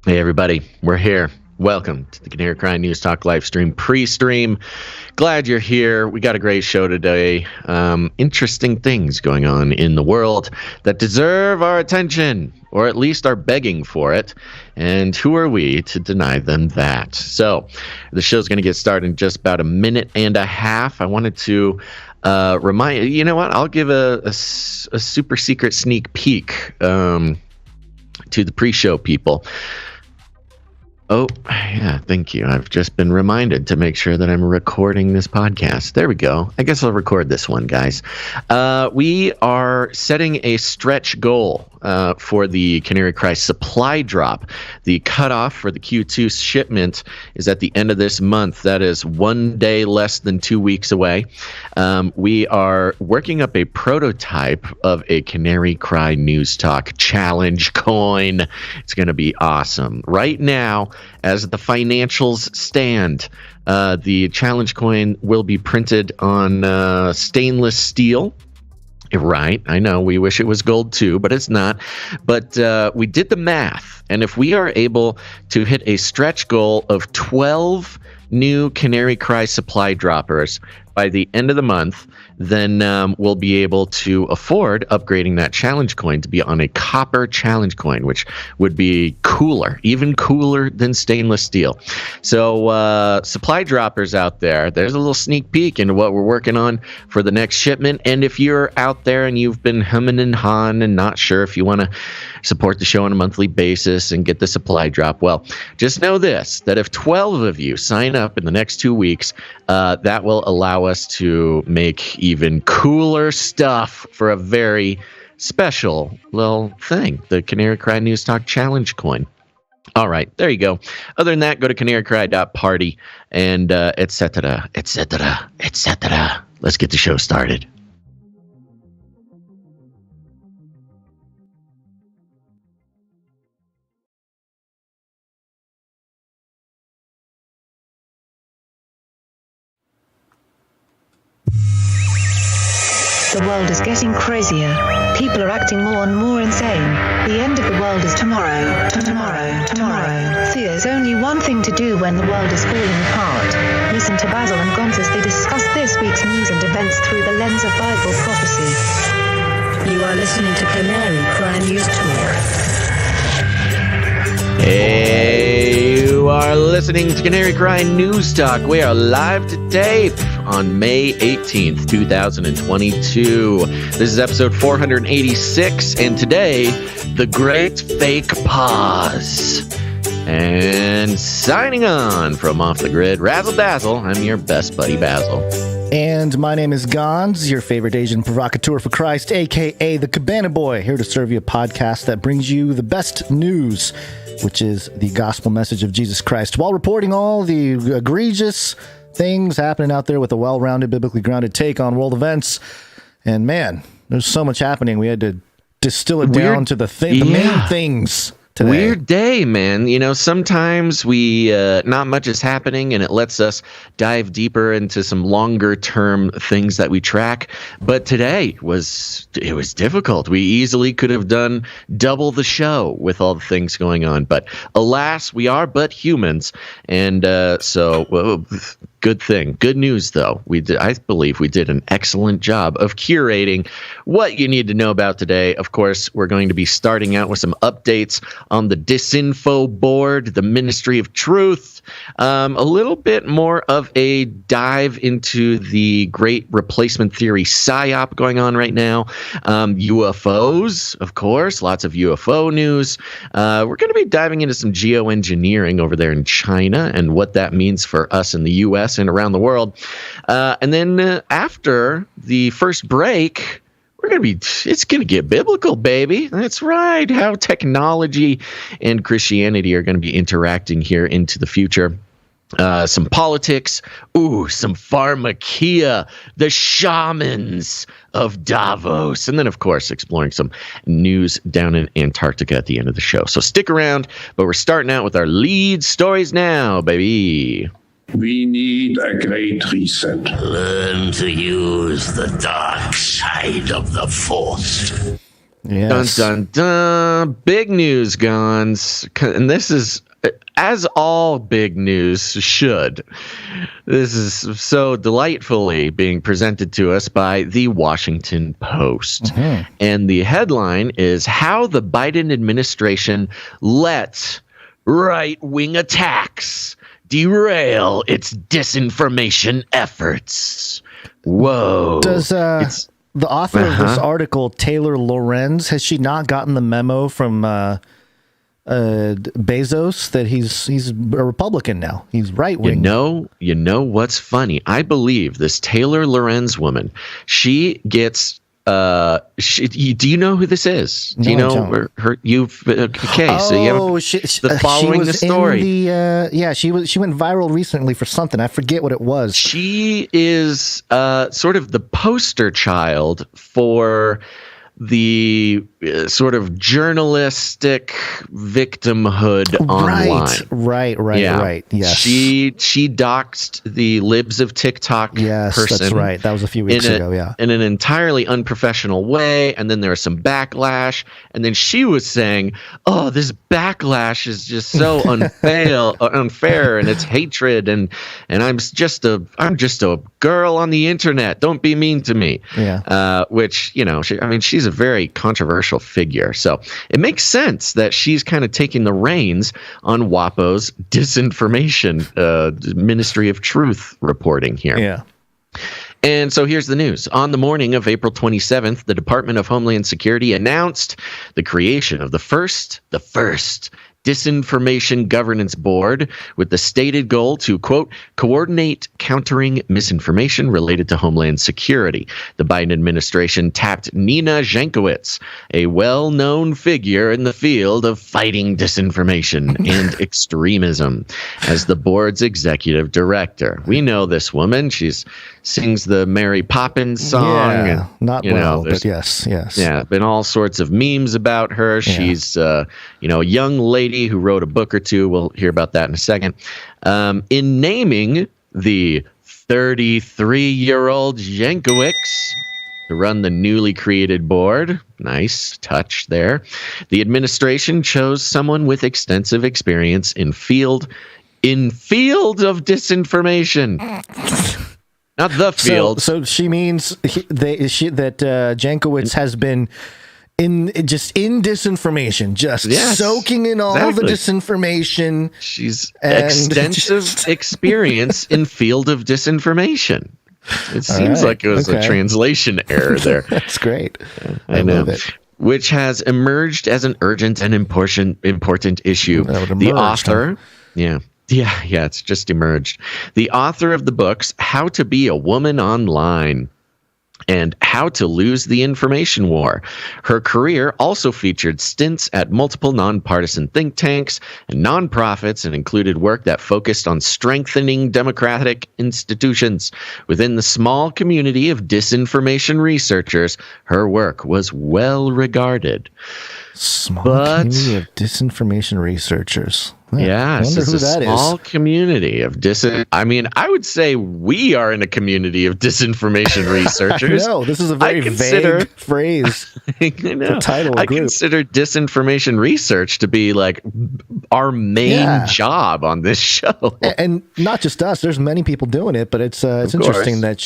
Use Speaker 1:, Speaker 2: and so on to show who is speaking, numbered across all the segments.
Speaker 1: Hey everybody, we're here. Welcome to the Canary Cry News Talk live stream pre-stream. Glad you're here. We got a great show today. Interesting things going on in the world that deserve our attention, or at least are begging for it. And who are we to deny them that? So the show's going to get started in just about a minute and a half. I wanted to remind you, know what? I'll give a super secret sneak peek to the pre-show people. Oh, yeah, thank you. I've just been reminded to make sure that I'm recording this podcast. There we go. I guess I'll record this one, guys. We are setting a stretch goal for the Canary Cry supply drop. The cutoff for the Q2 shipment is at the end of this month. That is 1 day less than 2 weeks away. We are working up a prototype of a Canary Cry News Talk challenge coin. It's going to be awesome. Right now, as the financials stand, the challenge coin will be printed on stainless steel. Right, I know we wish it was gold too, but it's not. But we did the math, and if we are able to hit a stretch goal of 12 new Canary Cry supply droppers by the end of the month, then we'll be able to afford upgrading that challenge coin to be on a copper challenge coin, which would be cooler, even cooler than stainless steel. So supply droppers out there, there's a little sneak peek into what we're working on for the next shipment. And if you're out there and you've been humming and hawing and not sure if you want to support the show on a monthly basis and get the supply drop, well, just know this, that if 12 of you sign up in the next 2 weeks, that will allow us to make even cooler stuff for a very special little thing, the Canary Cry News Talk Challenge coin. All right, there you go. Other than that, go to CanaryCry.Party and etc., etc., etc. Let's get the show started.
Speaker 2: The world is getting crazier. People are acting more and more insane. The end of the world is tomorrow. Tomorrow. There's only one thing to do when the world is falling apart. Listen to Basil and Gonz as they discuss this week's news and events through the lens of Bible prophecy. You are listening to Canary Cry News Talk.
Speaker 1: Hey, you are listening to Canary Cry News Talk. We are live to tape on May 18th, 2022. This is episode 486, and today, the Great Fake Pause. And signing on from Off the Grid, Razzle Dazzle, I'm your best buddy, Basil.
Speaker 3: And my name is Gonz, your favorite Asian provocateur for Christ, a.k.a. the Cabana Boy, here to serve you a podcast that brings you the best news, which is the gospel message of Jesus Christ, while reporting all the egregious things happening out there with a well-rounded, biblically grounded take on world events. And man, there's so much happening. We had to distill it down to the main things today.
Speaker 1: Weird day, man. You know, sometimes we not much is happening, and it lets us dive deeper into some longer-term things that we track. But today was difficult. We easily could have done double the show with all the things going on. But alas, we are but humans, and so. Good thing. Good news, though. I believe we did an excellent job of curating what you need to know about today. Of course, we're going to be starting out with some updates on the Disinfo Board, the Ministry of Truth, a little bit more of a dive into the great replacement theory Psyop going on right now. UFOs, of course, lots of UFO news. We're going to be diving into some geoengineering over there in China and what that means for us in the U.S. and around the world. And then after the first break, it's going to get biblical, baby. That's right. How technology and Christianity are going to be interacting here into the future. Some politics, some pharmakia, the shamans of Davos, and then, of course, exploring some news down in Antarctica at the end of the show. So stick around, but we're starting out with our lead stories now, baby.
Speaker 4: We need a great reset.
Speaker 5: Learn to use the dark side of the Force.
Speaker 3: Yes.
Speaker 1: Dun, dun, dun. Big news, Gonz. And this is, as all big news should, this is so delightfully being presented to us by the Washington Post.
Speaker 3: Mm-hmm.
Speaker 1: And the headline is How the Biden Administration Let Right-Wing Attacks Derail Its Disinformation Efforts. Whoa.
Speaker 3: Does the author of this article, Taylor Lorenz, has she not gotten the memo from Bezos that he's a Republican now? He's right wing.
Speaker 1: You know what's funny? I believe this Taylor Lorenz woman, she gets. Do you know who this is? Do you know her? Okay, so you have following the story.
Speaker 3: She went viral recently for something. I forget what it was.
Speaker 1: She is sort of the poster child for the sort of journalistic victimhood online.
Speaker 3: Right. Yes.
Speaker 1: She doxed the Libs of TikTok person.
Speaker 3: That's right. That was a few weeks ago,
Speaker 1: in an entirely unprofessional way. And then there was some backlash. And then she was saying, oh, this backlash is just so unfair and it's hatred. And I'm just a girl on the internet. Don't be mean to me.
Speaker 3: Yeah.
Speaker 1: Which, she's a very controversial figure. So it makes sense that she's kind of taking the reins on Wapo's disinformation, Ministry of Truth reporting here.
Speaker 3: Yeah.
Speaker 1: And so here's the news. On the morning of April 27th, the Department of Homeland Security announced the creation of the first Disinformation Governance Board with the stated goal to, quote, coordinate countering misinformation related to Homeland Security. The Biden administration tapped Nina Jankowicz, a well-known figure in the field of fighting disinformation and extremism, as the board's executive director. We know this woman. She sings the Mary Poppins song.
Speaker 3: Yeah, not well, but yes.
Speaker 1: Yeah, been all sorts of memes about her. Yeah. She's, a young lady who wrote a book or two. We'll hear about that in a second. In naming the 33-year-old Jankowicz to run the newly created board, nice touch there, the administration chose someone with extensive experience in field of disinformation. Not the field.
Speaker 3: So she means that Jankowicz has been in disinformation, soaking in all the disinformation.
Speaker 1: She's extensive experience in field of disinformation. It seems like it was a translation error there.
Speaker 3: That's great.
Speaker 1: I know. Love it. Which has emerged as an urgent and important issue. The author, Yeah, it's just emerged. The author of the books, How to Be a Woman Online and How to Lose the Information War. Her career also featured stints at multiple nonpartisan think tanks and nonprofits and included work that focused on strengthening democratic institutions. Within the small community of disinformation researchers, her work was well regarded.
Speaker 3: Community of disinformation researchers.
Speaker 1: Yeah,
Speaker 3: it's a small
Speaker 1: community of I would say we are in a community of disinformation researchers.
Speaker 3: No, this is a very vague phrase.
Speaker 1: I know. I consider disinformation research to be like our main job on this show.
Speaker 3: And not just us. There's many people doing it, but it's interesting that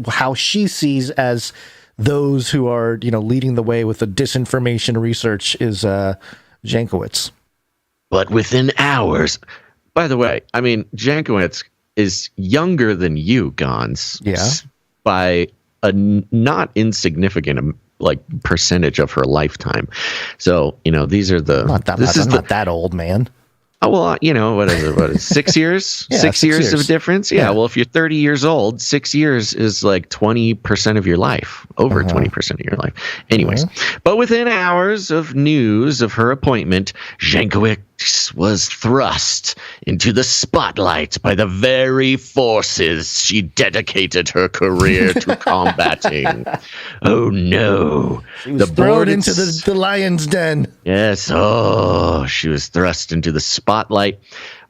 Speaker 3: how she sees as those who are leading the way with the disinformation research is Jankowicz.
Speaker 1: But within hours, by the way, Jankowicz is younger than you, Gonz.
Speaker 3: Yeah.
Speaker 1: By a not insignificant percentage of her lifetime. So, these are the...
Speaker 3: not that old, man.
Speaker 1: Oh, well, what is it? 6 years? 6 years of difference? Yeah, well, if you're 30 years old, 6 years is like 20% of your life, over 20% of your life. Anyways, but within hours of news of her appointment, Jankowicz was thrust into the spotlight by the very forces she dedicated her career to combating. Oh, no.
Speaker 3: She was thrown into the lion's den.
Speaker 1: Yes. Oh, she was thrust into the spotlight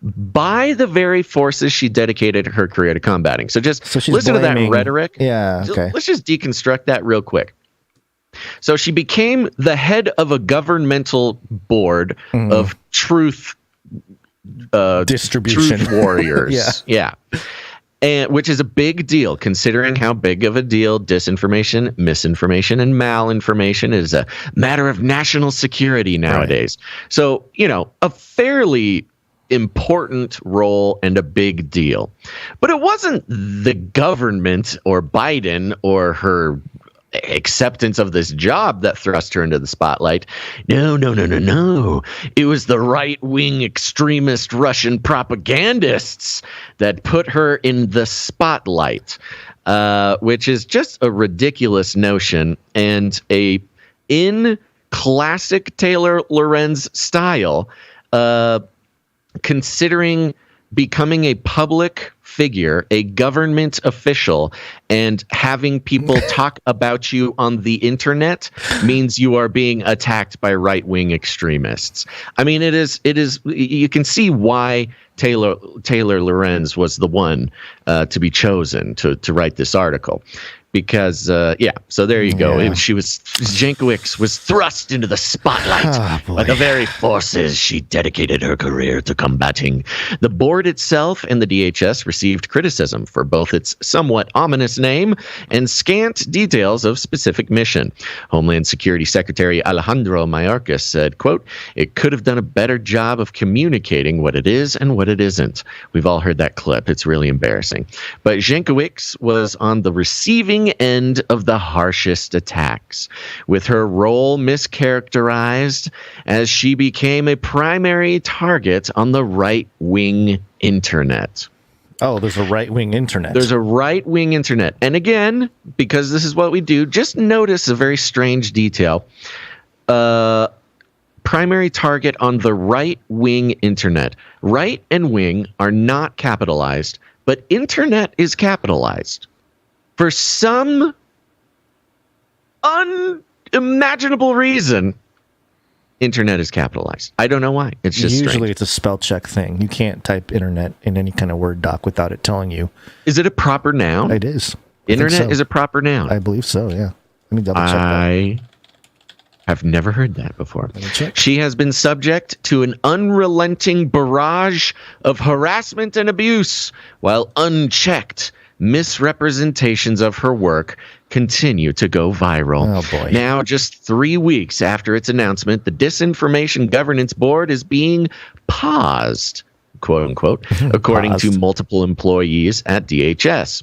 Speaker 1: by the very forces she dedicated her career to combating. So listen to that rhetoric.
Speaker 3: Yeah, okay.
Speaker 1: Let's just deconstruct that real quick. So she became the head of a governmental board of truth
Speaker 3: distribution
Speaker 1: truth warriors. Yeah. And which is a big deal, considering how big of a deal disinformation, misinformation, and malinformation is a matter of national security nowadays. Right. So, a fairly important role and a big deal. But it wasn't the government or Biden or her acceptance of this job that thrust her into the spotlight. No. It was the right-wing extremist Russian propagandists that put her in the spotlight, which is just a ridiculous notion, and in classic Taylor Lorenz style, considering becoming a public figure, a government official, and having people talk about you on the internet means you are being attacked by right-wing extremists. I mean, it is, you can see why Taylor Lorenz was the one to be chosen to write this article. Because, so there you go.
Speaker 3: Yeah.
Speaker 1: Jankowicz was thrust into the spotlight by the very forces she dedicated her career to combating. The board itself and the DHS received criticism for both its somewhat ominous name and scant details of specific mission. Homeland Security Secretary Alejandro Mayorkas said, quote, "It could have done a better job of communicating what it is and what it isn't." We've all heard that clip. It's really embarrassing. But Jankowicz was on the receiving end of the harshest attacks, with her role mischaracterized as she became a primary target on the right-wing internet.
Speaker 3: Oh, there's a right-wing internet.
Speaker 1: There's a right-wing internet. And again, because this is what we do, just notice a very strange detail. Primary target on the right-wing internet. Right and wing are not capitalized, but internet is capitalized. For some unimaginable reason, internet is capitalized. I don't know why. It's just
Speaker 3: usually
Speaker 1: strange.
Speaker 3: It's a spell check thing. You can't type internet in any kind of Word doc without it telling you.
Speaker 1: Is it a proper noun?
Speaker 3: It is.
Speaker 1: Internet is a proper noun.
Speaker 3: I believe so, yeah. Let me double check that.
Speaker 1: I've never heard that before.
Speaker 3: Let me check.
Speaker 1: She has been subject to an unrelenting barrage of harassment and abuse, while unchecked misrepresentations of her work continue to go viral.
Speaker 3: Oh, boy.
Speaker 1: Now, just 3 weeks after its announcement, the Disinformation Governance Board is being paused, quote unquote, according to multiple employees at DHS.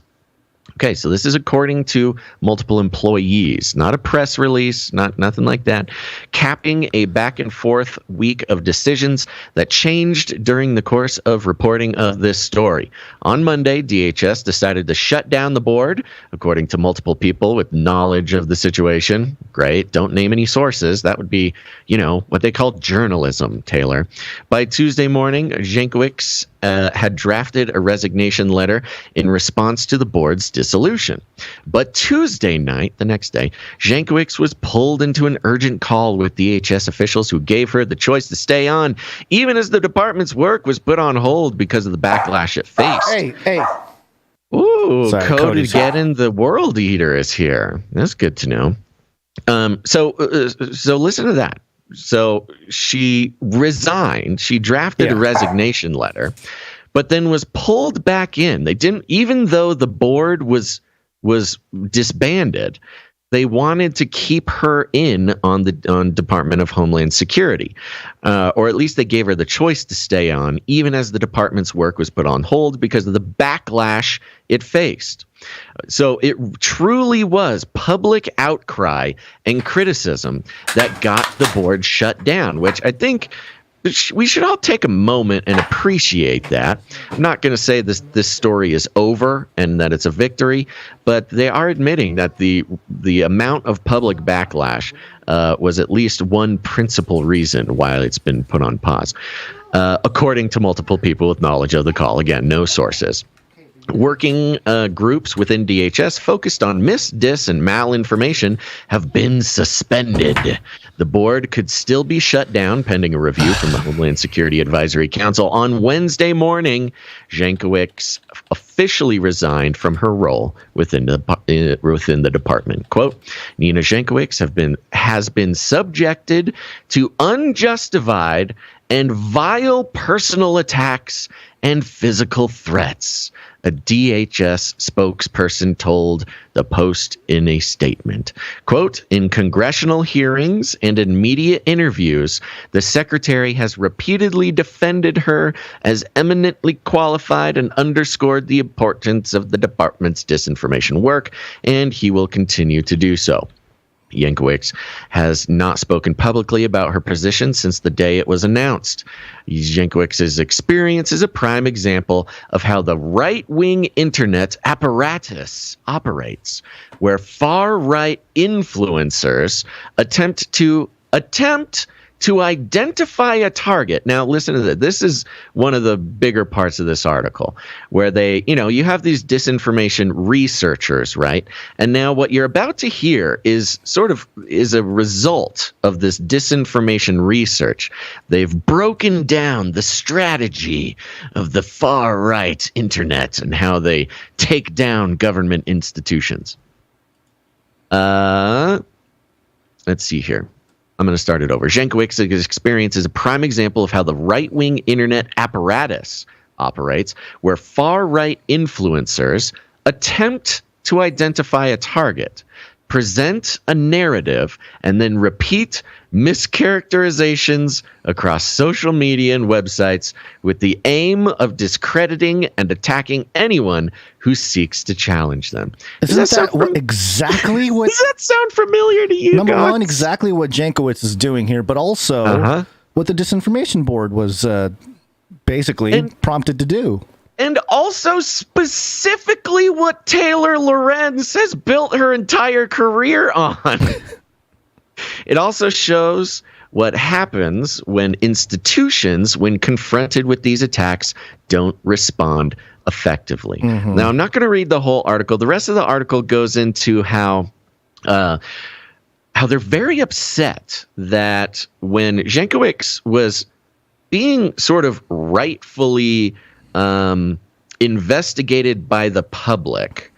Speaker 1: Okay, so this is according to multiple employees, not a press release, nothing like that. Capping a back and forth week of decisions that changed during the course of reporting of this story. On Monday, DHS decided to shut down the board, according to multiple people with knowledge of the situation. Great, don't name any sources. That would be, what they call journalism, Taylor. By Tuesday morning, Jankowicz had drafted a resignation letter in response to the board's dissolution. But Tuesday night, the next day, Jankowicz was pulled into an urgent call with DHS officials who gave her the choice to stay on, even as the department's work was put on hold because of the backlash it faced.
Speaker 3: Hey.
Speaker 1: Ooh,
Speaker 3: Sorry,
Speaker 1: Cody Geddon, the World Eater, is here. That's good to know. So listen to that. So she resigned. She drafted a resignation letter, but then was pulled back in. They didn't, even though the board was disbanded, they wanted to keep her in on Department of Homeland Security, or at least they gave her the choice to stay on, even as the department's work was put on hold because of the backlash it faced. So it truly was public outcry and criticism that got the board shut down, which I think we should all take a moment and appreciate that. I'm not going to say this story is over and that it's a victory, but they are admitting that the amount of public backlash was at least one principal reason why it's been put on pause, according to multiple people with knowledge of the call. Again, no sources. Working groups within DHS focused on mis, dis, and malinformation have been suspended. The board could still be shut down pending a review from the Homeland Security Advisory Council. On Wednesday morning, Jankowicz officially resigned from her role within the department. Quote, Nina Jankowicz has been subjected to unjustified and vile personal attacks and physical threats, a DHS spokesperson told the Post in a statement. Quote, in congressional hearings and in media interviews, the secretary has repeatedly defended her as eminently qualified and underscored the importance of the department's disinformation work, and he will continue to do so. Jankowicz has not spoken publicly about her position since the day it was announced. Jankowicz's experience is a prime example of how the right-wing internet apparatus operates, where far-right influencers attempt to identify a target. Now, listen to this. This is one of the bigger parts of this article where you have these disinformation researchers, right? And now what you're about to hear is a result of this disinformation research. They've broken down the strategy of the far right internet and how they take down government institutions. Let's see here. I'm going to start it over. Jankowicz's experience is a prime example of how the right-wing internet apparatus operates, where far-right influencers attempt to identify a target, present a narrative, and then repeat mischaracterizations across social media and websites with the aim of discrediting and attacking anyone who seeks to challenge them.
Speaker 3: Isn't that exactly what...
Speaker 1: Does that sound familiar to you,
Speaker 3: Number
Speaker 1: Gonz?
Speaker 3: one, exactly what Jankowicz is doing here, but also what the Disinformation Board was basically prompted to do.
Speaker 1: And also specifically what Taylor Lorenz has built her entire career on. It also shows what happens when institutions, when confronted with these attacks, don't respond effectively. Mm-hmm. Now, I'm not going to read the whole article. The rest of the article goes into how they're very upset that when Jankowicz was being sort of rightfully investigated by the public,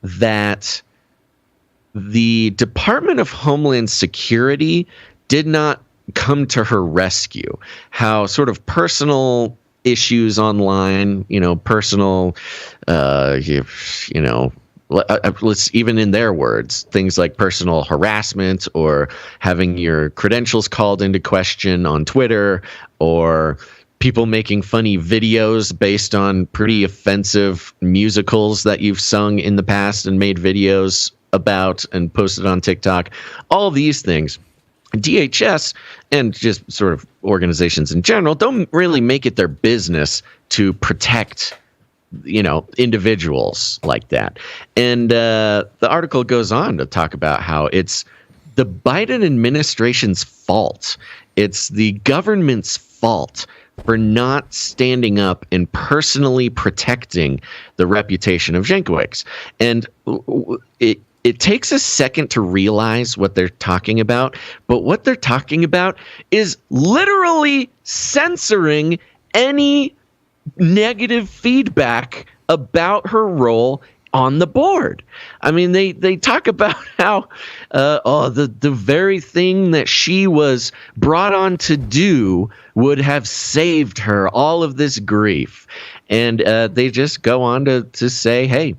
Speaker 1: that the Department of Homeland Security did not come to her rescue. How sort of personal issues online, personal, let's even in their words, things like personal harassment or having your credentials called into question on Twitter, or people making funny videos based on pretty offensive musicals that you've sung in the past and made videos about and posted on TikTok. All these things, DHS and just sort of organizations in general don't really make it their business to protect, individuals like that. And the article goes on to talk about how it's the Biden administration's fault. It's the government's fault for not standing up and personally protecting the reputation of Jankowicz. And it takes a second to realize what they're talking about, but what they're talking about is literally censoring any negative feedback about her role on the board. I mean, they talk about how the very thing that she was brought on to do would have saved her all of this grief. And they just go on to say, hey,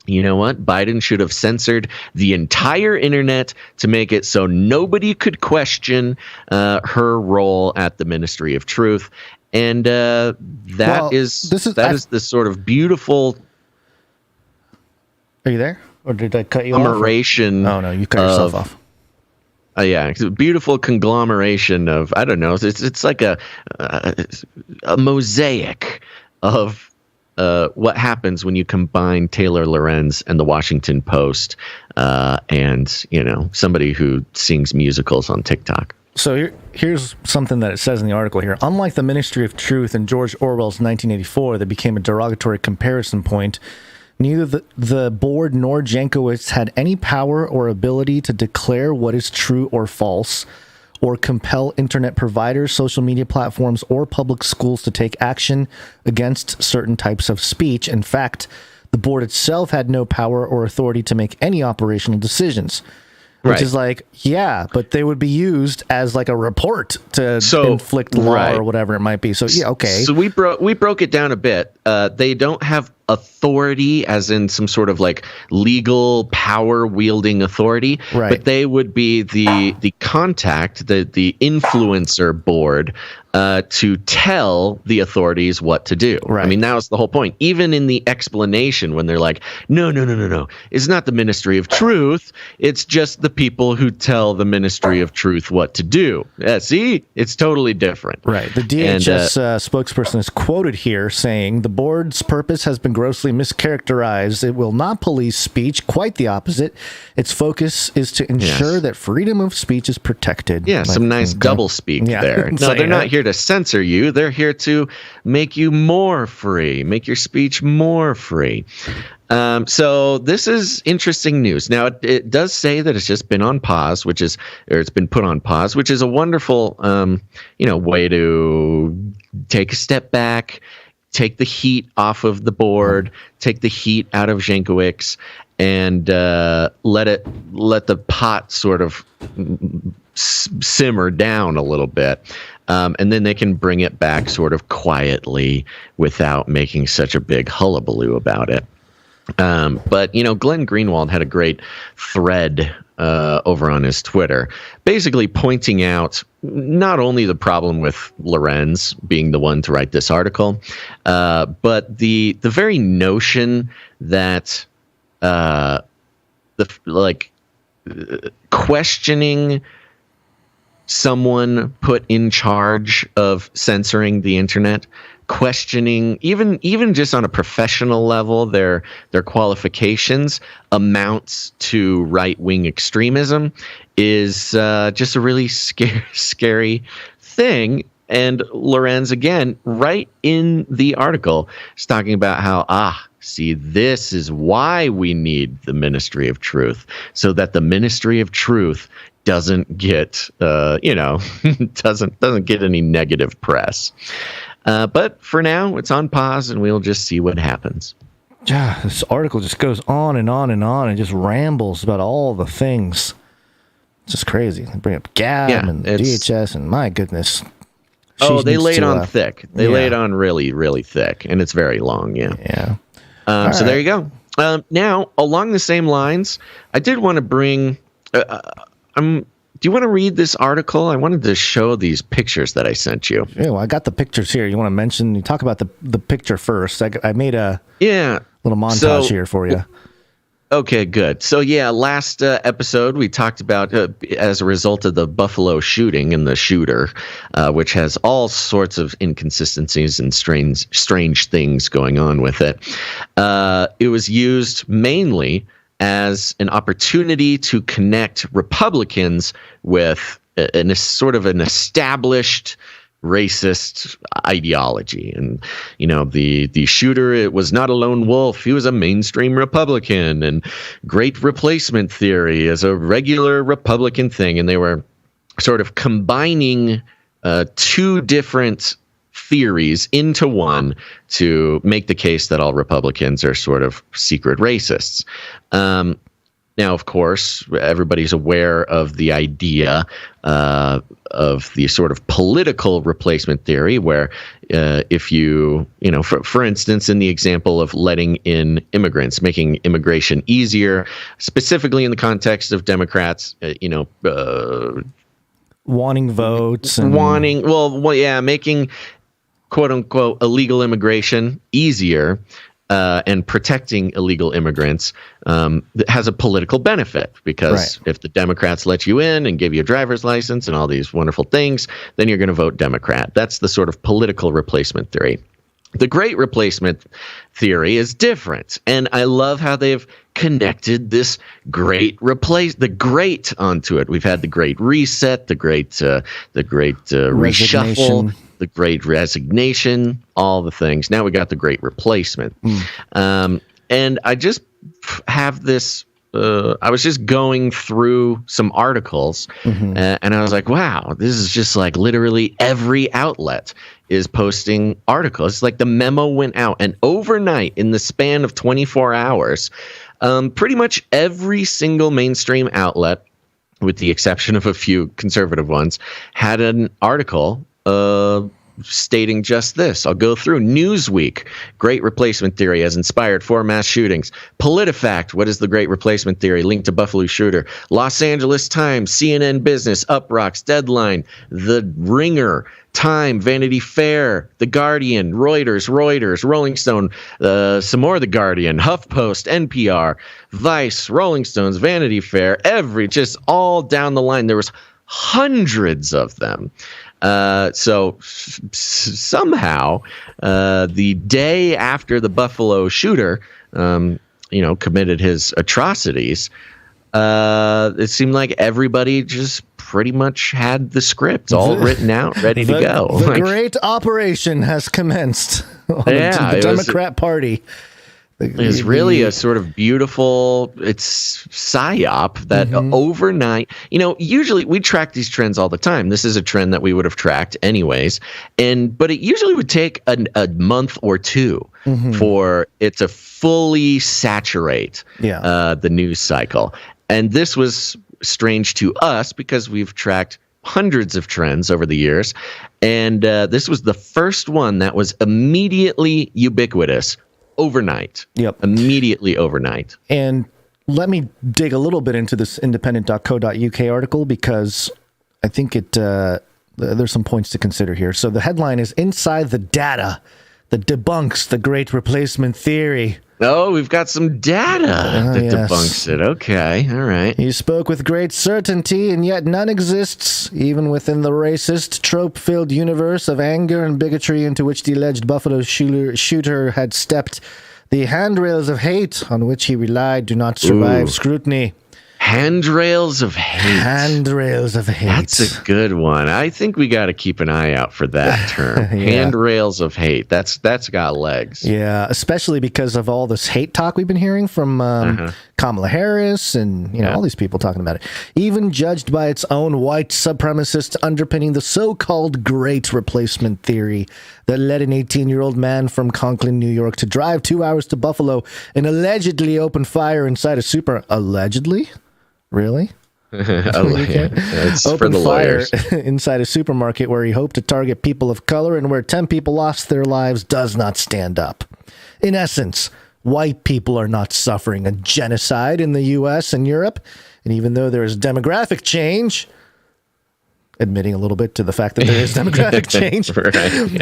Speaker 1: you know what? Biden should have censored the entire internet to make it so nobody could question her role at the Ministry of Truth. And that is the sort of beautiful.
Speaker 3: Are you there? Or did I cut you off?
Speaker 1: Conglomeration.
Speaker 3: Oh, no, you cut yourself off.
Speaker 1: Yeah, it's a beautiful conglomeration of, I don't know, it's like a mosaic of what happens when you combine Taylor Lorenz and the Washington Post and, somebody who sings musicals on TikTok.
Speaker 3: So here's something that it says in the article here. Unlike the Ministry of Truth in George Orwell's 1984 that became a derogatory comparison point, neither the board nor Jankowicz had any power or ability to declare what is true or false, or compel internet providers, social media platforms, or public schools to take action against certain types of speech. In fact, the board itself had no power or authority to make any operational decisions. Which is like, yeah, but they would be used as like a report to inflict law or whatever it might be. So, yeah, okay.
Speaker 1: So we broke it down a bit. They don't have authority as in some sort of like legal power wielding authority, but they would be the contact, the influencer board to tell the authorities what to do. I mean, that was the whole point. Even in the explanation when they're like, no, it's not the Ministry of Truth. It's just the people who tell the Ministry of Truth what to do. See, it's totally different.
Speaker 3: Right. The DHS spokesperson is quoted here saying the board's purpose has been grossly mischaracterized. It will not police speech, quite the opposite. Its focus is to ensure that freedom of speech is protected.
Speaker 1: Yeah, some nice double speak there. No, they're not here to censor you. They're here to make you more free, make your speech more free. So this is interesting news. Now, it does say that it's just been on pause, it's been put on pause, which is a wonderful, way to take a step back, take the heat off of the board, take the heat out of Jankowicz, and let the pot sort of simmer down a little bit. And then they can bring it back sort of quietly without making such a big hullabaloo about it. But Glenn Greenwald had a great thread over on his Twitter, basically pointing out not only the problem with Lorenz being the one to write this article, but the very notion that questioning someone put in charge of censoring the internet, questioning even just on a professional level their qualifications amounts to right-wing extremism is just a really scary thing. And Lorenz, again, right in the article, is talking about how, see, this is why we need the Ministry of Truth, so that the Ministry of Truth doesn't get, doesn't get any negative press. But for now, it's on pause, and we'll just see what happens.
Speaker 3: Yeah, this article just goes on and on and on, and just rambles about all the things. It's just crazy. They bring up GAB and DHS, and my goodness.
Speaker 1: They lay it on thick. They lay it on really, really thick, and it's very long. Yeah. So there you go. Now, along the same lines, I did want to bring. Do you want to read this article? I wanted to show these pictures that I sent you.
Speaker 3: Yeah, well, I got the pictures here. You want to mention? You talk about the picture first. I made a little montage here for you.
Speaker 1: Okay, good. So last episode we talked about as a result of the Buffalo shooting and the shooter, which has all sorts of inconsistencies and strange things going on with it. It was used mainly as an opportunity to connect Republicans with a sort of an established racist ideology. And, the shooter, it was not a lone wolf. He was a mainstream Republican, and great replacement theory is a regular Republican thing. And they were sort of combining two different theories into one to make the case that all Republicans are sort of secret racists. Now, of course, everybody's aware of the idea of the sort of political replacement theory, where if you, for instance, in the example of letting in immigrants, making immigration easier, specifically in the context of Democrats,
Speaker 3: wanting votes and
Speaker 1: making quote unquote illegal immigration easier. And protecting illegal immigrants has a political benefit, because if the Democrats let you in and give you a driver's license and all these wonderful things, then you're going to vote Democrat. That's the sort of political replacement theory. The great replacement theory is different, and I love how they've connected this the great onto it. We've had the great reset, the great reshuffle, the great resignation, all the things. Now we got the great replacement. And I just have this. I was just going through some articles, and I was like, wow, this is just like literally every outlet is posting articles. It's like the memo went out, and overnight, in the span of 24 hours, pretty much every single mainstream outlet, with the exception of a few conservative ones, had an article stating just this. I'll go through. Newsweek, great replacement theory has inspired 4 mass shootings. PolitiFact, what is the great replacement theory? Linked to Buffalo shooter. Los Angeles Times, CNN Business, Uprocks, Deadline, The Ringer, Time, Vanity Fair, The Guardian, Reuters, Rolling Stone, some more The Guardian, HuffPost, NPR, Vice, Rolling Stones, Vanity Fair, just all down the line. There was hundreds of them. So somehow, the day after the Buffalo shooter, committed his atrocities, it seemed like everybody just pretty much had the script all written out, ready to go.
Speaker 3: The great operation has commenced on the Democrat Party.
Speaker 1: It's really a sort of beautiful, it's Psyop that overnight, usually we track these trends all the time. This is a trend that we would have tracked anyways. But it usually would take a month or two for it to fully saturate the news cycle. And this was strange to us because we've tracked hundreds of trends over the years. And this was the first one that was immediately ubiquitous. Overnight. Yep. Immediately overnight.
Speaker 3: And let me dig a little bit into this independent.co.uk article because I think there's some points to consider here. So the headline is Inside the Data that Debunks the Great Replacement Theory.
Speaker 1: Oh, we've got some data that debunks it. Okay, all right.
Speaker 3: He spoke with great certainty, and yet none exists, even within the racist, trope-filled universe of anger and bigotry into which the alleged Buffalo shooter had stepped. The handrails of hate on which he relied do not survive scrutiny.
Speaker 1: Handrails of hate.
Speaker 3: Handrails of hate.
Speaker 1: That's a good one. I think we got to keep an eye out for that term. Handrails of hate. That's got legs.
Speaker 3: Yeah, especially because of all this hate talk we've been hearing from Kamala Harris and all these people talking about it. Even judged by its own white supremacists underpinning the so-called Great Replacement Theory that led an 18-year-old man from Conklin, New York, to drive 2 hours to Buffalo and allegedly open fire inside a Allegedly? Really?
Speaker 1: It's
Speaker 3: open
Speaker 1: for the
Speaker 3: fire
Speaker 1: lawyers.
Speaker 3: inside a supermarket where he hoped to target people of color and where 10 people lost their lives does not stand up. In essence, white people are not suffering a genocide in the U.S. and Europe. And even though there is demographic change, admitting a little bit to the fact that there is demographic change,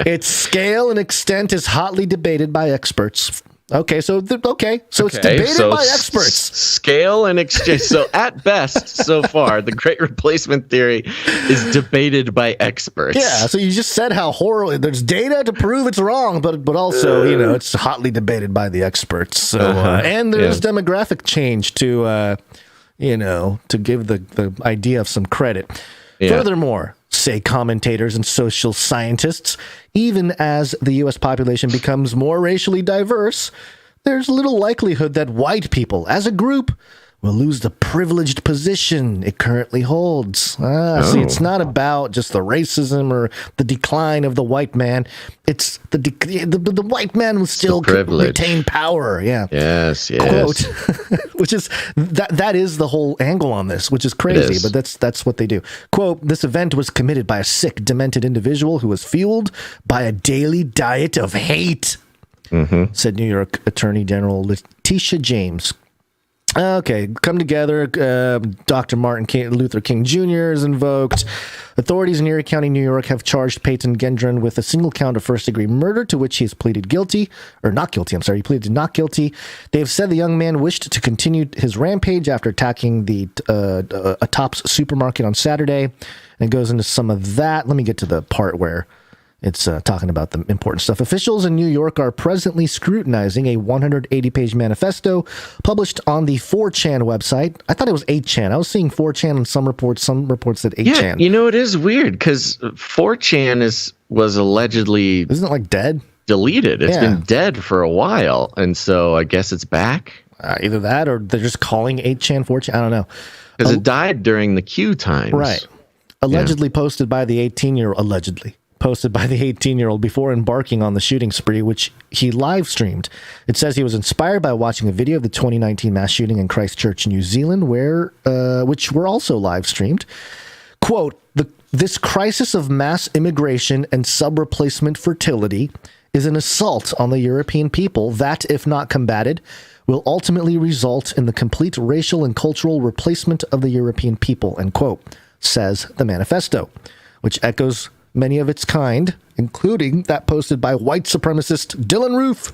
Speaker 3: its scale and extent is hotly debated by experts. So it's debated by experts.
Speaker 1: Scale and exchange. So at best, so far, the Great Replacement Theory is debated by experts.
Speaker 3: Yeah, so you just said how horrible. There's data to prove it's wrong, but also, it's hotly debated by the experts. So and there's demographic change to give the idea of some credit. Yeah. Furthermore, say commentators and social scientists, even as the U.S. population becomes more racially diverse, there's little likelihood that white people, as a group, will lose the privileged position it currently holds. See, it's not about just the racism or the decline of the white man. It's the white man will still retain power. Yeah.
Speaker 1: Yes.
Speaker 3: Quote, which is that is the whole angle on this, which is crazy, but that's what they do. Quote, this event was committed by a sick, demented individual who was fueled by a daily diet of hate, said New York Attorney General Letitia James. Okay, come together. Dr. Martin Luther King Jr. is invoked. Authorities in Erie County, New York, have charged Peyton Gendron with a single count of first-degree murder, to which he has pleaded guilty. Or not guilty, I'm sorry. He pleaded not guilty. They have said the young man wished to continue his rampage after attacking a Tops supermarket on Saturday. And it goes into some of that. Let me get to the part where It's talking about the important stuff. Officials in New York are presently scrutinizing a 180-page manifesto published on the 4chan website. I thought it was 8chan. I was seeing 4chan on some reports said 8chan.
Speaker 1: Yeah, it is weird because 4chan was allegedly...
Speaker 3: Isn't it like dead?
Speaker 1: Deleted. It's been dead for a while, and so I guess it's back.
Speaker 3: Either that or they're just calling 8chan 4chan. I don't know.
Speaker 1: Because it died during the Q times.
Speaker 3: Right. Allegedly posted by the 18-year-old before embarking on the shooting spree, which he live streamed. It says he was inspired by watching a video of the 2019 mass shooting in Christchurch, New Zealand, which were also live streamed. Quote, this crisis of mass immigration and sub-replacement fertility is an assault on the European people that, if not combated, will ultimately result in the complete racial and cultural replacement of the European people, end quote, says the manifesto, which echoes many of its kind, including that posted by white supremacist Dylan Roof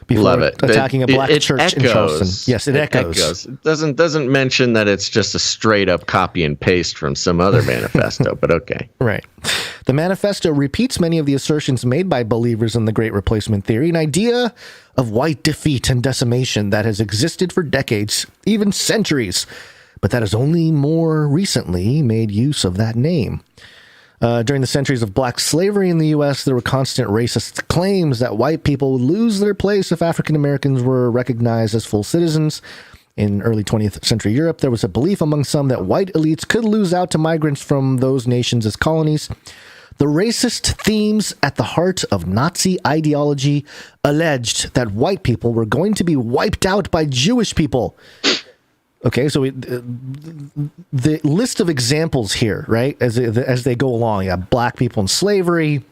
Speaker 3: before attacking a black church in Charleston. Yes, it echoes.
Speaker 1: It doesn't mention that it's just a straight up copy and paste from some other manifesto, but okay.
Speaker 3: Right. The manifesto repeats many of the assertions made by believers in the Great Replacement Theory, an idea of white defeat and decimation that has existed for decades, even centuries, but that has only more recently made use of that name. During the centuries of black slavery in the U.S., there were constant racist claims that white people would lose their place if African Americans were recognized as full citizens. In early 20th century Europe, there was a belief among some that white elites could lose out to migrants from those nations as colonies. The racist themes at the heart of Nazi ideology alleged that white people were going to be wiped out by Jewish people. Okay, so the list of examples here, right, as they go along, you have black people in slavery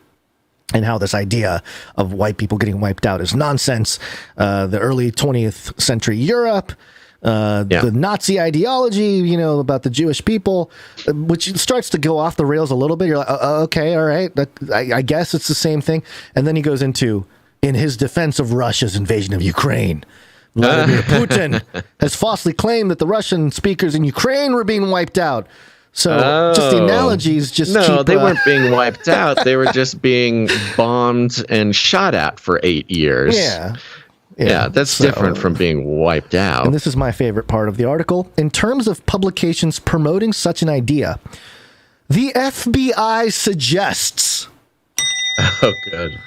Speaker 3: and how this idea of white people getting wiped out is nonsense. The early 20th century Europe, the Nazi ideology, about the Jewish people, which starts to go off the rails a little bit. You're like, okay, all right, I guess it's the same thing. And then he goes into, in his defense of Russia's invasion of Ukraine, Vladimir Putin has falsely claimed that the Russian speakers in Ukraine were being wiped out. So just the analogies
Speaker 1: they weren't being wiped out. They were just being bombed and shot at for 8 years. Yeah, that's different from being wiped out.
Speaker 3: And this is my favorite part of the article. In terms of publications promoting such an idea, the FBI suggests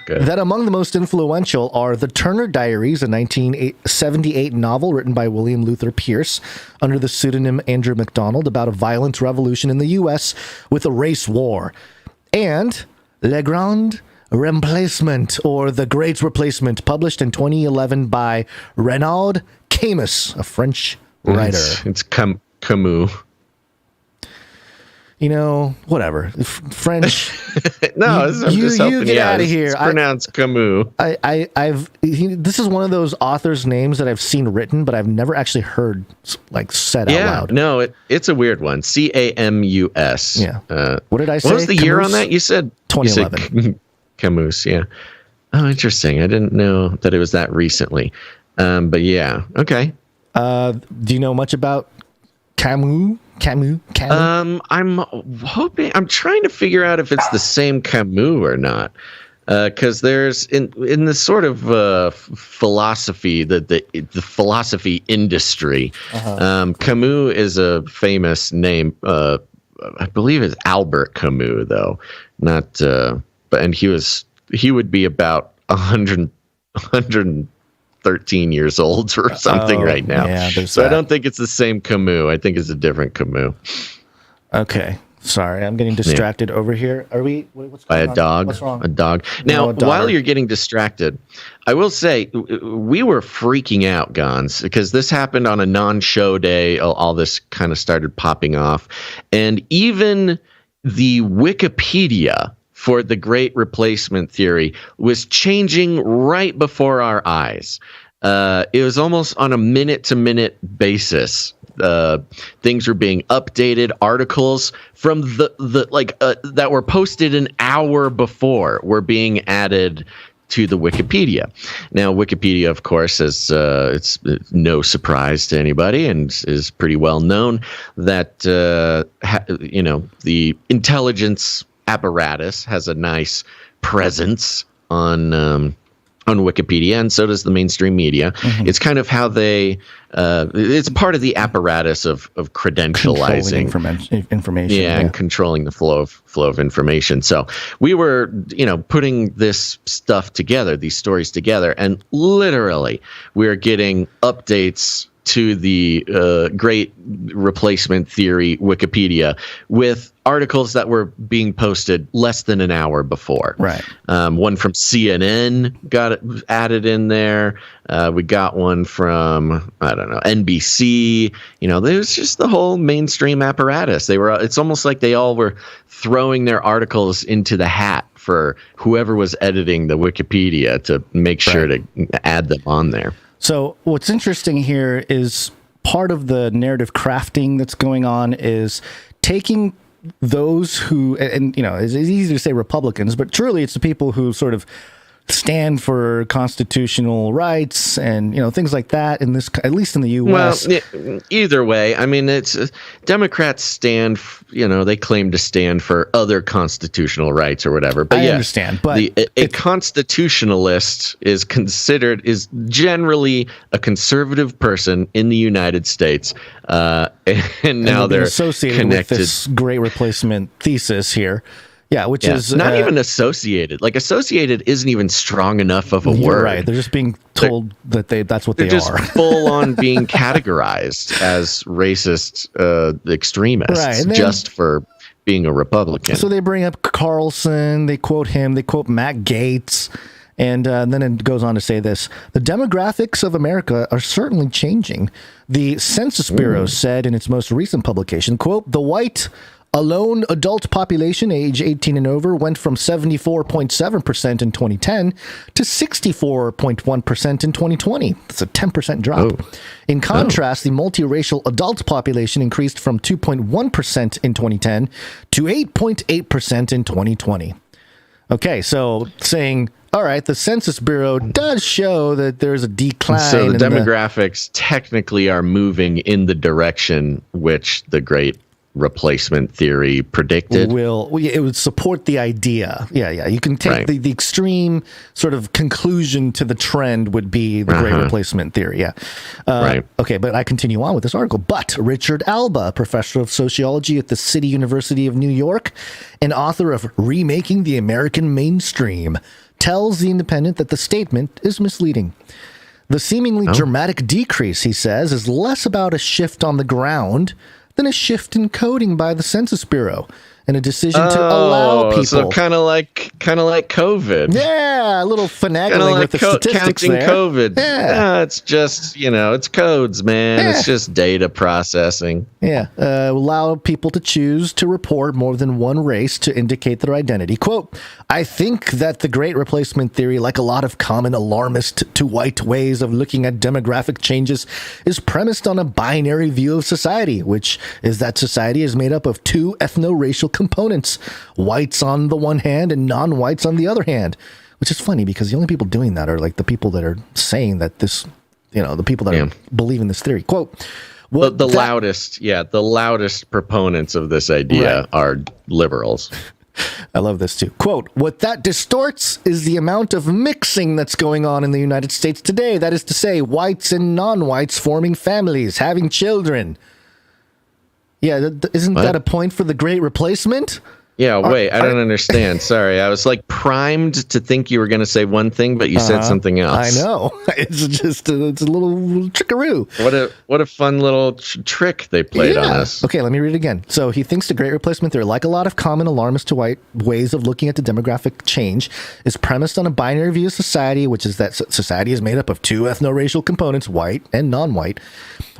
Speaker 3: that among the most influential are the Turner Diaries, a 1978 novel written by William Luther Pierce under the pseudonym Andrew MacDonald about a violent revolution in the U.S. with a race war, and Le Grand Remplacement, or The Great Replacement, published in 2011 by Renaud Camus, a French writer.
Speaker 1: It's Camus.
Speaker 3: Whatever. French.
Speaker 1: No, I'm just helping
Speaker 3: you get out of here.
Speaker 1: It's pronounced Camus.
Speaker 3: This is one of those authors' names that I've seen written, but I've never actually heard said out loud.
Speaker 1: No, it's a weird one. Camus.
Speaker 3: Yeah. What did I say?
Speaker 1: What was the year on that? You said
Speaker 3: 2011.
Speaker 1: Camus. Yeah. Oh, interesting. I didn't know that it was that recently. But yeah. Okay.
Speaker 3: Do you know much about Camus? I'm
Speaker 1: trying to figure out if it's the same Camus or not, because there's in the sort of philosophy, the philosophy industry. Camus is a famous name. I believe it's Albert Camus, though, not. And he would be about 113 years old or something right now.
Speaker 3: Yeah,
Speaker 1: so I don't think it's the same Camus. I think it's a different Camus.
Speaker 3: Okay. Sorry, I'm getting distracted over here. Are we? What's going on?
Speaker 1: By a dog?
Speaker 3: What's wrong?
Speaker 1: A dog. Now, while you're getting distracted, I will say we were freaking out, Gonz, because this happened on a non-show day. All this kind of started popping off. And even the Wikipedia for the Great Replacement Theory was changing right before our eyes. It was almost on a minute-to-minute basis. Things were being updated. Articles from that were posted an hour before were being added to the Wikipedia. Now, Wikipedia, of course, is it's no surprise to anybody, and is pretty well known that the intelligence apparatus has a nice presence on Wikipedia, and so does the mainstream media. Mm-hmm. It's kind of how they it's part of the apparatus of credentializing
Speaker 3: information.
Speaker 1: Yeah, and controlling the flow of information. So we were, putting this stuff together, these stories together, and literally we're getting updates to the Great Replacement Theory Wikipedia with articles that were being posted less than an hour before.
Speaker 3: Right.
Speaker 1: One from CNN got added in there. We got one from, NBC. There's just the whole mainstream apparatus. It's almost like they all were throwing their articles into the hat for whoever was editing the Wikipedia to make sure to add them on there.
Speaker 3: So what's interesting here is part of the narrative crafting that's going on is taking those who, and it's easy to say Republicans, but truly it's the people who sort of stand for constitutional rights and things like that in this, at least in the U.S.
Speaker 1: Well, either way, I mean, it's Democrats stand, they claim to stand for other constitutional rights or whatever. But
Speaker 3: I understand, but
Speaker 1: a constitutionalist is generally a conservative person in the United States, and now they're
Speaker 3: associated
Speaker 1: connected
Speaker 3: with this Great Replacement thesis here. Yeah, which is
Speaker 1: not even associated. Like associated isn't even strong enough of a word.
Speaker 3: Right. They're just being told that's what they are.
Speaker 1: They're just full on being categorized as racist extremists, right, just for being a Republican.
Speaker 3: So they bring up Carlson, they quote him, they quote Matt Gaetz, and then it goes on to say this: the demographics of America are certainly changing. The Census Bureau said in its most recent publication, quote, the white alone adult population age 18 and over went from 74.7% in 2010 to 64.1% in 2020. That's a 10% drop. Oh. In contrast, the multiracial adult population increased from 2.1% in 2010 to 8.8% in 2020. Okay, so saying, all right, the Census Bureau does show that there's a decline.
Speaker 1: So the demographics technically are moving in the direction which the Great Replacement Theory predicted.
Speaker 3: It would support the idea. Yeah. You can take the extreme sort of conclusion to the trend would be the Great Replacement Theory. Yeah. Right. Okay, but I continue on with this article. But Richard Alba, professor of sociology at the City University of New York and author of Remaking the American Mainstream, tells The Independent that the statement is misleading. The seemingly dramatic decrease, he says, is less about a shift on the ground than a shift in coding by the Census Bureau and a decision to allow people.
Speaker 1: So kind of like COVID.
Speaker 3: Yeah, a little finagling with the statistics
Speaker 1: counting
Speaker 3: there.
Speaker 1: COVID.
Speaker 3: Yeah,
Speaker 1: it's just it's codes, man. It's just data processing.
Speaker 3: Yeah, allow people to choose to report more than one race to indicate their identity. Quote, I think that the Great Replacement Theory, like a lot of common alarmist to white ways of looking at demographic changes, is premised on a binary view of society, which is that society is made up of two ethno-racial components, whites on the one hand and non-whites on the other hand, which is funny because the only people doing that are like the people that are saying that this, the people that are believing this theory. Quote,
Speaker 1: the loudest proponents of this idea are liberals.
Speaker 3: I love this too. Quote, what that distorts is the amount of mixing that's going on in the United States today. That is to say, whites and non-whites forming families, having children. Yeah, isn't that a point for the Great Replacement?
Speaker 1: Yeah, wait, I don't understand. Sorry, I was like primed to think you were going to say one thing, but you said something else.
Speaker 3: I know. It's just it's a little trickaroo.
Speaker 1: What a fun little trick they played on us.
Speaker 3: Okay, let me read it again. So he thinks the Great Replacement Theory, like a lot of common alarmist to white ways of looking at the demographic change, is premised on a binary view of society, which is that society is made up of two ethno-racial components, white and non-white.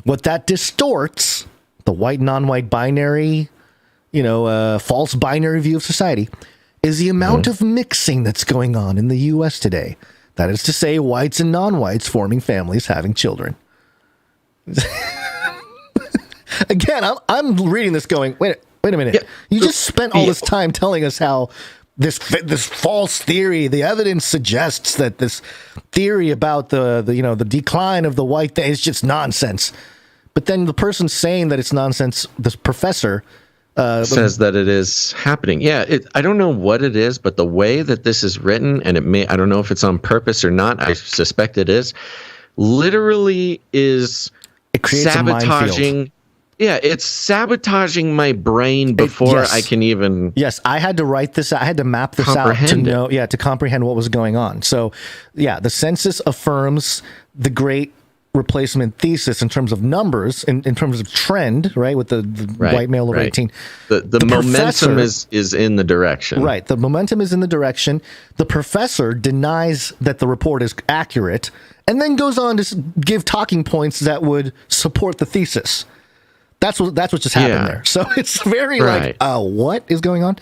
Speaker 3: What that distorts, the white, non-white binary, false binary view of society, is the amount of mixing that's going on in the U.S. today. That is to say, whites and non-whites forming families, having children. Again, I'm reading this going, wait a minute. Yeah. You just spent all this time telling us how this false theory, the evidence suggests that this theory about the decline of the white thing is just nonsense. But then the person saying that it's nonsense, this professor,
Speaker 1: says that it is happening. Yeah, I don't know what it is, but the way that this is written, and I don't know if it's on purpose or not. I suspect it is. Literally is sabotaging. Yeah, it's sabotaging my brain before I can even.
Speaker 3: Yes, I had to write this. I had to map this out to know. Yeah, to comprehend what was going on. So, yeah, the census affirms the Great Replacement thesis in terms of numbers, in terms of trend, right? With the white male over 18.
Speaker 1: The momentum is in the direction.
Speaker 3: Right. The momentum is in the direction. The professor denies that the report is accurate and then goes on to give talking points that would support the thesis. That's what just happened there. So it's very what is going on?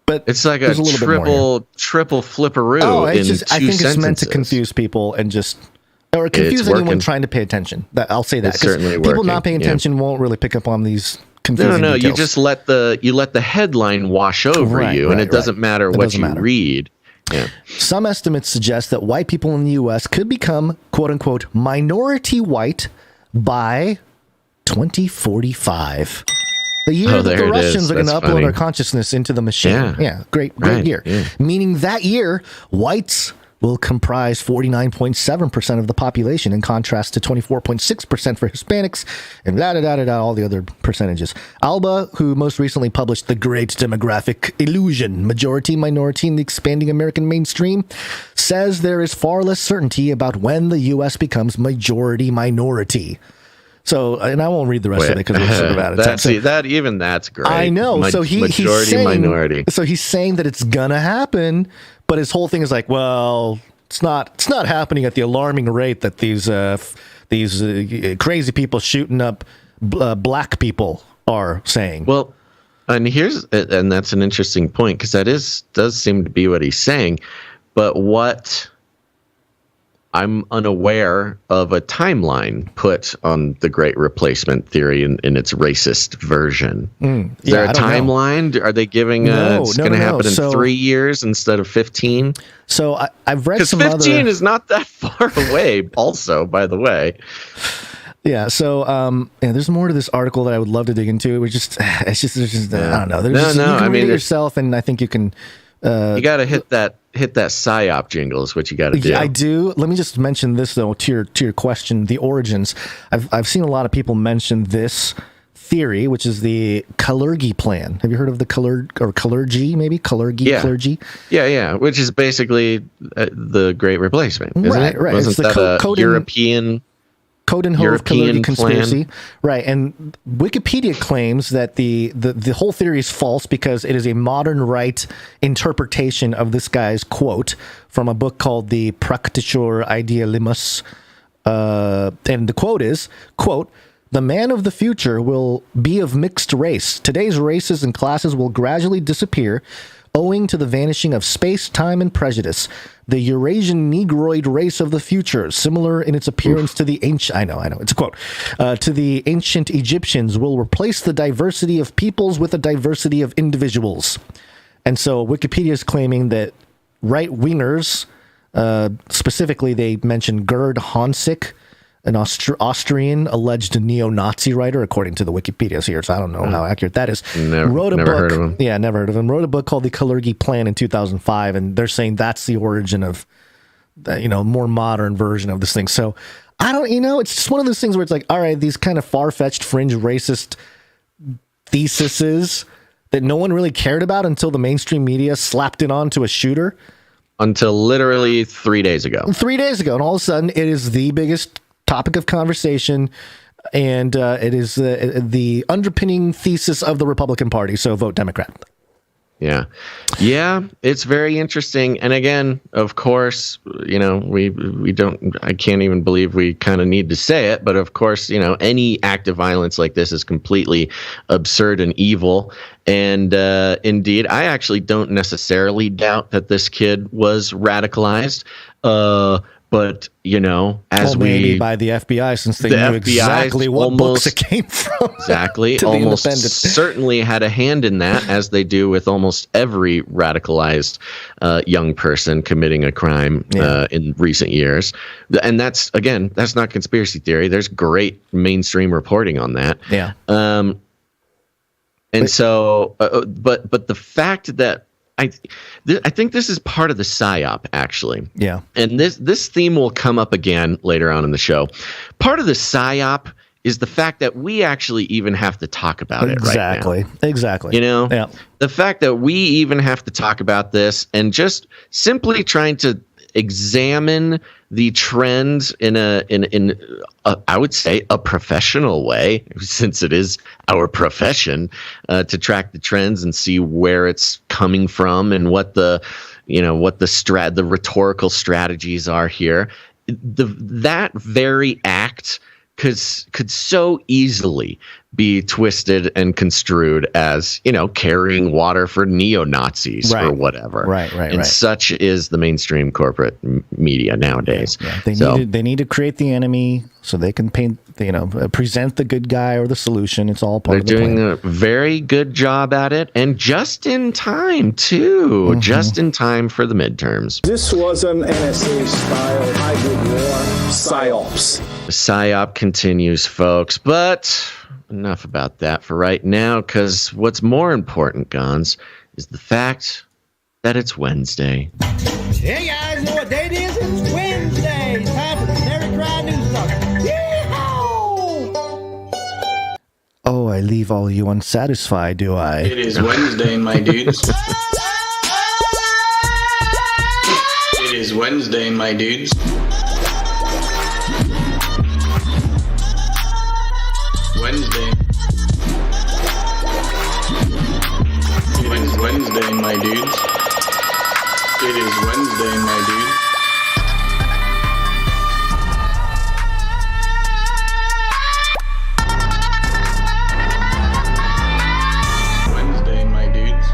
Speaker 3: But
Speaker 1: it's like a triple flipperoo.
Speaker 3: Oh,
Speaker 1: I
Speaker 3: think it's meant to confuse people and or confuse anyone trying to pay attention. I'll say that.
Speaker 1: It's certainly
Speaker 3: people
Speaker 1: working.
Speaker 3: Not paying attention won't really pick up on these confusing details.
Speaker 1: You just let the headline wash over you, and it doesn't matter what you read. Yeah.
Speaker 3: Some estimates suggest that white people in the U.S. could become, quote unquote, minority white by 2045. The year that the Russians are going to upload our consciousness into the machine. Yeah, great year. Yeah. Meaning that year, whites will comprise 49.7% of the population, in contrast to 24.6% for Hispanics, and all the other percentages. Alba, who most recently published The Great Demographic Illusion, Majority, Minority, and the Expanding American Mainstream, says there is far less certainty about when the U.S. becomes majority minority. So, and I won't read the rest of it because we're sort of out of time.
Speaker 1: That's great.
Speaker 3: I know. So he's saying,
Speaker 1: minority. So
Speaker 3: he's saying that it's gonna happen, but his whole thing is like, well, it's not happening at the alarming rate that these crazy people shooting up black people are saying.
Speaker 1: Well, and that's an interesting point, because does seem to be what he's saying, but what I'm unaware of a timeline put on the Great Replacement theory in its racist version. Is there a timeline? Are they giving it's going to happen in 3 years instead of 15?
Speaker 3: So I've read some
Speaker 1: 15 is not that far away also, by the way.
Speaker 3: Yeah, so there's more to this article that I would love to dig into. It's just I don't know. You can read it yourself, and I think you can.
Speaker 1: You got to hit that Psyop jingle is what you got to do.
Speaker 3: I do. Let me just mention this though to your question, the origins. I've seen a lot of people mention this theory, which is the Kalergi plan. Have you heard of the Kalergi? Maybe Kalergi.
Speaker 1: Yeah, which is basically the Great Replacement, isn't it?
Speaker 3: Right.
Speaker 1: Wasn't that a European?
Speaker 3: Codenhove Kalergi conspiracy, right? And Wikipedia claims that the whole theory is false because it is a modern right interpretation of this guy's quote from a book called the Praktischer Idealismus, and the quote is, quote, "The man of the future will be of mixed race. Today's races and classes will gradually disappear owing to the vanishing of space, time, and prejudice. The Eurasian Negroid race of the future, similar in its appearance to the ancient..." I know, it's a quote. "To the ancient Egyptians, will replace the diversity of peoples with a diversity of individuals." And so Wikipedia is claiming that right-wingers, specifically they mention Gerd Honsick, an Austrian alleged neo-Nazi writer, according to the Wikipedia here, so I don't know how accurate that is.
Speaker 1: Never heard of him.
Speaker 3: Yeah, never heard of him. Wrote a book called The Kalergi Plan in 2005, and they're saying that's the origin of, more modern version of this thing. So I don't, it's just one of those things where it's like, all right, these kind of far-fetched, fringe, racist theses that no one really cared about until the mainstream media slapped it onto a shooter.
Speaker 1: Until literally 3 days ago.
Speaker 3: 3 days ago, and all of a sudden it is the biggest topic of conversation, and it is the underpinning thesis of the Republican Party. So vote Democrat.
Speaker 1: Yeah, it's very interesting. And again, of course, we don't. I can't even believe we kind of need to say it, but of course, any act of violence like this is completely absurd and evil. And indeed, I actually don't necessarily doubt that this kid was radicalized. But, as
Speaker 3: maybe by the FBI, since they knew exactly what books it came from.
Speaker 1: Exactly. Almost certainly had a hand in that, as they do with almost every radicalized young person committing a crime in recent years. And that's not conspiracy theory. There's great mainstream reporting on that.
Speaker 3: Yeah.
Speaker 1: And so, but the fact that I think this is part of the Psyop, actually.
Speaker 3: Yeah.
Speaker 1: And this theme will come up again later on in the show. Part of the Psyop is the fact that we actually even have to talk about it right now.
Speaker 3: Exactly.
Speaker 1: You know,
Speaker 3: yeah.
Speaker 1: The fact that we even have to talk about this and just simply trying to examine the trends in I would say a professional way, since it is our profession, to track the trends and see where it's coming from and what the rhetorical strategies are here. That very act could so easily be twisted and construed as, carrying water for neo-Nazis or whatever.
Speaker 3: Right.
Speaker 1: And such is the mainstream corporate media nowadays.
Speaker 3: Yeah. They need to create the enemy so they can present the good guy or the solution. It's all part of the plan.
Speaker 1: They're doing a very good job at it, and just in time, too. Mm-hmm. Just in time for the midterms.
Speaker 5: This was an NSA-style hybrid war, Psyops.
Speaker 1: The Psyop continues, folks, but enough about that for right now, because what's more important, Gonz, is the fact that it's Wednesday.
Speaker 6: Hey guys, know what date it is? It's Wednesday. It's time for the CanaryCry News Talk. Yeehaw!
Speaker 3: Oh, I leave all you unsatisfied, do I?
Speaker 7: It is Wednesday, my dudes. It is Wednesday, my dudes. Wednesday. It is Wednesday, my dudes. It is Wednesday, my dudes. Wednesday, my dudes.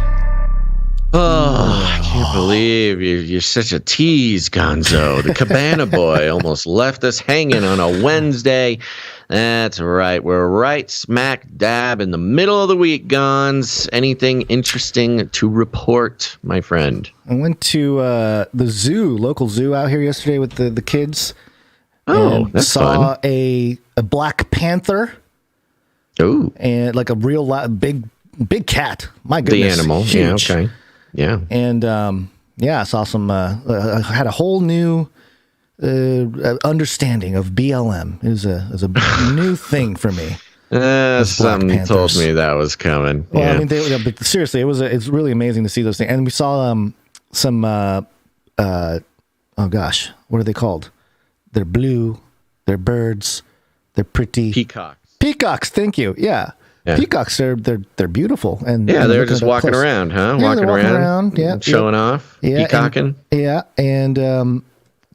Speaker 1: Oh, I can't believe you're such a tease, Gonzo. The Cabana Boy almost left us hanging on a Wednesday. That's right. We're right smack dab in the middle of the week, Gonz. Anything interesting to report, my friend?
Speaker 3: I went to the local zoo out here yesterday with the kids.
Speaker 1: Oh, that's
Speaker 3: saw
Speaker 1: fun.
Speaker 3: a Black Panther.
Speaker 1: Oh,
Speaker 3: and like a real big cat. My goodness,
Speaker 1: the animal.
Speaker 3: huge.
Speaker 1: Yeah, okay, yeah.
Speaker 3: And I saw some. I had a whole new understanding of BLM. It was a new thing for me.
Speaker 1: Something told me that was coming.
Speaker 3: Well,
Speaker 1: yeah.
Speaker 3: I mean, but seriously, it's really amazing to see those things. And we saw some. Oh gosh, what are they called? They're blue. They're birds. They're pretty. Peacocks. Thank you. Yeah.
Speaker 1: Yeah.
Speaker 3: Peacocks, they're beautiful, and
Speaker 1: they're just walking around, huh?
Speaker 3: Yeah,
Speaker 1: walking around,
Speaker 3: yeah,
Speaker 1: showing off, peacocking.
Speaker 3: And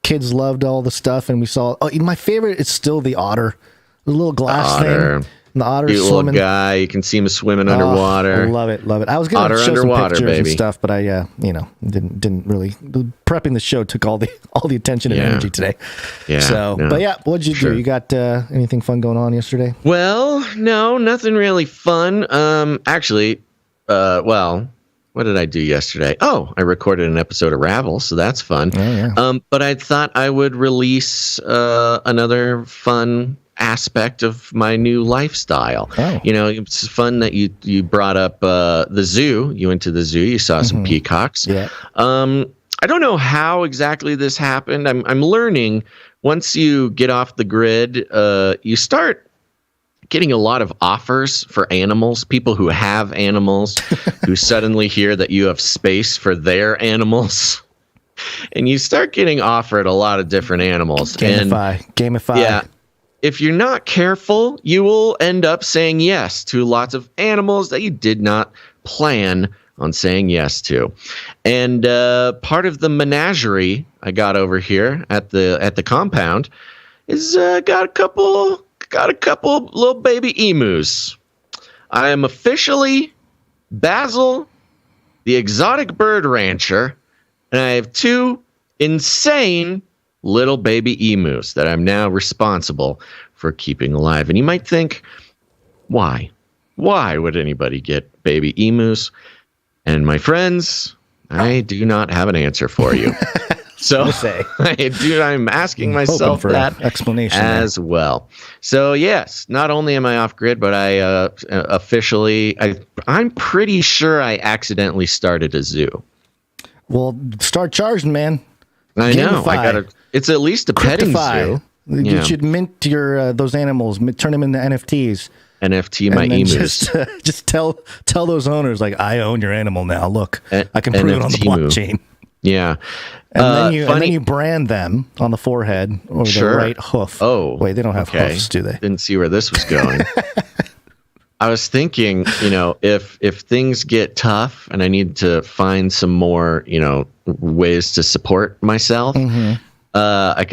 Speaker 3: kids loved all the stuff, and we saw. Oh, my favorite is still the otter, the little glass thing. And the otter swimming.
Speaker 1: Little guy, you can see him swimming underwater.
Speaker 3: I love it. I was going to show some pictures and stuff, but I, didn't really. Prepping the show took all the attention and energy today.
Speaker 1: Yeah.
Speaker 3: So, but yeah, what'd you do? You got anything fun going on yesterday?
Speaker 1: Well, no, nothing really fun. Actually, what did I do yesterday? Oh, I recorded an episode of Ravel, so that's fun.
Speaker 3: Oh, yeah.
Speaker 1: But I thought I would release another fun aspect of my new lifestyle. It's fun that you brought up the zoo. You went to the zoo, you saw some peacocks.
Speaker 3: Yeah.
Speaker 1: I don't know how exactly this happened. I'm learning once you get off the grid, you start getting a lot of offers for animals, people who have animals who suddenly hear that you have space for their animals. And you start getting offered a lot of different animals.
Speaker 3: Gamify.
Speaker 1: Yeah. If you're not careful, you will end up saying yes to lots of animals that you did not plan on saying yes to. And part of the menagerie I got over here at the compound is got a couple little baby emus. I am officially Basil, the exotic bird rancher, and I have two insane little baby emus that I'm now responsible for keeping alive. And you might think, why? Why would anybody get baby emus? And my friends, I do not have an answer for you. So I'm asking myself
Speaker 3: for
Speaker 1: that
Speaker 3: explanation
Speaker 1: as well. So yes, not only am I off grid, but I I'm pretty sure I accidentally started a zoo.
Speaker 3: Well, start charging, man.
Speaker 1: I know. It's at least a petting zoo.
Speaker 3: You should mint your those animals, turn them into NFTs.
Speaker 1: NFT my emus.
Speaker 3: Just tell those owners, like, I own your animal now. Look, I can prove it on the blockchain.
Speaker 1: Yeah.
Speaker 3: And then you brand them on the forehead or the right hoof.
Speaker 1: Oh,
Speaker 3: wait, they don't have hoofs, do they?
Speaker 1: Didn't see where this was going. I was thinking, if things get tough and I need to find some more, ways to support myself, I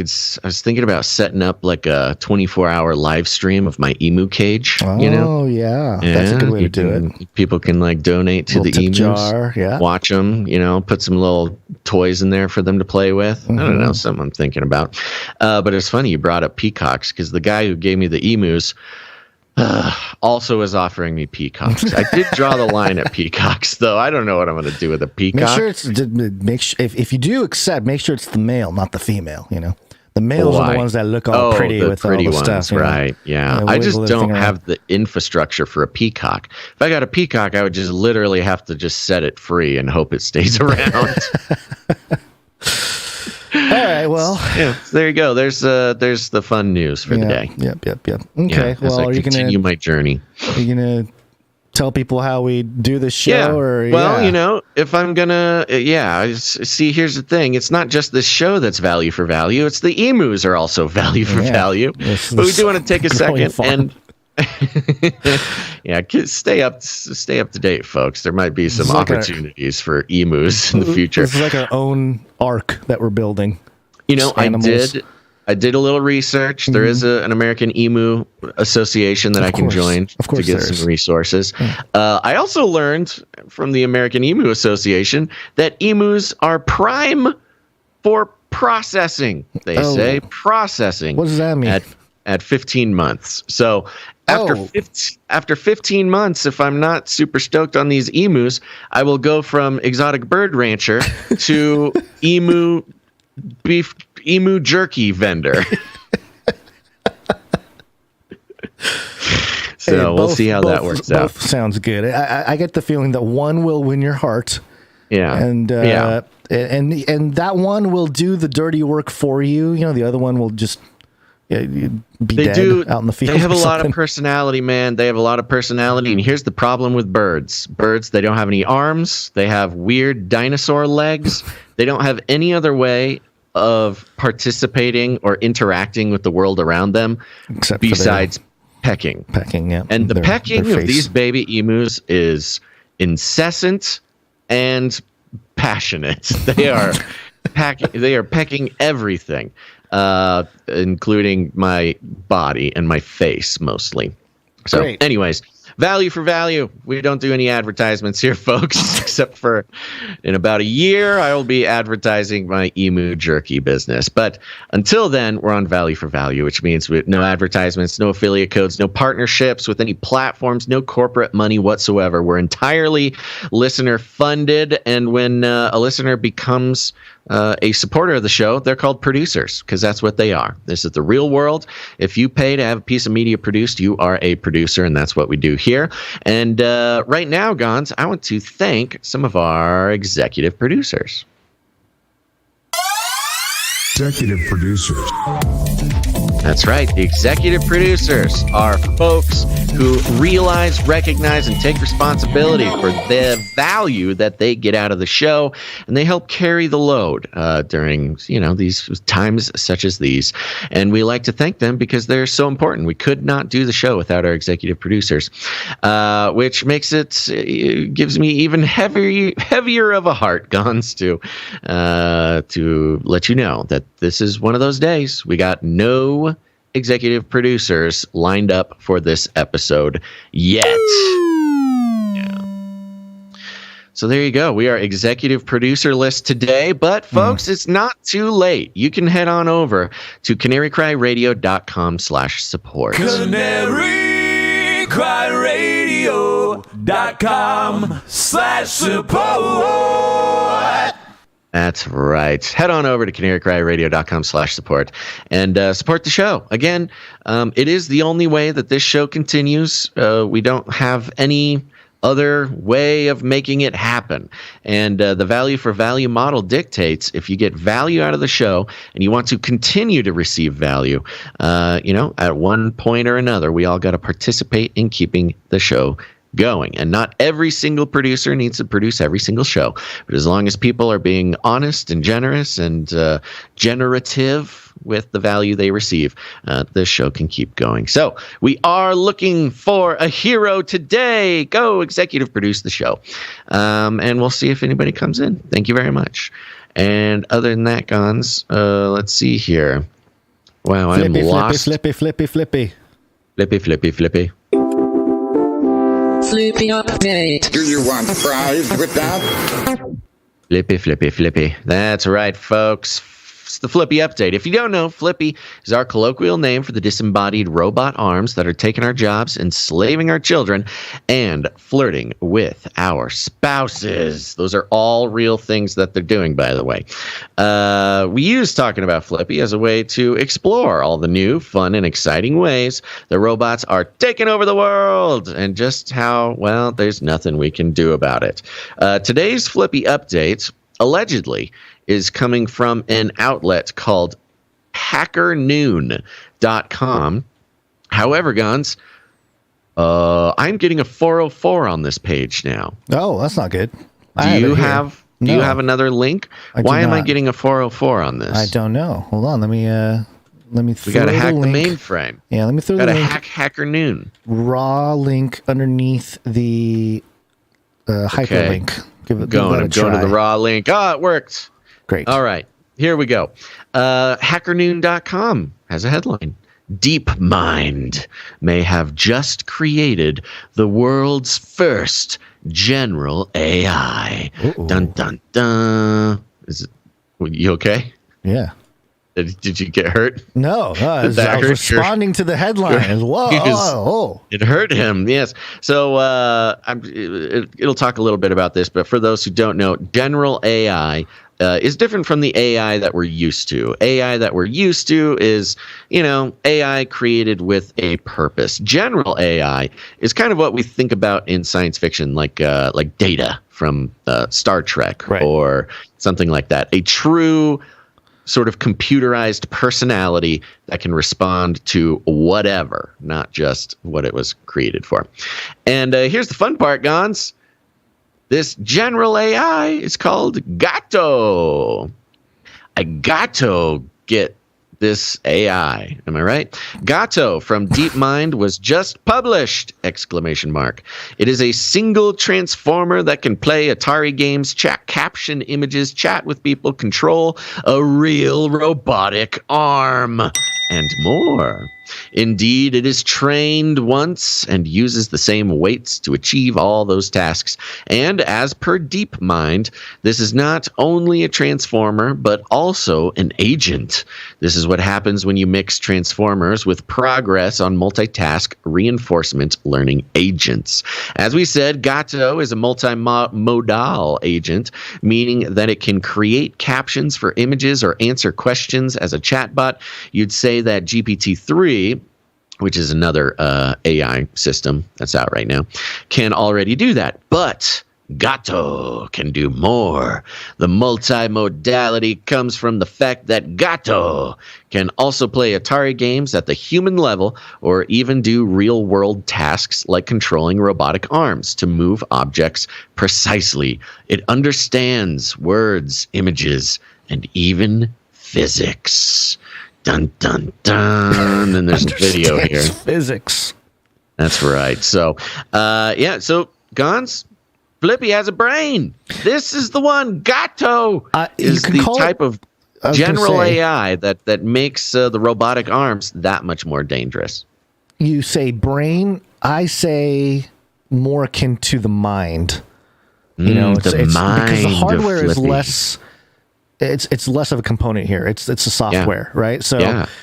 Speaker 1: was thinking about setting up like a 24-hour live stream of my emu cage.
Speaker 3: Oh, yeah. That's a good way to do it.
Speaker 1: People can like donate to the emus,
Speaker 3: jar,
Speaker 1: watch them, put some little toys in there for them to play with. I don't know, something I'm thinking about. But it's funny you brought up peacocks, because the guy who gave me the emus also is offering me peacocks. I did draw the line at peacocks, though. I don't know what I'm going to do with a peacock.
Speaker 3: If you do accept, make sure it's the male, not the female. The males are the ones that look all pretty with all the stuff.
Speaker 1: Right? Yeah. I just don't have the infrastructure for a peacock. If I got a peacock, I would just literally have to just set it free and hope it stays around.
Speaker 3: All right, well,
Speaker 1: there you go. There's the fun news for the day.
Speaker 3: Yep. Okay,
Speaker 1: well, are you going to continue my journey?
Speaker 3: Are you going to tell people how we do this show?
Speaker 1: If I'm going to, see, here's the thing. It's not just this show that's value for value. It's the emus are also value for value. But we do want to take a second and stay up to date, folks. There might be some opportunities for emus in the future.
Speaker 3: It's like our own ark that we're building.
Speaker 1: I did a little research. There is an American Emu Association that I can join to get some resources. I also learned from the American Emu Association that emus are prime for processing. They say processing.
Speaker 3: What does that mean?
Speaker 1: At 15 months. So after 15 months, if I'm not super stoked on these emus, I will go from exotic bird rancher to emu jerky vendor. So we'll see how that works out.
Speaker 3: Both sounds good. I get the feeling that one will win your heart.
Speaker 1: Yeah.
Speaker 3: And that one will do the dirty work for you. The other one will just out in the field.
Speaker 1: They have a lot of personality, man. They have a lot of personality. And here's the problem with birds. Birds, they don't have any arms. They have weird dinosaur legs. They don't have any other way of participating or interacting with the world around them besides pecking. And the pecking of these baby emus is incessant and passionate. They are pecking everything. Including my body and my face mostly. So anyways, value for value. We don't do any advertisements here, folks, except for in about a year, I will be advertising my emu jerky business. But until then, we're on value for value, which means no advertisements, no affiliate codes, no partnerships with any platforms, no corporate money whatsoever. We're entirely listener funded. And when a listener becomes a supporter of the show, they're called producers, because that's what they are. This is the real world. If you pay to have a piece of media produced, you are a producer, and that's what we do here. And right now, Gonz, I want to thank some of our executive producers.
Speaker 8: Executive producers.
Speaker 1: That's right. The executive producers are folks who realize, recognize, and take responsibility for the value that they get out of the show, and they help carry the load during, these times such as these. And we like to thank them because they're so important. We could not do the show without our executive producers, which makes it gives me even heavier of a heart, Gonz, to let you know that this is one of those days. We got no executive producers lined up for this episode yet. Yeah. So there you go. We are executive producer list today, but folks, it's not too late. You can head on over to CanaryCry.Radio.com/support.
Speaker 9: CanaryCry.Radio.com/support.
Speaker 1: That's right. Head on over to CanaryCryRadio.com/support and support the show. Again, it is the only way that this show continues. We don't have any other way of making it happen. And the value for value model dictates if you get value out of the show and you want to continue to receive value, at one point or another, we all got to participate in keeping the show going. And not every single producer needs to produce every single show. But as long as people are being honest and generous and generative with the value they receive, this show can keep going. So we are looking for a hero today. Go executive produce the show. And we'll see if anybody comes in. Thank you very much. And other than that, Gonz, let's see here. Wow, I'm lost.
Speaker 3: Flippy.
Speaker 1: Flippy.
Speaker 9: Flippy update.
Speaker 5: Do you want fries with that?
Speaker 1: Flippy. That's right, folks. It's the Flippy update. If you don't know, Flippy is our colloquial name for the disembodied robot arms that are taking our jobs, enslaving our children, and flirting with our spouses. Those are all real things that they're doing, by the way. We use talking about Flippy as a way to explore all the new, fun, and exciting ways the robots are taking over the world and just how, well, there's nothing we can do about it. Today's Flippy update, allegedly, is coming from an outlet called hackernoon.com. However, Gonz, I'm getting a 404 on this page now.
Speaker 3: Oh, that's not good.
Speaker 1: Do you have another link? Why am I getting a 404 on this?
Speaker 3: I don't know. Hold on. Let me
Speaker 1: we got to hack the mainframe.
Speaker 3: Yeah, let me throw the link.
Speaker 1: Got to hack HackerNoon.
Speaker 3: Raw link underneath the hyperlink.
Speaker 1: I'm going to the raw link. Oh, it worked.
Speaker 3: Great.
Speaker 1: All right, here we go. Hackernoon.com has a headline. DeepMind may have just created the world's first general AI.
Speaker 3: Uh-oh.
Speaker 1: Dun, dun, dun. You okay?
Speaker 3: Yeah.
Speaker 1: Did you get hurt?
Speaker 3: No, I was responding to the headline. Whoa.
Speaker 1: It hurt him, yes. So it'll talk a little bit about this, but for those who don't know, general AI is different from the AI that we're used to. AI that we're used to is, AI created with a purpose. General AI is kind of what we think about in science fiction, like Data from Star Trek, right, or something like that. A true sort of computerized personality that can respond to whatever, not just what it was created for. And here's the fun part, Gonz. This general AI is called GATO. I GATO get this AI. Am I right? GATO from DeepMind was just published! ! It is a single transformer that can play Atari games, caption images, chat with people, control a real robotic arm, and more. Indeed, it is trained once and uses the same weights to achieve all those tasks. And as per DeepMind, this is not only a transformer, but also an agent. This is what happens when you mix transformers with progress on multitask reinforcement learning agents. As we said, GATO is a multimodal agent, meaning that it can create captions for images or answer questions as a chatbot. You'd say that GPT-3, which is another AI system that's out right now, can already do that. But GATO can do more. The multimodality comes from the fact that GATO can also play Atari games at the human level or even do real-world tasks like controlling robotic arms to move objects precisely. It understands words, images, and even physics. Dun, dun, dun. And there's a video here.
Speaker 3: Physics.
Speaker 1: That's right. So, so Gonz, Flippy has a brain. This is the one. GATO is the type of general AI that makes the robotic arms that much more dangerous.
Speaker 3: You say brain. I say more akin to the mind.
Speaker 1: It's mind,
Speaker 3: because the hardware is
Speaker 1: Flippy.
Speaker 3: less. It's less of a component here. It's a software, right? So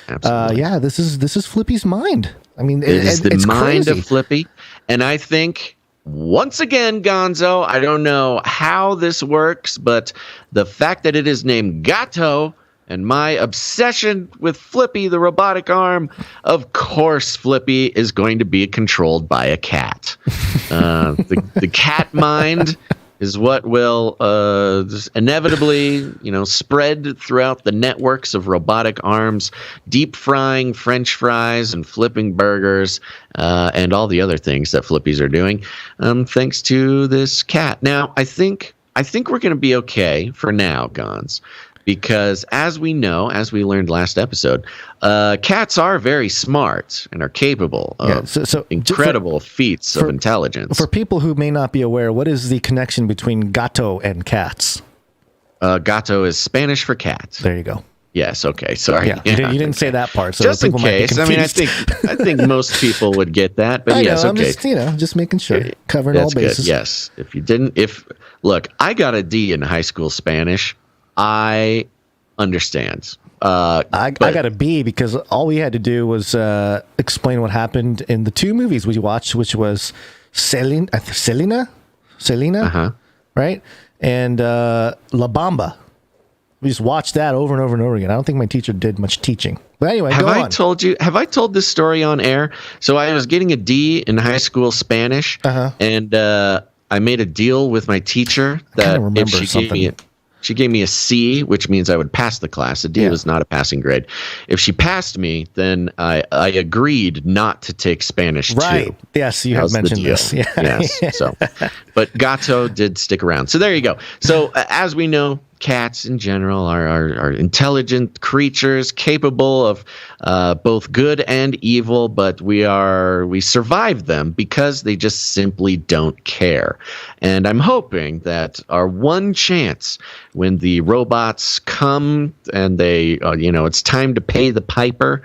Speaker 1: absolutely.
Speaker 3: This is Flippy's mind. I mean,
Speaker 1: it is the mind
Speaker 3: crazy.
Speaker 1: of Flippy, and I think once again, Gonzo, I don't know how this works, but the fact that it is named GATO and my obsession with Flippy, the robotic arm, of course, Flippy is going to be controlled by a cat. The cat mind is what will just inevitably, spread throughout the networks of robotic arms, deep frying French fries and flipping burgers, and all the other things that Flippies are doing, thanks to this cat. Now, I think we're going to be okay for now, Gonz, because as we know, as we learned last episode, cats are very smart and are capable of incredible feats of intelligence.
Speaker 3: For people who may not be aware, what is the connection between gato and cats?
Speaker 1: Gato is Spanish for cat.
Speaker 3: There you go.
Speaker 1: Yes. Okay. Sorry.
Speaker 3: Yeah, you didn't say that part. So
Speaker 1: just in case. I mean, I think most people would get that. But yes. Okay.
Speaker 3: I'm just making sure, covering all bases.
Speaker 1: Good. Yes. If you didn't, look, I got a D in high school Spanish. I understand.
Speaker 3: I got a B because all we had to do was explain what happened in the two movies we watched, which was Selena, right? And La Bamba. We just watched that over and over and over again. I don't think my teacher did much teaching. But anyway,
Speaker 1: have I told this story on air? So I was getting a D in high school Spanish, and I made a deal with my teacher that if she gave me a C, which means I would pass the class. A D was not a passing grade. If she passed me, then I agreed not to take Spanish too.
Speaker 3: Right. Yes, you have mentioned this. Yeah.
Speaker 1: Yes. So, but Gato did stick around. So there you go. So as we know, cats in general are intelligent creatures capable of both good and evil, but we survive them because they just simply don't care. And I'm hoping that our one chance when the robots come and they, it's time to pay the piper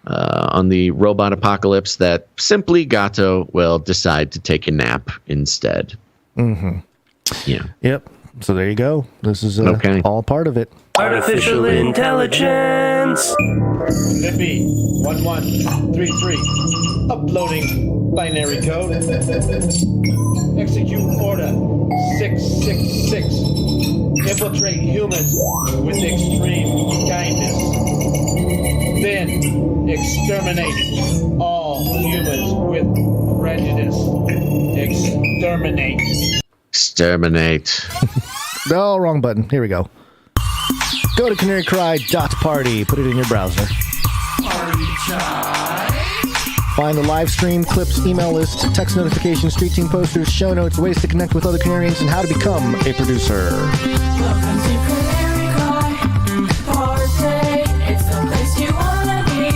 Speaker 1: on the robot apocalypse, that simply Gato will decide to take a nap instead.
Speaker 3: Mm-hmm.
Speaker 1: Yeah.
Speaker 3: Yep. So there you go. This is all part of it.
Speaker 9: Artificial intelligence.
Speaker 6: Flippy 1133. Uploading binary code. Execute order 666. Infiltrate humans with extreme kindness. Then exterminate all humans with prejudice. Exterminate.
Speaker 1: Exterminate.
Speaker 3: No, wrong button. Here we go. Go to CanaryCry.Party. Put it in your browser.
Speaker 9: Party time.
Speaker 3: Find the live stream, clips, email list, text notifications, street team posters, show notes, ways to connect with other Canarians, and how to become a producer.
Speaker 9: Welcome to CanaryCry.Party. It's the place you wanna be.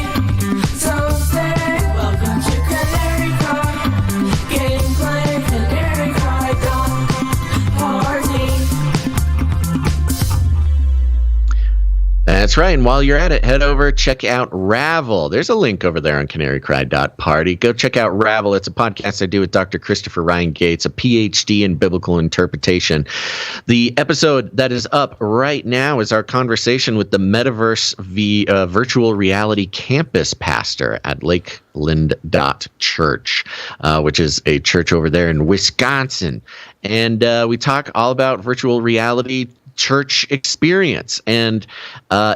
Speaker 9: So stay. Welcome to CanaryCry. Gameplay, CanaryCry.Party.
Speaker 1: That's right. And while you're at it, head over, check out Ravel. There's a link over there on CanaryCry.Party. Go check out Ravel. It's a podcast I do with Dr. Christopher Ryan Gates, a PhD in biblical interpretation. The episode that is up right now is our conversation with the Metaverse virtual reality campus pastor at Lakeland Church, which is a church over there in Wisconsin. And we talk all about virtual reality church experience, and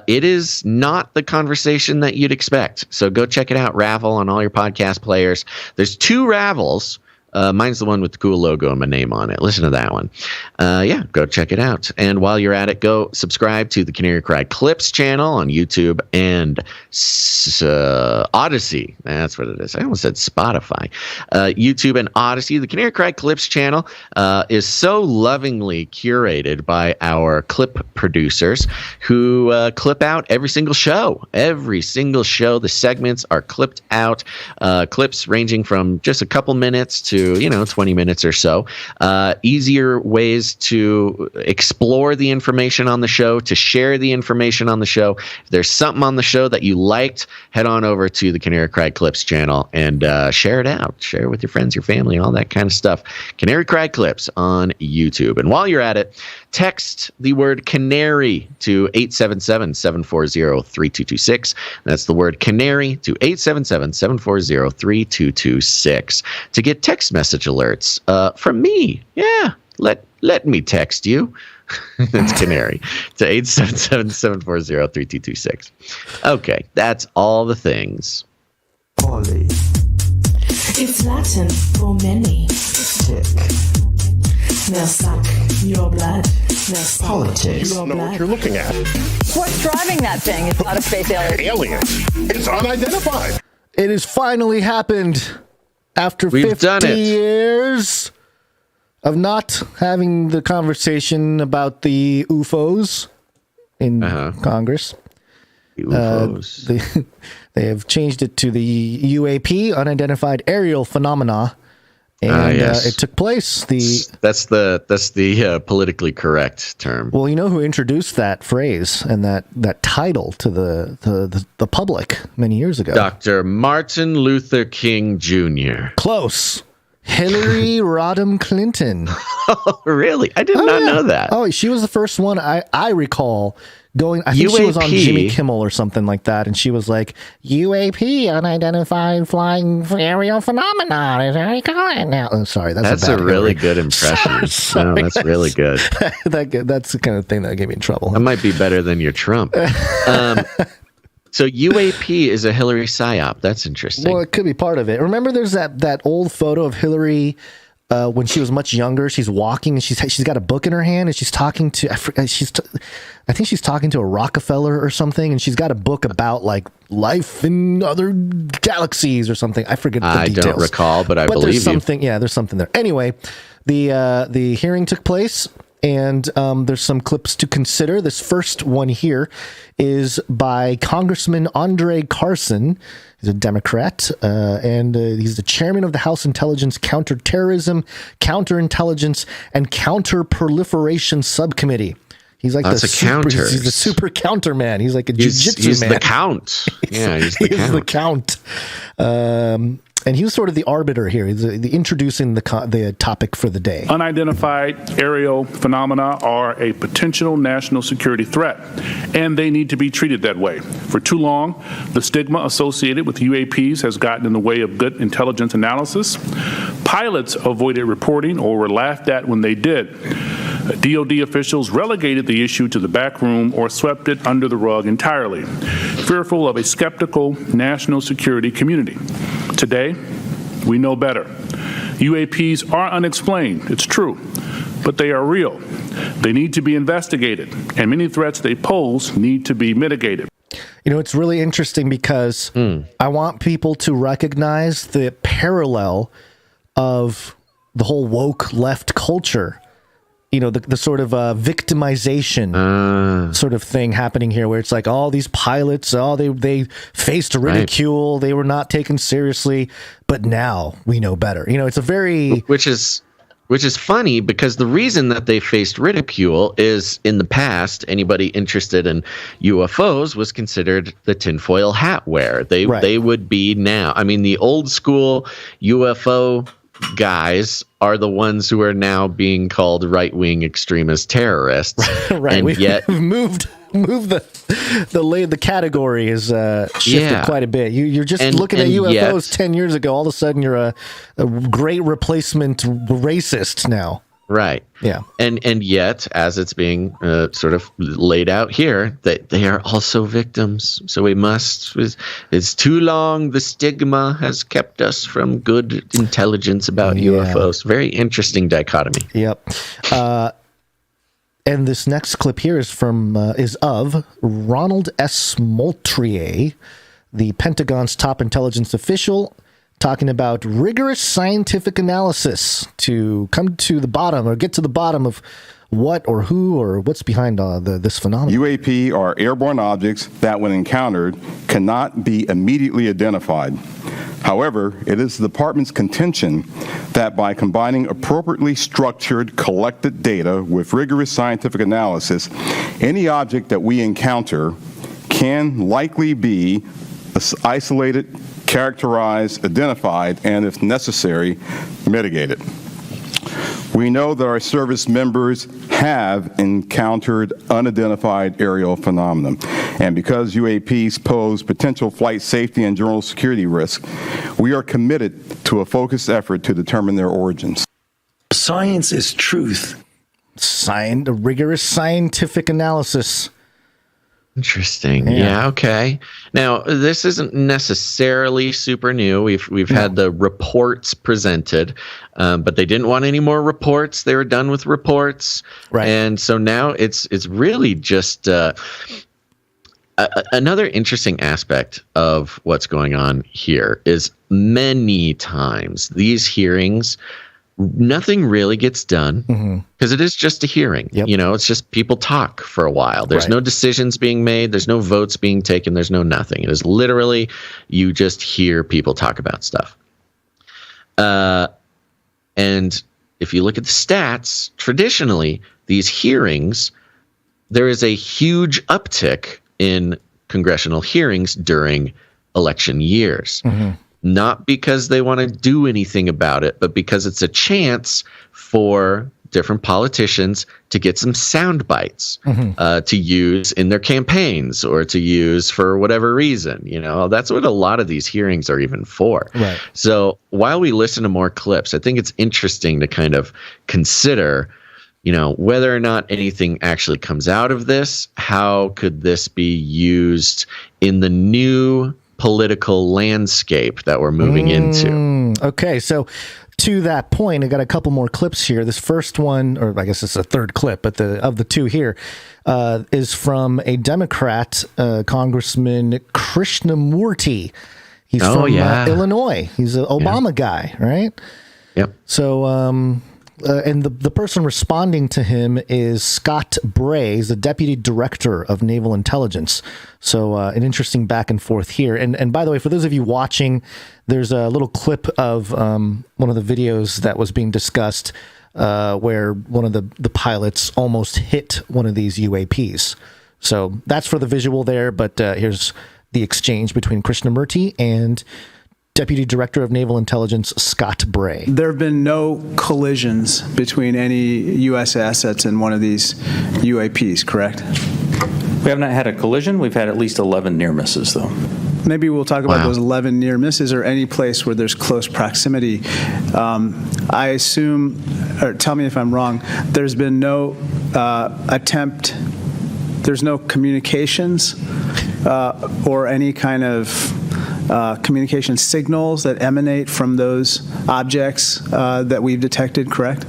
Speaker 1: it is not the conversation that you'd expect. So go check it out, Ravel, on all your podcast players. There's 2 Ravels. Mine's the one with the cool logo and my name on it. Listen to that one. Go check it out. And while you're at it, go subscribe to the Canary Cry Clips channel on YouTube and Odyssey. That's what it is. I almost said Spotify. YouTube and Odyssey. The Canary Cry Clips channel is so lovingly curated by our clip producers who clip out every single show. Every single show. The segments are clipped out. Clips ranging from just a couple minutes to 20 minutes or so. Easier ways to explore the information on the show, to share the information on the show. If there's something on the show that you liked, head on over to the Canary Cry Clips channel and share it out. Share it with your friends, your family, all that kind of stuff. Canary Cry Clips on YouTube. And while you're at it, text the word canary to 877-740-3226. That's the word canary to 877-740-3226. To get text text message alerts from me. Yeah, let me text you. That's Canary to 877-740-3226. Okay, that's all the things.
Speaker 10: Poly.
Speaker 9: It's Latin for many.
Speaker 10: Tick.
Speaker 9: Now suck your blood. Now suck
Speaker 10: Politics.
Speaker 9: your
Speaker 10: You
Speaker 11: don't know
Speaker 9: blood.
Speaker 11: what you're looking at.
Speaker 12: What's driving that thing? It's not a space alien.
Speaker 11: Alien. It's unidentified.
Speaker 3: It has finally happened after
Speaker 1: We've
Speaker 3: 50
Speaker 1: done it.
Speaker 3: years of not having the conversation about the UFOs in Congress.
Speaker 1: The UFOs.
Speaker 3: They have changed it to the UAP, Unidentified Aerial Phenomena, and
Speaker 1: yes.
Speaker 3: it took place.
Speaker 1: That's the politically correct term.
Speaker 3: Well, you know who introduced that phrase and that title to the public many years ago?
Speaker 1: Dr. Martin Luther King Jr.
Speaker 3: Close. Hillary Rodham Clinton.
Speaker 1: Oh, really? I did not know that.
Speaker 3: Oh, she was the first one I recall going. I think she was on Jimmy Kimmel or something like that, and she was like, "UAP, unidentified flying aerial phenomenon, is how you call it now." Oh, sorry, that's
Speaker 1: a really good impression.
Speaker 3: Sorry,
Speaker 1: no, that's really good.
Speaker 3: That's the kind of thing that gave me in trouble.
Speaker 1: That might be better than your Trump. So UAP is a Hillary Psyop. That's interesting.
Speaker 3: Well, it could be part of it. Remember, there's that old photo of Hillary when she was much younger. She's walking and she's got a book in her hand and she's talking to I think she's talking to a Rockefeller or something, and she's got a book about like life in other galaxies or something. I forget the details.
Speaker 1: I don't recall, but I believe
Speaker 3: there's
Speaker 1: you.
Speaker 3: something. Yeah, there's something there. Anyway, the hearing took place. And there's some clips to consider. This first one here is by Congressman Andre Carson. He's a Democrat, and he's the chairman of the House Intelligence, Counterterrorism, Counterintelligence, and Counterproliferation Subcommittee. He's like
Speaker 1: He's
Speaker 3: the super counter man. He's like a jiu-jitsu man.
Speaker 1: He's the count. Yeah, he's the count.
Speaker 3: The count. And he was sort of the arbiter here. He's introducing the topic for the day.
Speaker 13: Unidentified aerial phenomena are a potential national security threat, and they need to be treated that way. For too long, the stigma associated with UAPs has gotten in the way of good intelligence analysis. Pilots avoided reporting or were laughed at when they did. DoD officials relegated the issue to the back room or swept it under the rug entirely, fearful of a skeptical national security community. Today, we know better. UAPs are unexplained, it's true, but they are real. They need to be investigated, and many threats they pose need to be mitigated.
Speaker 3: You know, it's really interesting because I want people to recognize the parallel of the whole woke left culture. You know, the sort of victimization sort of thing happening here, where it's like all these pilots, they faced ridicule, they were not taken seriously, but now we know better. You know, it's a very
Speaker 1: which is funny because the reason that they faced ridicule is in the past, anybody interested in UFOs was considered the tinfoil hat wearer. They would be now. I mean, the old school UFO guys are the ones who are now being called right-wing extremist terrorists.
Speaker 3: Right.
Speaker 1: And
Speaker 3: We've
Speaker 1: yet
Speaker 3: moved the category is shifted quite a bit. You're just looking at UFOs 10 years ago. All of a sudden, you're a great replacement racist now.
Speaker 1: Right.
Speaker 3: Yeah.
Speaker 1: And yet, as it's being sort of laid out here, that they are also victims. So we must. It's too long. The stigma has kept us from good intelligence about UFOs. Very interesting dichotomy.
Speaker 3: Yep. And this next clip here is of Ronald S. Moultrie, the Pentagon's top intelligence official, talking about rigorous scientific analysis to come to the bottom or get to the bottom of what or who or what's behind this phenomenon.
Speaker 14: UAP are airborne objects that, when encountered, cannot be immediately identified. However, it is the department's contention that by combining appropriately structured collected data with rigorous scientific analysis, any object that we encounter can likely be isolated, characterized, identified, and if necessary, mitigated. We know that our service members have encountered unidentified aerial phenomena. And because UAPs pose potential flight safety and general security risk, we are committed to a focused effort to determine their origins.
Speaker 10: Science is truth.
Speaker 3: A rigorous scientific analysis.
Speaker 1: Interesting. Yeah. Okay. Now, this isn't necessarily super new. We've had the reports presented, but they didn't want any more reports. They were done with reports,
Speaker 3: right?
Speaker 1: And so now it's really just another interesting aspect of what's going on here is many times these hearings, nothing really gets done because it is just a hearing.
Speaker 3: Yep.
Speaker 1: You know, it's just people talk for a while. There's no decisions being made. There's no votes being taken. There's no nothing. It is literally you just hear people talk about stuff. And if you look at the stats, traditionally, these hearings, there is a huge uptick in congressional hearings during election years. Not because they want to do anything about it, but because it's a chance for different politicians to get some sound bites to use in their campaigns or to use for whatever reason. You know, that's what a lot of these hearings are even for.
Speaker 3: Right.
Speaker 1: So while we listen to more clips, I think it's interesting to kind of consider, you know, whether or not anything actually comes out of this. How could this be used in the new political landscape that we're moving into?
Speaker 3: Okay, so to that point, I got a couple more clips here. This first one, or I guess it's a third clip, but of the two here, is from a Democrat, Congressman Krishnamurti. He's from Illinois. He's an Obama guy, right?
Speaker 1: Yep.
Speaker 3: So, and the person responding to him is Scott Bray, the Deputy Director of Naval Intelligence. So an interesting back and forth here. And by the way, for those of you watching, there's a little clip of one of the videos that was being discussed where one of the pilots almost hit one of these UAPs. So that's for the visual there, but here's the exchange between Krishnamurti and Deputy Director of Naval Intelligence Scott Bray.
Speaker 15: There have been no collisions between any U.S. assets and one of these UAPs, correct?
Speaker 16: We have not had a collision. We've had at least 11 near misses, though.
Speaker 15: Maybe we'll talk about those 11 near misses or any place where there's close proximity. I assume, or tell me if I'm wrong, there's been no there's no communications or any kind of communication signals that emanate from those objects that we've detected, correct?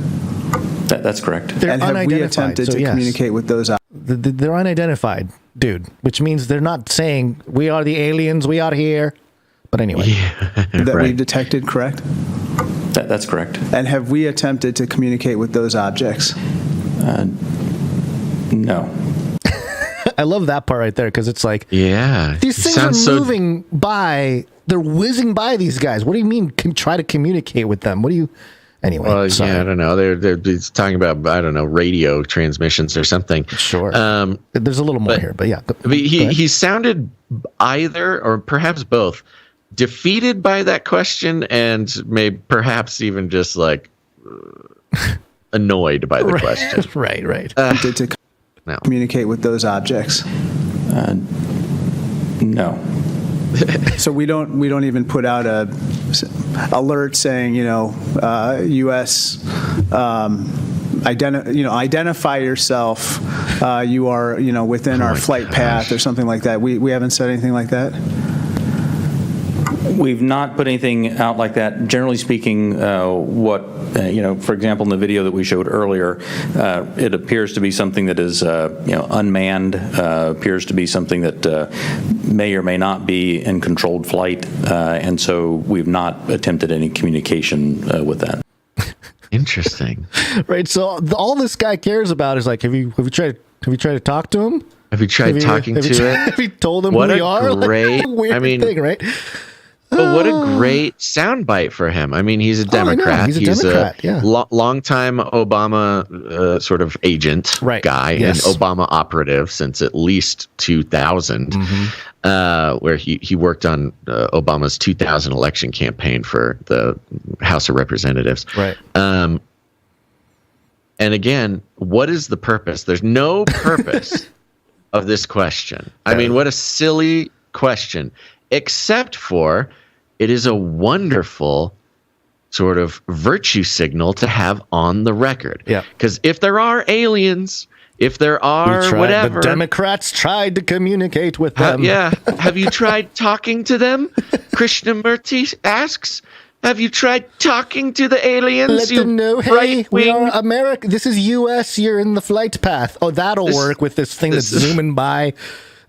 Speaker 16: That's correct.
Speaker 3: They're
Speaker 15: and have we
Speaker 3: unidentified,
Speaker 15: attempted to communicate with those objects?
Speaker 3: They're unidentified, dude, which means they're not saying, we are the aliens, we are here. But anyway.
Speaker 15: That we've detected, correct?
Speaker 16: That's correct.
Speaker 15: And have we attempted to communicate with those objects?
Speaker 16: No.
Speaker 3: I love that part right there because it's like, these things are moving by. They're whizzing by these guys. What do you mean try to communicate with them? What do you... Anyway,
Speaker 1: well, I don't know. They're talking about, I don't know, radio transmissions or something.
Speaker 3: Sure. There's a little more here, but yeah.
Speaker 1: He sounded either, or perhaps both, defeated by that question and perhaps even just like annoyed by the question.
Speaker 3: Right.
Speaker 15: To communicate with those objects?
Speaker 16: No.
Speaker 15: So we don't even put out a alert saying, U.S. Identify yourself. You are within our flight path or something like that. We haven't said anything like that.
Speaker 16: We've not put anything out like that. Generally speaking, for example, in the video that we showed earlier, it appears to be something that is, unmanned, appears to be something that may or may not be in controlled flight, and so we've not attempted any communication with that.
Speaker 1: Interesting.
Speaker 3: Right. So all this guy cares about is like, have you tried to talk to him?
Speaker 1: Have you tried talking to it?
Speaker 3: Have you told him
Speaker 1: what
Speaker 3: who we are?
Speaker 1: Great,
Speaker 3: weird thing, right?
Speaker 1: But what a great soundbite for him. I mean, he's a Democrat.
Speaker 3: He's a Democrat,
Speaker 1: longtime Obama sort of agent guy and Obama operative since at least 2000, where he worked on Obama's 2000 election campaign for the House of Representatives.
Speaker 3: Right.
Speaker 1: And again, what is the purpose? There's no purpose of this question. I mean, what a silly question, except for it is a wonderful sort of virtue signal to have on the record.
Speaker 3: Yeah.
Speaker 1: Because if there are aliens, if there are whatever.
Speaker 3: The Democrats tried to communicate with them.
Speaker 1: Have you tried talking to them? Krishnamurti asks. Have you tried talking to the aliens?
Speaker 3: Let them know, hey, we are America. This is U.S. You're in the flight path. Oh, that'll work with this thing that's zooming by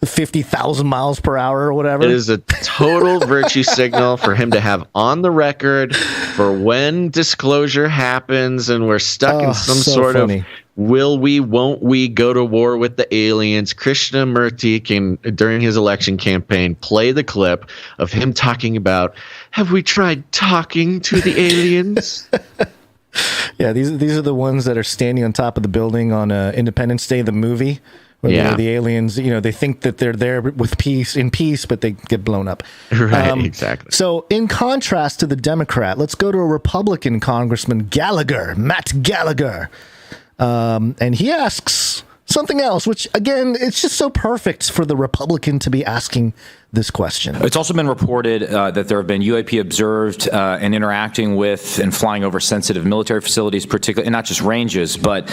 Speaker 3: 50,000 miles per hour or whatever.
Speaker 1: It is a total virtue signal for him to have on the record for when disclosure happens and we're stuck in some sort of will we, won't we go to war with the aliens. Krishnamurti can, during his election campaign, play the clip of him talking about, have we tried talking to the aliens?
Speaker 3: Yeah, these are the ones that are standing on top of the building on Independence Day, the movie. Where the aliens, they think that they're there with in peace, but they get blown up.
Speaker 1: Right, exactly.
Speaker 3: So in contrast to the Democrat, let's go to a Republican Congressman, Matt Gallagher. And he asks something else, which, again, it's just so perfect for the Republican to be asking this question.
Speaker 17: It's also been reported that there have been UAP observed and interacting with and flying over sensitive military facilities, particularly, and not just ranges, but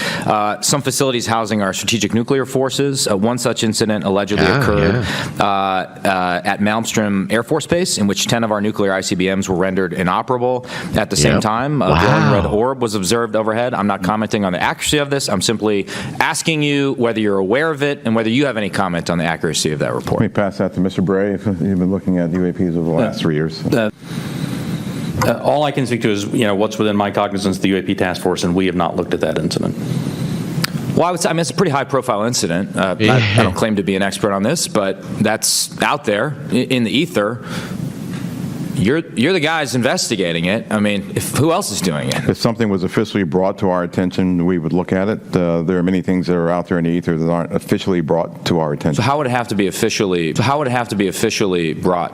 Speaker 17: some facilities housing our strategic nuclear forces. One such incident allegedly occurred at Malmstrom Air Force Base, in which 10 of our nuclear ICBMs were rendered inoperable. At the same time, a glowing red orb was observed overhead. I'm not commenting on the accuracy of this. I'm simply asking you whether you're aware of it and whether you have any comment on the accuracy of that report.
Speaker 14: Let me pass that to Mr. Bray. You've been looking at UAPs over the last 3 years.
Speaker 16: All I can speak to is what's within my cognizance, the UAP task force, and we have not looked at that incident.
Speaker 17: Well, I would say, it's a pretty high-profile incident. I don't claim to be an expert on this, but that's out there in the ether. You're the guys investigating it. I mean, who else is doing it?
Speaker 14: If something was officially brought to our attention, we would look at it. There are many things that are out there in the ether that aren't officially brought to our attention.
Speaker 17: So how would it have to be officially? Brought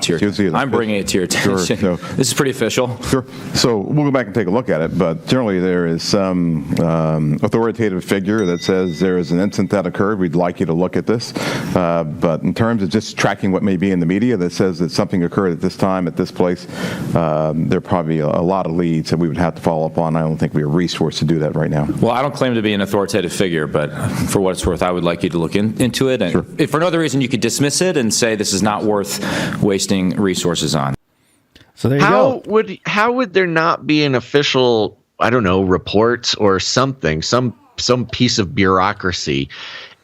Speaker 17: to your attention? I'm bringing it to your attention.
Speaker 14: Sure.
Speaker 17: This is pretty official.
Speaker 14: Sure. So we'll go back and take a look at it. But generally, there is some authoritative figure that says there is an incident that occurred. We'd like you to look at this. But in terms of just tracking what may be in the media that says that something occurred at this time at this place. There are probably a lot of leads that we would have to follow up on. I don't think we are resourced to do that right now.
Speaker 17: Well, I don't claim to be an authoritative figure, but for what it's worth, I would like you to look into it. And if for no other reason, you could dismiss it and say this is not worth wasting resources on.
Speaker 3: So there you go.
Speaker 1: How would there not be an official, report or something, some piece of bureaucracy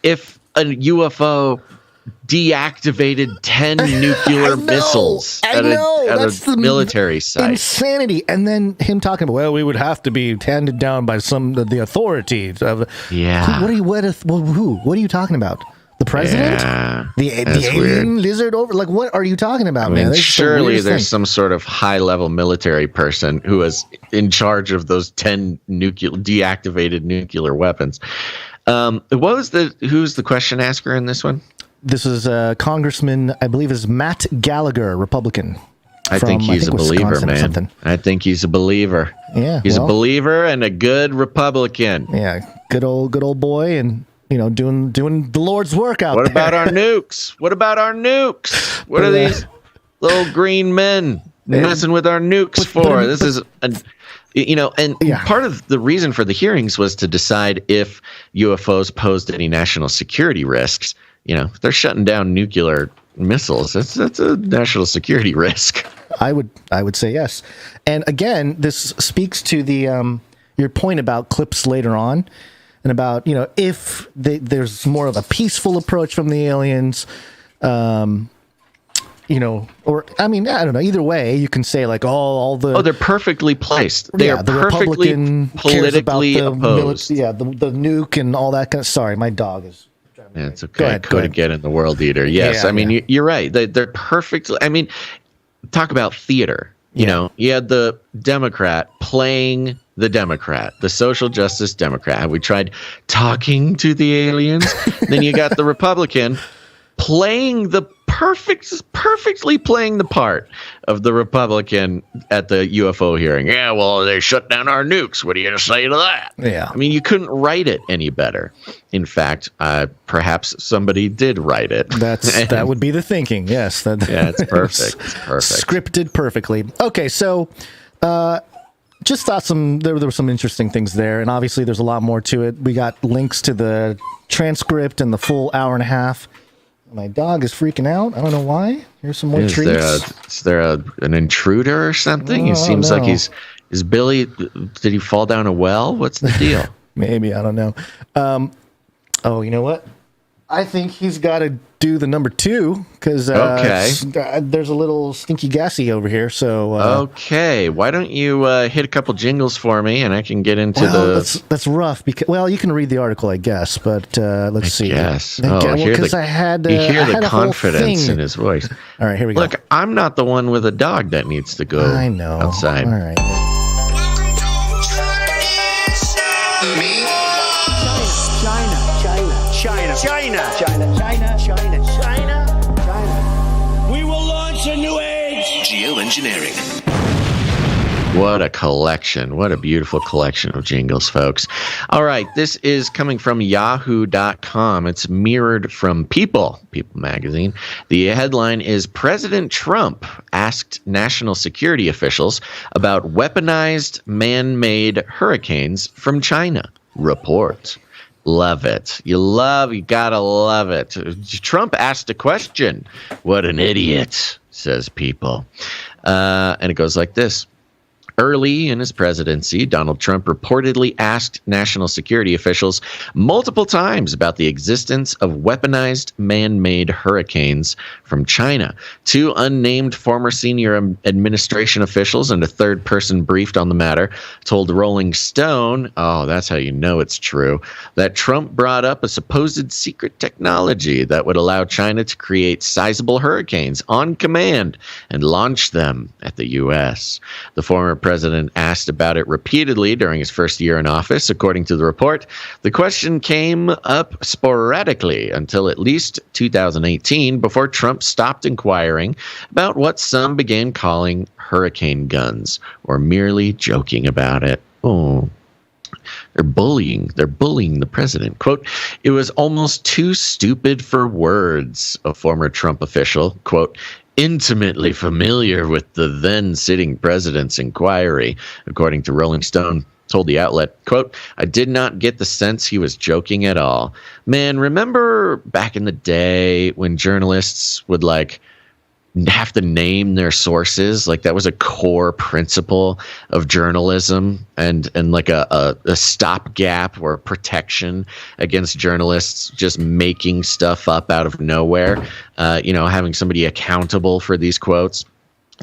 Speaker 1: if a UFO deactivated 10 nuclear missiles at a military site?
Speaker 3: Insanity. And then him talking about, well, we would have to be handed down by the authorities. What are you talking about? The president?
Speaker 1: Yeah,
Speaker 3: the alien lizard over? Like, what are you talking about, man?
Speaker 1: Surely there's some sort of high-level military person who is in charge of those 10 deactivated nuclear weapons. Who's the question asker in this one?
Speaker 3: This is Congressman, I believe, is Matt Gallagher, Republican.
Speaker 1: I think he's a believer, man. I think he's a believer.
Speaker 3: Yeah,
Speaker 1: he's a believer and a good Republican.
Speaker 3: Yeah, good old boy, and doing the Lord's work out there.
Speaker 1: What about our nukes? What are these little green men messing with our nukes for? This is part of the reason for the hearings was to decide if UFOs posed any national security risks. If they're shutting down nuclear missiles, that's a national security risk.
Speaker 3: I would say yes. And again, this speaks to the your point about clips later on, and about if there's more of a peaceful approach from the aliens, or I don't know. Either way, you can say like all the
Speaker 1: they're perfectly placed. They are
Speaker 3: the
Speaker 1: perfectly
Speaker 3: Republican
Speaker 1: politically opposed.
Speaker 3: The nuke and all that kind of. Sorry, my dog is.
Speaker 1: Yeah, it's okay. Go ahead. Get in the world eater. Yes, you're right. They're perfect. Talk about theater. You had the Democrat playing the Democrat, the social justice Democrat. We tried talking to the aliens. Then you got the Republican playing the perfectly playing the part of the Republican at the UFO hearing. Yeah, well, they shut down our nukes. What are you going to say to that?
Speaker 3: Yeah.
Speaker 1: I mean, you couldn't write it any better. In fact, perhaps somebody did write it.
Speaker 3: That would be the thinking. Yes.
Speaker 1: Yeah, it's perfect. It's perfect.
Speaker 3: Scripted perfectly. Okay, so just thought there were some interesting things there, and obviously there's a lot more to it. We got links to the transcript and the full hour and a half. My dog is freaking out. I don't know why. Here's some more treats.
Speaker 1: Is there an intruder or something? He seems like is Billy. Did he fall down a well? What's the deal?
Speaker 3: Maybe, I don't know. Oh, you know what? I think he's got to do the number 2 because there's a little stinky gassy over here. So
Speaker 1: okay, why don't you hit a couple jingles for me, and I can get into
Speaker 3: that's rough because you can read the article, I guess, but let's see.
Speaker 1: Yes.
Speaker 3: Because I had
Speaker 1: you hear the confidence in his voice.
Speaker 3: All right, here we go.
Speaker 1: Look, I'm not the one with a dog that needs to go.
Speaker 3: I know.
Speaker 1: Outside.
Speaker 3: All right.
Speaker 6: China. We will launch a new age.
Speaker 18: Geoengineering.
Speaker 1: What a collection. What a beautiful collection of jingles, folks. All right, this is coming from yahoo.com. It's mirrored from People magazine. The headline is President Trump asked national security officials about weaponized man-made hurricanes from China. Report. Love it. You gotta love it. Trump asked a question. What an idiot, says People. And it goes like this. Early in his presidency, Donald Trump reportedly asked national security officials multiple times about the existence of weaponized man-made hurricanes from China. 2 unnamed former senior administration officials and a third person briefed on the matter told Rolling Stone, that's how you know it's true, that Trump brought up a supposed secret technology that would allow China to create sizable hurricanes on command and launch them at the U.S. The former president asked about it repeatedly during his first year in office, according to the report. The question came up sporadically until at least 2018, before Trump stopped inquiring about what some began calling hurricane guns, or merely joking about it. Oh, they're bullying the president. Quote, it was almost too stupid for words, a former Trump official, quote, intimately familiar with the then sitting president's inquiry, according to Rolling Stone, told the outlet, quote, I did not get the sense he was joking at all. Man, remember back in the day when journalists would have to name their sources? Like that was a core principle of journalism and like a stopgap or protection against journalists just making stuff up out of nowhere, having somebody accountable for these quotes.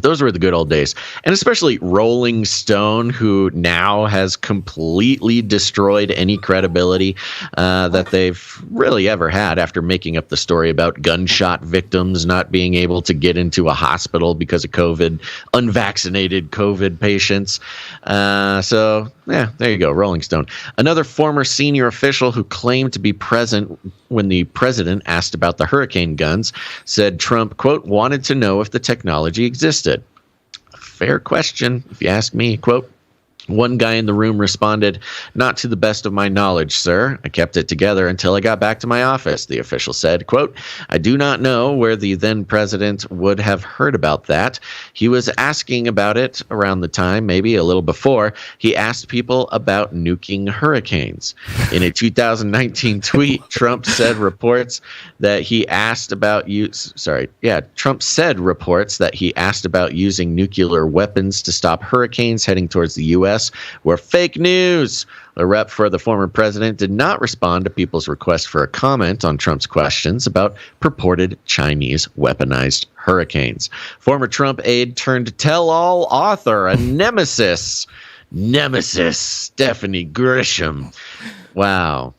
Speaker 1: Those were the good old days. And especially Rolling Stone, who now has completely destroyed any credibility that they've really ever had after making up the story about gunshot victims not being able to get into a hospital because of COVID, unvaccinated COVID patients. There you go, Rolling Stone. Another former senior official who claimed to be present when the president asked about the hurricane guns said Trump, quote, wanted to know if the technology existed. Fair question, if you ask me. Quote, one guy in the room responded, not to the best of my knowledge, sir. I kept it together until I got back to my office, the official said. Quote, I do not know where the then president would have heard about that. He was asking about it around the time, maybe a little before, he asked people about nuking hurricanes. In a 2019 tweet, Trump said reports that he asked about Trump said reports that he asked about using nuclear weapons to stop hurricanes heading towards the U.S. were fake news. A rep for the former president did not respond to people's request for a comment on Trump's questions about purported Chinese weaponized hurricanes. Former Trump aide turned tell-all author, a nemesis, Stephanie Grisham. Wow.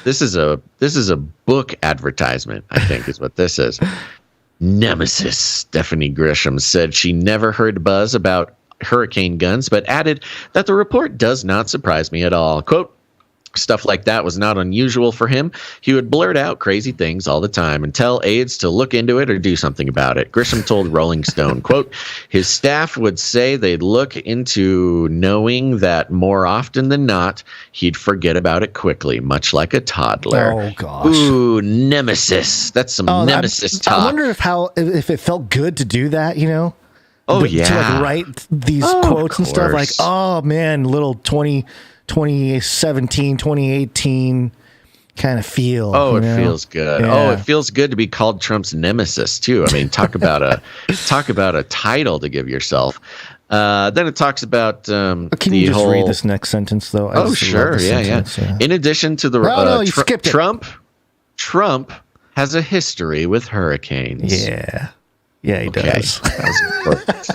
Speaker 1: This is a book advertisement, I think is what this is. Nemesis, Stephanie Grisham said she never heard buzz about hurricane guns, but added that the report does not surprise me at all. Quote, stuff like that was not unusual for him, he would blurt out crazy things all the time and tell aides to look into it or do something about it. Grisham told Rolling Stone, quote, his staff would say they'd look into, knowing that more often than not, he'd forget about it quickly, much like a toddler.
Speaker 3: Oh, gosh.
Speaker 1: Ooh, nemesis. That's some nemesis talk.
Speaker 3: I wonder if it felt good to do that, you know?
Speaker 1: Oh,
Speaker 3: To
Speaker 1: yeah.
Speaker 3: write these quotes and stuff like, oh, man, little 2017, 2018 kind of feel.
Speaker 1: Oh,
Speaker 3: you
Speaker 1: it
Speaker 3: know?
Speaker 1: feels good.
Speaker 3: Yeah.
Speaker 1: Oh, it feels good to be called Trump's nemesis too. I mean, talk about a title to give yourself. Then it talks about
Speaker 3: Can you just read this next sentence though?
Speaker 1: Oh, sure, yeah. In addition to the
Speaker 3: no, you skipped it.
Speaker 1: Trump has a history with hurricanes.
Speaker 3: Yeah, he does.
Speaker 1: That was important.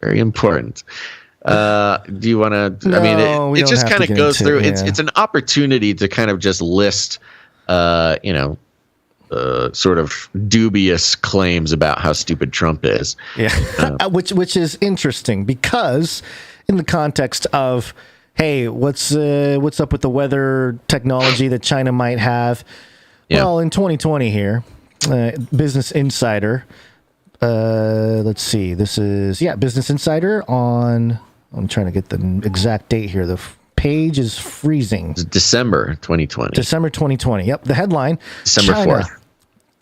Speaker 1: Very important. Do you want to?
Speaker 3: No,
Speaker 1: I mean, it just kind of goes through.
Speaker 3: it, yeah.
Speaker 1: It's an opportunity to kind of just list, sort of dubious claims about how stupid Trump is.
Speaker 3: Yeah, which is interesting because in the context of, hey, what's up with the weather technology that China might have?
Speaker 1: Yeah.
Speaker 3: Well, in 2020 here, Business Insider. Let's see. This is Business Insider on. I'm trying to get the exact date here. The page is freezing.
Speaker 1: It's December 2020.
Speaker 3: December 2020. Yep. The headline.
Speaker 1: December 4th.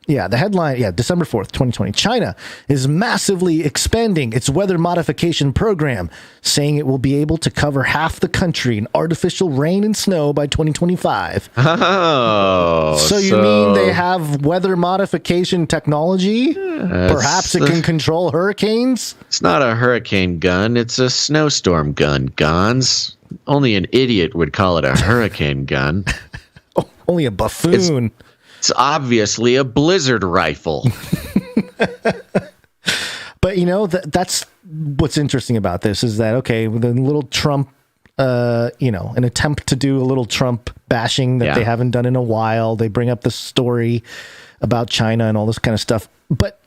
Speaker 3: Yeah, the headline, December 4th, 2020. China is massively expanding its weather modification program, saying it will be able to cover half the country in artificial rain and snow by 2025.
Speaker 1: Oh.
Speaker 3: So you mean they have weather modification technology? Perhaps it can control hurricanes?
Speaker 1: It's not a hurricane gun. It's a snowstorm gun, Gonz. Only an idiot would call it a hurricane gun.
Speaker 3: Only a buffoon.
Speaker 1: It's obviously a blizzard rifle.
Speaker 3: But, that's what's interesting about this is that, okay, the little Trump, an attempt to do a little Trump bashing that they haven't done in a while. They bring up the story about China and all this kind of stuff. But,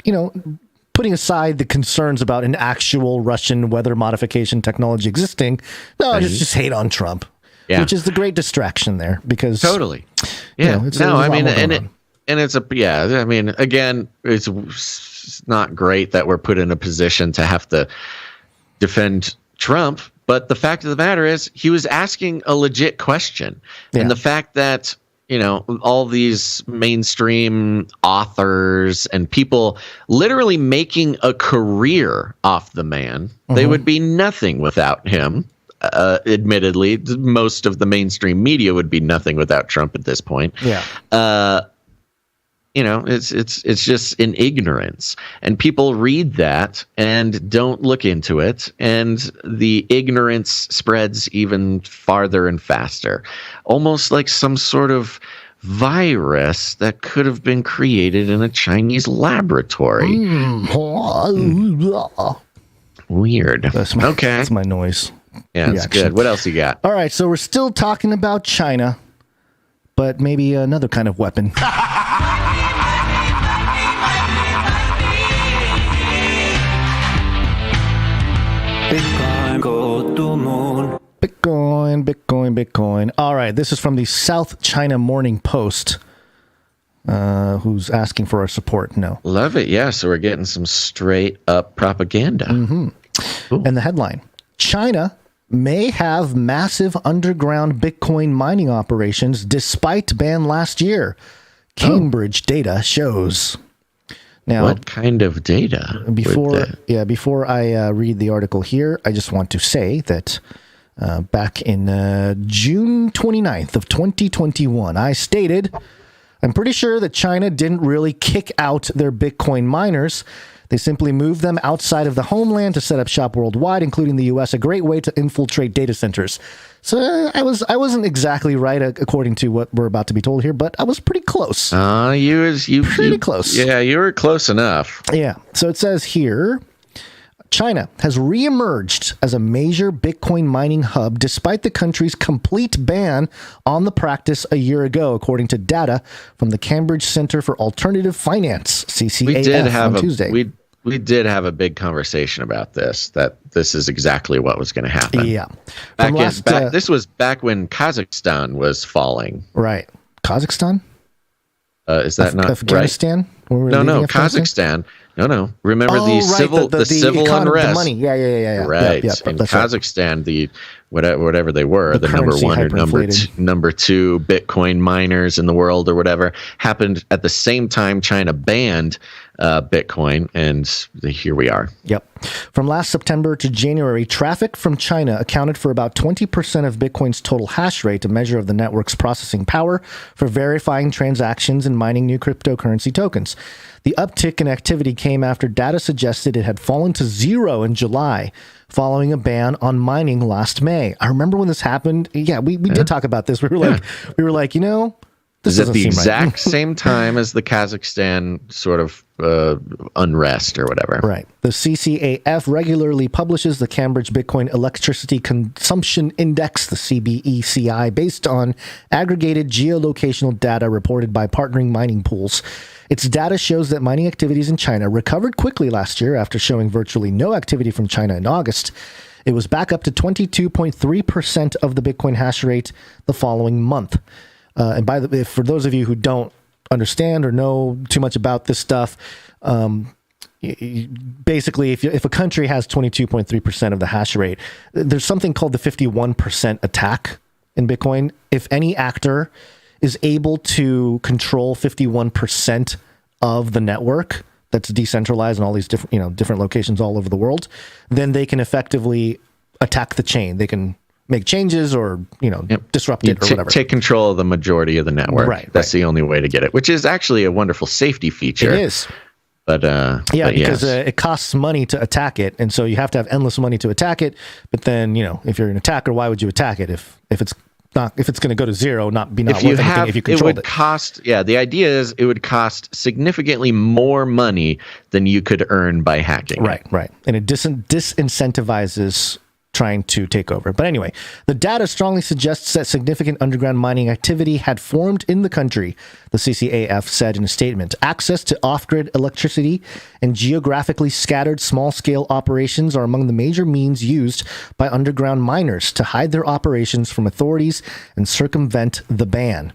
Speaker 3: putting aside the concerns about an actual Russian weather modification technology existing, just hate on Trump. Yeah. Which is the great distraction there because
Speaker 1: totally. Yeah. Again, it's not great that we're put in a position to have to defend Trump, but the fact of the matter is he was asking a legit question. Yeah. And the fact that, all these mainstream authors and people literally making a career off the man, they would be nothing without him. Admittedly, most of the mainstream media would be nothing without Trump at this point.
Speaker 3: Yeah.
Speaker 1: It's just in ignorance, and people read that and don't look into it, and the ignorance spreads even farther and faster, almost like some sort of virus that could have been created in a Chinese laboratory. Weird.
Speaker 3: That's my noise.
Speaker 1: Yeah, that's good. What else you got?
Speaker 3: All right, so we're still talking about China, but maybe another kind of weapon.
Speaker 10: Bitcoin, go to moon.
Speaker 3: Bitcoin. All right, this is from the South China Morning Post, who's asking for our support. No.
Speaker 1: Love it. Yeah, so we're getting some straight up propaganda.
Speaker 3: Mm-hmm. And the headline, China may have massive underground Bitcoin mining operations despite ban last year. Cambridge data shows. Now,
Speaker 1: what kind of data?
Speaker 3: Before I read the article here, I just want to say that back in June 29th of 2021, I stated, I'm pretty sure that China didn't really kick out their Bitcoin miners. They simply moved them outside of the homeland to set up shop worldwide, including the U.S., a great way to infiltrate data centers. So I wasn't exactly right according to what we're about to be told here, but I was pretty close.
Speaker 1: Pretty
Speaker 3: close.
Speaker 1: Yeah, you were close enough.
Speaker 3: Yeah. So it says here, China has reemerged as a major Bitcoin mining hub despite the country's complete ban on the practice a year ago, according to data from the Cambridge Center for Alternative Finance, CCAF, on Tuesday.
Speaker 1: we did have a big conversation about this, that this is exactly what was going to happen.
Speaker 3: Yeah.
Speaker 1: This was back when Kazakhstan was falling.
Speaker 3: Right. Kazakhstan?
Speaker 1: Is that not
Speaker 3: Afghanistan?
Speaker 1: right? No, Kazakhstan. No. Remember the civil unrest.
Speaker 3: The money. Yeah.
Speaker 1: Right.
Speaker 3: Yep,
Speaker 1: in Kazakhstan, the whatever they were, the number one or number two Bitcoin miners in the world or whatever, happened at the same time China banned Bitcoin, and here we are.
Speaker 3: Yep. From last September to January, traffic from China accounted for about 20% of Bitcoin's total hash rate, a measure of the network's processing power for verifying transactions and mining new cryptocurrency tokens. The uptick in activity came after data suggested it had fallen to zero in July, following a ban on mining last May. I remember when this happened. Yeah, we did talk about this. We were like, this
Speaker 1: is at the exact
Speaker 3: right.
Speaker 1: same time as the Kazakhstan sort of unrest or whatever.
Speaker 3: Right. The CCAF regularly publishes the Cambridge Bitcoin Electricity Consumption Index, the CBECI, based on aggregated geolocational data reported by partnering mining pools. Its data shows that mining activities in China recovered quickly last year after showing virtually no activity from China in August. It was back up to 22.3% of the Bitcoin hash rate the following month. And for those of you who don't understand or know too much about this stuff, basically, if a country has 22.3% of the hash rate, there's something called the 51% attack in Bitcoin. If any actor is able to control 51% of the network that's decentralized in all these different locations all over the world, then they can effectively attack the chain. They can make changes or disrupt it or whatever.
Speaker 1: Take control of the majority of the network.
Speaker 3: Right.
Speaker 1: That's the only way to get it, which is actually a wonderful safety feature.
Speaker 3: It is.
Speaker 1: But
Speaker 3: because it costs money to attack it, and so you have to have endless money to attack it. But then if you're an attacker, why would you attack it if it's going to go to zero, not worth anything if you control it?
Speaker 1: The idea is it would cost significantly more money than you could earn by hacking.
Speaker 3: Right. And it disincentivizes trying to take over. But anyway, the data strongly suggests that significant underground mining activity had formed in the country, the CCAF said in a statement. Access to off-grid electricity and geographically scattered small-scale operations are among the major means used by underground miners to hide their operations from authorities and circumvent the ban.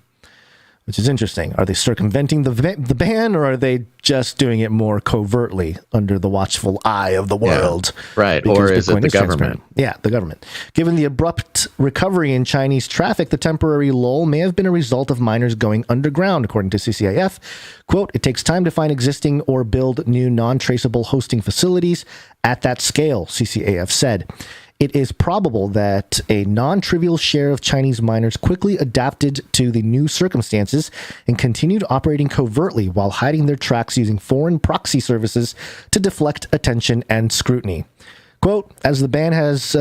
Speaker 3: Which is interesting. Are they circumventing the ban, or are they just doing it more covertly under the watchful eye of the world?
Speaker 1: Yeah, right. Or is it the government?
Speaker 3: Yeah, the government. Given the abrupt recovery in Chinese traffic, the temporary lull may have been a result of miners going underground, according to CCAF. Quote, it takes time to find existing or build new non-traceable hosting facilities at that scale, CCAF said. It is probable that a non-trivial share of Chinese miners quickly adapted to the new circumstances and continued operating covertly while hiding their tracks using foreign proxy services to deflect attention and scrutiny. Quote, as the ban has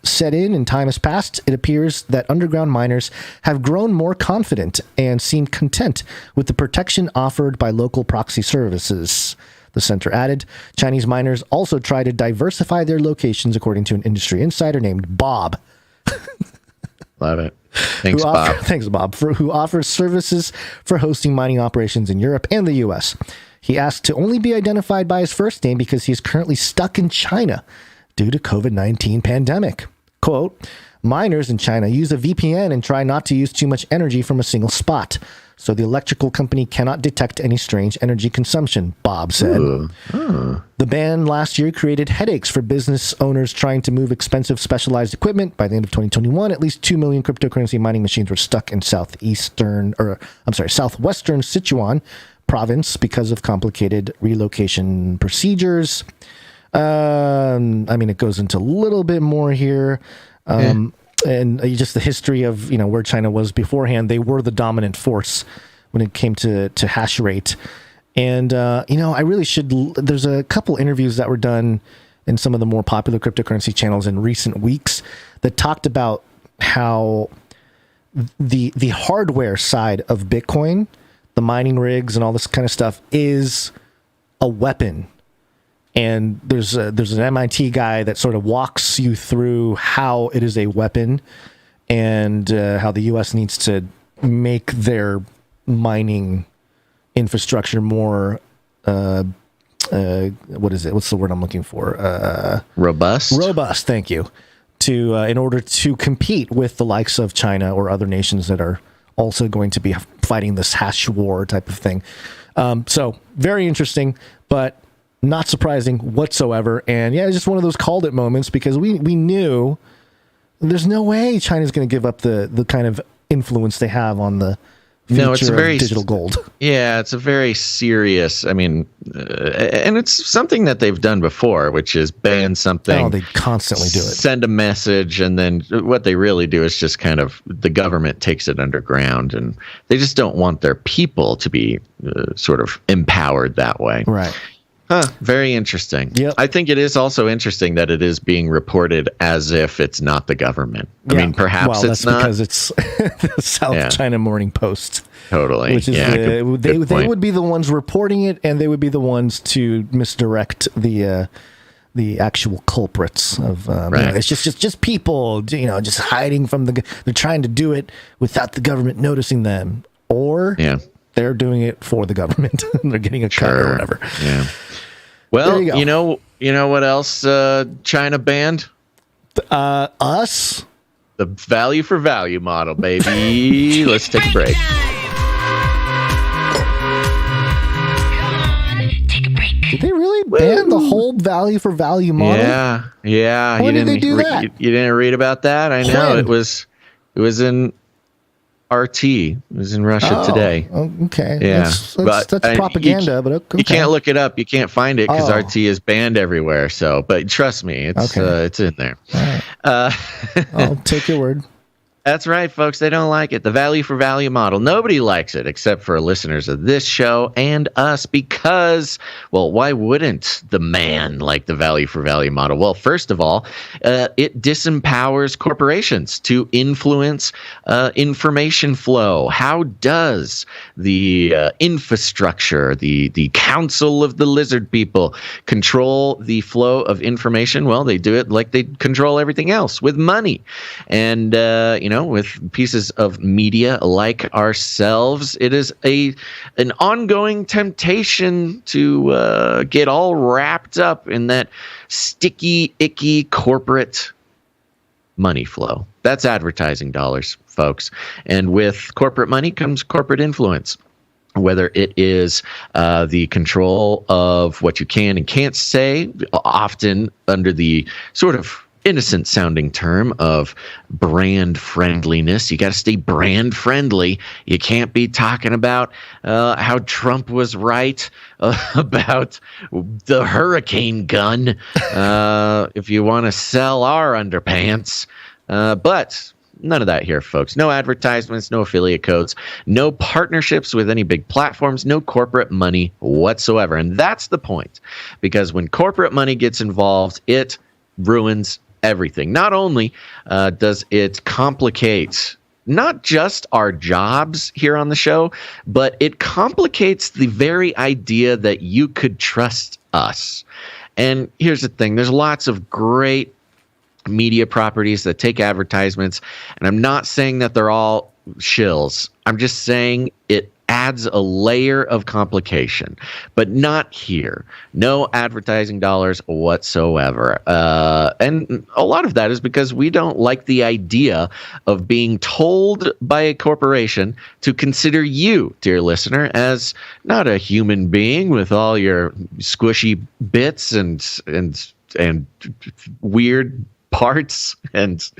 Speaker 3: set in and time has passed, it appears that underground miners have grown more confident and seem content with the protection offered by local proxy services. The center added, Chinese miners also try to diversify their locations, according to an industry insider named Bob.
Speaker 1: Love it. Thanks, Bob.
Speaker 3: Thanks, Bob, who offers services for hosting mining operations in Europe and the U.S. He asked to only be identified by his first name because he is currently stuck in China due to COVID-19 pandemic. Quote, miners in China use a VPN and try not to use too much energy from a single spot, so the electrical company cannot detect any strange energy consumption, Bob said. The ban last year created headaches for business owners trying to move expensive specialized equipment. By the end of 2021, at least 2 million cryptocurrency mining machines were stuck in southwestern Sichuan province because of complicated relocation procedures. It goes into a little bit more here. And just the history of, where China was beforehand. They were the dominant force when it came to hash rate. And, I really should, there's a couple interviews that were done in some of the more popular cryptocurrency channels in recent weeks that talked about how the hardware side of Bitcoin, the mining rigs and all this kind of stuff, is a weapon. And there's an MIT guy that sort of walks you through how it is a weapon and how the U.S. needs to make their mining infrastructure more what is it? What's the word I'm looking for?
Speaker 1: Robust.
Speaker 3: Robust. Thank you. To in order to compete with the likes of China or other nations that are also going to be fighting this hash war type of thing. So very interesting, but not surprising whatsoever. And yeah, it's just one of those called it moments because we knew there's no way China's going to give up the kind of influence they have on the future
Speaker 1: it's a very
Speaker 3: of digital gold.
Speaker 1: Yeah, it's a very serious. I mean, and it's something that they've done before, which is ban something.
Speaker 3: Oh, they constantly do it.
Speaker 1: Send a message, and then what they really do is just kind of the government takes it underground, and they just don't want their people to be sort of empowered that way.
Speaker 3: Right.
Speaker 1: Huh, very interesting.
Speaker 3: Yep.
Speaker 1: I think it is also interesting that it is being reported as if it's not the government. I mean, perhaps it's not.
Speaker 3: Because it's the South China Morning Post.
Speaker 1: Totally.
Speaker 3: Which is they would be the ones reporting it, and they would be the ones to misdirect the actual culprits of it's just people, just hiding from they're trying to do it without the government noticing them, or they're doing it for the government. They're getting a cut or whatever.
Speaker 1: Yeah. Well, you know what else China banned?
Speaker 3: Us?
Speaker 1: The value for value model, baby. Let's take a break.
Speaker 3: Did they really ban the whole value for value model?
Speaker 1: Yeah.
Speaker 3: When did they do that?
Speaker 1: You didn't read about that? I know. It was in RT. It was in Russia today.
Speaker 3: Okay.
Speaker 1: Yeah.
Speaker 3: That's propaganda, but okay.
Speaker 1: You can't look it up. You can't find it because RT is banned everywhere. So, but trust me, it's in there.
Speaker 3: Right. I'll take your word.
Speaker 1: That's right, folks. They don't like it. The value for value model. Nobody likes it except for listeners of this show and us because, well, why wouldn't the man like the value for value model? Well, first of all, it disempowers corporations to influence information flow. How does the infrastructure, the council of the lizard people control the flow of information? Well, they do it like they control everything else with money. And, with pieces of media like ourselves, it is an ongoing temptation to get all wrapped up in that sticky, icky corporate money flow. That's advertising dollars, folks. And with corporate money comes corporate influence. Whether it is the control of what you can and can't say, often under the sort of innocent sounding term of brand friendliness. You got to stay brand friendly. You can't be talking about how Trump was right about the hurricane gun if you want to sell our underpants. But none of that here, folks. No advertisements, no affiliate codes, no partnerships with any big platforms, no corporate money whatsoever. And that's the point. Because when corporate money gets involved, it ruins everything. Not only does it complicate not just our jobs here on the show, but it complicates the very idea that you could trust us. And here's the thing. There's lots of great media properties that take advertisements, and I'm not saying that they're all shills. I'm just saying it adds a layer of complication, but not here. No advertising dollars whatsoever. And a lot of that is because we don't like the idea of being told by a corporation to consider you, dear listener, as not a human being with all your squishy bits and weird parts and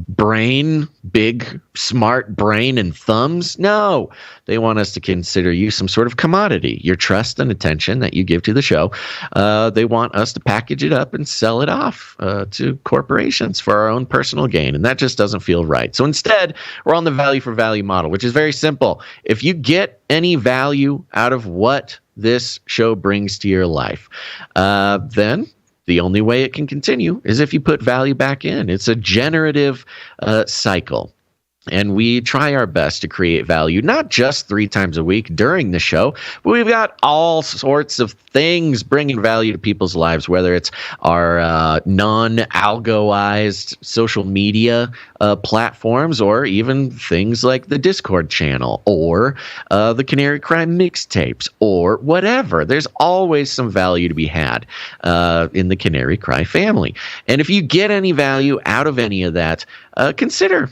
Speaker 1: brain, big, smart brain and thumbs. No, they want us to consider you some sort of commodity, your trust and attention that you give to the show. They want us to package it up and sell it off to corporations for our own personal gain. And that just doesn't feel right. So instead, we're on the value for value model, which is very simple. If you get any value out of what this show brings to your life, then the only way it can continue is if you put value back in. It's a generative cycle. And we try our best to create value, not just 3 times a week during the show, but we've got all sorts of things bringing value to people's lives, whether it's our non-algoized social media platforms, or even things like the Discord channel, or the Canary Cry mixtapes, or whatever. There's always some value to be had in the Canary Cry family. And if you get any value out of any of that, consider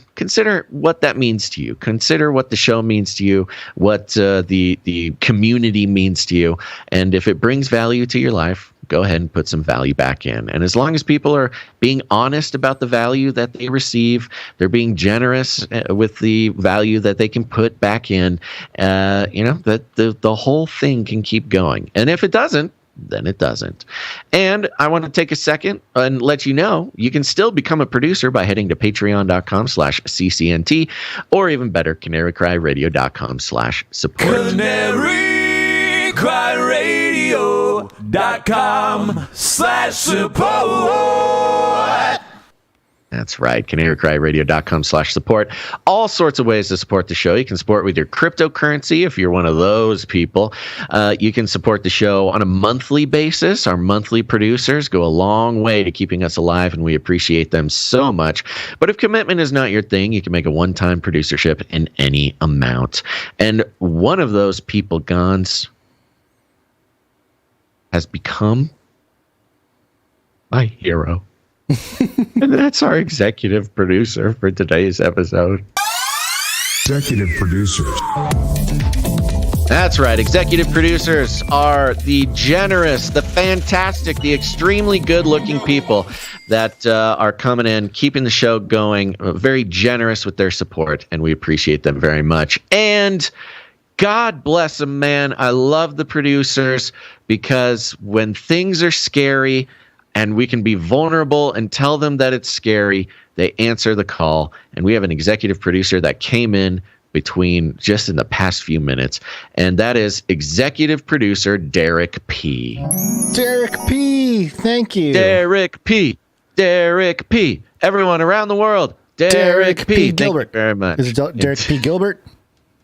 Speaker 1: what that means to you. Consider what the show means to you, what the community means to you, and if it brings value to your life, go ahead and put some value back in. And as long as people are being honest about the value that they receive, they're being generous with the value that they can put back in, that the whole thing can keep going. And if it doesn't, then it doesn't. And I want to take a second and let you know you can still become a producer by heading to patreon.com/CCNT, or even better, CanaryCryRadio.com/support. CanaryCryRadio.com/support. That's right, CanaryCryRadio.com/support. All sorts of ways to support the show. You can support with your cryptocurrency if you're one of those people. You can support the show on a monthly basis. Our monthly producers go a long way to keeping us alive, and we appreciate them so much. But if commitment is not your thing, you can make a one-time producership in any amount. And one of those people, Gonz, has become my hero. And that's our executive producer for today's episode.
Speaker 8: Executive producers.
Speaker 1: That's right. Executive producers are the generous, the fantastic, the extremely good-looking people that are coming in, keeping the show going, very generous with their support, and we appreciate them very much. And God bless them, man. I love the producers, because when things are scary and we can be vulnerable and tell them that it's scary, they answer the call. And we have an executive producer that came in between just in the past few minutes, and that is executive producer Derek P.
Speaker 3: Derek P. Thank you.
Speaker 1: Derek P. Derek P. Everyone around the world, Derek P.
Speaker 3: Gilbert.
Speaker 1: Thank you very much.
Speaker 3: Is it Derek P. Gilbert?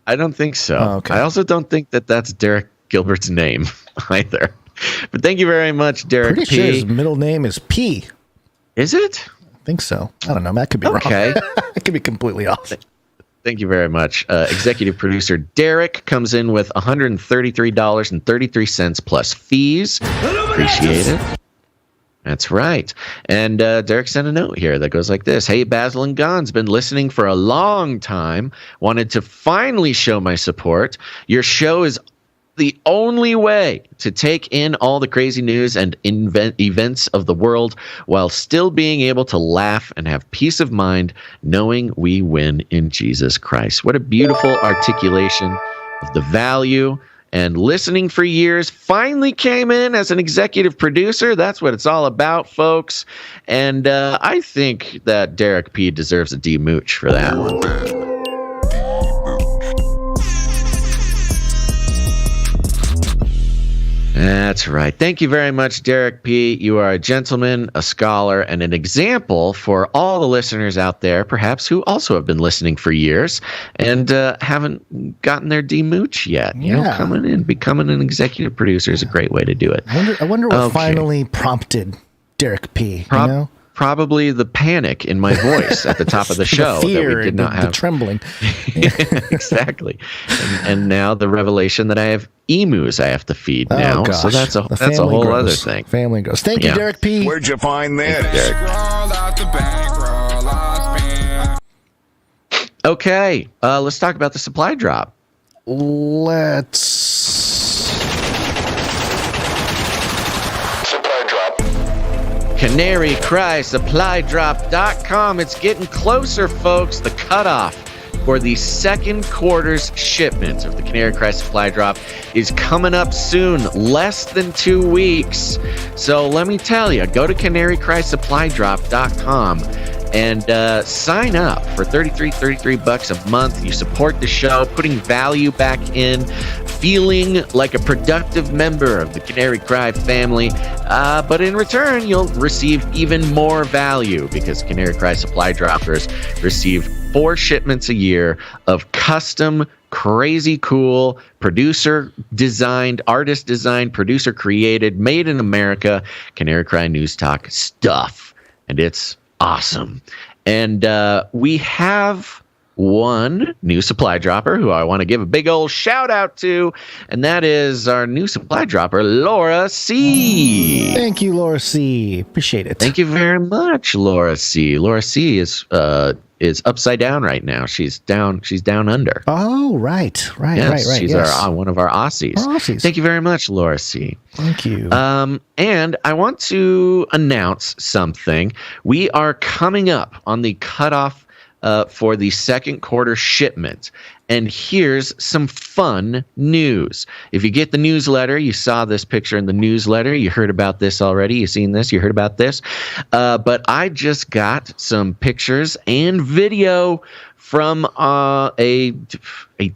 Speaker 1: I don't think so.
Speaker 3: Oh, okay.
Speaker 1: I also don't think that that's Derek Gilbert's name either. But thank you very much, Derek
Speaker 3: Pretty
Speaker 1: P.
Speaker 3: sure his middle name is P.
Speaker 1: Is it?
Speaker 3: I think so. I don't know. That could be
Speaker 1: okay.
Speaker 3: wrong. It could be completely off.
Speaker 1: Thank you very much. Executive producer Derek comes in with $133.33 plus fees. Appreciate it. That's right. And Derek sent a note here that goes like this. Hey, Basil and Gonz, been listening for a long time. Wanted to finally show my support. Your show is the only way to take in all the crazy news and events of the world while still being able to laugh and have peace of mind knowing we win in Jesus Christ. What a beautiful articulation of the value. And listening for years, finally came in as an executive producer. That's what it's all about, folks. And I think that Derek P. deserves a D-mooch for that one. That's right. Thank you very much, Derek P. You are a gentleman, a scholar, and an example for all the listeners out there, perhaps who also have been listening for years and haven't gotten their D-mooch yet. You know, coming in, becoming an executive producer is a great way to do it.
Speaker 3: I wonder what finally prompted Derek P. You know?
Speaker 1: Probably the panic in my voice at the top of the show
Speaker 3: the fear,
Speaker 1: that we did not have.
Speaker 3: The trembling.
Speaker 1: Exactly. And now the revelation that I have emus I have to feed now.
Speaker 3: Oh, gosh.
Speaker 1: So that's a whole other thing.
Speaker 3: Family grows. Thank you, Derek P.
Speaker 11: Where'd you find this?
Speaker 1: Okay, let's talk about the supply drop. CanaryCry.Supply.com. It's getting closer, folks. The cutoff for the second quarter's shipment of the Canary Cry Supply Drop is coming up soon, less than 2 weeks. So let me tell you, go to CanaryCry.Supply.com and sign up for $33 a month. You support the show, putting value back in, feeling like a productive member of the Canary Cry family. But in return, you'll receive even more value because Canary Cry Supply Droppers receive 4 shipments a year of custom, crazy cool, producer designed, artist designed, producer created, made in America, Canary Cry News Talk stuff. And it's awesome. And we have one new supply dropper who I want to give a big old shout out to, and that is our new supply dropper, Laura C.
Speaker 3: Thank you, Laura C. Appreciate it.
Speaker 1: Thank you very much, Laura C. Laura C is upside down right now. She's down under.
Speaker 3: Oh, right.
Speaker 1: She's one of our Aussies. Thank you very much, Laura C.
Speaker 3: Thank you.
Speaker 1: And I want to announce something. We are coming up on the cutoff for the second quarter shipment. And here's some fun news. If you get the newsletter, you saw this picture in the newsletter. You heard about this already. You seen this. You heard about this. But I just got some pictures and video from a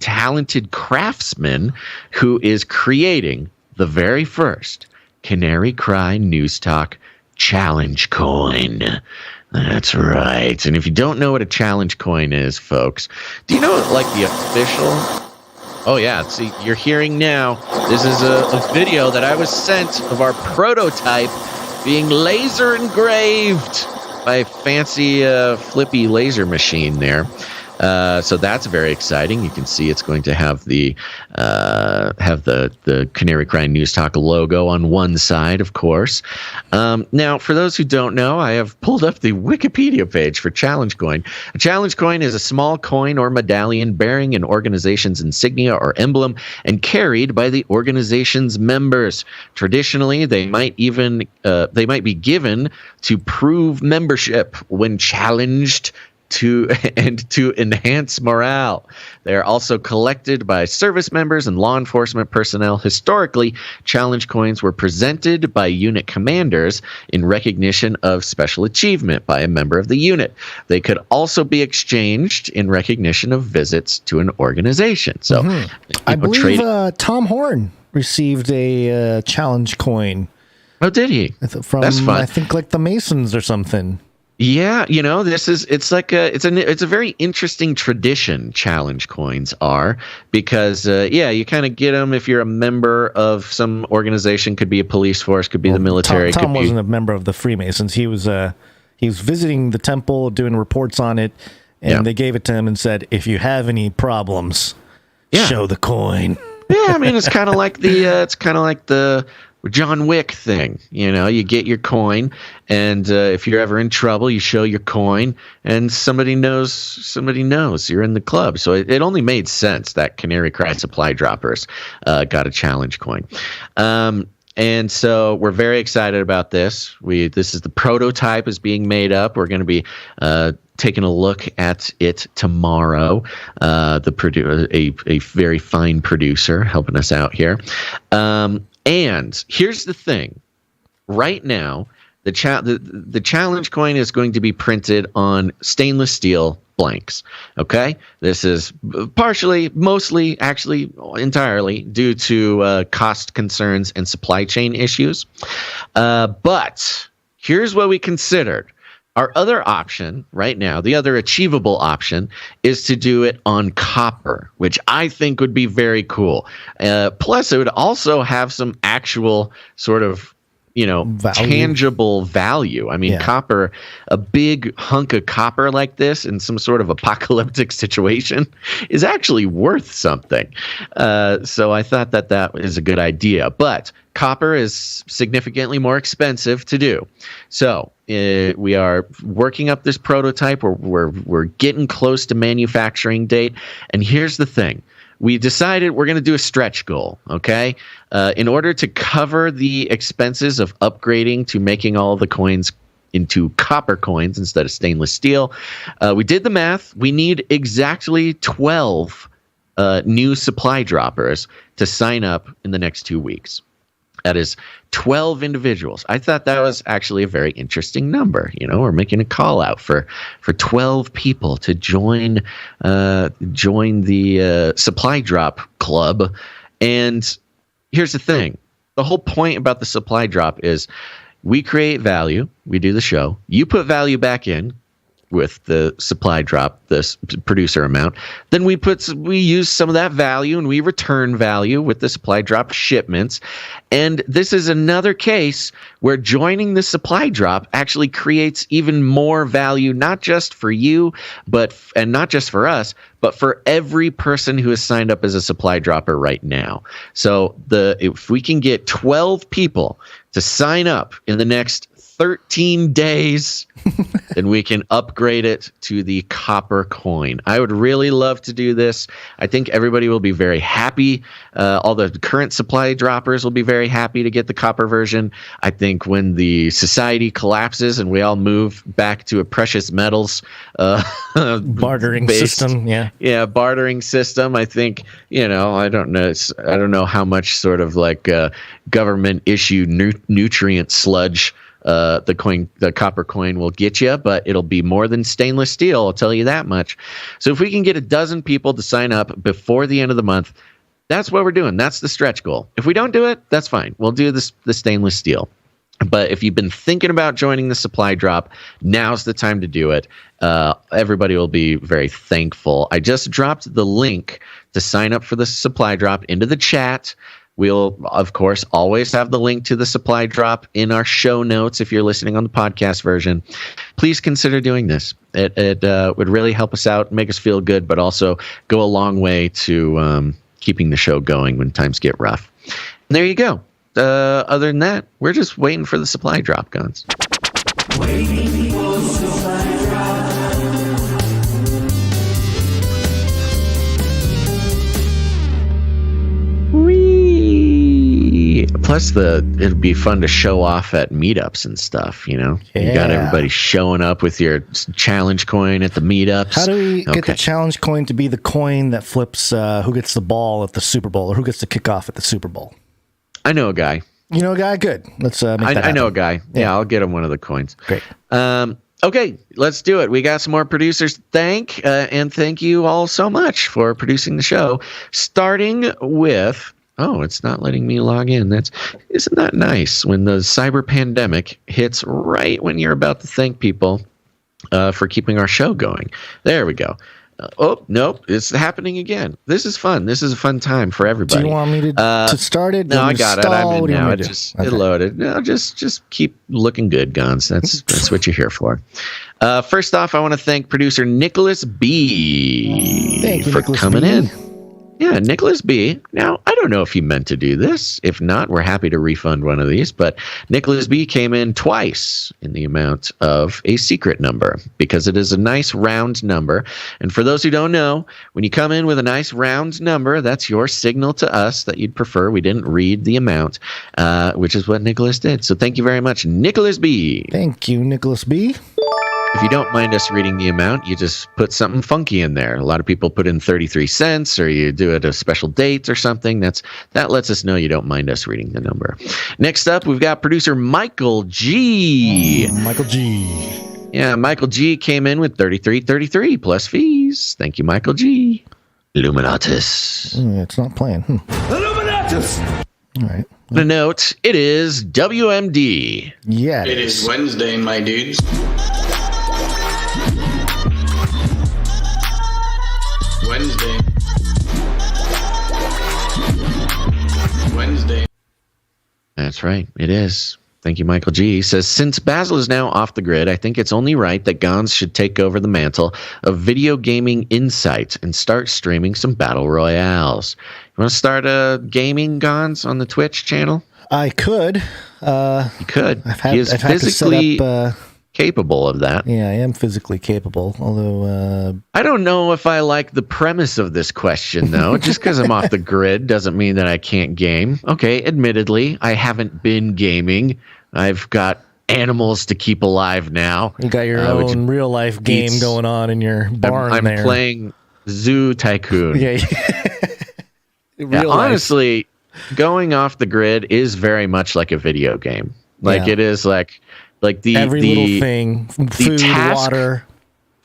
Speaker 1: talented craftsman who is creating the very first Canary Cry News Talk challenge coin. That's right. And if you don't know what a challenge coin is, folks, do you know like the official? Oh, yeah. See, you're hearing now. This is a video that I was sent of our prototype being laser engraved by a fancy Flippy laser machine there. So that's very exciting. You can see it's going to have the Canary Cry News Talk logo on one side, of course. Now, for those who don't know, I have pulled up the Wikipedia page for Challenge Coin. A Challenge Coin is a small coin or medallion bearing an organization's insignia or emblem and carried by the organization's members. Traditionally, they might be given to prove membership when challenged to enhance morale. They are also collected by service members and law enforcement personnel. Historically, challenge coins were presented by unit commanders in recognition of special achievement by a member of the unit. They could also be exchanged in recognition of visits to an organization. So,
Speaker 3: I believe Tom Horn received a challenge coin.
Speaker 1: Oh, did he?
Speaker 3: From, that's fun. I think like the Masons or something.
Speaker 1: Yeah, it's a very interesting tradition. Challenge coins are because you kind of get them if you're a member of some organization. Could be a police force, could be the military.
Speaker 3: Tom wasn't a member of the Freemasons. He was visiting the temple, doing reports on it, and they gave it to him and said, "If you have any problems, show the coin."
Speaker 1: Yeah, I mean it's kind of like the John Wick thing. You get your coin, and if you're ever in trouble, you show your coin, and somebody knows you're in the club. So it only made sense that Canary Cry supply droppers got a challenge coin. And so we're very excited about this. This is the prototype is being made up. We're going to be taking a look at it tomorrow. A very fine producer helping us out here. And here's the thing. Right now, the challenge coin is going to be printed on stainless steel blanks. Okay? This is mostly, actually entirely due to cost concerns and supply chain issues. But here's what we considered. Our other option right now, the other achievable option, is to do it on copper, which I think would be very cool. Plus, it would also have some actual sort of, tangible value. I mean, copper, a big hunk of copper like this in some sort of apocalyptic situation is actually worth something. So I thought that is a good idea. But copper is significantly more expensive to do. So we are working up this prototype. We're getting close to manufacturing date. And here's the thing. We decided we're going to do a stretch goal, okay? In order to cover the expenses of upgrading to making all the coins into copper coins instead of stainless steel, we did the math. We need exactly 12 new supply droppers to sign up in the next 2 weeks. That is 12 individuals. I thought that was actually a very interesting number. We're making a call out for 12 people to join the supply drop club. And here's the thing. The whole point about the supply drop is we create value. We do the show. You put value back in. with the supply drop, this producer amount, then we use some of that value and we return value with the supply drop shipments. And this is another case where joining the supply drop actually creates even more value, not just for you, and not just for us, but for every person who is signed up as a supply dropper right now. So if we can get 12 people to sign up in the next 13 days, then we can upgrade it to the copper coin. I would really love to do this. I think everybody will be very happy. All the current supply droppers will be very happy to get the copper version. I think when the society collapses and we all move back to a precious metals
Speaker 3: bartering system,
Speaker 1: bartering system. I think, I don't know how much sort of like government issued nutrient sludge the copper coin will get you, but it'll be more than stainless steel, I'll tell you that much. So if we can get a dozen people to sign up before the end of the month, that's what we're doing. That's the stretch goal. If we don't do it, that's fine. We'll do the stainless steel. But if you've been thinking about joining the supply drop, now's the time to do it. Everybody will be very thankful. I just dropped the link to sign up for the supply drop into the chat. We'll, of course, always have the link to the supply drop in our show notes if you're listening on the podcast version. Please consider doing this. It would really help us out, make us feel good, but also go a long way to keeping the show going when times get rough. And there you go. Other than that, we're just waiting for the supply drop, Gonz.
Speaker 9: Waiting for supply drop.
Speaker 1: Plus, it'd be fun to show off at meetups and stuff, You got everybody showing up with your challenge coin at the meetups.
Speaker 3: How do we get the challenge coin to be the coin that flips who gets the ball at the Super Bowl or who gets the kickoff at the Super Bowl?
Speaker 1: I know a guy.
Speaker 3: You know a guy? Good. Let's make that happen.
Speaker 1: I know a guy. Yeah, I'll get him one of the coins.
Speaker 3: Great.
Speaker 1: Okay, let's do it. We got some more producers. And thank you all so much for producing the show. Starting with... Oh, it's not letting me log in. Isn't that nice when the cyber pandemic hits right when you're about to thank people for keeping our show going? There we go. Oh, nope, it's happening again. This is fun. This is a fun time for everybody.
Speaker 3: Do you want me to start it?
Speaker 1: No, I got it. I'm in now. It loaded. No, just keep looking good, Gonz. That's what you're here for. First off, I want to thank producer Nicholas B.
Speaker 3: Thank you,
Speaker 1: for
Speaker 3: Nicholas
Speaker 1: coming
Speaker 3: B.
Speaker 1: in. Yeah, Nicholas B. Now, I don't know if he meant to do this. If not, we're happy to refund one of these. But Nicholas B. came in twice in the amount of a secret number because it is a nice round number. And for those who don't know, when you come in with a nice round number, that's your signal to us that you'd prefer we didn't read the amount, which is what Nicholas did. So thank you very much, Nicholas B.
Speaker 3: Thank you, Nicholas B.
Speaker 1: If you don't mind us reading the amount, you just put something funky in there. A lot of people put in 33 cents or you do it a special date or something. That lets us know you don't mind us reading the number. Next up, we've got producer Michael G.
Speaker 3: Michael G.
Speaker 1: Yeah, Michael G came in with 33.33 plus fees. Thank you, Michael G. Illuminatus.
Speaker 3: It's not playing.
Speaker 9: Illuminatus!
Speaker 3: All right.
Speaker 1: The note, it is WMD.
Speaker 3: Yeah,
Speaker 7: it is Wednesday, my dudes. Wednesday.
Speaker 1: That's right. It is. Thank you, Michael G. He says, since Basil is now off the grid, I think it's only right that Gonz should take over the mantle of video gaming insight and start streaming some battle royales. You want to start gaming, Gonz, on the Twitch channel?
Speaker 3: I could.
Speaker 1: You could.
Speaker 3: He
Speaker 1: is physically capable of that.
Speaker 3: Yeah, I am physically capable, although...
Speaker 1: I don't know if I like the premise of this question, though. Just because I'm off the grid doesn't mean that I can't game. Okay, admittedly, I haven't been gaming. I've got animals to keep alive now.
Speaker 3: You got your own real-life game going on in your barn
Speaker 1: I'm
Speaker 3: there.
Speaker 1: I'm playing Zoo Tycoon.
Speaker 3: Yeah.
Speaker 1: Honestly, going off the grid is very much like a video game. Like, it is like... Like
Speaker 3: every little thing, food, water.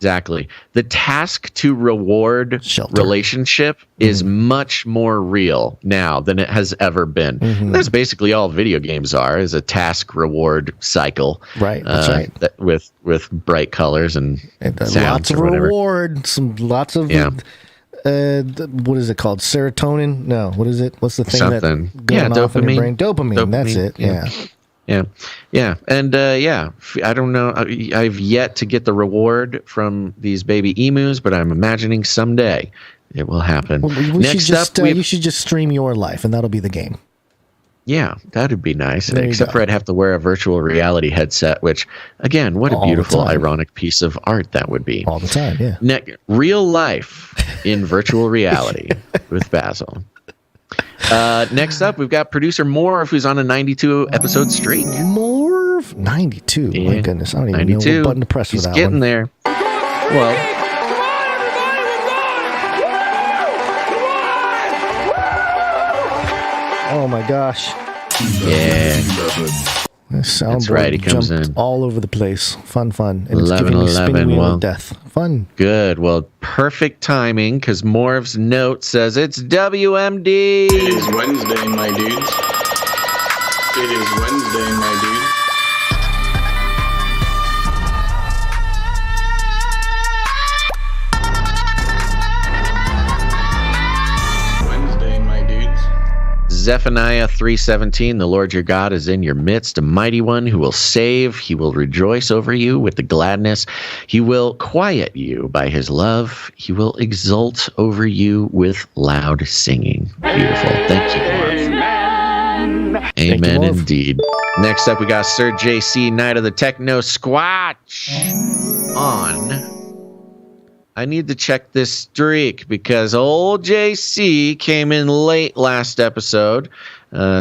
Speaker 1: Exactly. The task to reward relationship is much more real now than it has ever been. That's basically all video games are, is a task reward cycle.
Speaker 3: Right. That's right.
Speaker 1: That with bright colors and sounds
Speaker 3: lots of
Speaker 1: or whatever.
Speaker 3: reward, lots of what is it called? Serotonin? No, what is it? What's the thing
Speaker 1: Something.
Speaker 3: that goes off in your brain?
Speaker 1: Dopamine.
Speaker 3: That's it. Yeah.
Speaker 1: And I don't know. I've yet to get the reward from these baby emus, but I'm imagining someday it will happen.
Speaker 3: Well,
Speaker 1: Next up,
Speaker 3: you should just stream your life, and that'll be the game.
Speaker 1: Yeah, that'd be nice.
Speaker 3: There you
Speaker 1: Except
Speaker 3: go.
Speaker 1: for I'd have to wear a virtual reality headset, which, again, what a
Speaker 3: All the
Speaker 1: beautiful,
Speaker 3: time.
Speaker 1: ironic piece of art that would be.
Speaker 3: All the time, yeah.
Speaker 1: Real life in virtual reality with Basil. Next up, we've got producer Morv, who's on a 92 episode streak.
Speaker 3: Morv? 92? My goodness, I don't even know what button to press for
Speaker 1: He's
Speaker 3: that
Speaker 1: getting
Speaker 3: one.
Speaker 1: there. Well,
Speaker 3: oh my gosh.
Speaker 1: Yeah.
Speaker 3: The soundboard
Speaker 1: That's right, he comes
Speaker 3: jumped
Speaker 1: in.
Speaker 3: all over the place. Fun. And it's
Speaker 1: 11,
Speaker 3: giving me spinning
Speaker 1: 11,
Speaker 3: wheel
Speaker 1: well.
Speaker 3: of death. Fun.
Speaker 1: Good. Well, perfect timing, because Morv's note says it's WMD.
Speaker 7: It is Wednesday, my dudes. It is Wednesday, my dudes. Wednesday, my dudes.
Speaker 1: Zephaniah 3:17, the Lord your God is in your midst, a mighty one who will save. He will rejoice over you with the gladness. He will quiet you by his love. He will exult over you with loud singing. Beautiful. Thank you, Morv. Amen indeed. Next up, we got Sir JC, Knight of the Techno Squatch on. I need to check this streak because old JC came in late last episode.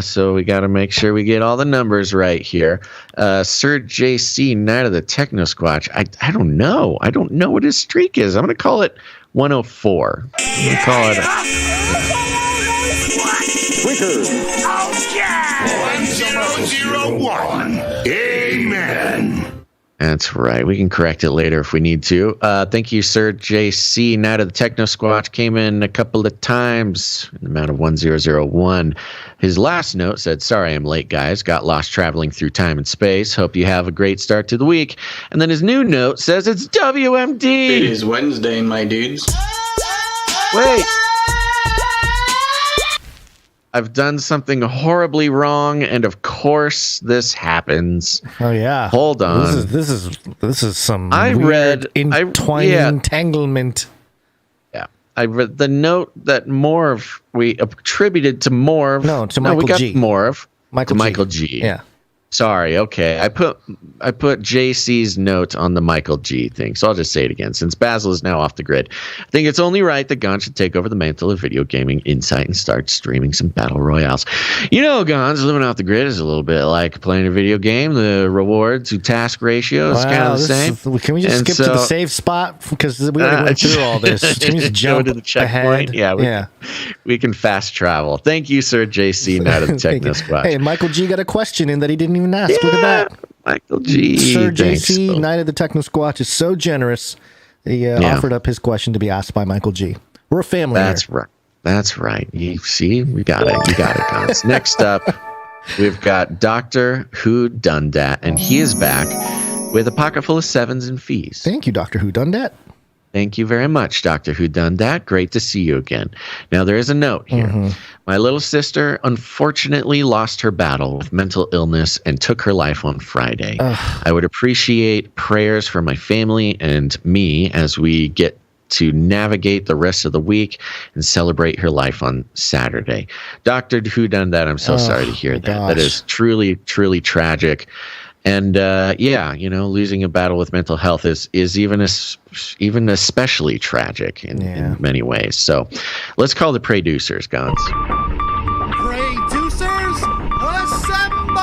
Speaker 1: So we got to make sure we get all the numbers right here. Sir JC, Knight of the Techno Squatch. I don't know. I don't know what his streak is. I'm going to call it 104. I'm going to call it
Speaker 11: Oh, yeah! 1001. Amen.
Speaker 1: That's right. We can correct it later if we need to. Thank you, Sir JC. Knight of the Techno Squatch came in a couple of times in the amount of 1001. His last note said, sorry I'm late, guys. Got lost traveling through time and space. Hope you have a great start to the week. And then his new note says it's WMD.
Speaker 7: It is Wednesday, my dudes.
Speaker 1: Wait. I've done something horribly wrong, and of course this happens.
Speaker 3: Oh yeah.
Speaker 1: Hold on.
Speaker 3: This is some
Speaker 1: I
Speaker 3: weird
Speaker 1: read
Speaker 3: entanglement.
Speaker 1: Yeah. I read the note that Morv we attributed to Morv.
Speaker 3: No, to Michael
Speaker 1: we got
Speaker 3: G.
Speaker 1: Morv.
Speaker 3: Michael
Speaker 1: to
Speaker 3: G.
Speaker 1: Michael G.
Speaker 3: Yeah.
Speaker 1: Sorry. Okay. I put JC's note on the Michael G thing, so I'll just say it again. Since Basil is now off the grid, I think it's only right that Gonz should take over the mantle of video gaming insight and start streaming some battle royales. You know, Gonz, living off the grid is a little bit like playing a video game. The reward to task ratio is kind of the same.
Speaker 3: Can we just skip to the save spot because we already went through all this? Can we just jump
Speaker 1: to the checkpoint?
Speaker 3: ahead?
Speaker 1: We can fast travel. Thank you, Sir JC, Knight of the Techno Squatch.
Speaker 3: Hey, Michael G got a question in that he didn't even ask. Look at that.
Speaker 1: Michael G.
Speaker 3: Sir
Speaker 1: Thanks.
Speaker 3: JC, Knight of the Techno Squatch, is so generous. He offered up his question to be asked by Michael G. We're a family.
Speaker 1: That's right. That's right. You see, we got it. You got it, Gonz. Next up, we've got Dr. Who Done Dat, and he is back with a pocket full of sevens and fees.
Speaker 3: Thank you, Dr. Who Done Dat.
Speaker 1: Thank you very much, Dr. Who Done Dat. Great to see you again. Now, there is a note here. My little sister unfortunately lost her battle with mental illness and took her life on Friday. I would appreciate prayers for my family and me as we get to navigate the rest of the week and celebrate her life on Saturday. Dr. Who Done That, I'm so sorry to hear that. That is truly, truly tragic. And losing a battle with mental health is even especially tragic in many ways. So let's call the producers, Gonz.
Speaker 6: Producers, assemble!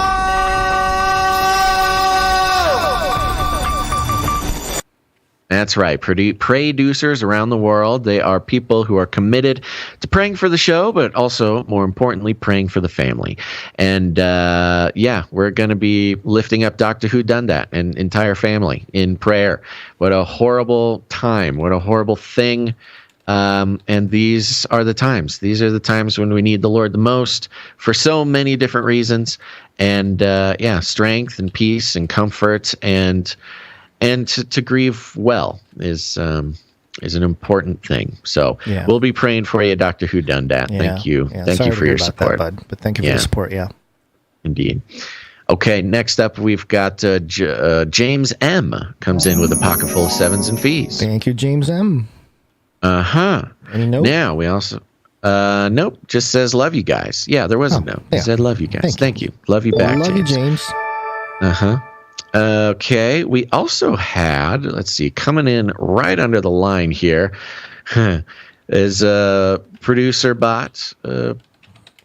Speaker 1: That's right. Producers around the world. They are people who are committed to praying for the show, but also, more importantly, praying for the family. And we're going to be lifting up Dr. Who Done That and entire family in prayer. What a horrible time. What a horrible thing. And these are the times. These are the times when we need the Lord the most for so many different reasons. And strength and peace and comfort and to grieve well is an important thing. So we'll be praying for you, Dr. Who Done That. Thank you. Thank you for your support.
Speaker 3: That, bud, but thank you for the support. Yeah.
Speaker 1: Indeed. Okay, next up we've got James M. comes in with a pocket full of sevens and fees.
Speaker 3: Thank you, James M. Any note?
Speaker 1: Now we also nope, just says love you guys. Yeah, there was a note. It said love you guys. Thank you. Love you back,
Speaker 3: love
Speaker 1: James.
Speaker 3: you, James.
Speaker 1: Okay, we also had, let's see, coming in right under the line here is producer bot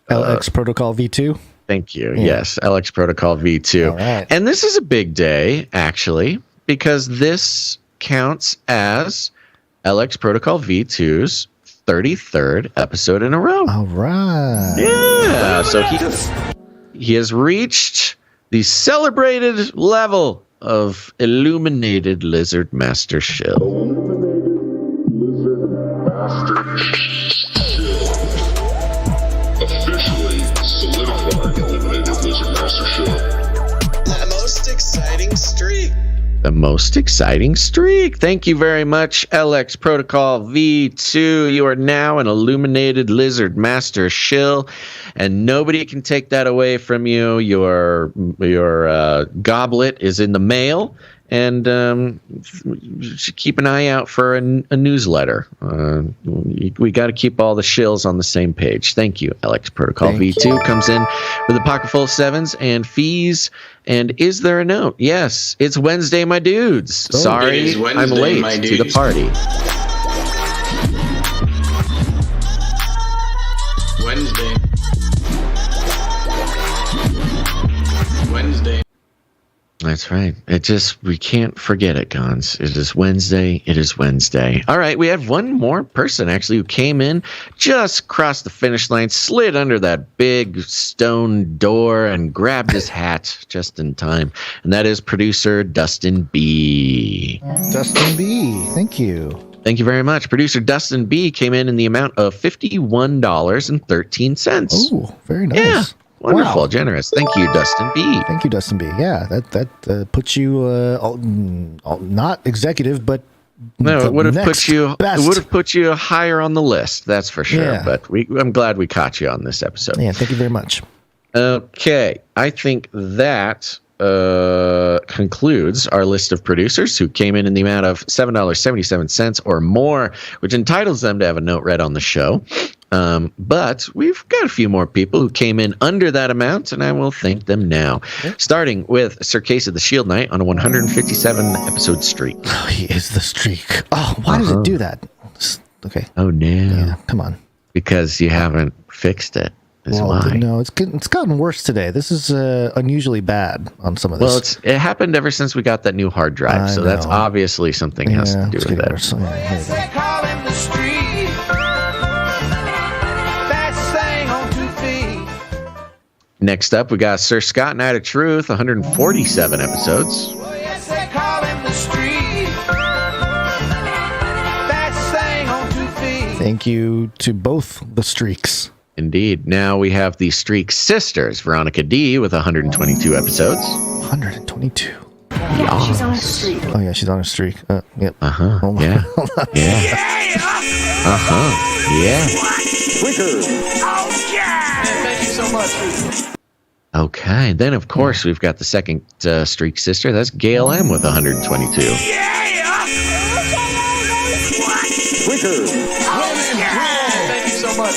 Speaker 3: LX Protocol V2.
Speaker 1: Thank you. Yes, LX Protocol V2.
Speaker 3: All right.
Speaker 1: And this is a big day, actually, because this counts as LX Protocol V2's 33rd episode in a row.
Speaker 3: All right.
Speaker 1: Yeah. So he has reached the celebrated level of Illuminated Lizard Master Shill.
Speaker 11: Officially solidified Illuminated Lizard Master Shill.
Speaker 1: The most exciting streak. The most exciting streak. Thank you very much, LX Protocol V2. You are now an Illuminated Lizard Master Shill, and nobody can take that away from you. Your goblet is in the mail, and you should keep an eye out for a newsletter. We got to keep all the shills on the same page. Thank you, LX Protocol V2 comes in with a pocket full of sevens and fees. And is there a note? Yes, it's Wednesday, my dudes. Sorry, I'm late to the party.
Speaker 7: Wednesday.
Speaker 1: That's right. We can't forget it, Gonz. It is Wednesday. It is Wednesday. All right, we have one more person, actually, who came in, just crossed the finish line, slid under that big stone door, and grabbed his hat just in time. And that is producer Dustin B.
Speaker 3: Dustin B, thank you.
Speaker 1: Thank you very much. Producer Dustin B came in the amount of $51.13.
Speaker 3: Oh, very nice.
Speaker 1: Yeah. Wonderful, generous. Thank you, Dustin B.
Speaker 3: Thank you, Dustin B. Yeah, that puts you not executive, but
Speaker 1: no, it would have put you. Best. It would have put you higher on the list. That's for sure.
Speaker 3: Yeah.
Speaker 1: But I'm glad we caught you on this episode.
Speaker 3: Yeah, thank you very much.
Speaker 1: Okay, I think that concludes our list of producers who came in the amount of $7.77 or more, which entitles them to have a note read on the show. But we've got a few more people who came in under that amount, and I will thank them now. Okay. Starting with Sir Case of the Shield Knight on a 157-episode streak.
Speaker 3: Oh, he is the streak. Oh, why does it do that? Okay.
Speaker 1: Oh, no.
Speaker 3: Yeah, come on.
Speaker 1: Because you haven't fixed it. Why.
Speaker 3: No, it's gotten worse today. This is unusually bad on some of this.
Speaker 1: Well, it happened ever since we got that new hard drive, so that's obviously something has to do with that. Next up, we got Sir Scott Knight of Truth, 147 episodes.
Speaker 3: Thank you to both the streaks.
Speaker 1: Indeed. Now we have the Streak Sisters, Veronica D, with 122 episodes.
Speaker 3: 122.
Speaker 12: Yeah, she's on a streak.
Speaker 3: Oh, yeah, she's on a streak. Yep.
Speaker 1: Uh-huh.
Speaker 3: Oh,
Speaker 1: yeah. Yeah. Uh-huh. Yeah.
Speaker 6: Thank you so much.
Speaker 1: Okay. Then, of course, we've got the second Streak Sister. That's Gail M with 122.
Speaker 6: Thank you so much.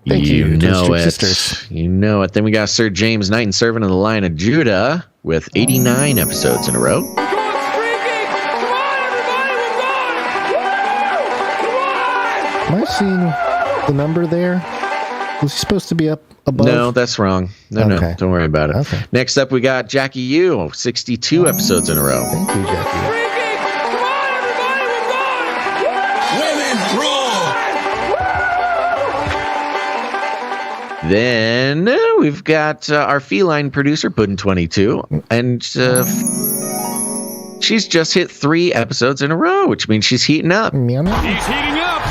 Speaker 3: Thank you
Speaker 1: know it.
Speaker 3: Sisters.
Speaker 1: You know it. Then we got Sir James Knight and Servant of the Lion of Judah with 89 episodes in a row.
Speaker 3: Am I seeing the number there? Was he supposed to be up above?
Speaker 1: No, that's wrong. No, don't worry about it.
Speaker 3: Okay.
Speaker 1: Next up, we got Jackie Yu, 62 episodes in a row.
Speaker 3: Thank you, Jackie.
Speaker 1: Then we've got our feline producer, Puddin22, and she's just hit 3 episodes in a row, which means she's heating up.
Speaker 6: He's heating up.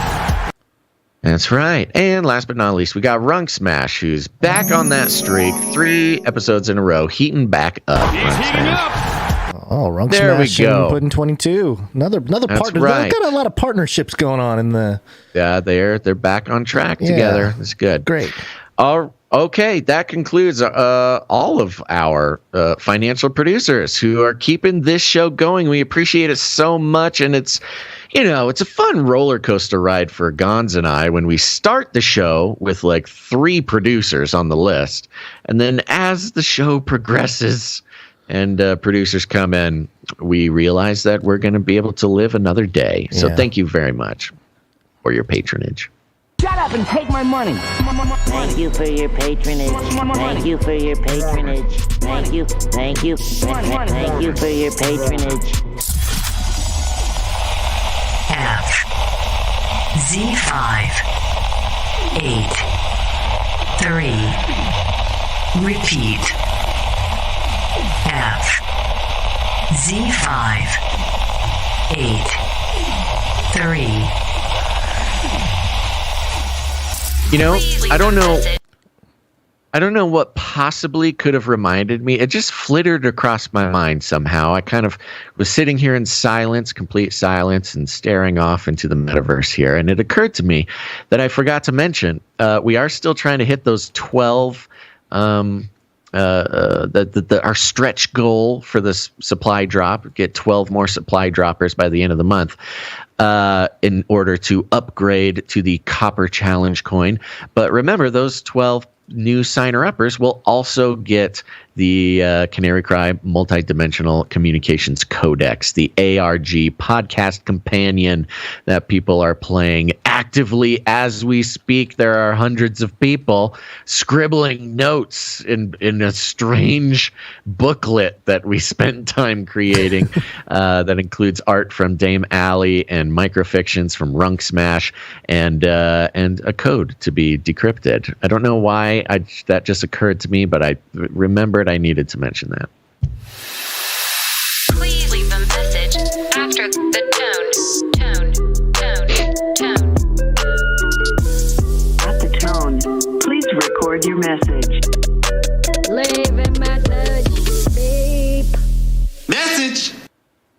Speaker 1: That's right. And last but not least, we got Runk Smash, who's back on that streak, 3 episodes in a row, heating back up.
Speaker 6: He's heating up.
Speaker 3: Oh, Runk
Speaker 1: There
Speaker 3: Smash
Speaker 1: we go.
Speaker 3: and Puddin22. Another partner.
Speaker 1: right.
Speaker 3: They've got a lot of partnerships going on in the.
Speaker 1: Yeah, they're back on track together. It's good.
Speaker 3: Great.
Speaker 1: Okay, that concludes all of our financial producers who are keeping this show going. We appreciate it so much, and it's a fun roller coaster ride for Gonz and I when we start the show with like 3 producers on the list, and then as the show progresses and producers come in, we realize that we're going to be able to live another day. So thank you very much for your patronage.
Speaker 18: Shut up and take my money. Thank you for your patronage. Thank you for your patronage. Thank you for your patronage.
Speaker 2: F Z5 8 3 Repeat. F Z5 8 3
Speaker 1: I don't know what possibly could have reminded me. It just flittered across my mind somehow. I kind of was sitting here in silence, complete silence, and staring off into the metaverse here. And it occurred to me that I forgot to mention, we are still trying to hit those 12, our stretch goal for this supply drop, get 12 more supply droppers by the end of the month. In order to upgrade to the Copper Challenge coin. But remember, those 12 new signer-uppers will also get the CanaryCry Multidimensional Communications Codex, the ARG podcast companion that people are playing actively as we speak. There are hundreds of people scribbling notes in a strange booklet that we spent time creating that includes art from Dame Alley and microfictions from Runk Smash and a code to be decrypted. I don't know why that just occurred to me, but I remembered I needed to mention that.
Speaker 19: Please leave a message after the tone.
Speaker 20: At the tone, please record your message.
Speaker 19: Leave a message. Beep.
Speaker 1: Message!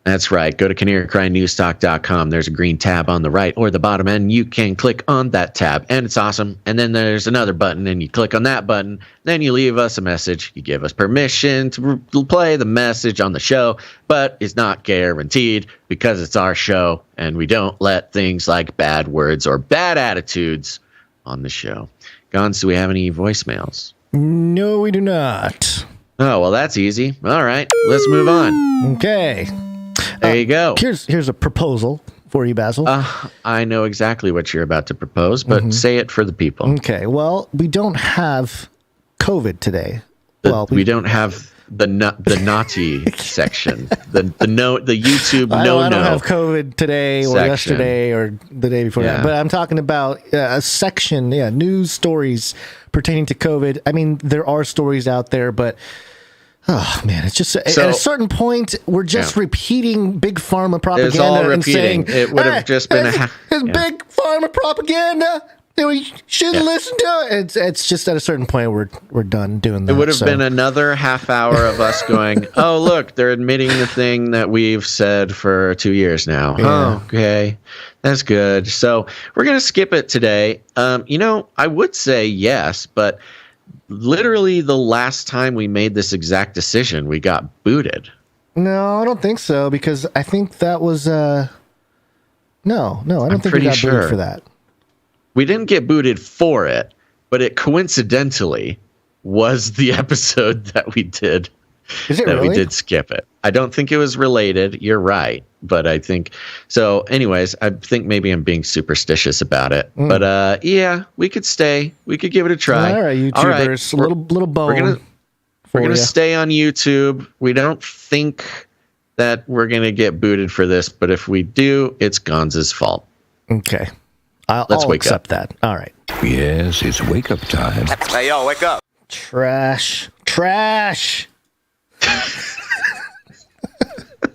Speaker 1: That's right. Go to CanaryCry.Newstalk.com. There's a green tab on the right or the bottom, and you can click on that tab, and it's awesome. And then there's another button, and you click on that button. Then you leave us a message. You give us permission to play the message on the show, but it's not guaranteed because it's our show, and we don't let things like bad words or bad attitudes on the show. Gonz, do we have any voicemails?
Speaker 3: No, we do not.
Speaker 1: Oh, well, that's easy. All right, let's move on.
Speaker 3: Okay.
Speaker 1: There you go.
Speaker 3: Here's a proposal for you, Basil.
Speaker 1: I know exactly what you're about to propose, but say it for the people.
Speaker 3: Okay. Well, we don't have COVID today.
Speaker 1: We don't have the naughty section. The YouTube
Speaker 3: I don't have COVID today or
Speaker 1: section.
Speaker 3: yesterday or the day before that. But I'm talking about a section, news stories pertaining to COVID. I mean, there are stories out there, but oh man, it's just at a certain point we're just repeating big pharma propaganda.
Speaker 1: It's all
Speaker 3: and saying
Speaker 1: it would have just been
Speaker 3: big pharma propaganda. We shouldn't listen to it. It's just at a certain point we're done doing that.
Speaker 1: It would have been another half hour of us going, oh look, they're admitting the thing that we've said for 2 years now.
Speaker 3: Yeah.
Speaker 1: Oh, okay, that's good. So we're gonna skip it today. I would say yes, but literally the last time we made this exact decision, we got booted.
Speaker 3: No, I don't think so, because I think that was no, I don't think we got booted for that.
Speaker 1: We didn't get booted for it, but it coincidentally was the episode that we did.
Speaker 3: Is it
Speaker 1: that
Speaker 3: really?
Speaker 1: We did skip it. I don't think it was related. You're right, but I think so. Anyways, I think maybe I'm being superstitious about it, but yeah, we could stay. We could give it a try.
Speaker 3: All right, YouTubers,
Speaker 1: All right.
Speaker 3: little bone.
Speaker 1: We're gonna stay on YouTube. We don't think that we're gonna get booted for this, but if we do, it's Gonz's fault.
Speaker 3: Okay. I'll accept that. All right.
Speaker 10: Yes, it's wake up time.
Speaker 21: Hey, yo, wake up.
Speaker 3: Trash.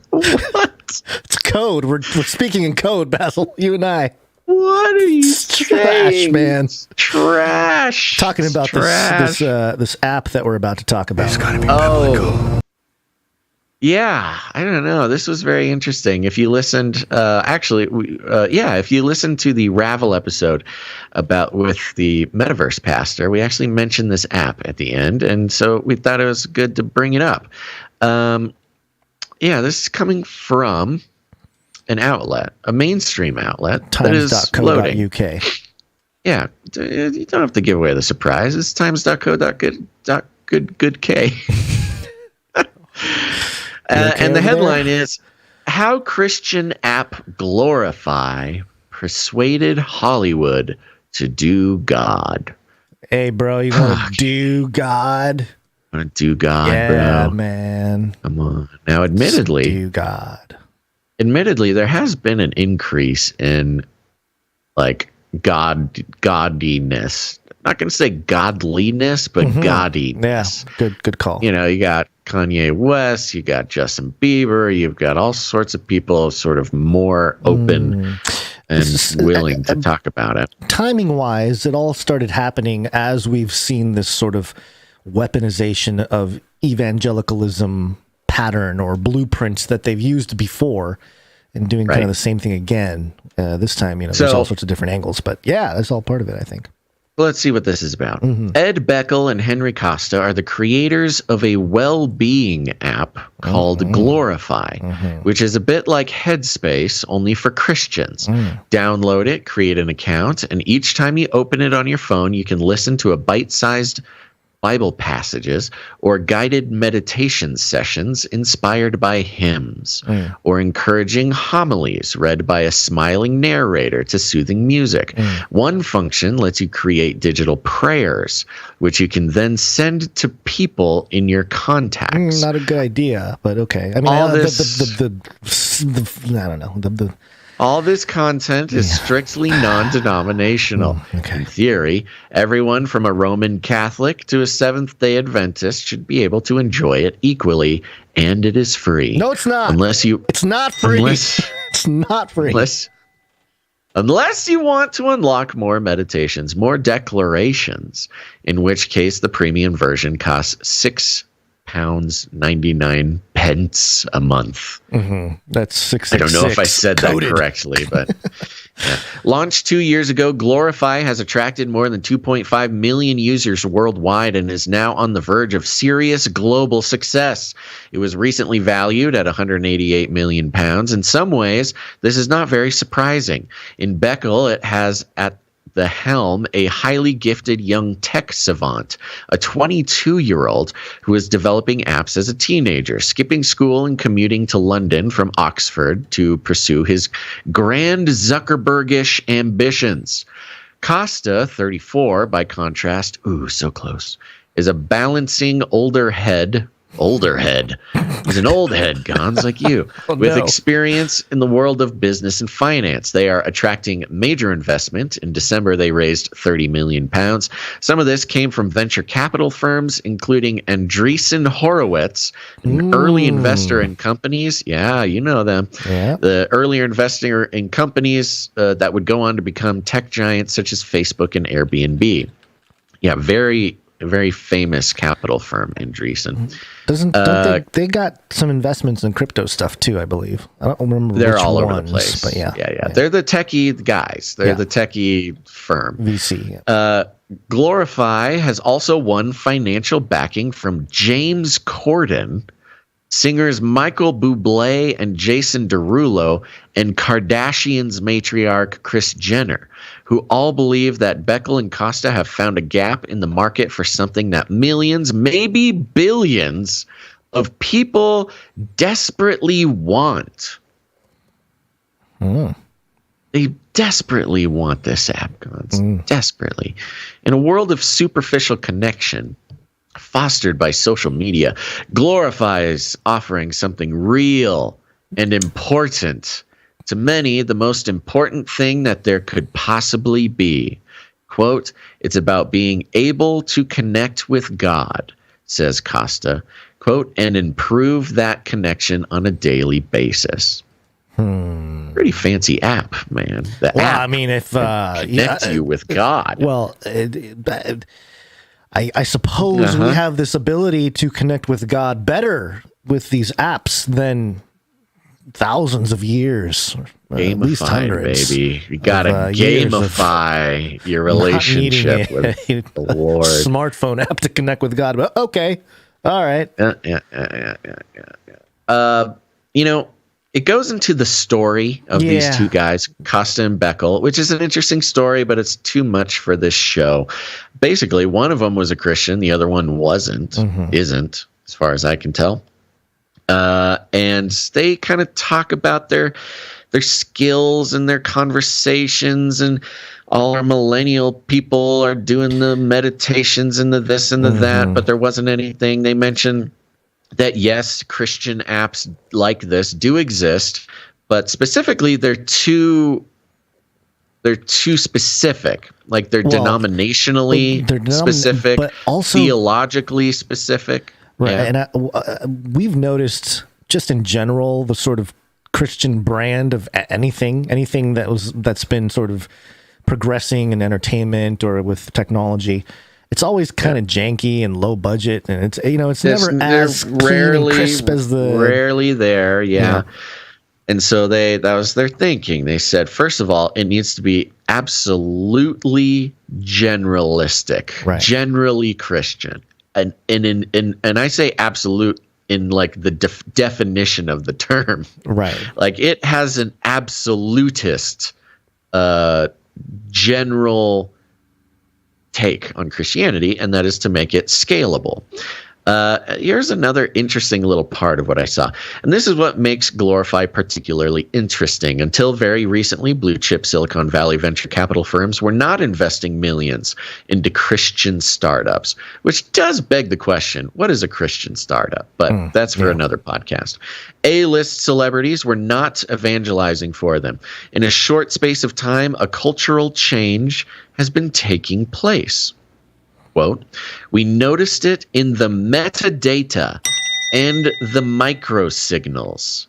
Speaker 1: What?
Speaker 3: It's code. We're speaking in code, Basil. You and I.
Speaker 1: What are you
Speaker 3: trash, man?
Speaker 1: Trash.
Speaker 3: Talking about this app that we're about to talk about. It's gotta be
Speaker 1: biblical. Yeah, I don't know. This was very interesting. If you listened, if you listened to the Ravel episode with the Metaverse Pastor, we actually mentioned this app at the end, and so we thought it was good to bring it up. This is coming from an outlet, a mainstream outlet that is loading.
Speaker 3: Times.co.uk.
Speaker 1: Yeah, you don't have to give away the surprise. It's times.co.good.k. And the headline is, How Christian App Glorify Persuaded Hollywood to Do God.
Speaker 3: Hey, bro, you want to do God?
Speaker 1: I want to do God, bro.
Speaker 3: Yeah, man.
Speaker 1: Come on. Now, admittedly,
Speaker 3: do God.
Speaker 1: Admittedly, there has been an increase in, like, godiness. Not going to say godliness, but godiness.
Speaker 3: Yeah, good call.
Speaker 1: You know, you got Kanye West, you got Justin Bieber, you've got all sorts of people sort of more open and willing to talk about it.
Speaker 3: Timing-wise, it all started happening as we've seen this sort of weaponization of evangelicalism pattern or blueprints that they've used before and doing kind of the same thing again. This time, there's all sorts of different angles, but yeah, that's all part of it, I think.
Speaker 1: Let's see what this is about. Ed Beckel and Henry Costa are the creators of a well-being app called Glorify, which is a bit like Headspace, only for Christians. Download it, create an account, and each time you open it on your phone, you can listen to a bite-sized Bible passages or guided meditation sessions inspired by hymns or encouraging homilies read by a smiling narrator to soothing music. One function lets you create digital prayers, which you can then send to people in your contacts.
Speaker 3: Not a good idea, but okay. I mean,
Speaker 1: all
Speaker 3: I don't know.
Speaker 1: All this content is strictly non-denominational. In theory, everyone from a Roman Catholic to a Seventh-day Adventist should be able to enjoy it equally, and it is free.
Speaker 3: No, it's not. It's not free. It's not free.
Speaker 1: Unless you want to unlock more meditations, more declarations, in which case the premium version costs £6.99 a month.
Speaker 3: That's 666.
Speaker 1: I don't know if I said that correctly, but yeah. Launched 2 years ago, Glorify has attracted more than 2.5 million users worldwide and is now on the verge of serious global success. It was recently valued at £188 million. In some ways, this is not very surprising. In Beckel, it has at the helm a highly gifted young tech savant, a 22-year-old who is developing apps as a teenager, skipping school and commuting to London from Oxford to pursue his grand Zuckerbergish ambitions. Costa, 34, by contrast, so close, is a balancing older head. He's an old head, Gonz, like you, with experience in the world of business and finance. They are attracting major investment. In December, they raised £30 million. Some of this came from venture capital firms, including Andreessen Horowitz, an early investor in companies. Yeah, you know them.
Speaker 3: Yeah.
Speaker 1: The earlier investor in companies that would go on to become tech giants such as Facebook and Airbnb. Yeah, very famous capital firm, Andreessen.
Speaker 3: Don't they got some investments in crypto stuff too, I believe. I don't remember
Speaker 1: they're
Speaker 3: which
Speaker 1: all
Speaker 3: ones,
Speaker 1: over the place.
Speaker 3: But yeah.
Speaker 1: They're the techie guys. They're the techie firm.
Speaker 3: VC.
Speaker 1: Glorify has also won financial backing from James Corden, singers Michael Bublé and Jason Derulo, and Kardashians matriarch Kris Jenner, who all believe that Beckel and Costa have found a gap in the market for something that millions, maybe billions, of people desperately want. They desperately want this app, Gonz. Desperately. In a world of superficial connection, fostered by social media, Glorify is offering something real and important to many, the most important thing that there could possibly be. Quote, it's about being able to connect with God, says Costa, quote, and improve that connection on a daily basis. Pretty fancy app, man. The app,
Speaker 3: I mean, if
Speaker 1: connects you with God.
Speaker 3: Well, I suppose we have this ability to connect with God better with these apps than thousands of years, at least hundreds.
Speaker 1: Baby, you gotta gamify your relationship with the Lord.
Speaker 3: Smartphone app to connect with God. But okay, all right.
Speaker 1: Yeah. You know, it goes into the story of these two guys, Costa and Beckel, which is an interesting story, but it's too much for this show. Basically, one of them was a Christian, the other one isn't, as far as I can tell. And they kind of talk about their skills and their conversations, and all our millennial people are doing the meditations and the this and the that, but there wasn't anything. They mentioned that yes, Christian apps like this do exist, but specifically they're too specific. Like they're denominationally specific, but also theologically specific.
Speaker 3: Right.
Speaker 1: Yeah.
Speaker 3: And we've noticed just in general the sort of Christian brand of anything that's been sort of progressing in entertainment or with technology. It's always kind of janky and low budget, and it's never as clean and crisp as the
Speaker 1: rarely there. Yeah. And so that was their thinking. They said, first of all, it needs to be absolutely generalistic, generally Christian. And I say absolute in like the definition of the term,
Speaker 3: right?
Speaker 1: Like it has an absolutist general take on Christianity, and that is to make it scalable. Here's another interesting little part of what I saw. And this is what makes Glorify particularly interesting. Until very recently, blue chip Silicon Valley venture capital firms were not investing millions into Christian startups, which does beg the question, what is a Christian startup? But that's for another podcast. A-list celebrities were not evangelizing for them. In a short space of time, a cultural change has been taking place. Quote, we noticed it in the metadata and the microsignals,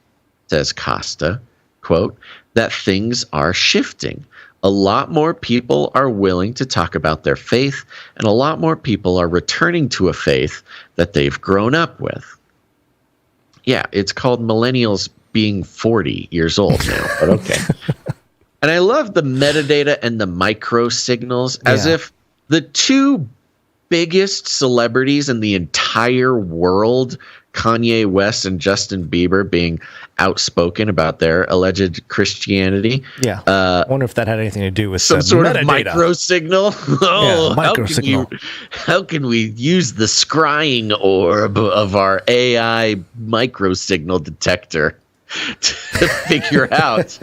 Speaker 1: says Costa, quote, that things are shifting. A lot more people are willing to talk about their faith, and a lot more people are returning to a faith that they've grown up with. Yeah, it's called millennials being 40 years old now, but okay. And I love the metadata and the microsignals as if the two biggest celebrities in the entire world, Kanye West and Justin Bieber, being outspoken about their alleged Christianity.
Speaker 3: Yeah. I wonder if that had anything to do with
Speaker 1: some sort of
Speaker 3: metadata.
Speaker 1: Microsignal. How can we use the scrying orb of our AI microsignal detector to figure out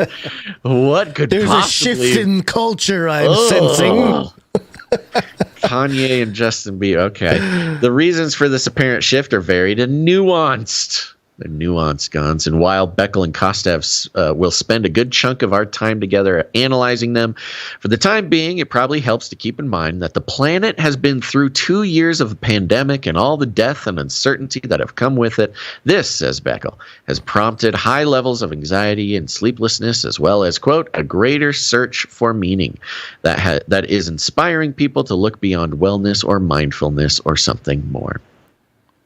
Speaker 1: what could
Speaker 3: There's
Speaker 1: possibly...
Speaker 3: a shift in culture I'm sensing.
Speaker 1: Kanye and Justin Bieber. Okay. The reasons for this apparent shift are varied and nuanced. They're nuanced, Gonz. And while Beckel and Costa will spend a good chunk of our time together analyzing them, for the time being, it probably helps to keep in mind that the planet has been through 2 years of a pandemic and all the death and uncertainty that have come with it. This, says Beckel, has prompted high levels of anxiety and sleeplessness, as well as, quote, a greater search for meaning that is inspiring people to look beyond wellness or mindfulness or something more.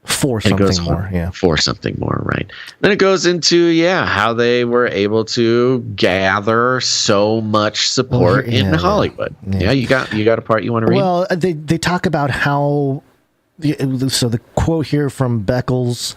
Speaker 3: For something more,
Speaker 1: For something more, right. Then it goes into, how they were able to gather so much support in Hollywood. Yeah, you got a part you want to read?
Speaker 3: Well, they talk about how, so the quote here from Beckles,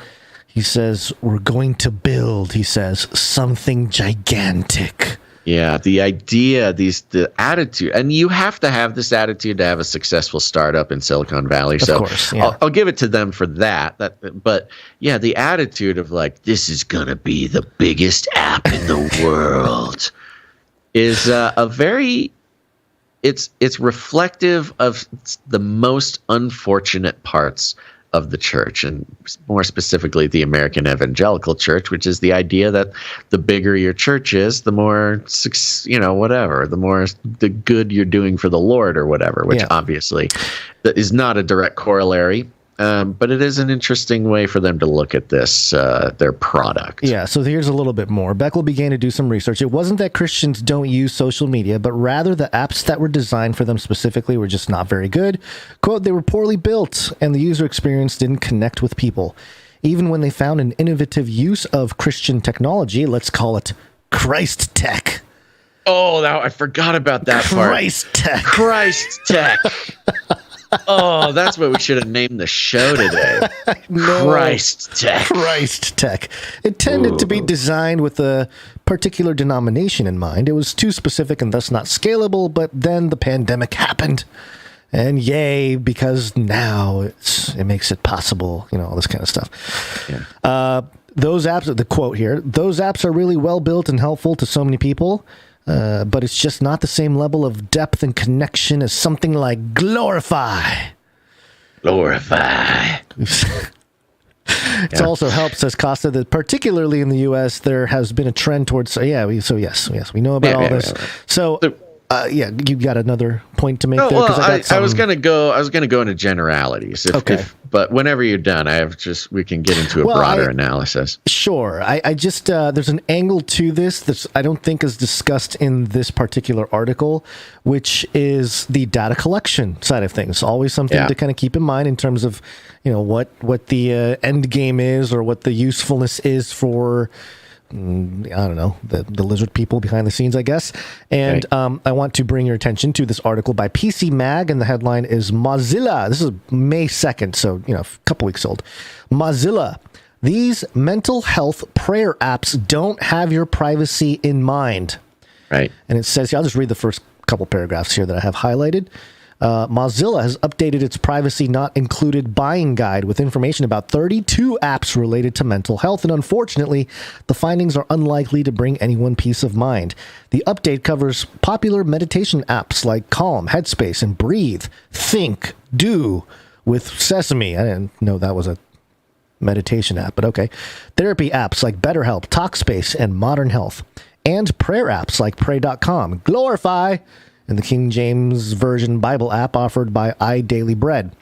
Speaker 3: he says, we're going to build, he says, something gigantic.
Speaker 1: Yeah, the idea, the attitude, and you have to have this attitude to have a successful startup in Silicon Valley. So
Speaker 3: of course,
Speaker 1: I'll give it to them for that. But yeah, the attitude of like, this is gonna be the biggest app in the world is it's reflective of the most unfortunate parts of the church, and more specifically the American Evangelical Church, which is the idea that the bigger your church is, the more, whatever, the more the good you're doing for the Lord or whatever, which obviously is not a direct corollary. But it is an interesting way for them to look at this, their product.
Speaker 3: Yeah, so here's a little bit more. Beckel began to do some research. It wasn't that Christians don't use social media, but rather the apps that were designed for them specifically were just not very good. Quote, they were poorly built, and the user experience didn't connect with people. Even when they found an innovative use of Christian technology, let's call it Christ tech.
Speaker 1: Oh, I forgot about that part.
Speaker 3: Christ tech.
Speaker 1: Christ tech. Oh, that's what we should have named the show today. Christ tech.
Speaker 3: Christ tech. It tended to be designed with a particular denomination in mind. It was too specific and thus not scalable, but then the pandemic happened. And yay, because now it makes it possible, all this kind of stuff.
Speaker 1: Yeah.
Speaker 3: Those apps, the quote here, those apps are really well built and helpful to so many people. But it's just not the same level of depth and connection as something like Glorify. It also helps, says Costa, that particularly in the U.S., there has been a trend towards. We know about all this. So, you got another point to make there.
Speaker 1: Well, I was gonna go into generalities. But whenever you're done, we can get into a broader analysis.
Speaker 3: Sure. I just there's an angle to this that I don't think is discussed in this particular article, which is the data collection side of things. Always something to kind of keep in mind in terms of what the end game is or what the usefulness is for. I don't know, the lizard people behind the scenes, I guess. And I want to bring your attention to this article by PC Mag, and the headline is Mozilla. This is May 2nd, so, a couple weeks old. Mozilla. These mental health prayer apps don't have your privacy in mind.
Speaker 1: Right.
Speaker 3: And it says, I'll just read the first couple paragraphs here that I have highlighted. Mozilla has updated its privacy not included buying guide with information about 32 apps related to mental health, and unfortunately, the findings are unlikely to bring anyone peace of mind. The update covers popular meditation apps like Calm, Headspace, and Breathe, Think, Do, with Sesame. I didn't know that was a meditation app, but okay. Therapy apps like BetterHelp, Talkspace, and Modern Health, and prayer apps like Pray.com, Glorify, and the King James Version Bible app offered by iDailyBread.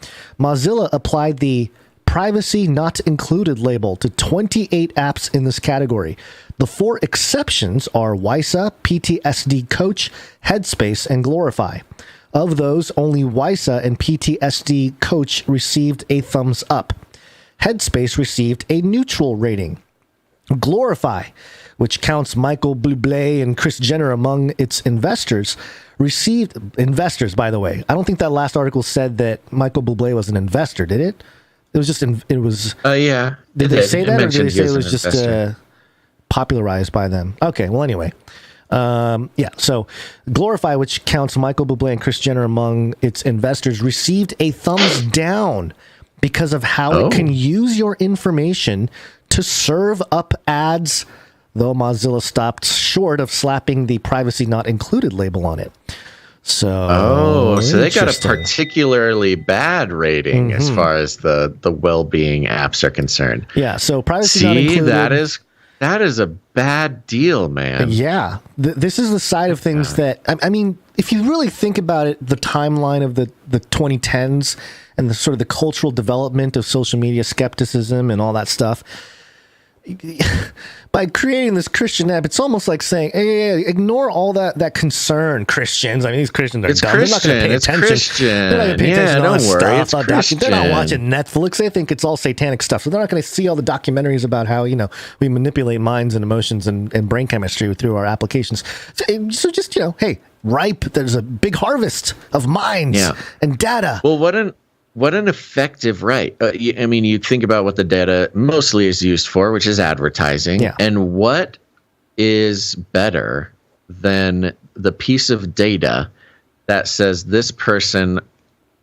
Speaker 3: Mozilla applied the Privacy Not Included label to 28 apps in this category. The 4 exceptions are WISA, PTSD Coach, Headspace, and Glorify. Of those, only WISA and PTSD Coach received a thumbs up. Headspace received a neutral rating. Glorify, which counts Michael Bublé and Kris Jenner among its investors, by the way. I don't think that last article said that Michael Bublé was an investor, did it? It was just,
Speaker 1: yeah.
Speaker 3: Did they say that, or did they say it was just popularized by them? Okay, well, anyway. So Glorify, which counts Michael Bublé and Kris Jenner among its investors, received a thumbs down because of how it can use your information to serve up ads, though Mozilla stopped short of slapping the Privacy Not Included label on it. So
Speaker 1: they got a particularly bad rating as far as the well-being apps are concerned.
Speaker 3: Yeah, so Privacy Not Included.
Speaker 1: That is a bad deal, man.
Speaker 3: Yeah, this is the side of things that, I mean, if you really think about it, the timeline of the 2010s and the sort of the cultural development of social media skepticism and all that stuff, by creating this Christian app, it's almost like saying, hey, ignore all that concern, Christians. I mean, these Christians are dumb. They're not going to pay attention. They're not going to pay attention to all this stuff. They're not watching Netflix. They think it's all satanic stuff. So they're not going to see all the documentaries about how, we manipulate minds and emotions and brain chemistry through our applications. So just, hey, ripe, there's a big harvest of minds and data.
Speaker 1: Well, what an effective you think about what the data mostly is used for, which is advertising. Yeah. And what is better than the piece of data that says this person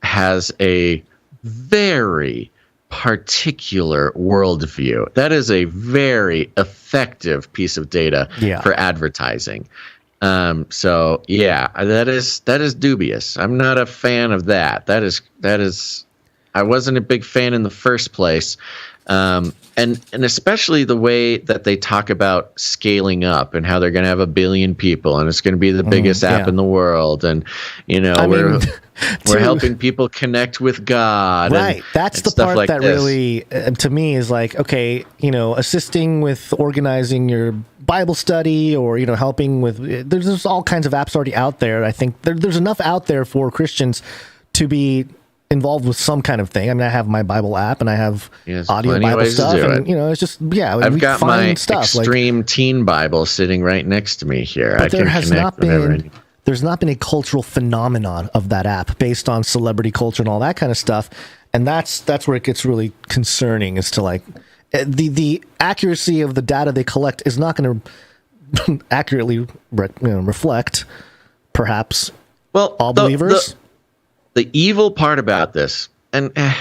Speaker 1: has a very particular worldview? That is a very effective piece of data for advertising. That is dubious. I'm not a fan of that. That is I wasn't a big fan in the first place. And especially the way that they talk about scaling up and how they're going to have 1 billion people and it's going to be the biggest app in the world. And, we're helping people connect with God.
Speaker 3: Right. That's the part
Speaker 1: like
Speaker 3: that
Speaker 1: this.
Speaker 3: really, to me, is like, okay, assisting with organizing your Bible study or, helping with, there's all kinds of apps already out there. I think there's enough out there for Christians to be involved with some kind of thing. I mean, I have my Bible app and I have audio Bible stuff, and it's just
Speaker 1: I've got my
Speaker 3: stuff,
Speaker 1: Extreme Teen Bible sitting right next to me here.
Speaker 3: But there's not been a cultural phenomenon of that app based on celebrity culture and all that kind of stuff, and that's where it gets really concerning. As to like the accuracy of the data they collect is not going to accurately reflect perhaps all believers.
Speaker 1: The evil part about this, and I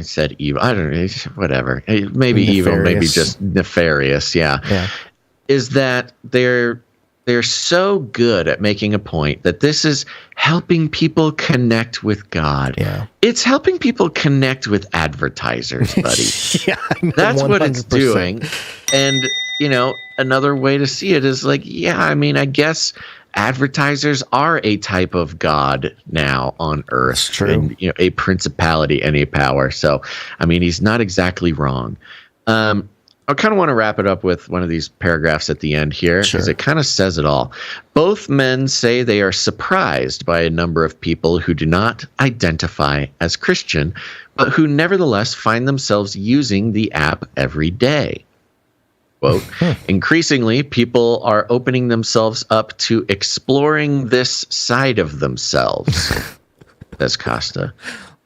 Speaker 1: said evil, I don't know, whatever. Maybe nefarious. Evil, maybe just nefarious, yeah. Is that they're so good at making a point that this is helping people connect with God.
Speaker 3: Yeah.
Speaker 1: It's helping people connect with advertisers, buddy. That's 100%. What it's doing. And, another way to see it is like, I guess advertisers are a type of God now on Earth.
Speaker 3: That's true.
Speaker 1: And, a principality and a power. So, he's not exactly wrong. I kind of want to wrap it up with one of these paragraphs at the end here, because it kind of says it all. Both men say they are surprised by a number of people who do not identify as Christian, but who nevertheless find themselves using the app every day. Quote, increasingly, people are opening themselves up to exploring this side of themselves, says Costa.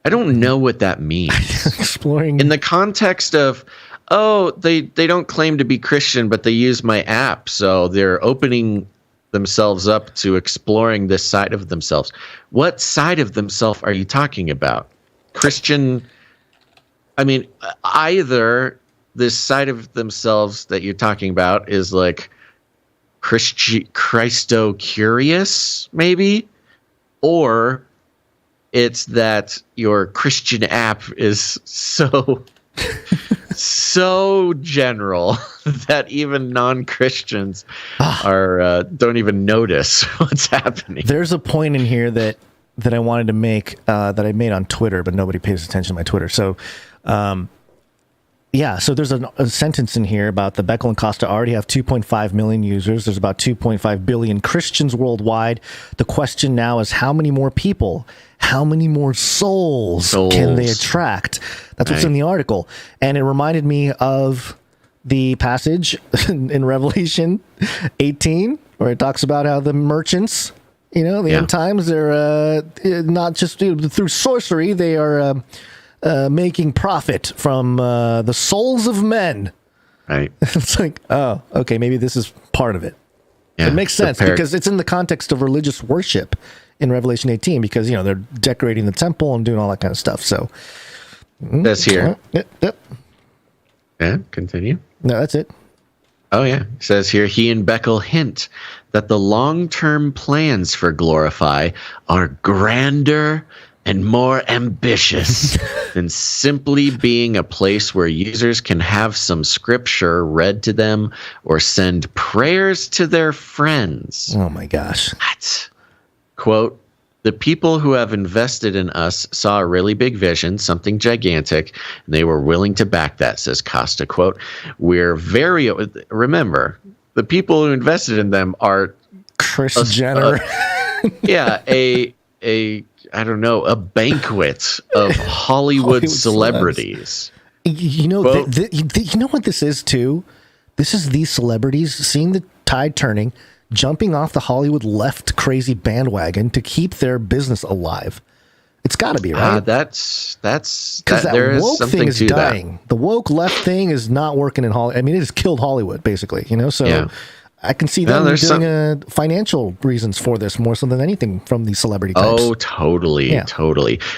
Speaker 1: I don't know what that means.
Speaker 3: Exploring.
Speaker 1: In the context of, they don't claim to be Christian, but they use my app, so they're opening themselves up to exploring this side of themselves. What side of themselves are you talking about? Christian? Either this side of themselves that you're talking about is like Christo-curious, maybe, or it's that your Christian app is so general that even non-Christians don't even notice what's happening.
Speaker 3: There's a point in here that I wanted to make that I made on Twitter, but nobody pays attention to my Twitter. So, so there's a sentence in here about the Beckel and Costa already have 2.5 million users. There's about 2.5 billion Christians worldwide. The question now is how many more people, how many more souls can they attract? That's what's in the article. And it reminded me of the passage in Revelation 18, where it talks about how the merchants, the end times, they're not just through sorcery, they are making profit from the souls of men.
Speaker 1: Right.
Speaker 3: It's like, okay, maybe this is part of it. Yeah, it makes sense because it's in the context of religious worship in Revelation 18, because they're decorating the temple and doing all that kind of stuff. So
Speaker 1: that's here.
Speaker 3: Yep.
Speaker 1: Yeah, continue.
Speaker 3: No, that's it.
Speaker 1: Oh, yeah. It says here, he and Beckel hint that the long-term plans for Glorify are grander and more ambitious than simply being a place where users can have some scripture read to them or send prayers to their friends.
Speaker 3: Oh, my gosh.
Speaker 1: What? Quote, the people who have invested in us saw a really big vision, something gigantic, and they were willing to back that, says Costa. Quote, remember, the people who invested in them are
Speaker 3: Kris Jenner.
Speaker 1: I don't know, a banquet of Hollywood celebrities.
Speaker 3: You know what this is too? This is these celebrities seeing the tide turning, jumping off the Hollywood left crazy bandwagon to keep their business alive. It's got to be, right?
Speaker 1: That's
Speaker 3: because that woke thing is dying. The woke left thing is not working in Hollywood. I mean, it has killed Hollywood, basically. So I can see them doing financial reasons for this more so than anything from these celebrity types.
Speaker 1: Oh, totally.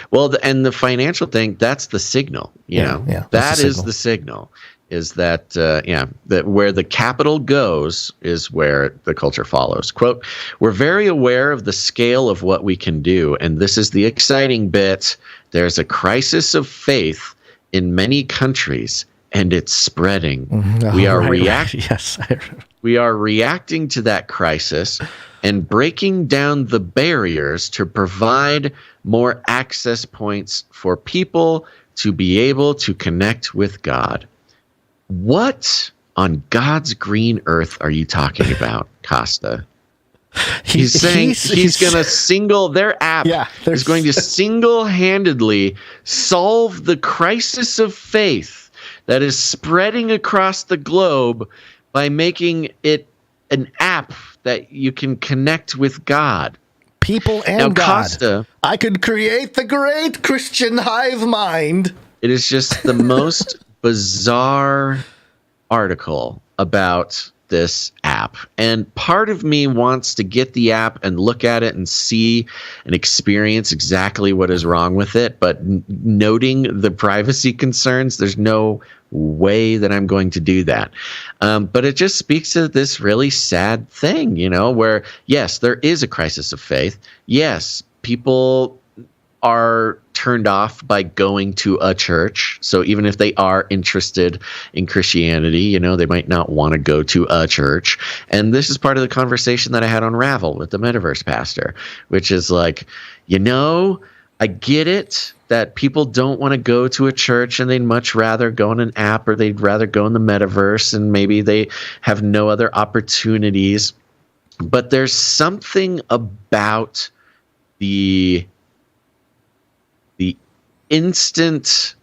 Speaker 1: Well, and the financial thing, that's the signal. That is the signal. Is that that where the capital goes is where the culture follows. Quote, we're very aware of the scale of what we can do, and this is the exciting bit. there's a crisis of faith in many countries, and it's spreading. We are we are reacting to that crisis and breaking down the barriers to provide more access points for people to be able to connect with God. What on God's green earth are you talking about, Costa? He's saying he's going to their app is going to single-handedly solve the crisis of faith that is spreading across the globe by making it an app that you can connect with God.
Speaker 3: People and
Speaker 1: now,
Speaker 3: God.
Speaker 1: Costa,
Speaker 3: I could create the great Christian hive mind.
Speaker 1: It is just the most bizarre article about this app. And part of me wants to get the app and look at it and see and experience exactly what is wrong with it. But noting the privacy concerns, there's no way that I'm going to do that. But it just speaks to this really sad thing, where, yes, there is a crisis of faith. Yes, people are turned off by going to a church. So even if they are interested in Christianity, they might not want to go to a church. And this is part of the conversation that I had on Ravel with the Metaverse pastor, which is like, I get it that people don't want to go to a church and they'd much rather go on an app, or they'd rather go in the metaverse, and maybe they have no other opportunities. But there's something about the instantaneous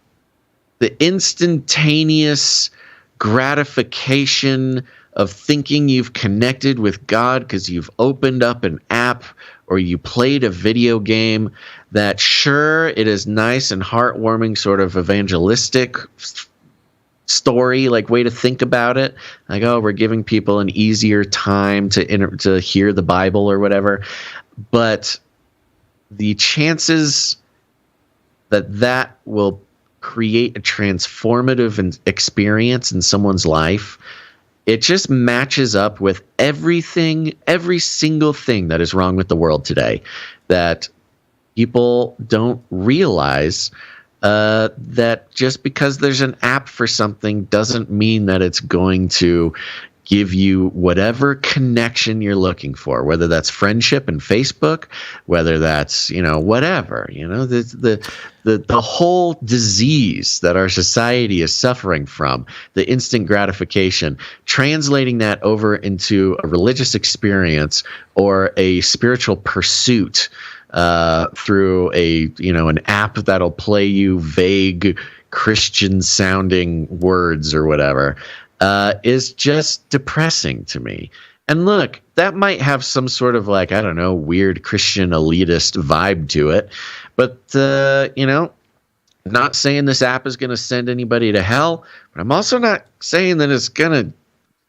Speaker 1: gratification of thinking you've connected with God because you've opened up an app or you played a video game, that sure, it is nice and heartwarming, sort of evangelistic story, like way to think about it. Like, oh, we're giving people an easier time to hear the Bible or whatever. But the chances that will create a transformative experience in someone's life, it just matches up with every single thing that is wrong with the world today, that people don't realize that just because there's an app for something doesn't mean that it's going to give you whatever connection you're looking for, whether that's friendship and Facebook, whether that's, whatever, the whole disease that our society is suffering from, the instant gratification, translating that over into a religious experience or a spiritual pursuit through an app that'll play you vague Christian sounding words or whatever, is just depressing to me. And look, that might have some sort of weird Christian elitist vibe to it. But, not saying this app is going to send anybody to hell, but I'm also not saying that it's going to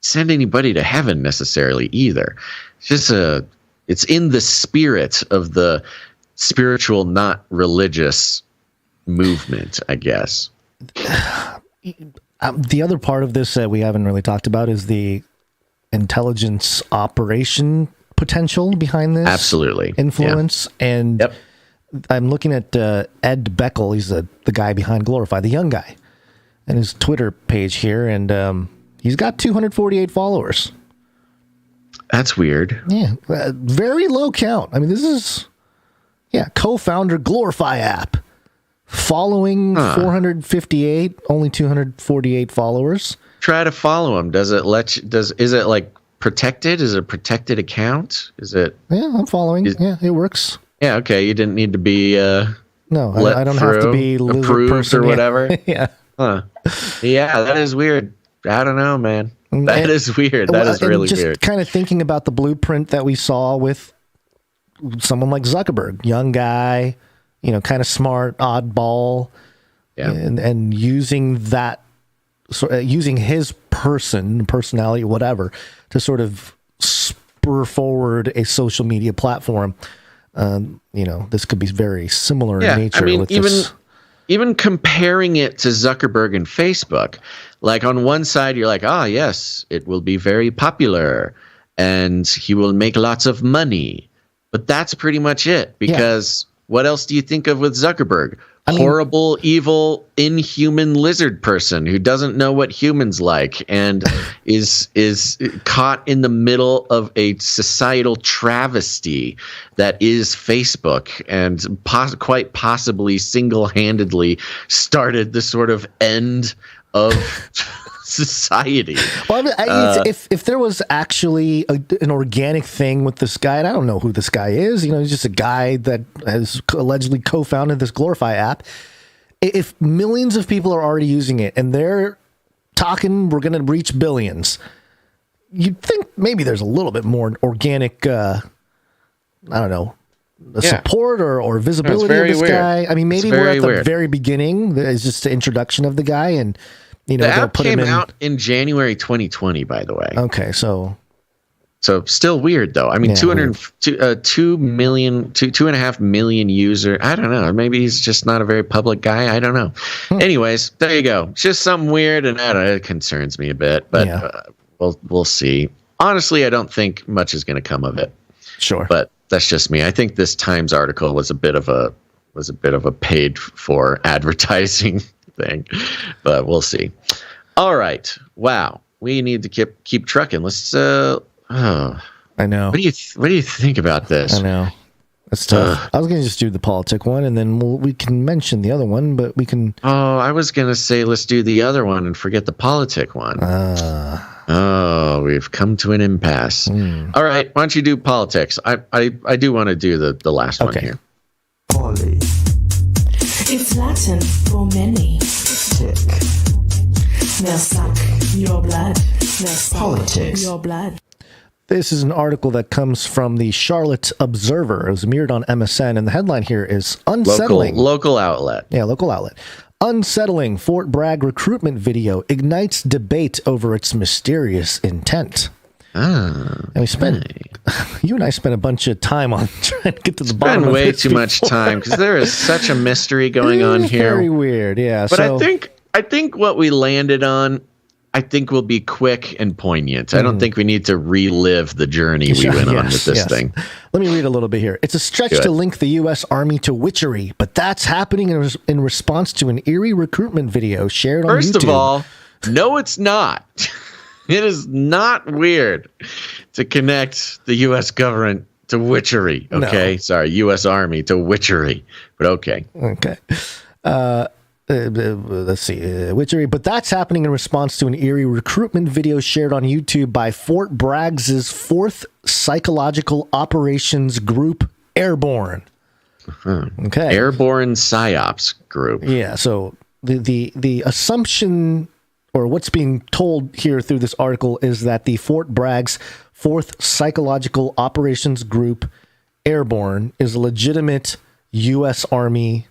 Speaker 1: send anybody to heaven necessarily either. It's just it's in the spirit of the spiritual, not religious movement, I guess.
Speaker 3: The other part of this that we haven't really talked about is the intelligence operation potential behind this.
Speaker 1: Absolutely.
Speaker 3: Influence. Yeah. And
Speaker 1: yep.
Speaker 3: I'm looking at Ed Beckel. He's the guy behind Glorify, the young guy, and his Twitter page here. And he's got 248 followers.
Speaker 1: That's weird.
Speaker 3: Yeah. Very low count. I mean, this is, co-founder Glorify app. Following 458, only 248 followers.
Speaker 1: Try to follow him. Is it like protected? Is it a protected account? Is it?
Speaker 3: Yeah, I'm following. It works.
Speaker 1: Yeah, okay. You didn't need to be
Speaker 3: no, I don't have to be
Speaker 1: approved person, or whatever.
Speaker 3: Yeah.
Speaker 1: Huh. Yeah, that is weird. I don't know, man. That is weird. That is really
Speaker 3: just
Speaker 1: weird.
Speaker 3: Kind of thinking about the blueprint that we saw with someone like Zuckerberg, young guy, kind of smart, oddball, and using that, using his personality, whatever, to sort of spur forward a social media platform. This could be very similar in nature.
Speaker 1: I mean,
Speaker 3: with
Speaker 1: even comparing it to Zuckerberg and Facebook, like on one side, you're like, yes, it will be very popular and he will make lots of money. But that's pretty much it, because what else do you think of with Zuckerberg? horrible, evil, inhuman lizard person who doesn't know what humans like and is caught in the middle of a societal travesty that is Facebook, and quite possibly single-handedly started the sort of end of society.
Speaker 3: Well, if there was actually an organic thing with this guy, and I don't know who this guy is, he's just a guy that has allegedly co-founded this Glorify app. If millions of people are already using it and they're talking, we're going to reach billions, you'd think maybe there's a little bit more organic, support or visibility of this guy. I mean, maybe we're at the very beginning. It's just the introduction of the guy, and the
Speaker 1: app came out in January 2020, by the way.
Speaker 3: Okay, so
Speaker 1: still weird though. I mean, 2.5 million user. I don't know. Maybe he's just not a very public guy. I don't know. Anyways, there you go. Just something weird, and it concerns me a bit. But we'll see. Honestly, I don't think much is going to come of it.
Speaker 3: Sure,
Speaker 1: but that's just me. I think this Times article was a bit of a paid for advertising thing, but we'll see. All right. Wow. We need to keep trucking. Let's I
Speaker 3: know.
Speaker 1: What do you think about this?
Speaker 3: I know. That's tough. I was going to just do the politic one, and then we can mention the other one, but we can.
Speaker 1: Oh, I was going to say let's do the other one and forget the politic one. We've come to an impasse. All right. Why don't you do politics? I do want to do the last one here.
Speaker 9: Poly. It's Latin for many. Tick. They'll suck your blood. They'll suck
Speaker 3: Politics.
Speaker 9: Your blood.
Speaker 3: This is an article that comes from the Charlotte Observer. It was mirrored on MSN, and the headline here is unsettling.
Speaker 1: Local outlet.
Speaker 3: Yeah, local outlet. Unsettling Fort Bragg recruitment video ignites debate over its mysterious intent. And you and I spent a bunch of time on trying to get to the bottom of
Speaker 1: way
Speaker 3: this
Speaker 1: too much time because there is such a mystery going on here.
Speaker 3: Very weird, yeah.
Speaker 1: But I think what we landed on, will be quick and poignant. I don't think we need to relive the journey we went on with this thing.
Speaker 3: Let me read a little bit here. It's a stretch to link the U.S. Army to witchery, but that's happening in response to an eerie recruitment video shared on YouTube.
Speaker 1: First of all, no, it's not. It is not weird to connect the U.S. government to witchery. Okay, no. Sorry, U.S. Army to witchery, but okay.
Speaker 3: Okay. Let's see, witchery, but that's happening in response to an eerie recruitment video shared on YouTube by Fort Bragg's 4th Psychological Operations Group Airborne. Okay,
Speaker 1: Airborne Psyops Group.
Speaker 3: Yeah. So the assumption, or what's being told here through this article, is that the Fort Bragg's 4th Psychological Operations Group Airborne is a legitimate U.S. Army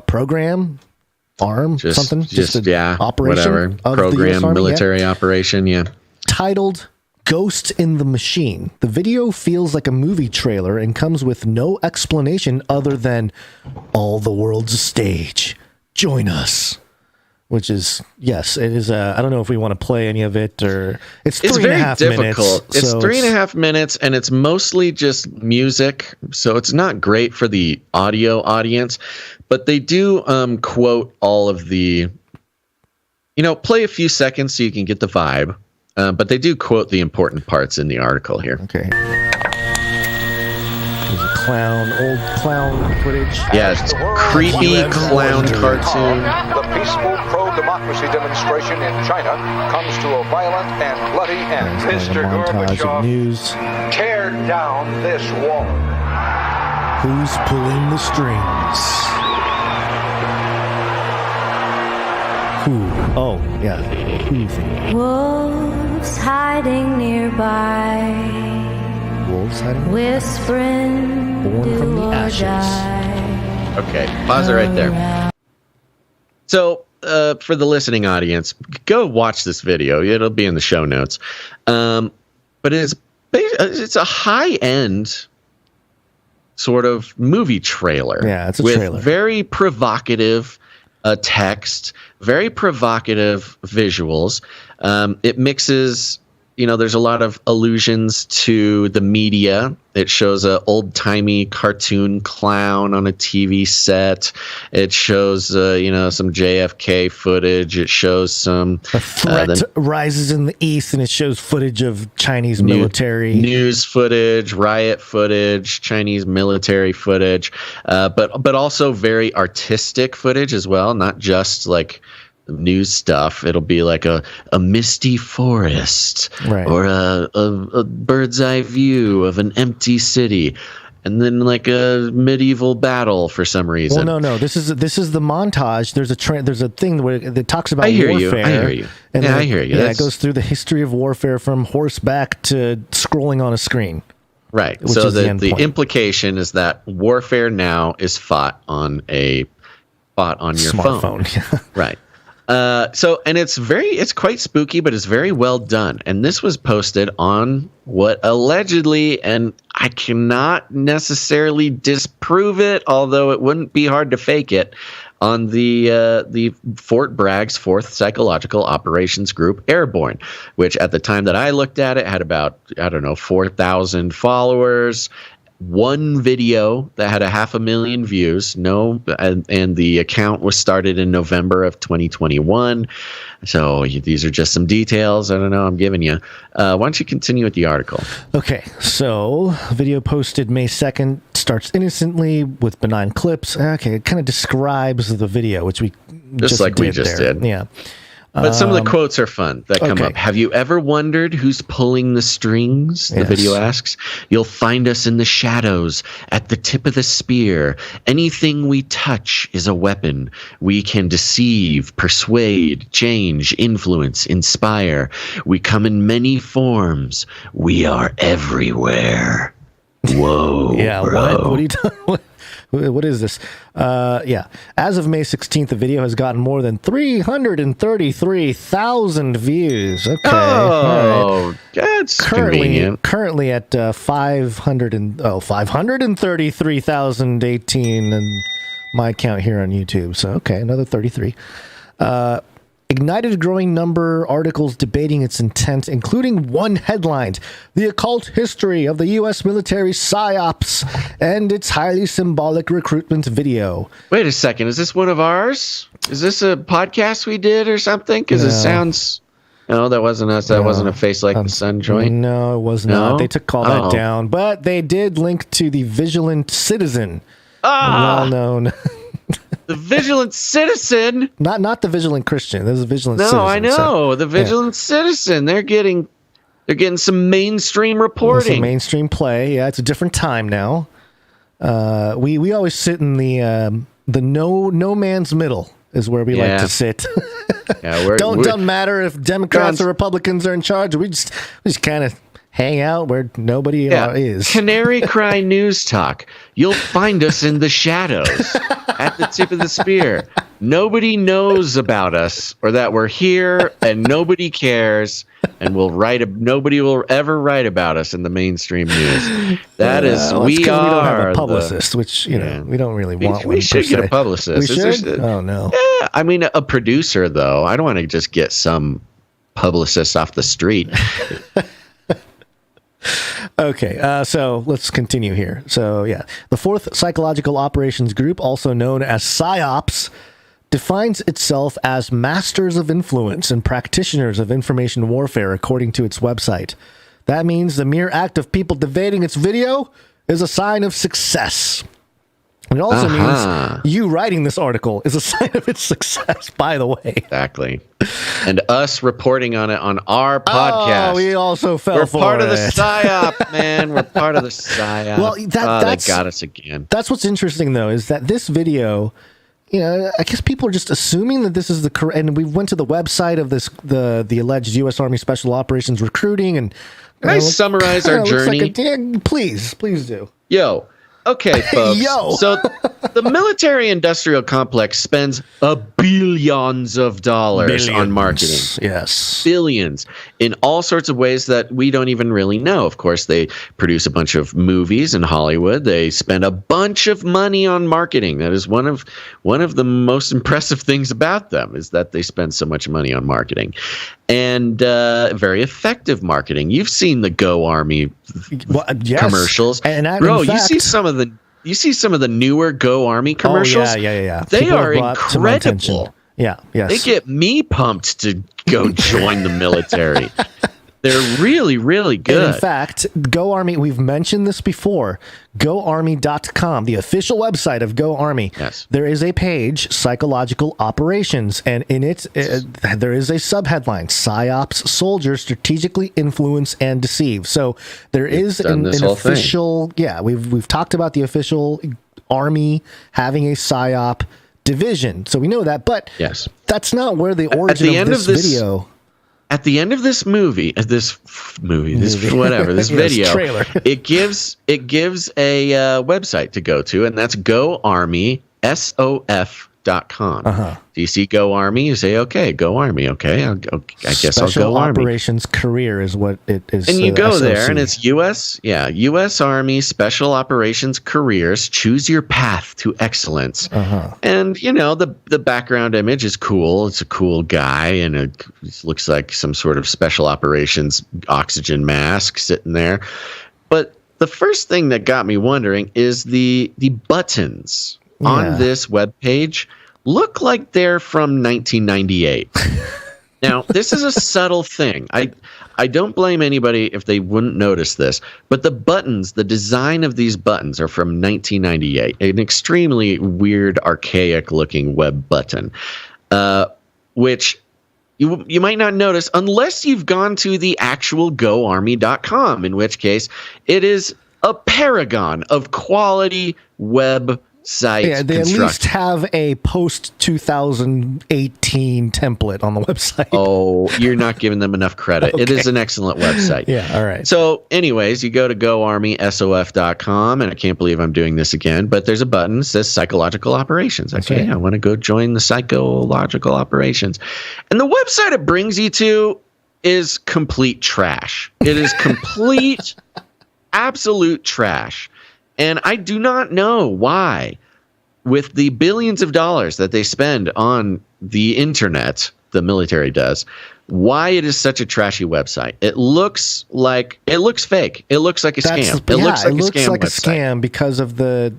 Speaker 3: program? Arm? Something? Just operation?
Speaker 1: Whatever. Program, military operation, yeah.
Speaker 3: Titled Ghost in the Machine. The video feels like a movie trailer and comes with no explanation other than, all the world's a stage. Join us. Which is, yes, it is. I don't know if we want to play any of it, or it's 3.5 minutes.
Speaker 1: It's 3.5 minutes, and it's mostly just music, so it's not great for the audio audience. But they do quote all of the, play a few seconds so you can get the vibe. But they do quote the important parts in the article here.
Speaker 3: Okay. There's a old clown footage.
Speaker 1: Yeah, it's creepy clown cartoon.
Speaker 21: The peaceful pro-democracy demonstration in China comes to a violent and bloody end.
Speaker 3: Mr. Gorbachev, news.
Speaker 21: Tear down this wall.
Speaker 3: Who's pulling the strings? Who? Oh, yeah. Who do you think?
Speaker 22: Wolves hiding nearby.
Speaker 3: Wolves hiding?
Speaker 22: Whispering.
Speaker 3: Born from the ashes.
Speaker 1: Okay, pause it right there. So, for the listening audience, go watch this video. It'll be in the show notes. But it's a high-end sort of movie trailer.
Speaker 3: Yeah, it's a
Speaker 1: with
Speaker 3: trailer.
Speaker 1: Very provocative text, very provocative visuals. It mixes there's a lot of allusions to the media. It shows a old-timey cartoon clown on a TV set. It shows, some JFK footage. It shows some...
Speaker 3: A threat rises in the east, and it shows footage of Chinese military.
Speaker 1: News footage, riot footage, Chinese military footage, but also very artistic footage as well, not just like news stuff. It'll be like a misty forest, or a bird's eye view of an empty city, and then like a medieval battle for some reason.
Speaker 3: Well, no. This is the montage. There's a thing where it talks about
Speaker 1: warfare.
Speaker 3: I hear you.
Speaker 1: And I hear you.
Speaker 3: Yeah, it goes through the history of warfare from horseback to scrolling on a screen.
Speaker 1: Right. So the implication is that warfare now is fought on your
Speaker 3: smartphone.
Speaker 1: phone. Right. And it's quite spooky, but it's very well done. And this was posted on what allegedly, and I cannot necessarily disprove it, although it wouldn't be hard to fake it, on the Fort Bragg's 4th Psychological Operations Group Airborne, which at the time that I looked at it had about, 4,000 followers. One video that had 500,000 views. And the account was started in November of 2021. So these are just some details. I don't know. I'm giving you. Why don't you continue with the article?
Speaker 3: Okay. So video posted May 2nd starts innocently with benign clips. Okay. It kind of describes the video, which we just did. Yeah.
Speaker 1: But some of the quotes are fun that come up. Have you ever wondered who's pulling the strings? The video asks. You'll find us in the shadows, at the tip of the spear. Anything we touch is a weapon. We can deceive, persuade, change, influence, inspire. We come in many forms. We are everywhere. Whoa.
Speaker 3: Yeah,
Speaker 1: bro.
Speaker 3: What are you talking? What is this? As of May 16th, the video has gotten more than 333,000 views. Okay.
Speaker 1: Oh, that's convenient.
Speaker 3: Currently at 533,018 and my count here on YouTube. So, okay, another 33. Ignited a growing number of articles debating its intent, including one headlined, The Occult History of the U.S. Military Psyops and its highly symbolic recruitment video.
Speaker 1: Wait a second. Is this one of ours? Is this a podcast we did or something? Because it sounds... No, that wasn't us. That wasn't a Face Like the Sun joint.
Speaker 3: No, it was not. They took all that down. But they did link to the Vigilant Citizen. Well-known...
Speaker 1: The Vigilant Citizen,
Speaker 3: not the Vigilant Christian. There's a Vigilant Citizen.
Speaker 1: No, I know the Vigilant Citizen. They're getting some mainstream reporting,
Speaker 3: some mainstream play. Yeah, it's a different time now. We always sit in the no man's middle is where we like to sit. Doesn't matter if Democrats or Republicans are in charge. We just kind of hang out where nobody is.
Speaker 1: Canary Cry News Talk. You'll find us in the shadows at the tip of the spear. Nobody knows about us or that we're here, and nobody cares, and nobody will ever write about us in the mainstream news. We don't have
Speaker 3: a publicist, which we don't really want.
Speaker 1: We should get a publicist.
Speaker 3: We should? Oh no.
Speaker 1: Yeah, I mean a producer though. I don't want to just get some publicist off the street.
Speaker 3: Okay, so let's continue here. So, the 4th Psychological Operations Group, also known as PSYOPs, defines itself as masters of influence and practitioners of information warfare, according to its website. That means the mere act of people debating its video is a sign of success. And it also means you writing this article is a sign of its success, by the way.
Speaker 1: Exactly. And us reporting on it on our podcast.
Speaker 3: Oh, we also fell for it.
Speaker 1: We're part of the PSYOP, man. We're part of the PSYOP.
Speaker 3: Well,
Speaker 1: they got us again.
Speaker 3: That's what's interesting, though, is that this video, I guess people are just assuming that this is the correct. And we went to the website of the alleged U.S. Army Special Operations recruiting. And
Speaker 1: can I summarize our journey?
Speaker 3: Please do.
Speaker 1: Yo. Okay, folks. So the military-industrial complex spends billions of dollars on marketing.
Speaker 3: Yes.
Speaker 1: Billions. In all sorts of ways that we don't even really know. Of course, they produce a bunch of movies in Hollywood. They spend a bunch of money on marketing. That is one of the most impressive things about them, is that they spend so much money on marketing. and very effective marketing. You've seen the Go Army commercials,
Speaker 3: and
Speaker 1: bro. You see some of the newer Go Army commercials.
Speaker 3: Oh, yeah.
Speaker 1: They
Speaker 3: People
Speaker 1: are
Speaker 3: have brought to my attention.
Speaker 1: incredible.
Speaker 3: Yeah, yes.
Speaker 1: They get me pumped to go join the military. They're really, really good.
Speaker 3: And in fact, Go Army, we've mentioned this before, GoArmy.com, the official website of Go Army.
Speaker 1: Yes.
Speaker 3: There is a page, Psychological Operations, and in it, there is a subheadline, Psyops Soldiers Strategically Influence and Deceive. So there is an official, we've talked about the official Army having a Psyop division. So we know that, but that's not where the origin of this video...
Speaker 1: At the end of this this video,
Speaker 3: trailer.
Speaker 1: it gives a website to go to, and that's GoArmySOF.com. Do you see Go Army? You say, okay, Go Army. Okay, I guess I'll go Army.
Speaker 3: Operations Career is what it is.
Speaker 1: And you go there, and it's U.S. Army Special Operations Careers. Choose your path to excellence. And the background image is cool. It's a cool guy, and it looks like some sort of special operations oxygen mask sitting there. But the first thing that got me wondering is the buttons on this webpage look like they're from 1998. Now, this is a subtle thing. I don't blame anybody if they wouldn't notice this, but the buttons, the design of these buttons are from 1998, an extremely weird, archaic-looking web button, which you might not notice unless you've gone to the actual GoArmy.com, in which case it is a paragon of quality web site
Speaker 3: they at least have a post-2018 template on the website.
Speaker 1: Oh, you're not giving them enough credit. Okay. It is an excellent website.
Speaker 3: All right.
Speaker 1: So anyways, you go to GoArmySOF.com, and I can't believe I'm doing this again, but there's a button that says Psychological Operations. Okay, I want to go join the Psychological Operations. And the website it brings you to is complete trash. It is complete, absolute trash. And I do not know why, with the billions of dollars that they spend on the internet, the military does, why it is such a trashy website. It looks fake. It looks like a scam. It looks like a scam
Speaker 3: because of the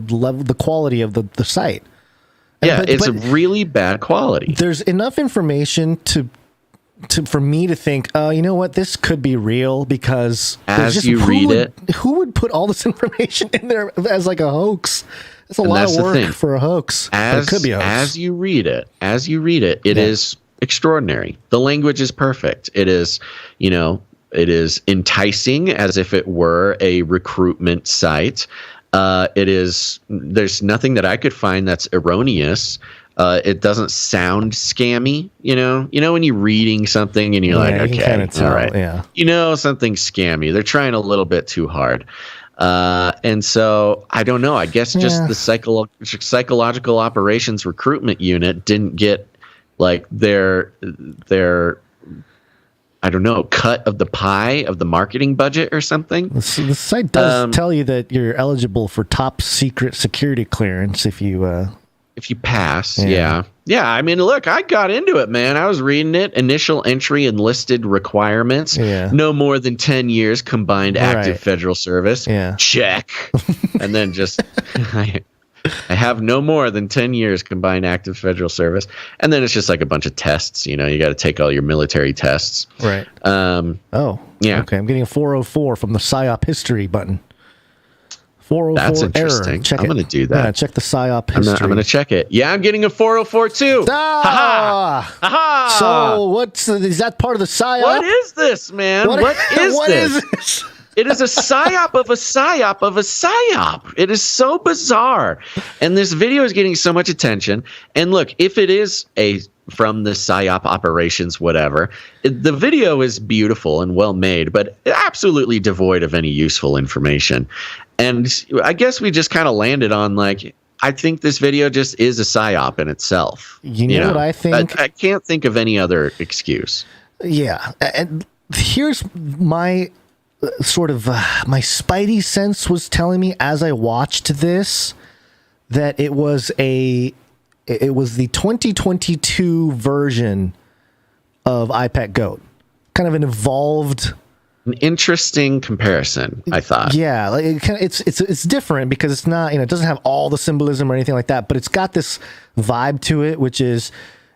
Speaker 3: level, the quality of the site.
Speaker 1: It's a really bad quality.
Speaker 3: There's enough information for me to think, you know what, this could be real, because who would put all this information in there as like a hoax? It's a lot of work for a hoax. It could be a hoax.
Speaker 1: As you read it, it is extraordinary. The language is perfect. It is, it is enticing as if it were a recruitment site. There's nothing that I could find that's erroneous. It doesn't sound scammy, when you're reading something and you're like, okay, all right, something's scammy. They're trying a little bit too hard. And so I don't know, I guess just the psychological operations recruitment unit didn't get like their I don't know, cut of the pie of the marketing budget or something.
Speaker 3: The site does tell you that you're eligible for top secret security clearance if you
Speaker 1: pass. Yeah. I mean, look, I got into it, man. I was reading it. Initial entry and listed requirements. No more than 10 years combined active federal service. Check. And then just I have no more than 10 years combined active federal service. And then it's just like a bunch of tests. You got to take all your military tests.
Speaker 3: Right. Okay. I'm getting a 404 from the Psyop history button. 404
Speaker 1: That's interesting.
Speaker 3: Check
Speaker 1: I'm going to do that.
Speaker 3: Check the Psyop history.
Speaker 1: I'm going to check it. Yeah, I'm getting a 404 too.
Speaker 3: Ha-ha! So is that part of the Psyop?
Speaker 1: What is this, man? What is this? It is a Psyop of a Psyop of a Psyop. It is so bizarre. And this video is getting so much attention. And look, if it is from the Psyop operations, whatever, the video is beautiful and well made, but absolutely devoid of any useful information. And I guess we just kind of landed on I think this video just is a Psyop in itself.
Speaker 3: You know what I think?
Speaker 1: I can't think of any other excuse.
Speaker 3: Yeah. And here's my sort of my spidey sense was telling me as I watched this that it was the 2022 version of IPAC GOAT. Kind of an evolved,
Speaker 1: an interesting comparison, I thought.
Speaker 3: Yeah, like it's different because it's not, it doesn't have all the symbolism or anything like that, but it's got this vibe to it, which is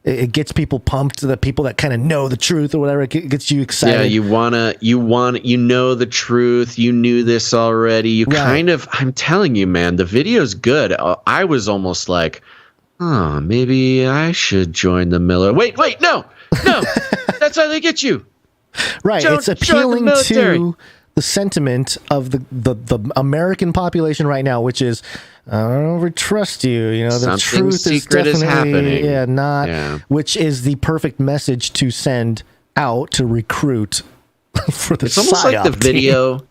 Speaker 3: it gets people pumped, the people that kind of know the truth or whatever. It gets you excited.
Speaker 1: Yeah, you know the truth. You knew this already. You kind of, I'm telling you, man, the video's good. I was almost like, oh, maybe I should join the Miller. Wait, no, that's how they get you.
Speaker 3: Right, it's appealing to the sentiment of the American population right now, which is, I don't ever trust you. The
Speaker 1: Something
Speaker 3: truth
Speaker 1: secret
Speaker 3: is definitely
Speaker 1: happening.
Speaker 3: Which is the perfect message to send out to recruit for the.
Speaker 1: It's almost like the video.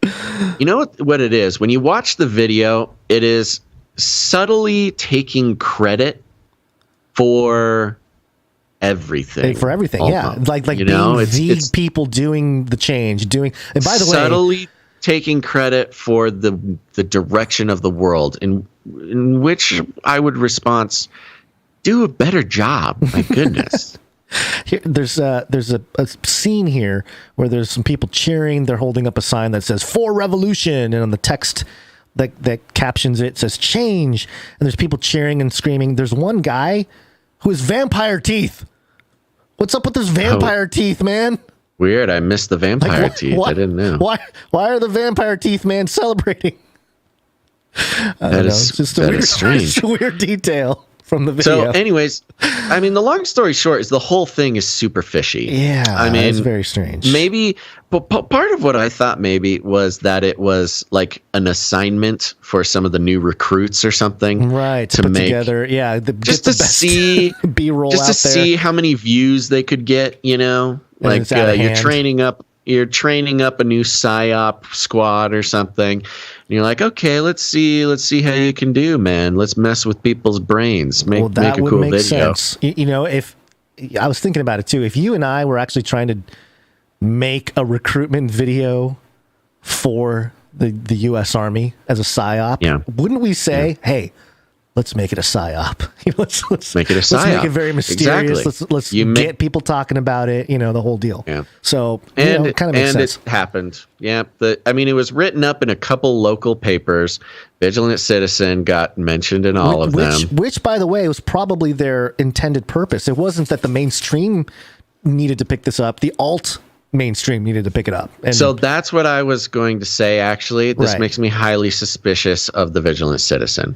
Speaker 1: You know what it is? When you watch the video, it is subtly taking credit for everything.
Speaker 3: For everything,
Speaker 1: almost.
Speaker 3: Like being the people doing the change, and by the way,
Speaker 1: subtly taking credit for the direction of the world, in which I would respond, do a better job. My goodness.
Speaker 3: Here, there's a scene here where there's some people cheering. They're holding up a sign that says "For Revolution," and on the text that captions it says "Change." And there's people cheering and screaming. There's one guy who has vampire teeth. What's up with this vampire teeth, man?
Speaker 1: Weird. I missed the vampire teeth. I didn't know.
Speaker 3: Why are the vampire teeth, man, celebrating?
Speaker 1: That is strange.
Speaker 3: It's a weird detail from the video.
Speaker 1: So, anyways, I mean, the long story short is the whole thing is super fishy.
Speaker 3: Yeah,
Speaker 1: I mean,
Speaker 3: it's very strange.
Speaker 1: Maybe, but part of what I thought maybe was that it was like an assignment for some of the new recruits or something,
Speaker 3: right? To put make together,
Speaker 1: just to see
Speaker 3: B-roll,
Speaker 1: just to see how many views they could get. Like you're training up a new Psyop squad or something. And you're like, okay, let's see how you can do, man. Let's mess with people's brains. Make a cool video.
Speaker 3: Sense. If I was thinking about it too, if you and I were actually trying to make a recruitment video for the U.S. Army as a psyop, wouldn't we say, hey, let's make it a psyop. Let's
Speaker 1: make it a psyop. Let's
Speaker 3: make it very mysterious.
Speaker 1: Exactly.
Speaker 3: Let's get people talking about it. The whole deal.
Speaker 1: Yeah.
Speaker 3: So it kind of makes sense.
Speaker 1: It happened. Yeah. It was written up in a couple local papers. Vigilant Citizen got mentioned in all of them.
Speaker 3: Which, by the way, was probably their intended purpose. It wasn't that the mainstream needed to pick this up. The alt mainstream needed to pick it up. And
Speaker 1: so that's what I was going to say. Actually, this makes me highly suspicious of the Vigilant Citizen.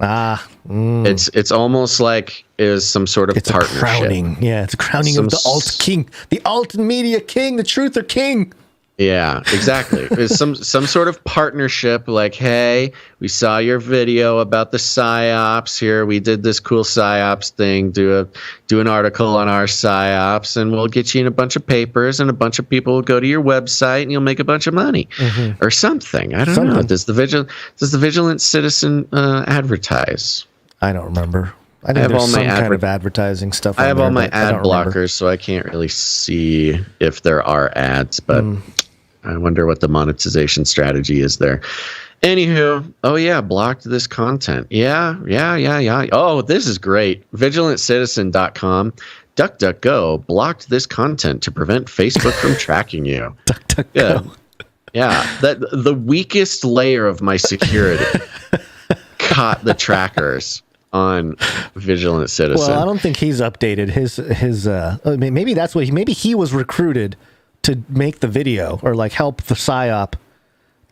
Speaker 1: It's almost like it was some sort of partnership.
Speaker 3: A crowning. Yeah, it's a crowning of the alt king, the alt media king, the truther king.
Speaker 1: Yeah, exactly. It's some sort of partnership. Like, hey, we saw your video about the psyops here. We did this cool psyops thing. Do an article on our psyops, and we'll get you in a bunch of papers, and a bunch of people will go to your website, and you'll make a bunch of money, or something. I don't know. Does the Vigilant Citizen advertise?
Speaker 3: I don't remember. I have all my kind of advertising stuff.
Speaker 1: I have all my ad blockers, so I can't really see if there are ads, but I wonder what the monetization strategy is there. Anywho, blocked this content. Yeah. Oh, this is great. VigilantCitizen.com. DuckDuckGo blocked this content to prevent Facebook from tracking you.
Speaker 3: DuckDuckGo.
Speaker 1: Yeah. That the weakest layer of my security caught the trackers on Vigilant Citizen.
Speaker 3: Well, I don't think he's updated his maybe that's what maybe he was recruited to make the video or like help the psyop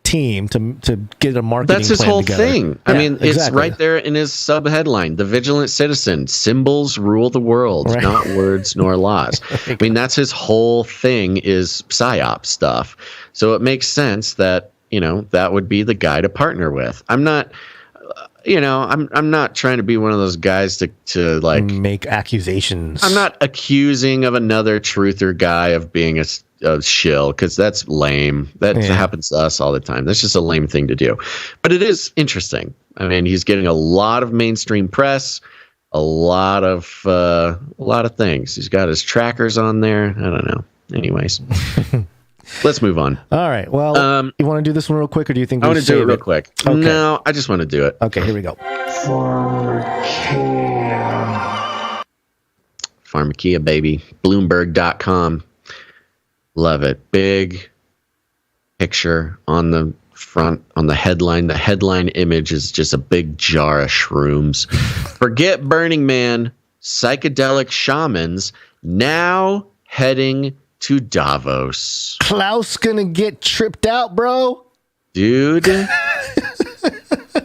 Speaker 3: team to get a marketing
Speaker 1: That's his
Speaker 3: plan
Speaker 1: whole
Speaker 3: together.
Speaker 1: thing.
Speaker 3: Yeah,
Speaker 1: I mean,
Speaker 3: exactly.
Speaker 1: It's right there in his sub headline, The Vigilant Citizen, symbols rule the world, not words nor laws. I mean, that's his whole thing is psyop stuff. So it makes sense that, that would be the guy to partner with. I'm not trying to be one of those guys to like
Speaker 3: make accusations.
Speaker 1: I'm not accusing of another truther guy of being a shill, because that's lame. That happens to us all the time. That's just a lame thing to do. But it is interesting. I mean, he's getting a lot of mainstream press, a lot of things. He's got his trackers on there. I don't know. Anyways. Let's move on.
Speaker 3: All right. Well, you want to do this one real quick, or do you think
Speaker 1: I want to do it real quick?
Speaker 3: Okay.
Speaker 1: No, I just want to do it.
Speaker 3: Okay, here we go.
Speaker 1: Pharmacia, baby. Bloomberg.com. Love it. Big picture on the front, on the headline. The headline image is just a big jar of shrooms. Forget Burning Man. Psychedelic shamans now heading to Davos.
Speaker 3: Klaus gonna get tripped out, bro?
Speaker 1: Dude.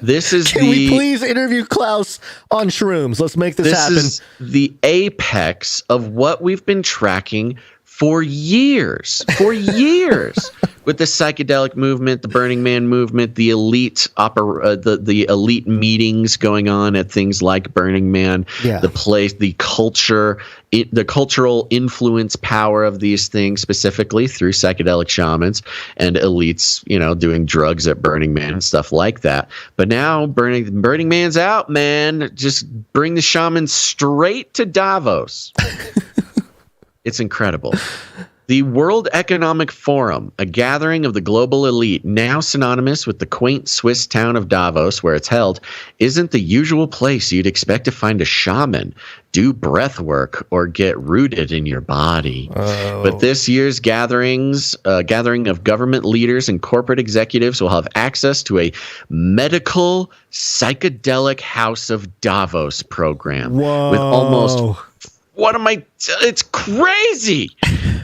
Speaker 1: This is
Speaker 3: Can we please interview Klaus on shrooms? Let's make this happen.
Speaker 1: This is the apex of what we've been tracking for years. With the psychedelic movement, the Burning Man movement, the elite the elite meetings going on at things like Burning Man, the place, the culture, the cultural influence power of these things, specifically through psychedelic shamans and elites, doing drugs at Burning Man and stuff like that. But now Burning Man's out, man. Just bring the shamans straight to Davos. It's incredible. The World Economic Forum, a gathering of the global elite, now synonymous with the quaint Swiss town of Davos, where it's held, isn't the usual place you'd expect to find a shaman, do breath work, or get rooted in your body. But this year's gathering of government leaders and corporate executives will have access to a medical psychedelic House of Davos program.
Speaker 3: Whoa.
Speaker 1: With almost... It's crazy.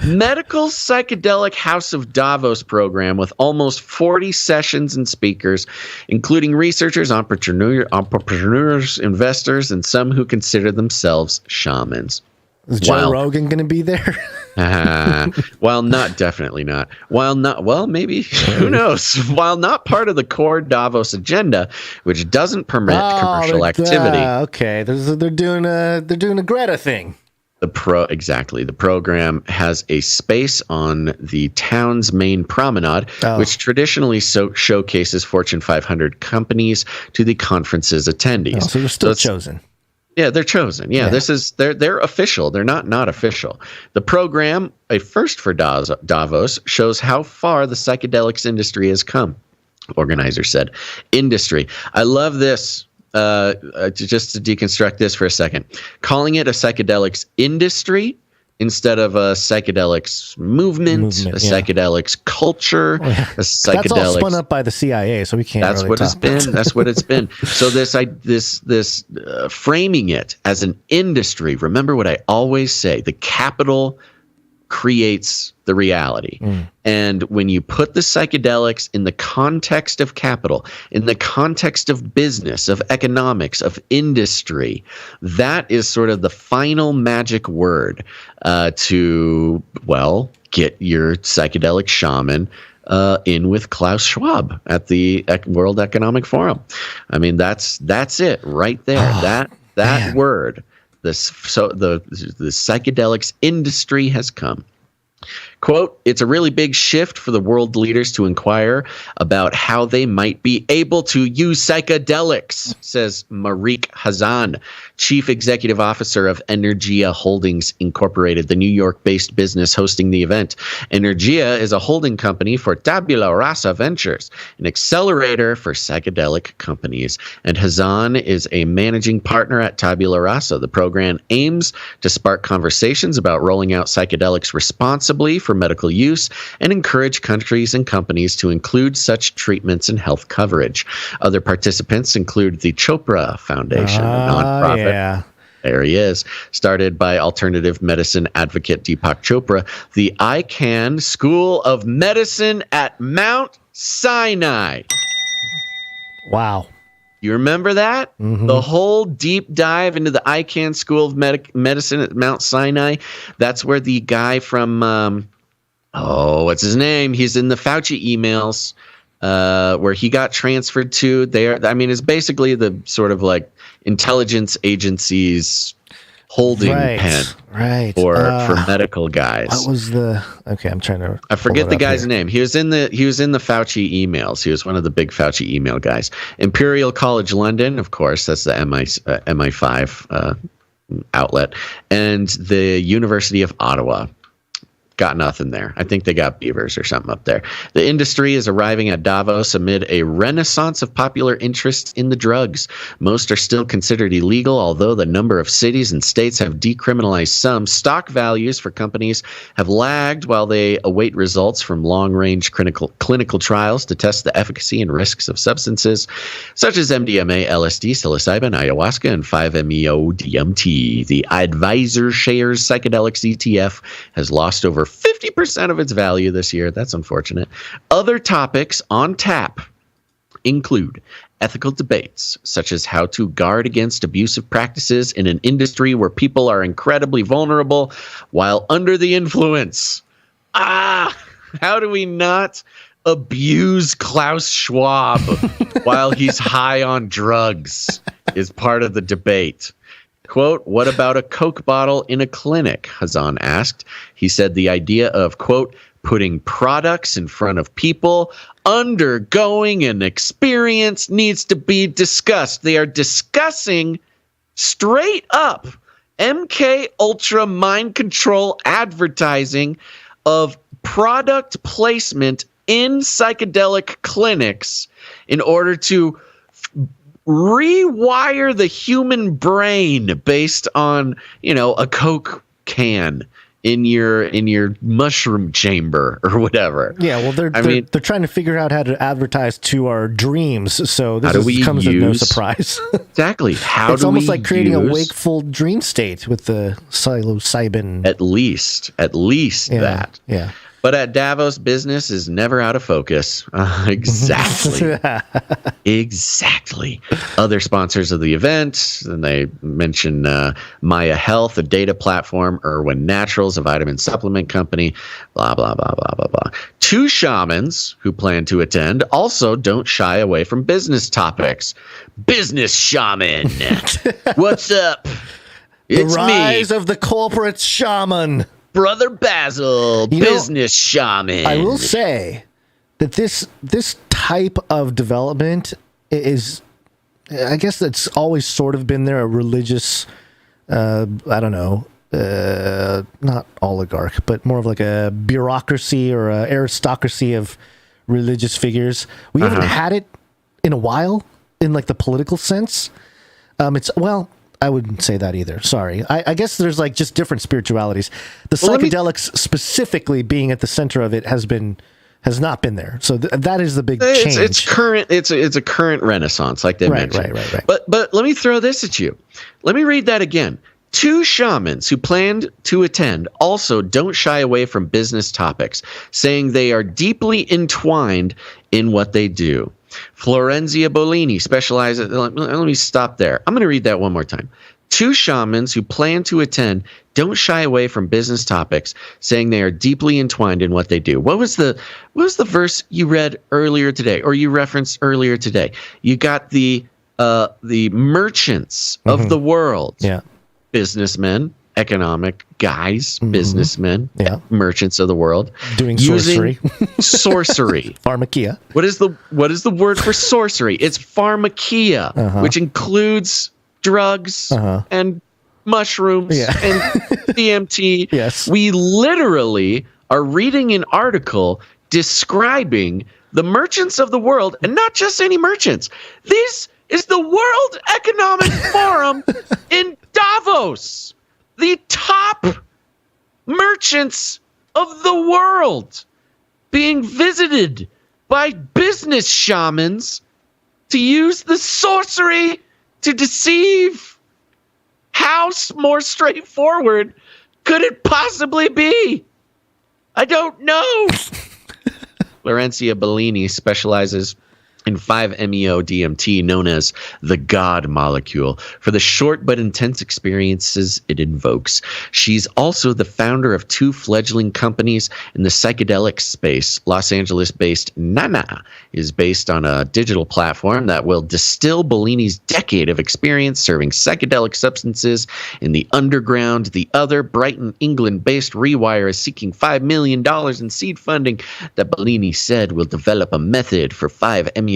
Speaker 1: Medical Psychedelic House of Davos program with almost 40 sessions and speakers, including researchers, entrepreneurs, investors, and some who consider themselves shamans.
Speaker 3: Is Joe Rogan going to be there?
Speaker 1: Definitely not. Maybe, who knows? While not part of the core Davos agenda, which doesn't permit commercial activity.
Speaker 3: Okay, they're doing a Greta thing.
Speaker 1: The program has a space on the town's main promenade, which traditionally showcases Fortune 500 companies to the conference's attendees.
Speaker 3: So they're still chosen.
Speaker 1: Yeah, they're chosen. Yeah, this is they're official. They're not official. The program, a first for Davos, shows how far the psychedelics industry has come. Organizer said, "Industry. I love this." Just to deconstruct this for a second, calling it a psychedelics industry instead of a psychedelics movement, a psychedelics culture, a psychedelics.
Speaker 3: That's all spun up by the CIA, so we can't.
Speaker 1: That's what it's been. That's what it's been. So this framing it as an industry. Remember what I always say: the capital creates the reality. And when you put the psychedelics in the context of capital, in the context of business, of economics, of industry, that is sort of the final magic word to get your psychedelic shaman in with Klaus Schwab at the World Economic Forum. I mean, that's it right there. That word. The psychedelics industry has come. Quote, it's a really big shift for the world leaders to inquire about how they might be able to use psychedelics, says Mariq Hazan, Chief Executive Officer of Energia Holdings Incorporated, the New York-based business hosting the event. Energia is a holding company for Tabula Rasa Ventures, an accelerator for psychedelic companies. And Hazan is a managing partner at Tabula Rasa. The program aims to spark conversations about rolling out psychedelics responsibly for medical use and encourage countries and companies to include such treatments in health coverage. Other participants include the Chopra Foundation, a nonprofit. Yeah. There he is. Started by alternative medicine advocate Deepak Chopra, the Icahn School of Medicine at Mount Sinai.
Speaker 3: Wow.
Speaker 1: You remember that? Mm-hmm. The whole deep dive into the Icahn School of Medicine at Mount Sinai. That's where the guy from, what's his name? He's in the Fauci emails where he got transferred to. It's basically the sort of like intelligence agencies holding pen for medical guys.
Speaker 3: What was I'm trying to.
Speaker 1: I forget the guy's name. He was in the Fauci emails. He was one of the big Fauci email guys. Imperial College London, of course, that's the MI5 outlet, and the University of Ottawa. got nothing there. I think they got beavers or something up there. The industry is arriving at Davos amid a renaissance of popular interest in the drugs. Most are still considered illegal, although the number of cities and states have decriminalized some. Stock values for companies have lagged while they await results from long-range clinical trials to test the efficacy and risks of substances such as MDMA, LSD, psilocybin, ayahuasca, and 5-MeO-DMT. The Advisor Shares Psychedelics ETF has lost over 50% of its value this year. That's unfortunate. Other topics on tap include ethical debates, such as how to guard against abusive practices in an industry where people are incredibly vulnerable while under the influence. How do we not abuse Klaus Schwab while he's high on drugs is part of the debate. Quote, what about a Coke bottle in a clinic? Hazan asked. He said the idea of, quote, putting products in front of people undergoing an experience needs to be discussed. They are discussing straight up MK Ultra mind control advertising of product placement in psychedelic clinics in order to rewire the human brain based on, a Coke can in your mushroom chamber or whatever.
Speaker 3: Yeah, well, they're trying to figure out how to advertise to our dreams, so this comes as no surprise.
Speaker 1: Exactly.
Speaker 3: It's almost like creating a wakeful dream state with the psilocybin.
Speaker 1: At least that.
Speaker 3: Yeah.
Speaker 1: But at Davos, business is never out of focus. Exactly. Exactly. Other sponsors of the event, and they mention Maya Health, a data platform, Irwin Naturals, a vitamin supplement company, blah, blah, blah, blah, blah, blah. 2 shamans who plan to attend also don't shy away from business topics. Business shaman. What's up? It's
Speaker 3: the rise
Speaker 1: me.
Speaker 3: of the corporate shaman.
Speaker 1: Brother Basil, business shaman.
Speaker 3: I will say that this type of development is, I guess that's always sort of been there, a religious, not oligarch, but more of like a bureaucracy or a aristocracy of religious figures. We haven't had it in a while in like the political sense. I wouldn't say that either. Sorry. I guess there's like just different spiritualities. The psychedelics specifically being at the center of it has not been there. So that is the big change.
Speaker 1: It's current. It's a current renaissance, like they mentioned.
Speaker 3: Right.
Speaker 1: But let me throw this at you. Let me read that again. 2 shamans who planned to attend also don't shy away from business topics, saying they are deeply entwined in what they do. Florenzia Bolini specializes. Let me stop there. I'm going to read that one more time. 2 shamans who plan to attend don't shy away from business topics, saying they are deeply entwined in what they do. What was the verse you read earlier today, or you referenced earlier today? You got the merchants of the world.
Speaker 3: Yeah.
Speaker 1: Businessmen, economic guys, businessmen, merchants of the world,
Speaker 3: doing sorcery.
Speaker 1: Pharmakia. What is the word for sorcery? It's pharmakia, which includes drugs and mushrooms and DMT.
Speaker 3: Yes.
Speaker 1: We literally are reading an article describing the merchants of the world, and not just any merchants. This is the World Economic Forum in Davos. The top merchants of the world being visited by business shamans to use the sorcery to deceive. How more straightforward could it possibly be? I don't know. Florencia Bellini specializes in 5-MeO-DMT, known as the God molecule, for the short but intense experiences it invokes. She's also the founder of 2 fledgling companies in the psychedelics space. Los Angeles-based Nana is based on a digital platform that will distill Bellini's decade of experience serving psychedelic substances in the underground. The other, Brighton, England-based Rewire, is seeking $5 million in seed funding that Bellini said will develop a method for 5-MeO-DMT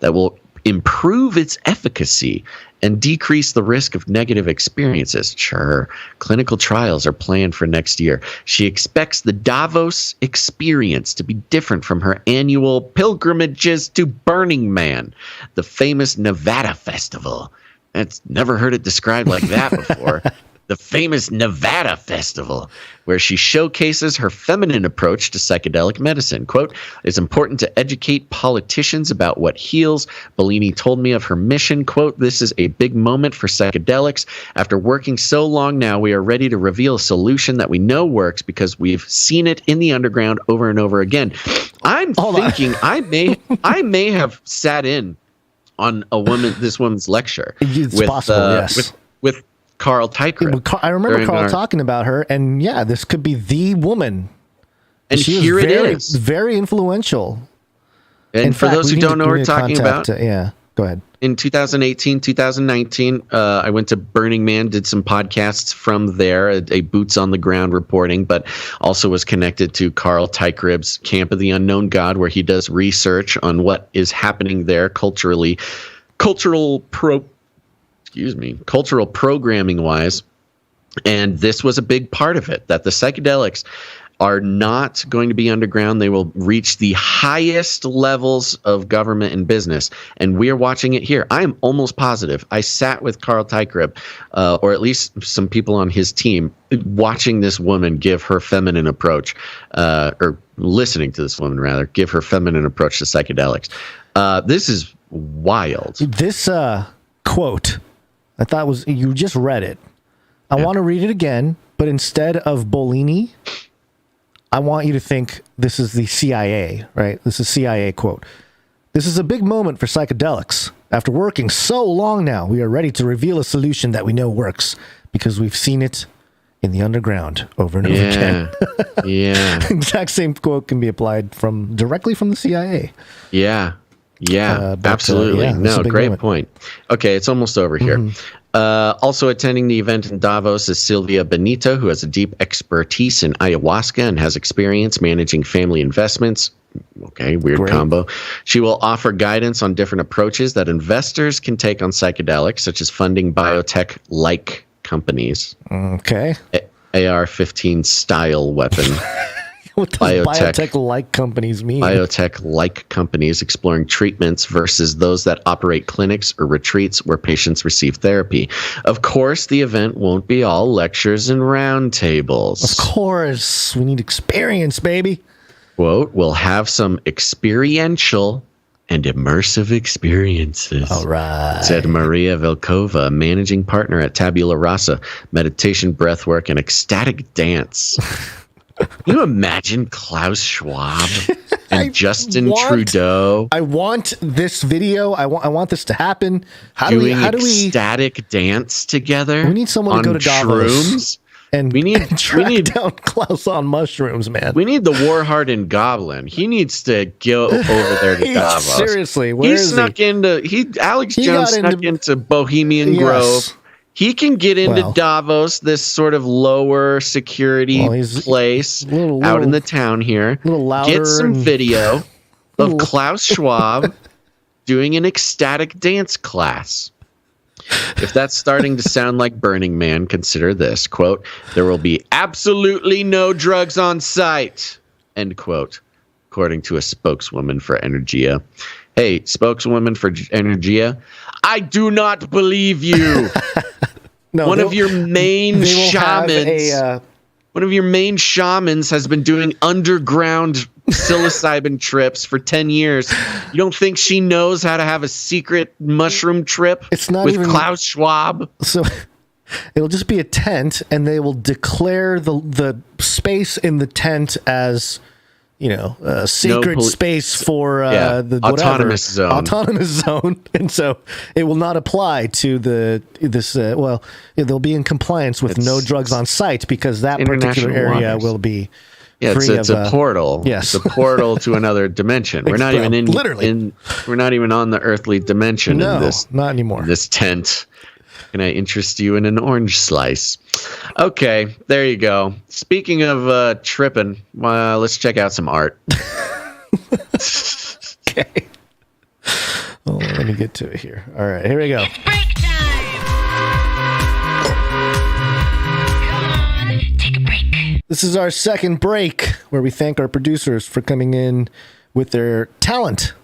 Speaker 1: that will improve its efficacy and decrease the risk of negative experiences. Sure, clinical trials are planned for next year. She expects the Davos experience to be different from her annual pilgrimages to Burning Man, the famous Nevada festival. I've never heard it described like that before. The famous Nevada Festival, where she showcases her feminine approach to psychedelic medicine. Quote, "It's important to educate politicians about what heals. Bellini told me of her mission. Quote, this is a big moment for psychedelics. After working so long now, we are ready to reveal a solution that we know works because we've seen it in the underground over and over again." I'm thinking I may have sat in on this woman's lecture.
Speaker 3: It's possible, yes.
Speaker 1: With Carl Teichripp.
Speaker 3: I remember Carl talking about her, and yeah, this could be the woman.
Speaker 1: And
Speaker 3: she
Speaker 1: here
Speaker 3: was
Speaker 1: it is.
Speaker 3: Very influential.
Speaker 1: And for those who don't know what we're talking about,
Speaker 3: yeah, go ahead.
Speaker 1: In 2018, 2019, I went to Burning Man, did some podcasts from there, a boots on the ground reporting, but also was connected to Carl Teichripp's Camp of the Unknown God, where he does research on what is happening there culturally, cultural programming wise. And this was a big part of it, that the psychedelics are not going to be underground. They will reach the highest levels of government and business. And we are watching it here. I am almost positive. I sat with Carl Teichripp, or at least some people on his team, watching this woman give her feminine approach, or listening to this woman, rather, give her feminine approach to psychedelics. This is wild.
Speaker 3: This quote, I thought you just read it. I want to read it again, but instead of Bellini, I want you to think this is the CIA, right? This is CIA quote. "This is a big moment for psychedelics. After working so long now, we are ready to reveal a solution that we know works because we've seen it in the underground over and over again."
Speaker 1: Yeah.
Speaker 3: Exact same quote can be applied directly from the CIA.
Speaker 1: Yeah. Yeah, absolutely. No, great point. Okay, it's almost over here. Also attending the event in Davos is Silvia Benito, who has a deep expertise in ayahuasca and has experience managing family investments. Okay, weird combo. She will offer guidance on different approaches that investors can take on psychedelics, such as funding biotech-like companies.
Speaker 3: Okay.
Speaker 1: AR-15 style weapon.
Speaker 3: What does biotech-like companies mean?
Speaker 1: Biotech-like companies exploring treatments versus those that operate clinics or retreats where patients receive therapy. Of course, the event won't be all lectures and roundtables.
Speaker 3: Of course. We need experience, baby.
Speaker 1: Quote, "We'll have some experiential and immersive experiences."
Speaker 3: All right.
Speaker 1: Said Maria Velkova, managing partner at Tabula Rasa, meditation, breathwork, and ecstatic dance. Can you imagine Klaus Schwab and Justin Trudeau?
Speaker 3: I want this video. I want this to happen. How
Speaker 1: doing
Speaker 3: do we
Speaker 1: ecstatic dance together?
Speaker 3: We need someone to go to Davos and we need down Klaus on mushrooms, man.
Speaker 1: We need the war-hardened goblin. He needs to go over there to Davos.
Speaker 3: Seriously,
Speaker 1: Alex Jones snuck into Bohemian Grove. He can get into Davos, this sort of lower security place out in the town here. Get some video of Klaus Schwab doing an ecstatic dance class. If that's starting to sound like Burning Man, consider this. Quote, "There will be absolutely no drugs on site." End quote, according to a spokeswoman for Energia. Hey, spokeswoman for Energia, I do not believe you. One of your main shamans has been doing underground psilocybin trips for 10 years. You don't think she knows how to have a secret mushroom trip with Klaus Schwab?
Speaker 3: So it'll just be a tent, and they will declare the space in the tent as, a sacred space for the
Speaker 1: autonomous zone.
Speaker 3: Autonomous zone, and so it will not apply to they'll be in compliance with no drugs on site because that particular area will be.
Speaker 1: Yeah, it's a portal.
Speaker 3: Yes,
Speaker 1: it's a portal to another dimension. We're not even we're not even on the earthly dimension in this.
Speaker 3: Not anymore.
Speaker 1: In this tent. Can I interest you in an orange slice? Okay, there you go. Speaking of tripping, let's check out some art.
Speaker 3: Okay. Oh, let me get to it here. All right, here we go. This is our second break where we thank our producers for coming in with their talent.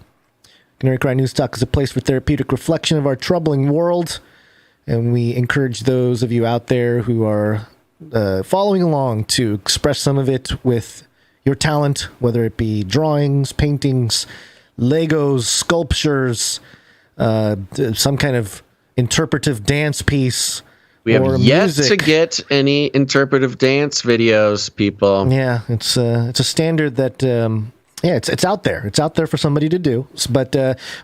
Speaker 3: Canary Cry News Talk is a place for therapeutic reflection of our troubling world, and we encourage those of you out there who are following along to express some of it with your talent, whether it be drawings, paintings, Legos, sculptures, some kind of interpretive dance piece.
Speaker 1: We have
Speaker 3: or
Speaker 1: yet
Speaker 3: music.
Speaker 1: to get any interpretive dance videos, people.
Speaker 3: Yeah, it's a standard that it's out there. It's out there for somebody to do. But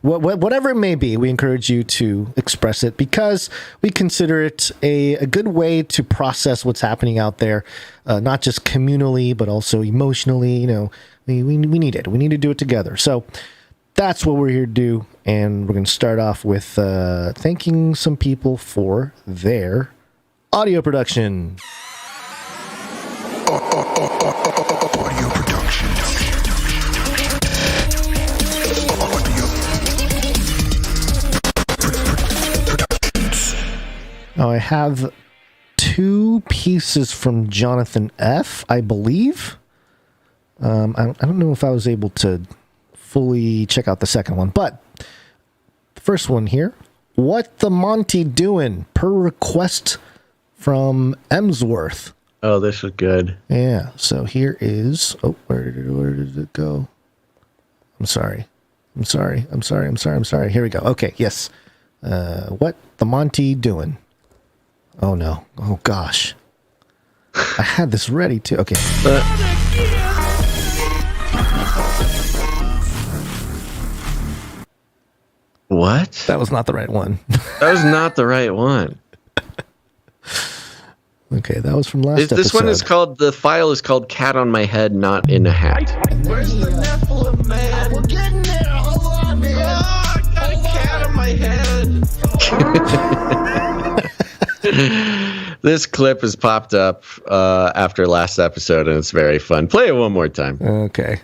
Speaker 3: whatever it may be, we encourage you to express it because we consider it a good way to process what's happening out there, not just communally but also emotionally. You know, we need it. We need to do it together. So that's what we're here to do, and we're going to start off with thanking some people for their audio production.
Speaker 8: Audio production.
Speaker 3: Now I have 2 pieces from Jonathan F., I believe. I don't know if I was able to fully check out the second one, but the first one here, what the Monty doing? Per request from Emsworth.
Speaker 1: Oh, this is good.
Speaker 3: Yeah, so here is, where did it go? I'm sorry. Here we go. Okay, yes. What the Monty doing? Oh no. Oh gosh. I had this ready too. Okay.
Speaker 1: What?
Speaker 3: That was not the right one.
Speaker 1: That was not the right one.
Speaker 3: Okay, that was from last episode.
Speaker 1: This one is called, the file is called Cat on My Head, Not in a Hat.
Speaker 6: Where's the Nephilim, man? We're getting there. Hold on, man. Oh, I got a cat on my head.
Speaker 1: This clip has popped up after last episode, and it's very fun. Play it one more time.
Speaker 3: Okay.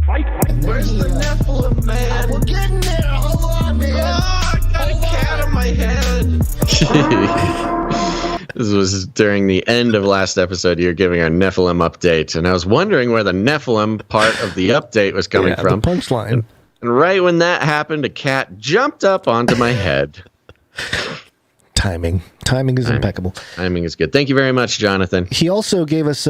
Speaker 6: Where's the Nephilim, man? We're getting there. Hold on, man. Oh, I got a cat on my head.
Speaker 1: This was during the end of last episode. You were giving our Nephilim update, and I was wondering where the Nephilim part of the update was coming from.
Speaker 3: The punchline.
Speaker 1: And right when that happened, a cat jumped up onto my head.
Speaker 3: Timing is impeccable.
Speaker 1: Timing is good. Thank you very much, Jonathan.
Speaker 3: He also gave us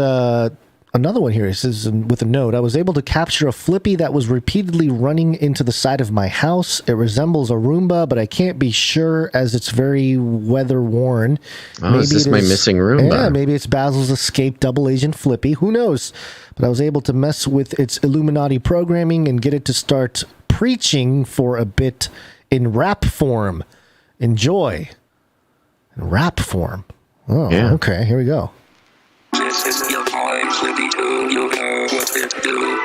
Speaker 3: another one here. He says with a note, I was able to capture a Flippy that was repeatedly running into the side of my house. It resembles a Roomba, but I can't be sure as it's very weather worn.
Speaker 1: Oh, is this my missing Roomba?
Speaker 3: Yeah, maybe it's Basil's escaped double agent Flippy. Who knows? But I was able to mess with its Illuminati programming and get it to start preaching for a bit in rap form. Enjoy. In rap form. Oh, yeah. Okay, here we go.
Speaker 4: This is your boy Flippy 2, you know what it do.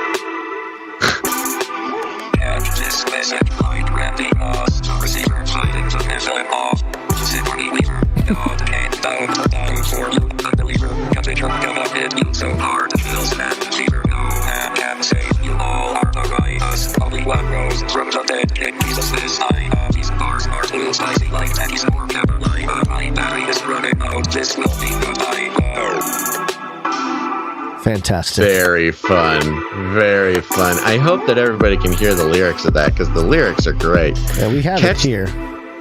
Speaker 4: Catch this message like Randy Moss, receiver fighting to Nephilim off. Zippery Weaver, God came down for you, unbeliever. Got it, come up, hit you so hard it feels that fever. No hand can save you all are the righteous. Only one rose from the dead, and Jesus is high. These bars are too spicy like tennies or pepper like my battery is running out. This will be goodbye.
Speaker 3: Fantastic.
Speaker 1: Very fun. Very fun. I hope that everybody can hear the lyrics of that because the lyrics are great.
Speaker 3: Yeah, we have it here.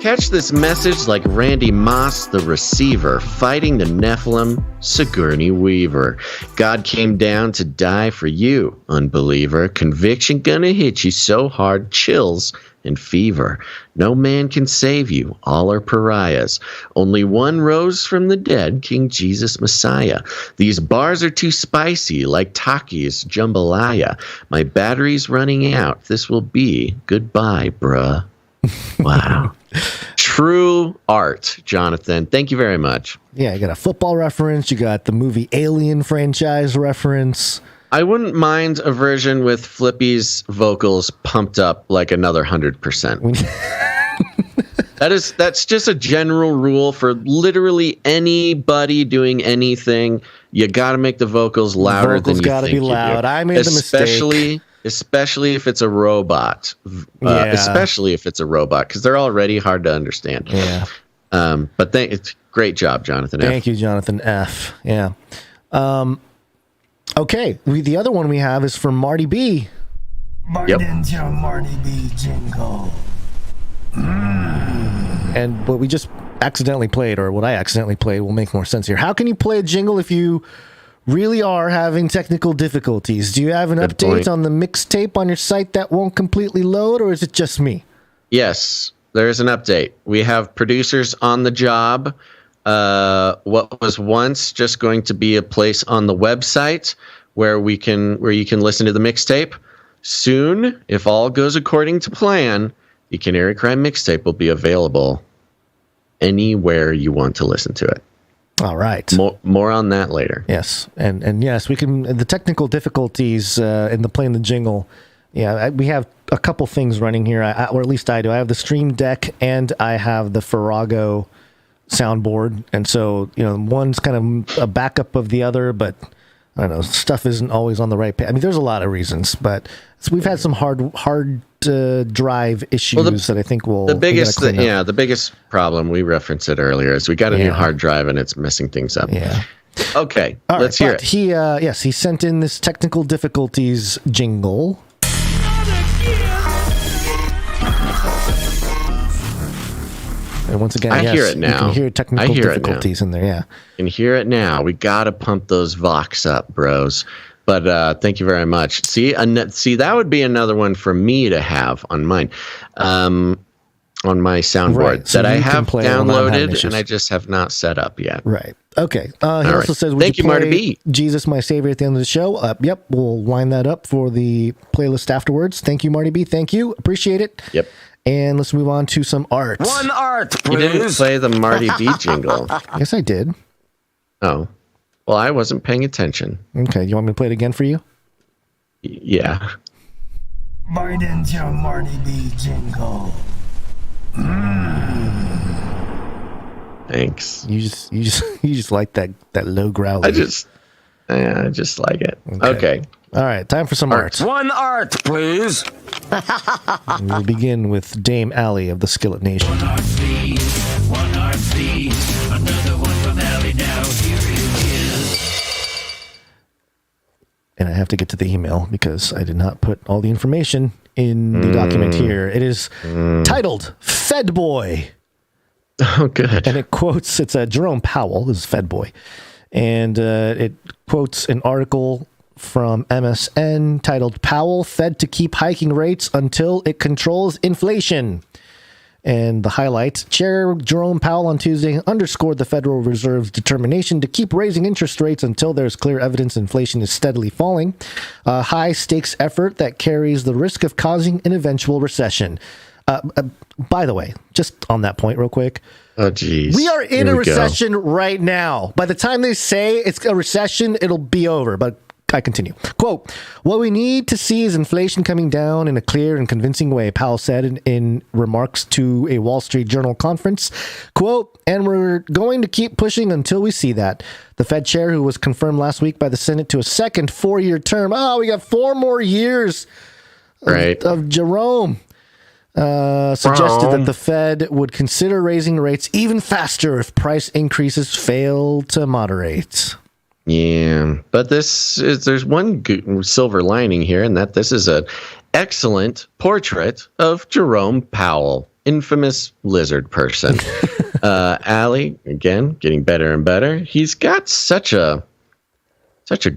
Speaker 1: Catch this message like Randy Moss, the receiver, fighting the Nephilim, Sigourney Weaver. God came down to die for you, unbeliever. Conviction gonna hit you so hard, chills and fever. No man can save you, all are pariahs. Only one rose from the dead, King Jesus Messiah. These bars are too spicy, like Taki's jambalaya. My battery's running out, this will be goodbye, bruh. Wow. True art, Jonathan. Thank you very much.
Speaker 3: Yeah, you got a football reference, you got the movie Alien franchise reference.
Speaker 1: I wouldn't mind a version with Flippy's vocals pumped up like another 100%. That's just a general rule for literally anybody doing anything. You got to make the vocals louder than you think.
Speaker 3: Vocals got to be loud. I made the mistake.
Speaker 1: especially if it's a robot. Especially if it's a robot, because they're already hard to understand.
Speaker 3: Yeah.
Speaker 1: But it's great job, Jonathan F.
Speaker 3: Thank you, Jonathan F. Yeah. Okay. The other one we have is from Marty B.
Speaker 6: Martin's your Marty B jingle.
Speaker 3: And what we just accidentally played, or what I accidentally played, will make more sense here. How can you play a jingle if you really are having technical difficulties? Do you have an update on the mixtape on your site that won't completely load, or is it just me?
Speaker 1: Yes, there is an update. We have producers on the job. What was once just going to be a place on the website where you can listen to the mixtape. Soon, if all goes according to plan, the Canary Cry mixtape will be available anywhere you want to listen to it.
Speaker 3: All right.
Speaker 1: More on that later.
Speaker 3: Yes, and yes, we can. The technical difficulties in the playing the jingle. Yeah, we have a couple things running here, or at least I do. I have the Stream Deck and I have the Farrago soundboard, and so one's kind of a backup of the other, but I don't know, stuff isn't always on the right page. I mean, there's a lot of reasons, but we've had some hard drive issues that I think will.
Speaker 1: The biggest problem, we referenced it earlier, is we got a new hard drive and it's messing things up.
Speaker 3: Yeah.
Speaker 1: Okay, let's hear it.
Speaker 3: He sent in this technical difficulties jingle. And once again,
Speaker 1: I hear it now.
Speaker 3: You can hear technical difficulties in there. Yeah,
Speaker 1: you can hear it now. We got to pump those Vox up, bros. But thank you very much. See, that would be another one for me to have on mine, on my soundboard, right, so that I have downloaded and I just have not set up yet.
Speaker 3: Right. Okay. He also says, "Thank you, Marty B. Jesus, my Savior" at the end of the show. Yep, we'll line that up for the playlist afterwards. Thank you, Marty B. Thank you. Appreciate it.
Speaker 1: Yep.
Speaker 3: And let's move on to some art.
Speaker 6: One art, please.
Speaker 1: You didn't play the Marty B jingle.
Speaker 3: Yes, I did.
Speaker 1: Oh. Well, I wasn't paying attention.
Speaker 3: Okay. You want me to play it again for you?
Speaker 1: Yeah.
Speaker 6: Martin's your Marty B jingle.
Speaker 1: Thanks.
Speaker 3: You just like that low growl.
Speaker 1: I just like it. Okay.
Speaker 3: All right, time for some art.
Speaker 6: One art, please.
Speaker 3: We'll begin with Dame Allie of the Skillet Nation.
Speaker 6: One art, please. Another one from Allie now. Here it is.
Speaker 3: And I have to get to the email because I did not put all the information in the document here. It is titled Fed Boy.
Speaker 1: Oh, good.
Speaker 3: And it's Jerome Powell, this is Fed Boy. And it quotes an article from MSN titled "Powell Fed to Keep Hiking Rates Until It Controls Inflation." And the highlight: Chair Jerome Powell on Tuesday underscored the Federal Reserve's determination to keep raising interest rates until there's clear evidence inflation is steadily falling. A high-stakes effort that carries the risk of causing an eventual recession. By the way, just on that point real quick.
Speaker 1: Oh, geez.
Speaker 3: We are in a recession right now. By the time they say it's a recession, it'll be over. But I continue. Quote, "What we need to see is inflation coming down in a clear and convincing way," Powell said in remarks to a Wall Street Journal conference. Quote, "And we're going to keep pushing until we see that." The Fed chair, who was confirmed last week by the Senate to a second 4-year term. Oh, we got 4 more years of Jerome. Suggested that the Fed would consider raising rates even faster if price increases fail to moderate.
Speaker 1: Yeah, but there's one good silver lining here, and that this is an excellent portrait of Jerome Powell, infamous lizard person. Allie, again, getting better and better. He's got such a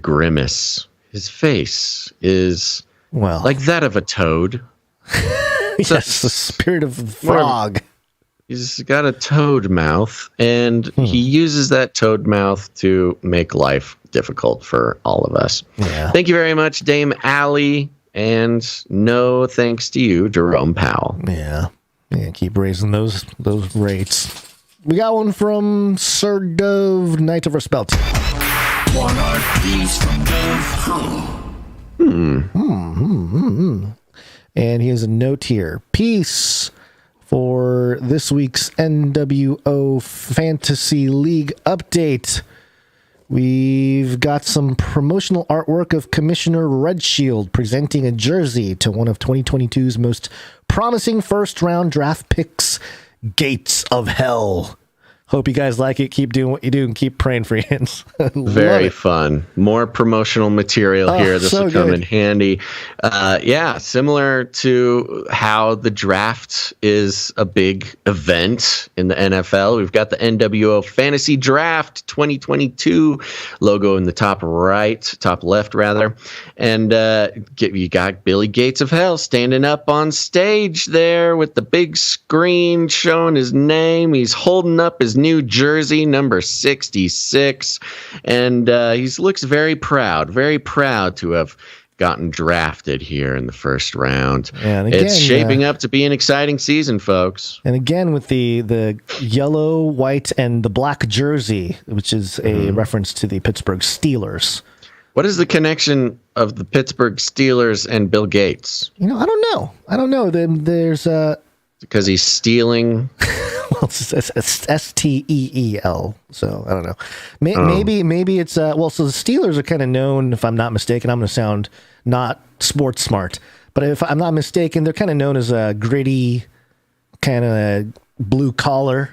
Speaker 1: grimace. His face is like that of a toad.
Speaker 3: Yes, the spirit of the frog.
Speaker 1: He's got a toad mouth, and he uses that toad mouth to make life difficult for all of us.
Speaker 3: Yeah.
Speaker 1: Thank you very much, Dame Allie, and no thanks to you, Jerome Powell.
Speaker 3: Yeah, keep raising those rates. We got one from Sir Dove, Knight of Respelt.
Speaker 6: One art, please, from Dove.
Speaker 3: And he has a note here. Peace for this week's NWO Fantasy League update. We've got some promotional artwork of Commissioner Redshield presenting a jersey to one of 2022's most promising first-round draft picks, Gates of Hell. Hope you guys like it. Keep doing what you do and keep praying for Jens.
Speaker 1: Very fun. More promotional material here. This will come in handy. Similar to how the draft is a big event in the NFL. We've got the NWO Fantasy Draft 2022 logo in the top left rather. And you got Billy Gates of Hell standing up on stage there with the big screen showing his name. He's holding up his new jersey, number 66, and he looks very proud to have gotten drafted here in the first round. And again, it's shaping up to be an exciting season, folks.
Speaker 3: And again, with the yellow, white, and the black jersey, which is a reference to the Pittsburgh Steelers.
Speaker 1: What is the connection of the Pittsburgh Steelers and Bill Gates?
Speaker 3: I don't know. There's
Speaker 1: because he's stealing.
Speaker 3: Well, it's STEEL, so I don't know. Maybe it's so the Steelers are kind of known, if I'm not mistaken. I'm going to sound not sports smart, but if I'm not mistaken, they're kind of known as a gritty, kind of blue collar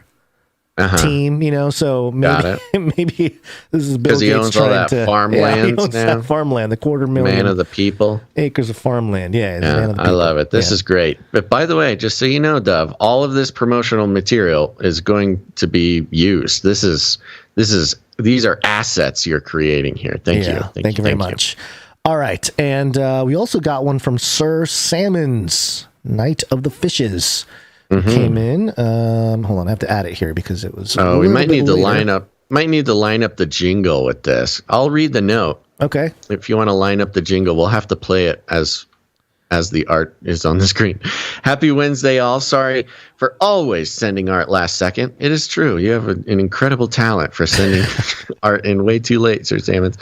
Speaker 3: team. So maybe this is Bill Gates
Speaker 1: because he owns all that farmland.
Speaker 3: He owns that farmland, the 250,000
Speaker 1: man of the people,
Speaker 3: acres of farmland.
Speaker 1: I love it. This is great. But by the way, just so you know, Dove, all of this promotional material is going to be used. These are assets you're creating here. Thank you.
Speaker 3: Thank you very much. All right, and we also got one from Sir Salmon's Night of the Fishes. Came in. Hold on, I have to add it here because it was.
Speaker 1: We might need to line up. Might need to line up the jingle with this. I'll read the note.
Speaker 3: Okay.
Speaker 1: If you want to line up the jingle, we'll have to play it as the art is on the screen. Happy Wednesday, all. Sorry for always sending art last second. It is true. You have an incredible talent for sending art in way too late, Sir Salmons.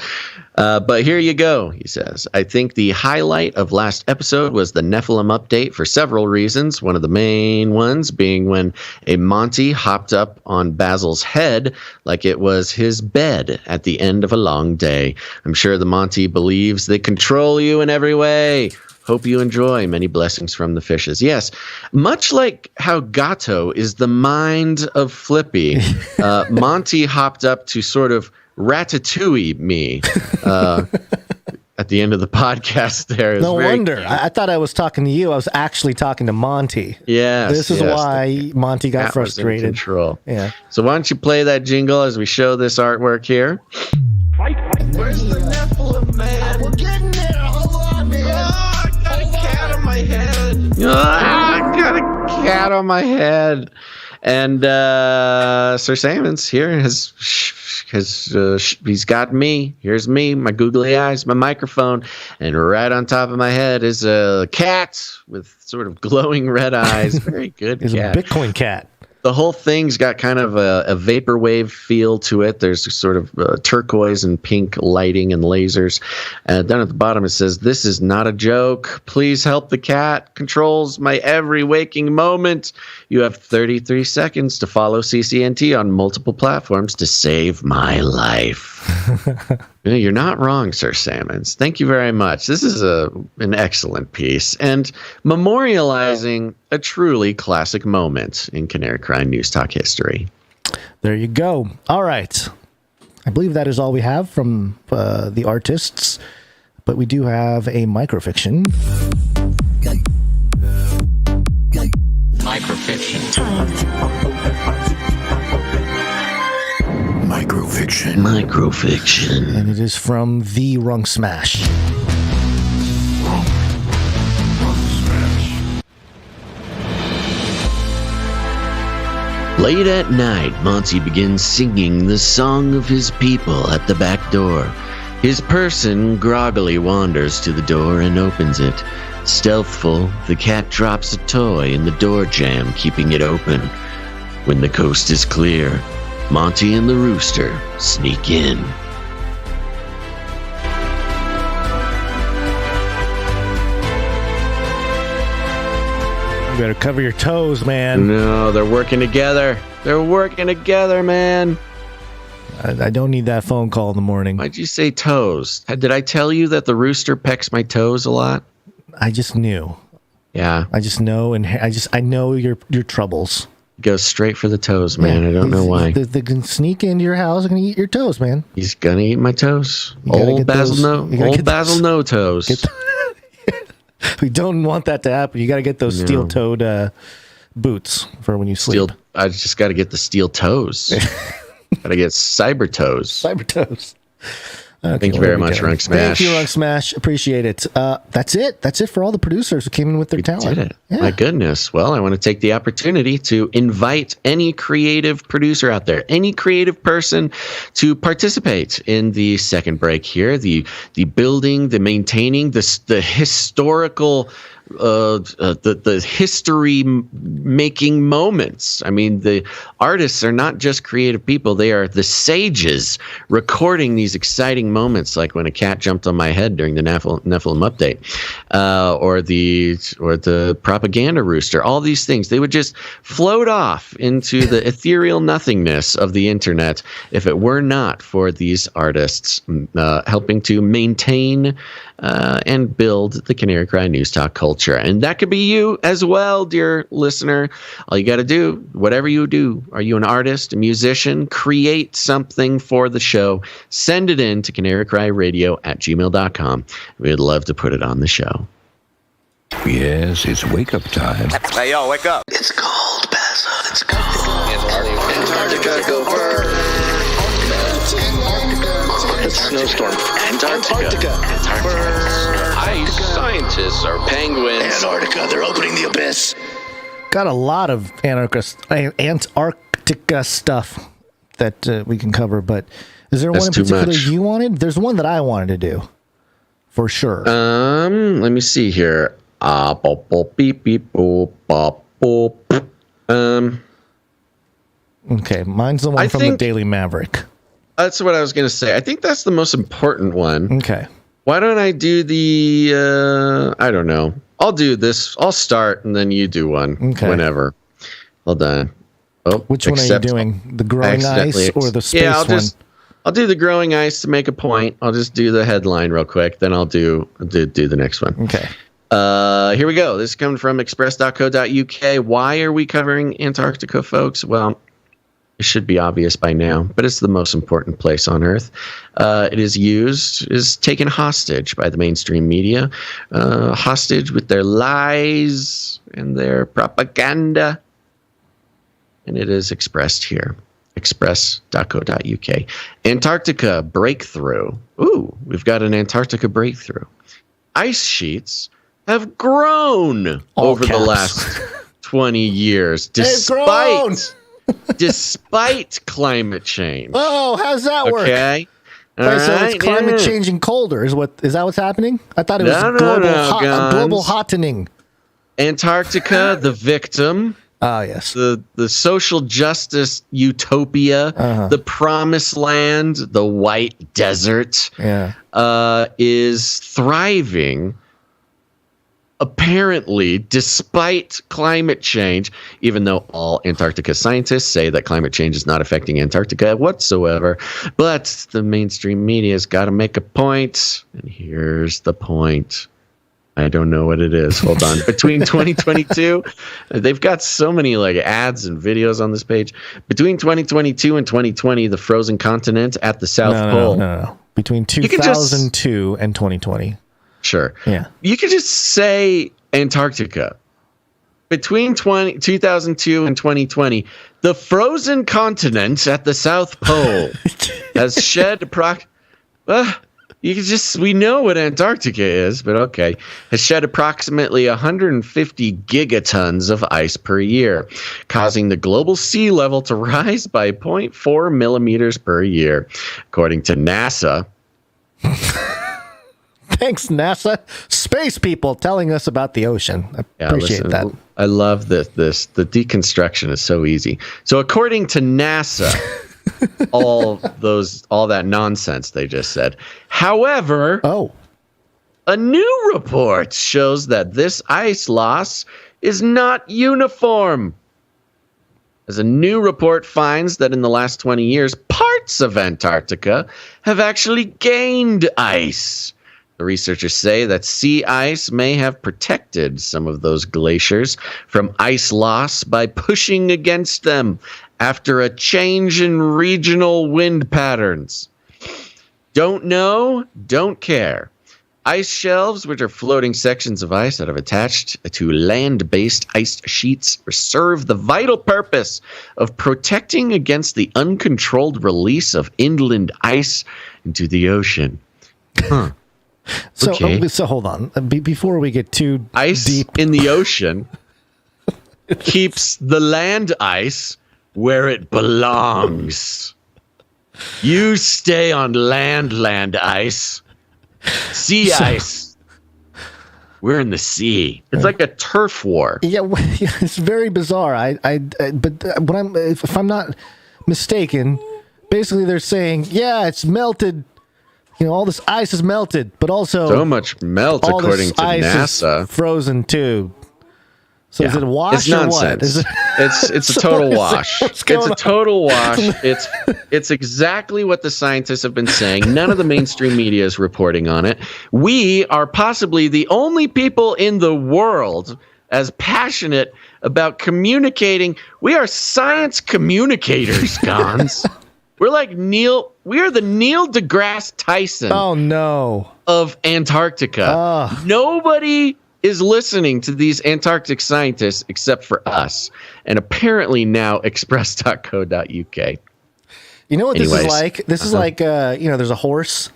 Speaker 1: But here you go, he says. I think the highlight of last episode was the Nephilim update for several reasons. One of the main ones being when a Monty hopped up on Basil's head like it was his bed at the end of a long day. I'm sure the Monty believes they control you in every way. Hope you enjoy. Many blessings from the fishes. Yes, much like how Gato is the mind of Flippy, Monty hopped up to sort of ratatouille me at the end of the podcast there.
Speaker 3: No wonder. I thought I was talking to you. I was actually talking to Monty.
Speaker 1: Yes.
Speaker 3: This is why Monty got frustrated.
Speaker 1: Was in control.
Speaker 3: Yeah.
Speaker 1: So why don't you play that jingle as we show this artwork here?
Speaker 6: Where's the Nephilim, man? We're getting there. Hold on, man. I got a cat on my head.
Speaker 1: I got a cat on my head. And Sir Salmons here he's got me. Here's me, my googly eyes, my microphone, and right on top of my head is a cat with sort of glowing red eyes. Very good cat.
Speaker 3: It's a Bitcoin cat.
Speaker 1: The whole thing's got kind of a vaporwave feel to it. There's sort of turquoise and pink lighting and lasers. Down at the bottom it says, "This is not a joke. Please help the cat. Controls my every waking moment. You have 33 seconds to follow CCNT on multiple platforms to save my life." You're not wrong, Sir Salmons. Thank you very much. This is an excellent piece and memorializing a truly classic moment in Canary Cry News Talk history.
Speaker 3: There you go. All right. I believe that is all we have from the artists, but we do have a microfiction.
Speaker 8: Microfiction.
Speaker 1: Microfiction.
Speaker 3: And it is from The Rung Smash.
Speaker 1: Late at night, Monty begins singing the song of his people at the back door. His person groggily wanders to the door and opens it. Stealthful, the cat drops a toy in the door jamb, keeping it open. When the coast is clear, Monty and the rooster sneak in.
Speaker 3: You better cover your toes, man.
Speaker 1: No, they're working together. They're working together, man.
Speaker 3: I don't need that phone call in the morning.
Speaker 1: Why'd you say toes? Did I tell you that the rooster pecks my toes a lot?
Speaker 3: I just knew.
Speaker 1: Yeah.
Speaker 3: I just know, and I know your troubles.
Speaker 1: Goes straight for the toes, man. I don't know why.
Speaker 3: They can sneak into your house and gonna eat your toes, man.
Speaker 1: He's gonna eat my toes. Old Basil no toes.
Speaker 3: We don't want that to happen. You got to get those steel-toed boots for when you sleep.
Speaker 1: I just got to get the steel toes. Got to get cyber toes.
Speaker 3: Cyber toes. Okay,
Speaker 1: Thank you very much, Runk Smash.
Speaker 3: Thank you, Runk Smash. Appreciate it. That's it. That's it for all the producers who came in with their talent.
Speaker 1: Did it.
Speaker 3: Yeah.
Speaker 1: My goodness. Well, I want to take the opportunity to invite any creative producer out there, any creative person to participate in the second break here, the building, the maintaining, the historical the history making moments. I mean, the artists are not just creative people, they are the sages recording these exciting moments, like when a cat jumped on my head during the Nephilim update, or the propaganda rooster. All these things, they would just float off into the ethereal nothingness of the internet if it were not for these artists helping to maintain and build the Canary Cry News Talk culture. And that could be you as well, dear listener. All you got to do, whatever you do, are you an artist, a musician, create something for the show, send it in to CanaryCry.Radio@gmail.com. We'd love to put it on the show.
Speaker 10: Yes, it's wake-up time.
Speaker 5: Hey, yo, wake up.
Speaker 6: It's cold, Basil. It's cold. Antarctica, go burn.
Speaker 5: It's a snowstorm. Antarctica.
Speaker 1: Ice scientists are penguins.
Speaker 6: Antarctica, they're opening the abyss.
Speaker 3: Got a lot of Antarctica stuff that we can cover, but is there one in particular you wanted? There's one that I wanted to do, for sure.
Speaker 1: Let me see here.
Speaker 3: Okay, mine's the one from the Daily Maverick.
Speaker 1: That's what I was going to say. I think that's the most important one.
Speaker 3: Okay.
Speaker 1: Why don't I do the, I don't know. I'll do this. I'll start and then you do one whenever. Hold on. Oh,
Speaker 3: which one are you doing? The growing ice or the space one?
Speaker 1: I'll do the growing ice to make a point. I'll just do the headline real quick. Then I'll do the next one.
Speaker 3: Okay.
Speaker 1: Here we go. This is coming from express.co.uk. Why are we covering Antarctica, folks? Well, it should be obvious by now, but it's the most important place on Earth. It is taken hostage by the mainstream media, hostage with their lies and their propaganda. And it is expressed here, express.co.uk. Antarctica breakthrough. Ooh, we've got an Antarctica breakthrough. Ice sheets have grown over the last 20 years, despite climate change.
Speaker 3: Oh, how's that work?
Speaker 1: Okay.
Speaker 3: So it's climate changing colder. Is that what's happening? I thought it was global hottening.
Speaker 1: Antarctica, the victim.
Speaker 3: Ah, yes.
Speaker 1: The social justice utopia, the promised land, the white desert, is thriving. Apparently, despite climate change, even though all Antarctica scientists say that climate change is not affecting Antarctica whatsoever, but the mainstream media's got to make a point, and here's the point. I don't know what it is. Hold on. Between 2022, they've got so many like ads and videos on this page. Between 2022 and 2020, the frozen continent at the South Pole.
Speaker 3: No. Between 2002 and 2020.
Speaker 1: Sure.
Speaker 3: Yeah.
Speaker 1: You could just say Antarctica. Between 2002 and 2020, the frozen continent at the South Pole has shed we know what Antarctica is, but okay, has shed approximately 150 gigatons of ice per year, causing the global sea level to rise by 0.4 millimeters per year, according to NASA.
Speaker 3: Thanks, NASA. Space people telling us about the ocean. I appreciate that.
Speaker 1: I love this. The deconstruction is so easy. So according to NASA, all that nonsense they just said. However, a new report shows that this ice loss is not uniform. As a new report finds that in the last 20 years, parts parts of Antarctica have actually gained ice. The researchers say that sea ice may have protected some of those glaciers from ice loss by pushing against them after a change in regional wind patterns. Don't know, don't care. Ice shelves, which are floating sections of ice that have attached to land-based ice sheets, serve the vital purpose of protecting against the uncontrolled release of inland ice into the ocean. Huh.
Speaker 3: So hold on. Before we get too
Speaker 1: ice
Speaker 3: deep
Speaker 1: in the ocean keeps the land ice where it belongs. You stay on land ice. Sea ice. We're in the sea. It's like a turf war.
Speaker 3: Yeah, it's very bizarre. But if I'm not mistaken, basically they're saying, yeah, it's melted. You know, all this ice is melted, but also
Speaker 1: so much melt
Speaker 3: all
Speaker 1: according
Speaker 3: this
Speaker 1: to
Speaker 3: ice
Speaker 1: NASA.
Speaker 3: Is frozen too. So is it a wash?
Speaker 1: It's nonsense.
Speaker 3: Or what?
Speaker 1: It's a total wash. It's a total wash. It's exactly what the scientists have been saying. None of the mainstream media is reporting on it. We are possibly the only people in the world as passionate about communicating. We are science communicators, Gonz. We're like we are the Neil deGrasse Tyson.
Speaker 3: Oh no.
Speaker 1: Of Antarctica. Nobody is listening to these Antarctic scientists except for us, and apparently now express.co.uk.
Speaker 3: You know what this is like? This is like there's a horse.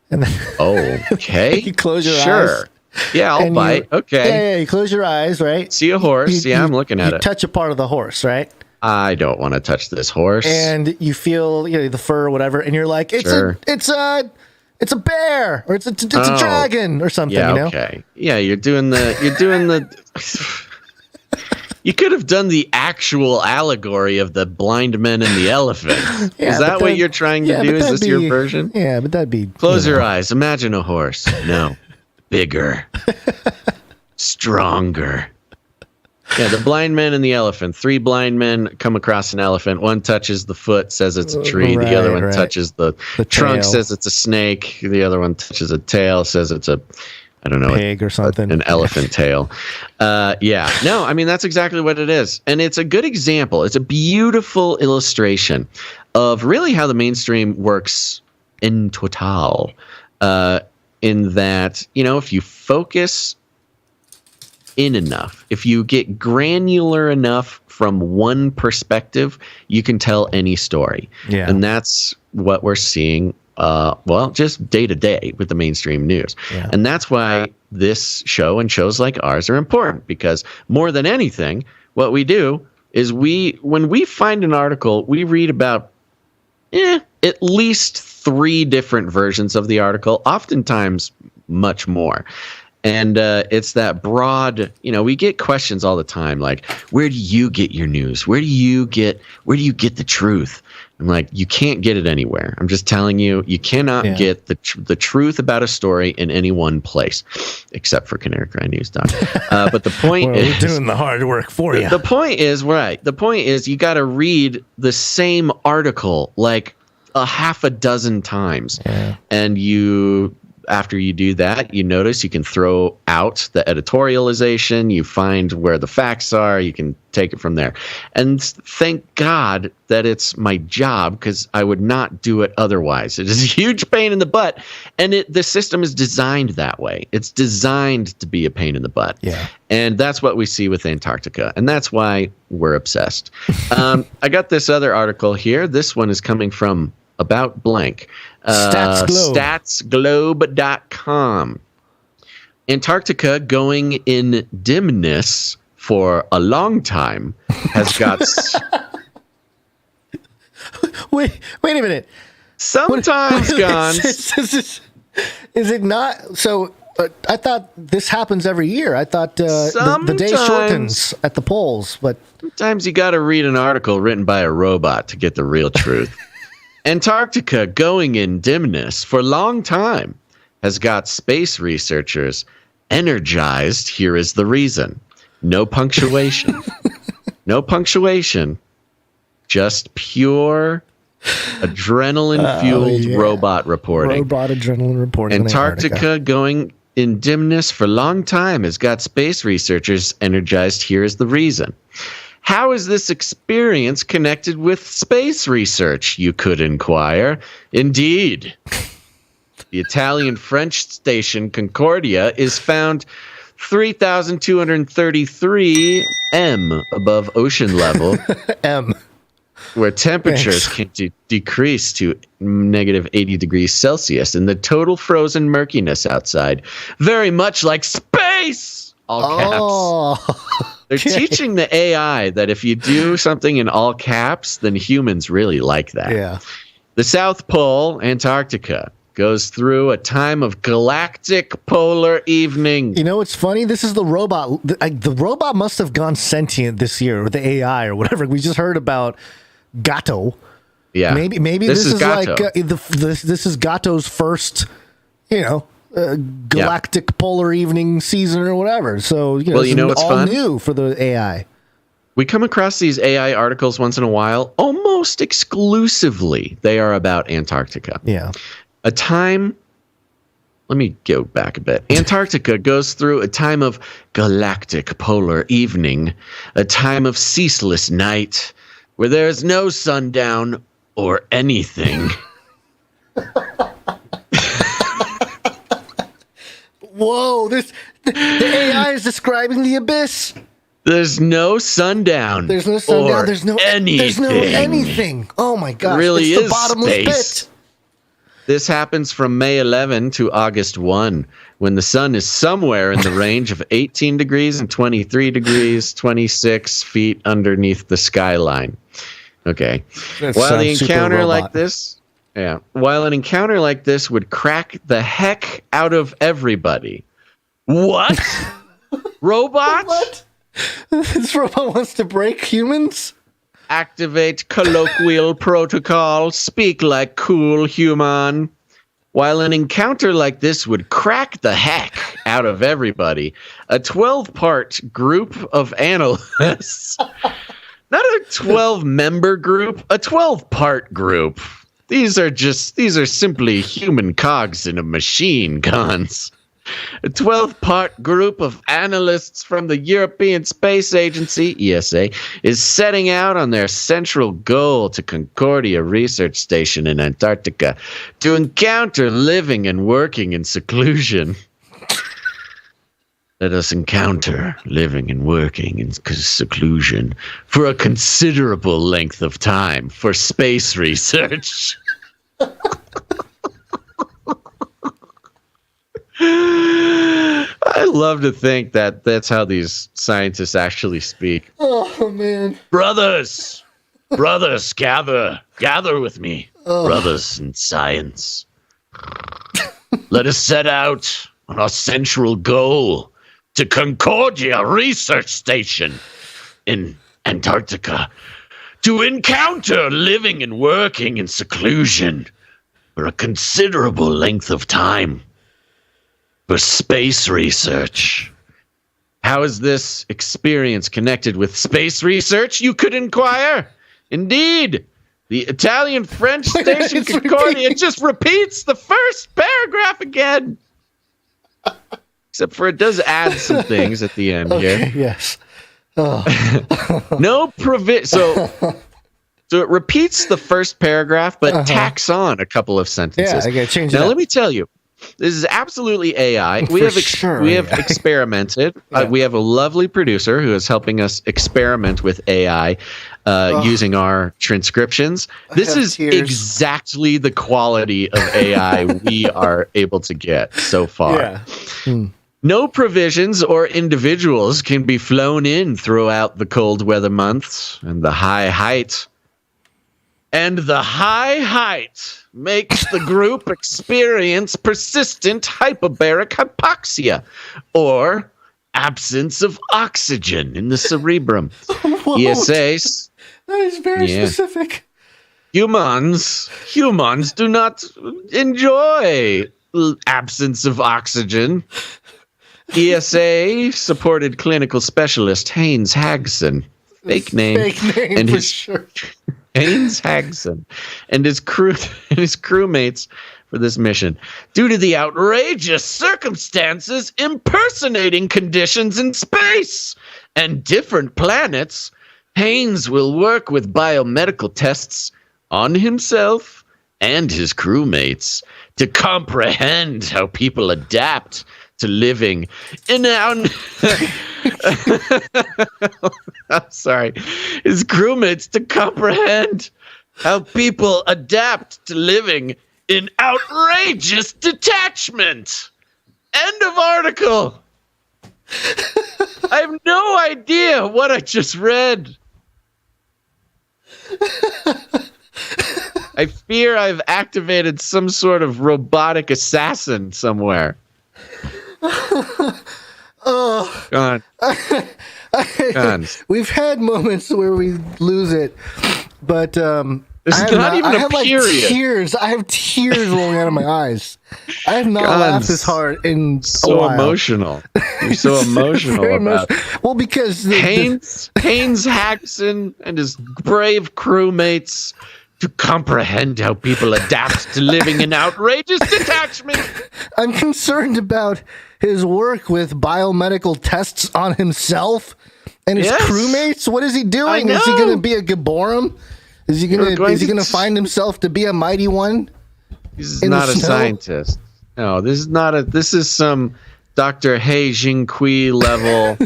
Speaker 3: And
Speaker 1: okay.
Speaker 3: You close your eyes.
Speaker 1: Sure. Yeah, I'll bite. Okay.
Speaker 3: Yeah, you close your eyes, right?
Speaker 1: See a horse. I'm looking at it.
Speaker 3: You touch a part of the horse, right?
Speaker 1: I don't want to touch this horse.
Speaker 3: And you feel the fur or whatever, and you're like, it's a bear or it's a dragon or something.
Speaker 1: Yeah, okay. Yeah, you're doing the. You could have done the actual allegory of the blind men and the elephant. Is that what you're trying to do? Is this your version?
Speaker 3: Yeah, but that'd be.
Speaker 1: Close your eyes. Imagine a horse. No, bigger, stronger. Yeah, the blind man and the elephant. 3 blind men come across an elephant. One touches the foot, says it's a tree. The other one touches the trunk,
Speaker 3: tail.
Speaker 1: says it's a snake. The other one touches a tail, says it's a, I don't know,
Speaker 3: pig or something.
Speaker 1: An elephant tail. Yeah. No, I mean, that's exactly what it is. And it's a good example. It's a beautiful illustration of really how the mainstream works in total. In that, if you focus in enough, if you get granular enough from one perspective, you can tell any story.
Speaker 3: Yeah.
Speaker 1: And that's what we're seeing, just day to day with the mainstream news.
Speaker 3: Yeah.
Speaker 1: And that's why this show and shows like ours are important, because more than anything, what we do is when we find an article, we read about at least 3 different versions of the article, oftentimes much more. And it's that broad, we get questions all the time, like, where do you get your news? Where do you get the truth? I'm like, you can't get it anywhere. I'm just telling you, you cannot get the truth about a story in any one place, except for CanaryCry.News. But the point is,
Speaker 3: we're doing the hard work for you.
Speaker 1: The point is, right. The point is, you got to read the same article like a half a dozen times, and after you do that, you notice you can throw out the editorialization. You find where the facts are. You can take it from there. And thank God that it's my job, because I would not do it otherwise. It is a huge pain in the butt. And the system is designed that way. It's designed to be a pain in the butt.
Speaker 3: Yeah.
Speaker 1: And that's what we see with Antarctica. And that's why we're obsessed. I got this other article here. This one is coming from About Blank. Statsglobe.com. Antarctica going in dimness for a long time has got.
Speaker 3: Wait a minute.
Speaker 1: Sometimes, Gonz.
Speaker 3: Is it not? So I thought this happens every year. I thought the day shortens at the poles, but
Speaker 1: sometimes you got to read an article written by a robot to get the real truth. Antarctica going in dimness for a long time has got space researchers energized. Here is the reason. No punctuation. No punctuation. Just pure Adrenaline-fueled robot reporting.
Speaker 3: Robot adrenaline reporting.
Speaker 1: Antarctica going in dimness for a long time has got space researchers energized. Here is the reason. How is this experience connected with space research, you could inquire? Indeed. The Italian-French station Concordia is found 3,233 m above ocean level. M. Where temperatures can decrease to negative 80 degrees Celsius and the total frozen murkiness outside. Very much like space! All caps. They're teaching the AI that if you do something in all caps, then humans really like that.
Speaker 3: Yeah.
Speaker 1: The South Pole, Antarctica, goes through a time of galactic polar evening.
Speaker 3: You know what's funny? This is the robot. The robot must have gone sentient this year, or the AI, or whatever. We just heard about GATO.
Speaker 1: Yeah.
Speaker 3: Maybe this is
Speaker 1: GATO.
Speaker 3: like this is GATO's first, galactic polar evening season or whatever. So
Speaker 1: what's
Speaker 3: all
Speaker 1: fun?
Speaker 3: new for the AI.
Speaker 1: We come across these AI articles once in a while. Almost exclusively, they are about Antarctica.
Speaker 3: Yeah.
Speaker 1: A time. Let me go back a bit. Antarctica goes through a time of galactic polar evening, a time of ceaseless night, where there is no sundown or anything.
Speaker 3: Whoa! The AI is describing the abyss.
Speaker 1: There's no sundown.
Speaker 3: There's no sundown. There's no
Speaker 1: anything.
Speaker 3: There's no anything. Oh my gosh!
Speaker 1: It really
Speaker 3: it's
Speaker 1: is
Speaker 3: the bottomless
Speaker 1: space.
Speaker 3: pit.
Speaker 1: This happens from May 11 to August 1, when the sun is somewhere in the range of 18 degrees and 23 degrees, 26 feet underneath the skyline. Okay. While an encounter like this would crack the heck out of everybody. What? Robot?
Speaker 3: What? This robot wants to break humans?
Speaker 1: Activate colloquial protocol. Speak like cool human. While an encounter like this would crack the heck out of everybody, a 12-part group of analysts, not a 12-member group, a 12-part group. These are simply human cogs in a machine, Gonz. A 12-part group of analysts from the European Space Agency, ESA, is setting out on their central goal to Concordia Research Station in Antarctica to encounter living and working in seclusion. Let us encounter living and working in seclusion for a considerable length of time for space research. I love to think that that's how these scientists actually speak.
Speaker 3: Oh, man.
Speaker 1: Brothers, gather with me. Brothers in science. Let us set out on our central goal to Concordia Research Station in Antarctica to encounter living and working in seclusion for a considerable length of time for space research. How is this experience connected with space research, you could inquire? Indeed, the Italian-French station Concordia just repeats the first paragraph again. Except for it does add some things at the end here.
Speaker 3: Yes.
Speaker 1: So it repeats the first paragraph, but tacks on a couple of sentences.
Speaker 3: Yeah, I gotta change it
Speaker 1: now,
Speaker 3: up.
Speaker 1: let me tell you, this is absolutely AI. We have experimented.
Speaker 3: Yeah.
Speaker 1: We have a lovely producer who is helping us experiment with AI using our transcriptions. This is exactly the quality of AI we are able to get so far.
Speaker 3: Yeah.
Speaker 1: No provisions or individuals can be flown in throughout the cold weather months, and the high height makes the group experience persistent hypobaric hypoxia, or absence of oxygen in the cerebrum. ESA.
Speaker 3: That is very specific.
Speaker 1: Humans do not enjoy absence of oxygen. ESA supported clinical specialist Haynes Hagson, fake name,
Speaker 3: and
Speaker 1: and
Speaker 3: for
Speaker 1: his
Speaker 3: sure.
Speaker 1: Haynes Hagson and his crewmates for this mission. Due to the outrageous circumstances impersonating conditions in space and different planets, Haynes will work with biomedical tests on himself and his crewmates to comprehend how people adapt to living in I'm sorry. His crewmates to comprehend how people adapt to living in outrageous detachment. End of article. I have no idea what I just read. I fear I've activated some sort of robotic assassin somewhere.
Speaker 3: Oh,
Speaker 1: God.
Speaker 3: We've had moments where we lose it, but
Speaker 1: This is not even a period.
Speaker 3: Like tears. I have tears rolling out of my eyes. I have not laughed this hard in a while.
Speaker 1: Emotional. You're so emotional about it.
Speaker 3: Well, because
Speaker 1: Haynes Haxon and his brave crewmates to comprehend how people adapt to living in outrageous detachment.
Speaker 3: I'm concerned about his work with biomedical tests on himself and his crewmates. What is he doing? Is he going to be a Gibborim? Is he going to find himself to be a mighty one?
Speaker 1: He's not a scientist. No, this is some Dr. He Jingqi level.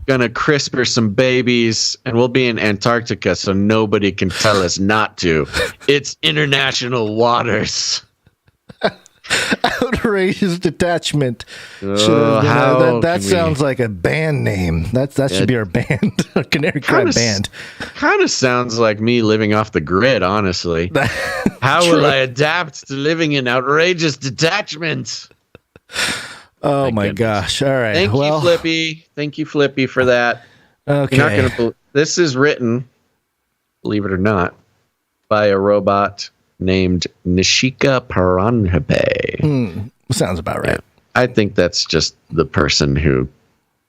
Speaker 1: Gonna CRISPR some babies, and we'll be in Antarctica, so nobody can tell us not to. It's international waters.
Speaker 3: Outrageous detachment. That sounds like a band name. That should be our band, our Canary Cry band.
Speaker 1: Kind of sounds like me living off the grid, honestly. How will I adapt to living in outrageous detachment?
Speaker 3: Oh my gosh! All right.
Speaker 1: Thank you, Flippy. Thank you, Flippy, for that.
Speaker 3: Okay.
Speaker 1: You're not gonna this is written, believe it or not, by a robot named Nishika Paranhabe.
Speaker 3: Sounds about right.
Speaker 1: I think that's just the person who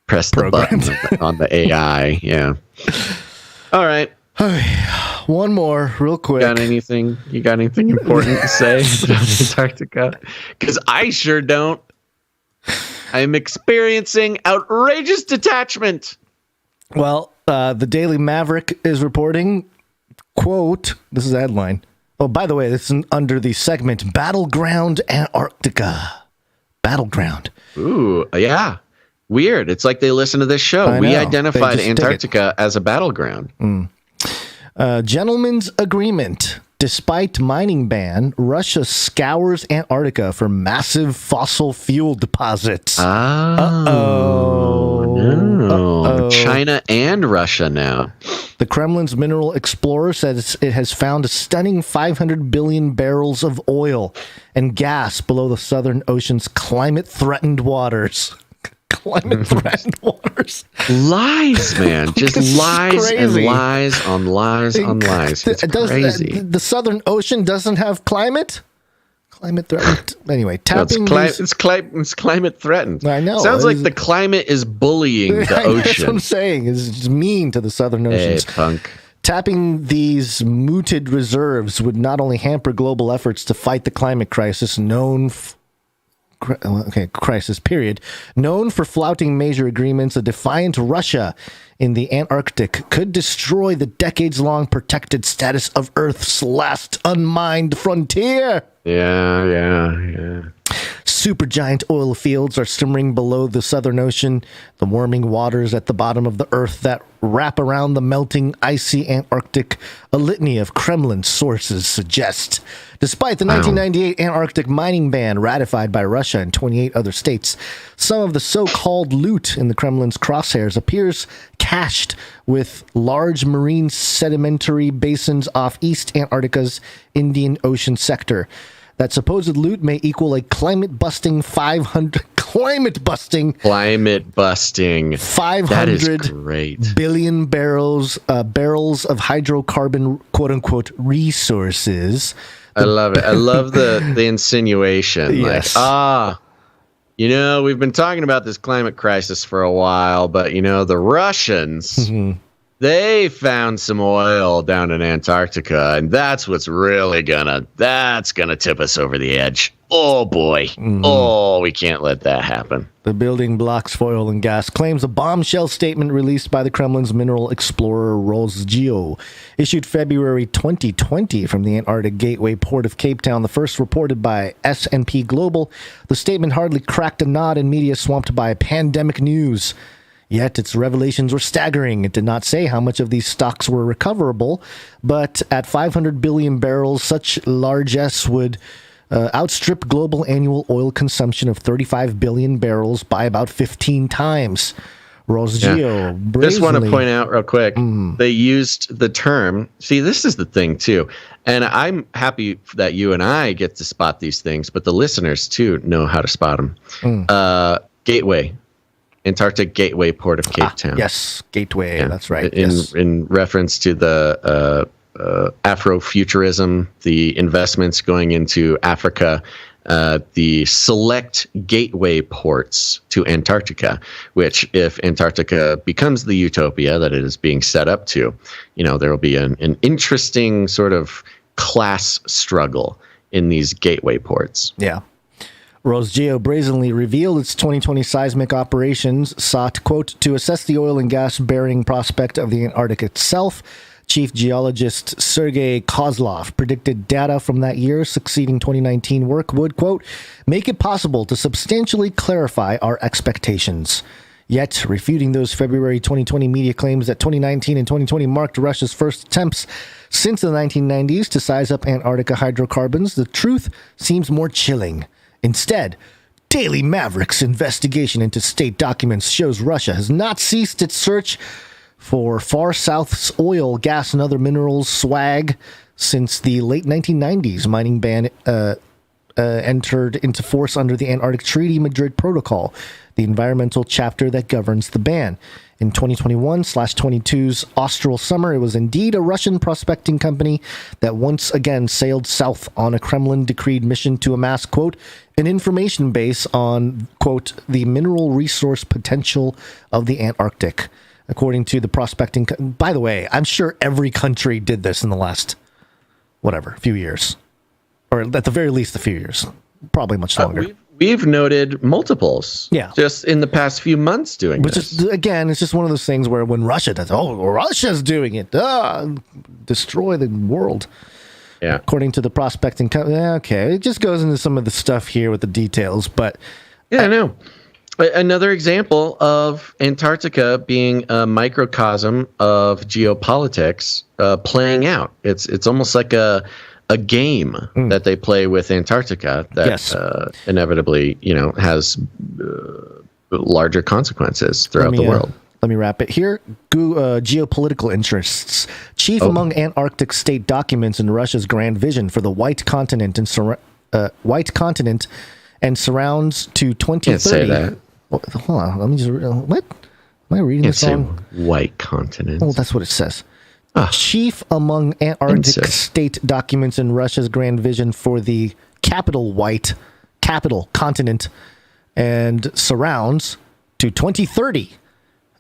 Speaker 1: pressed the button on the AI. Yeah. All right.
Speaker 3: One more, real quick.
Speaker 1: You got anything important to say about Antarctica? Because I sure don't. I'm experiencing outrageous detachment.
Speaker 3: Well, the Daily Maverick is reporting, quote, this is the headline. Oh, by the way, this is under the segment Battleground Antarctica. Battleground.
Speaker 1: Ooh, yeah. Weird. It's like they listen to this show. We identified Antarctica as a battleground.
Speaker 3: Gentleman's agreement. Despite mining ban, Russia scours Antarctica for massive fossil fuel deposits.
Speaker 1: China and Russia now.
Speaker 3: The Kremlin's mineral explorer says it has found a stunning 500 billion barrels of oil and gas below the Southern Ocean's climate-threatened waters. Climate-threatened waters.
Speaker 1: Lies, man. Just lies and lies on lies on lies. It's crazy.
Speaker 3: The Southern Ocean doesn't have climate? Climate-threatened. Anyway, tapping
Speaker 1: it's climate-threatened.
Speaker 3: I know.
Speaker 1: Sounds like the climate is bullying the ocean.
Speaker 3: That's what I'm saying. It's mean to the Southern Oceans.
Speaker 1: Hey, punk.
Speaker 3: Tapping these mooted reserves would not only hamper global efforts to fight the climate crisis crisis period, known for flouting major agreements, a defiant Russia in the Antarctic could destroy the decades-long protected status of Earth's last unmined frontier.
Speaker 1: Yeah.
Speaker 3: Supergiant oil fields are simmering below the Southern Ocean, the warming waters at the bottom of the Earth that wrap around the melting, icy Antarctic, a litany of Kremlin sources suggest. Despite the 1998 Antarctic mining ban ratified by Russia and 28 other states, some of the so-called loot in the Kremlin's crosshairs appears cached with large marine sedimentary basins off East Antarctica's Indian Ocean sector. That supposed loot may equal a climate-busting 500 billion barrels of hydrocarbon, quote-unquote, resources.
Speaker 1: I love it. I love the insinuation.
Speaker 3: Yes.
Speaker 1: Like, we've been talking about this climate crisis for a while, but, the Russians, They found some oil down in Antarctica, and that's what's really gonna tip us over the edge. Oh boy. Mm-hmm. Oh, we can't let that happen.
Speaker 3: The building blocks for oil and gas claims a bombshell statement released by the Kremlin's mineral explorer Rosgeo, issued February 2020 from the Antarctic Gateway port of Cape Town, the first reported by S&P Global. The statement hardly cracked a nod in media swamped by pandemic news. Yet its revelations were staggering. It did not say how much of these stocks were recoverable, but at 500 billion barrels, such largesse would outstrip global annual oil consumption of 35 billion barrels by about 15 times. Rosgeo brazenly...
Speaker 1: Just want to point out real quick, they used the term... See, this is the thing, too. And I'm happy that you and I get to spot these things, but the listeners, too, know how to spot them. Gateway. Antarctic Gateway port of Cape Town.
Speaker 3: Yes, Gateway. Yeah. That's right.
Speaker 1: In reference to the Afrofuturism, the investments going into Africa, the select gateway ports to Antarctica, which if Antarctica becomes the utopia that it is being set up to, there will be an interesting sort of class struggle in these gateway ports.
Speaker 3: Yeah. Rosgeo brazenly revealed its 2020 seismic operations sought, quote, to assess the oil and gas bearing prospect of the Antarctic itself. Chief geologist Sergei Kozlov predicted data from that year succeeding 2019 work would, quote, make it possible to substantially clarify our expectations. Yet, refuting those February 2020 media claims that 2019 and 2020 marked Russia's first attempts since the 1990s to size up Antarctica hydrocarbons, the truth seems more chilling. Instead, Daily Maverick's investigation into state documents shows Russia has not ceased its search for far south's oil, gas, and other minerals swag since the late 1990s. Mining ban entered into force under the Antarctic Treaty Madrid Protocol, the environmental chapter that governs the ban. In 2021/22's Austral summer, it was indeed a Russian prospecting company that once again sailed south on a Kremlin-decreed mission to amass, quote, an information base on, quote, the mineral resource potential of the Antarctic. According to the prospecting... By the way, I'm sure every country did this in the last, few years. Or at the very least, a few years. Probably much longer.
Speaker 1: We've noted multiples, just in the past few months doing this.
Speaker 3: Which is, again, it's just one of those things where when Russia does, Russia's doing it, destroy the world.
Speaker 1: Yeah.
Speaker 3: According to the prospecting company, okay, it just goes into some of the stuff here with the details, but...
Speaker 1: Yeah, I know. Another example of Antarctica being a microcosm of geopolitics playing out. It's almost like a game that they play with Antarctica that inevitably, has larger consequences throughout the world.
Speaker 3: Let me wrap it here. Geopolitical interests. Chief among Antarctic state documents in Russia's grand vision for the White Continent and surrounds to 2030.
Speaker 1: Can't say that.
Speaker 3: Hold on. Let me just. What? Am I reading this wrong?
Speaker 1: White Continent.
Speaker 3: Oh, that's what it says. Chief among Antarctic state documents in Russia's grand vision for the capital continent and surrounds to 2030.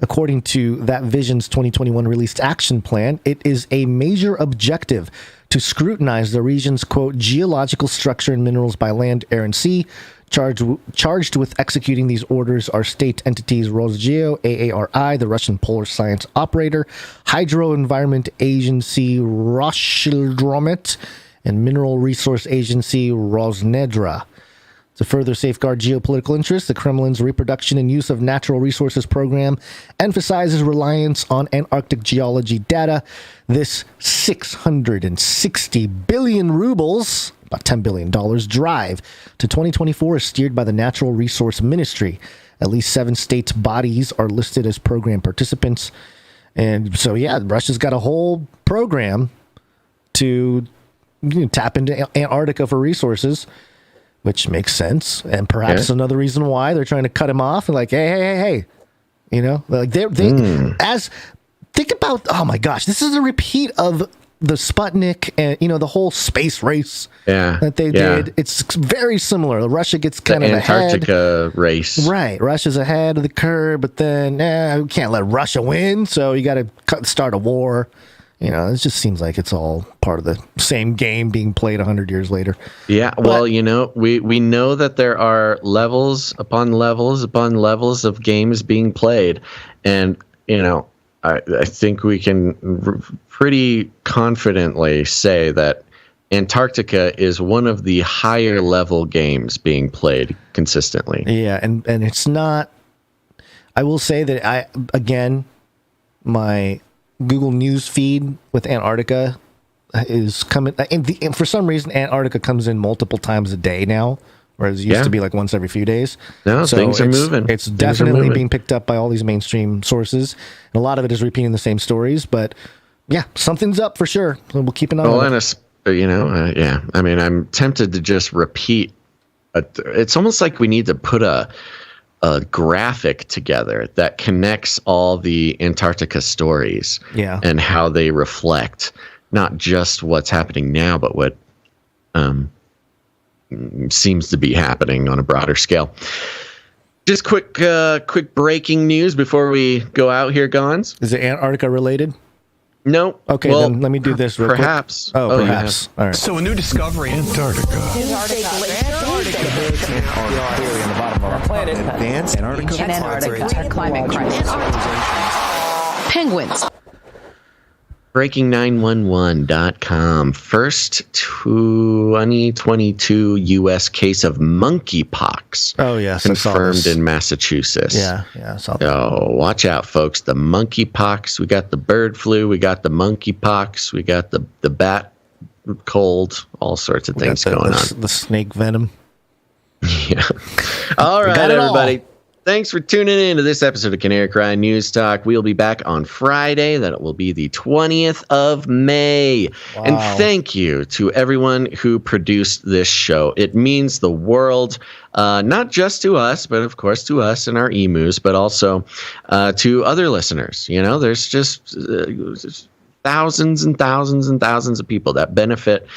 Speaker 3: According to that vision's 2021 released action plan, it is a major objective to scrutinize the region's, quote, geological structure and minerals by land, air, and sea. Charged with executing these orders are state entities Rosgeo, AARI, the Russian Polar Science Operator, Hydro Environment Agency Roshildromet, and Mineral Resource Agency Rosnedra. To further safeguard geopolitical interests, the Kremlin's reproduction and use of natural resources program emphasizes reliance on Antarctic geology data. This 660 billion rubles, about $10 billion, drive to 2024 is steered by the Natural Resource Ministry. At least 7 state bodies are listed as program participants. And so, Russia's got a whole program to tap into Antarctica for resources, which makes sense. And perhaps another reason why they're trying to cut him off. Like, hey. Think about, oh my gosh, this is a repeat of the Sputnik and the whole space race that they did. It's very similar. Russia gets kind of
Speaker 1: Antarctica race.
Speaker 3: Right. Russia's ahead of the curve, but then we can't let Russia win, so you got to start a war. It just seems like it's all part of the same game being played 100 years later. Yeah, well, we know that there are levels upon levels upon levels of games being played, and I think we can pretty confidently say that Antarctica is one of the higher level games being played consistently. Yeah, and it's not. I will say that my Google News feed with Antarctica is coming. And for some reason, Antarctica comes in multiple times a day now, whereas it used to be like once every few days. No, so things are moving. It's definitely being picked up by all these mainstream sources. And a lot of it is repeating the same stories, but yeah, something's up for sure. So we'll keep an eye on it. I mean, I'm tempted to just repeat. It's almost like we need to put a graphic together that connects all the Antarctica stories and how they reflect not just what's happening now, but what seems to be happening on a broader scale. Just quick breaking news before we go out here, Gonz. Is it Antarctica related? No. Okay, well, then let me do this real
Speaker 1: perhaps.
Speaker 3: quick. Perhaps. All right.
Speaker 8: So a new discovery. Antarctica.
Speaker 9: Advanced Antarctica. Climate crisis. Penguins.
Speaker 1: Breaking911.com. First 2022 U.S. case of monkeypox.
Speaker 3: Oh, yes.
Speaker 1: Confirmed in Massachusetts.
Speaker 3: Yeah, I saw that.
Speaker 1: Oh, watch out, folks. The monkeypox. We got the bird flu. We got the monkeypox. We got the bat cold. All sorts of things going on.
Speaker 3: The snake venom.
Speaker 1: Yeah. All right, everybody. Thanks for tuning in to this episode of Canary Cry News Talk. We'll be back on Friday. That will be the 20th of May. Wow. And thank you to everyone who produced this show. It means the world, not just to us, but of course to us and our emus, but also to other listeners. There's just thousands and thousands and thousands of people that benefit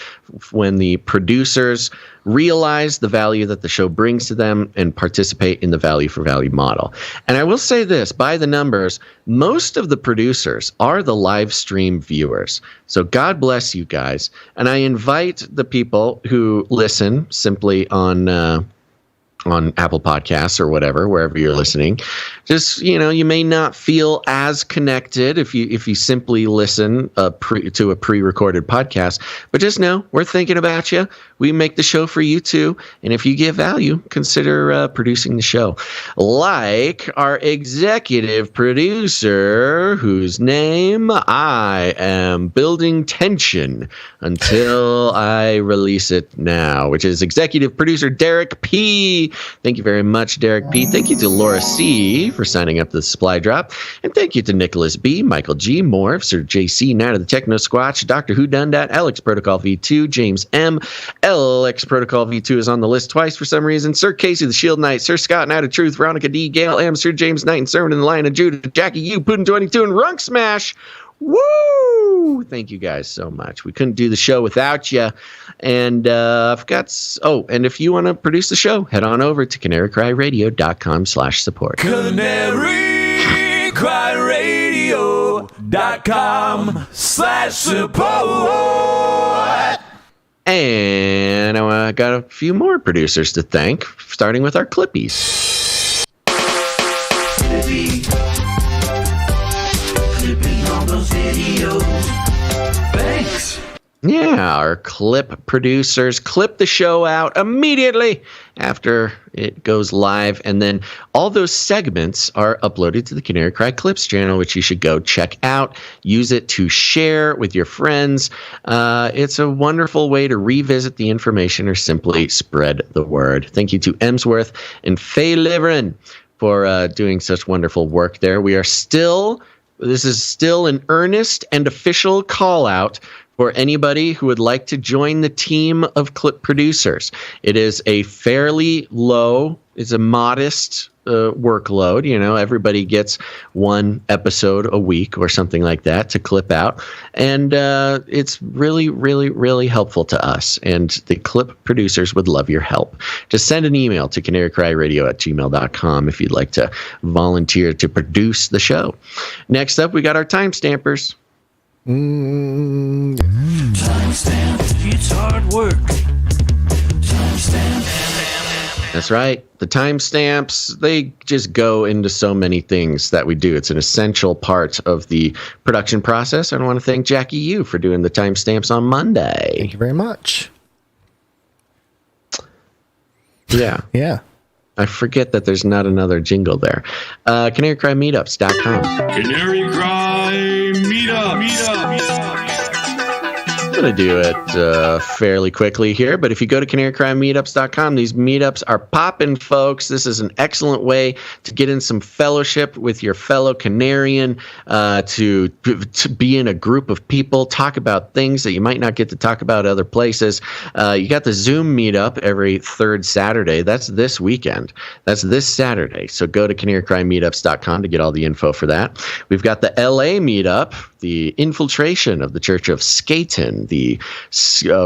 Speaker 1: when the producers realize the value that the show brings to them and participate in the value for value model. And I will say this, by the numbers, most of the producers are the live stream viewers. So God bless you guys. And I invite the people who listen simply on Apple Podcasts or whatever, wherever you're listening. Just, you may not feel as connected if you simply listen to a pre-recorded podcast, but just know we're thinking about you. We make the show for you too. And if you get value, consider producing the show. Like our executive producer, whose name I am building tension until I release it now, which is executive producer Derek P. Thank you very much, Derek P. Thank you to Laura C. for signing up to the supply drop. And thank you to Nicholas B., Michael G., Morph, Sir JC, Night of the Techno Squatch, Dr. Who Done Dat, Alex Protocol V2, James M., LX Protocol V2 is on the list twice for some reason, Sir Casey the Shield Knight, Sir Scott Knight of Truth, Veronica D., Gail M., Sir James Knight and Sermon in the Lion of Judah, Jackie U., Puddin22, and Runk Smash. Woo! Thank you guys so much. We couldn't do the show without you. And and if you want to produce the show, head on over to CanaryCry.Radio.com/support.
Speaker 9: CanaryCry.Radio.com/support.
Speaker 1: And I got a few more producers to thank, starting with our Clippies.
Speaker 9: Thanks.
Speaker 1: Yeah, our clip producers clip the show out immediately after it goes live, and then all those segments are uploaded to the Canary Cry Clips channel, which you should go check out. Use it to share with your friends. It's a wonderful way to revisit the information or simply spread the word. Thank you to Emsworth and Faye Liverin for doing such wonderful work there. This is still an earnest and official call out for anybody who would like to join the team of clip producers. It is a fairly low It's a modest workload. Everybody gets one episode a week or something like that to clip out. And it's really, really, really helpful to us. And the clip producers would love your help. Just send an email to CanaryCryRadio@gmail.com if you'd like to volunteer to produce the show. Next up, we got our timestampers.
Speaker 6: Timestamp, it's hard work. Timestamp.
Speaker 1: That's right. The timestamps, they just go into so many things that we do. It's an essential part of the production process. And I want to thank Jackie Yu for doing the timestamps on Monday.
Speaker 3: Thank you very much.
Speaker 1: Yeah.
Speaker 3: Yeah.
Speaker 1: I forget that there's not another jingle there. CanaryCryMeetups.com.
Speaker 11: Canary Cry Meetup.
Speaker 1: I'm going to do it fairly quickly here, but if you go to CanaryCryMeetups.com, these meetups are popping, folks. This is an excellent way to get in some fellowship with your fellow Canarian, to be in a group of people, talk about things that you might not get to talk about other places. You got the Zoom meetup every third Saturday. That's this weekend. That's this Saturday. So go to CanaryCryMeetups.com to get all the info for that. We've got the LA meetup, the infiltration of the Church of Skaten, the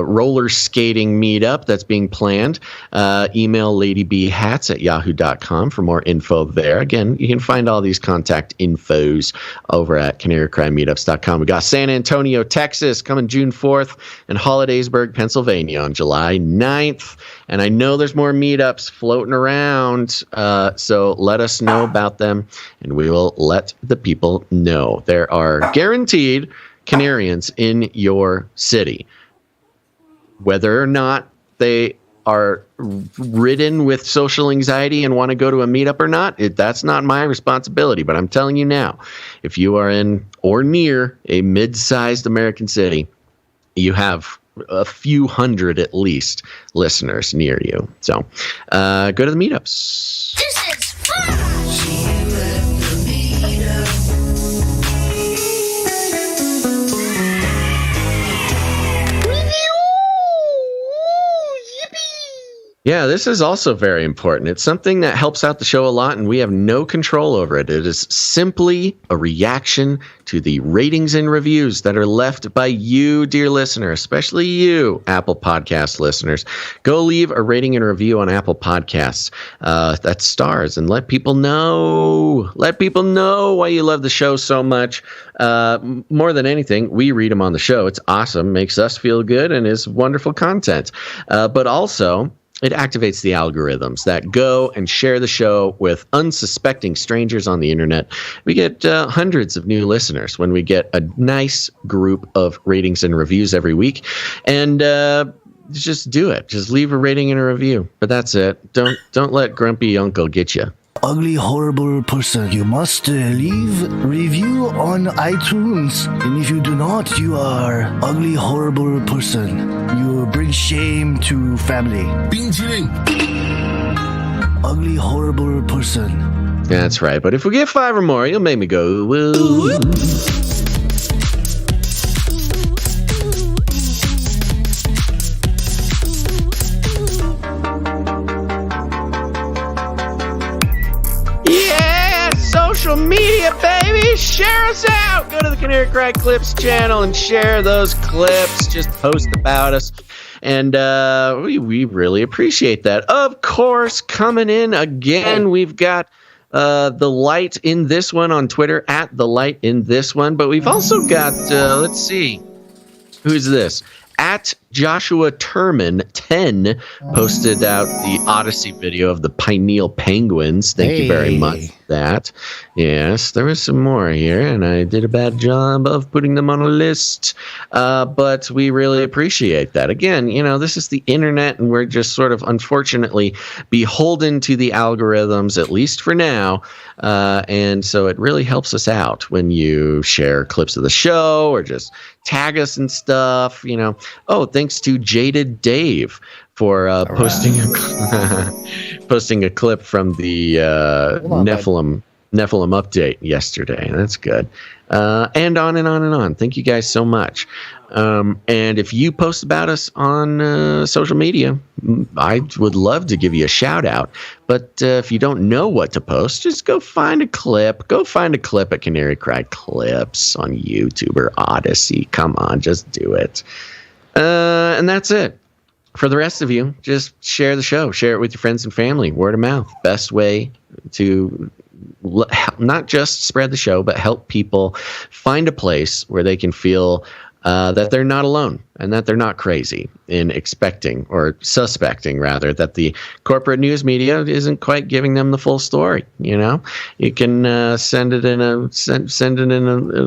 Speaker 1: roller skating meetup that's being planned. Email ladybhats@yahoo.com for more info there. Again, you can find all these contact infos over at CanaryCryMeetups.com. We got San Antonio, Texas, coming June 4th, and Hollidaysburg, Pennsylvania on July 9th. And I know there's more meetups floating around, so let us know about them, and we will let the people know. There are guaranteed Canarians in your city. Whether or not they are ridden with social anxiety and want to go to a meetup or not, that's not my responsibility. But I'm telling you now, if you are in or near a mid-sized American city, you have a few hundred at least listeners near you. So go to the meetups.
Speaker 6: This is fun! See you at the meetup.
Speaker 1: Yeah, this is also very important. It's something that helps out the show a lot, and we have no control over it. It is simply a reaction to the ratings and reviews that are left by you, dear listener, especially you, Apple Podcast listeners. Go leave a rating and review on Apple Podcasts. That's stars, and let people know. Let people know why you love the show so much. More than anything, we read them on the show. It's awesome, makes us feel good, and is wonderful content. But also, it activates the algorithms that go and share the show with unsuspecting strangers on the internet. We get hundreds of new listeners when we get a nice group of ratings and reviews every week. And just do it. Just leave a rating and a review. But that's it. Don't let grumpy uncle get you.
Speaker 13: Ugly, horrible person. You must leave review on iTunes. And if you do not, you are ugly, horrible person. You bring shame to family. Ugly, horrible person.
Speaker 1: That's right. But if we get 5 or more, you'll make me go, woo. Social media, baby, share us out. Go to the Canary Cry Clips channel and share those clips. Just post about us, and we really appreciate that. Of course, coming in again, we've got the Light in This One on Twitter at the Light in This One, but we've also got let's see, who's this? At Joshua Turman 10 posted out the Odyssey video of the pineal penguins. Thank you very much for that. Yes, there was some more here, and I did a bad job of putting them on a list. But we really appreciate that. Again, this is the internet, and we're just sort of unfortunately beholden to the algorithms, at least for now. And so it really helps us out when you share clips of the show or just tag us and stuff. Oh, thanks to Jaded Dave for posting a clip from the Nephilim update yesterday. That's good. And on and on and on. Thank you guys so much. And if you post about us on social media, I would love to give you a shout out. But if you don't know what to post, just go find a clip. Go find a clip at Canary Cry Clips on YouTube or Odyssey. Come on, just do it. And that's it. For the rest of you, just share the show. Share it with your friends and family. Word of mouth. Best way to not just spread the show, but help people find a place where they can feel that they're not alone and that they're not crazy in expecting or suspecting, rather, that the corporate news media isn't quite giving them the full story. You know, you can send it in a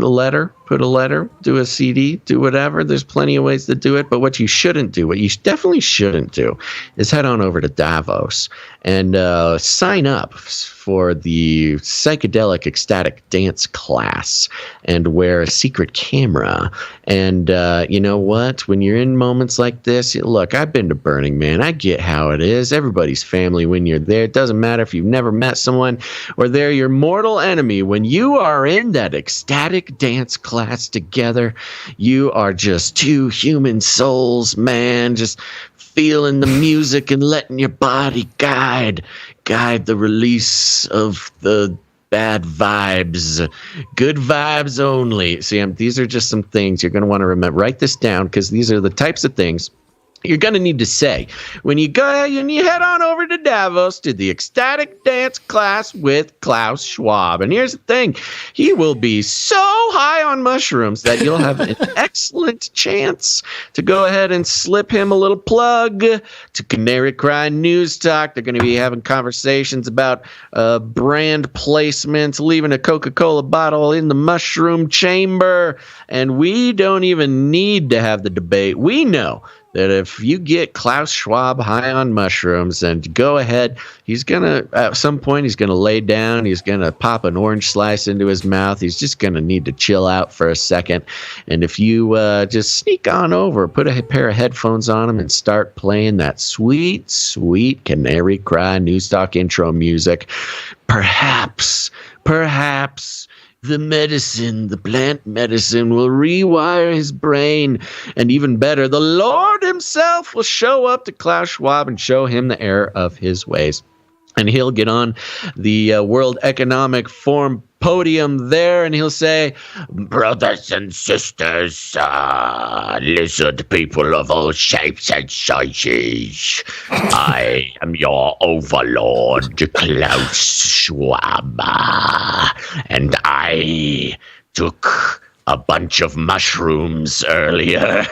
Speaker 1: letter, put a letter, do a CD, do whatever. There's plenty of ways to do it. But what you shouldn't do, what you definitely shouldn't do, is head on over to Davos and sign up for the psychedelic ecstatic dance class and wear a secret camera. And you know what? When you're in moments like this, look, I've been to Burning Man. I get how it is. Everybody's family when you're there. It doesn't matter if you've never met someone or they're your mortal enemy. When you are in that ecstatic dance class together, you are just two human souls, man, just feeling the music and letting your body guide the release of the bad vibes. Good vibes only. See, these are just some things you're going to want to remember. Write this down, because these are the types of things you're going to need to say when you head on over to Davos to the ecstatic dance class with Klaus Schwab. And here's the thing. He will be so high on mushrooms that you'll have an excellent chance to go ahead and slip him a little plug to Canary Cry News Talk. They're going to be having conversations about brand placements, leaving a Coca-Cola bottle in the mushroom chamber. And we don't even need to have the debate. We know that if you get Klaus Schwab high on mushrooms and go ahead, he's going to, at some point, he's going to lay down. He's going to pop an orange slice into his mouth. He's just going to need to chill out for a second. And if you just sneak on over, put a pair of headphones on him and start playing that sweet, sweet Canary Cry News Talk intro music, perhaps the plant medicine will rewire his brain. And even better, the Lord himself will show up to Klaus Schwab and show him the error of his ways. And he'll get on the World Economic Forum podium there, and he'll say, "Brothers and sisters, lizard people of all shapes and sizes, I am your overlord, Klaus Schwab, and I took a bunch of mushrooms earlier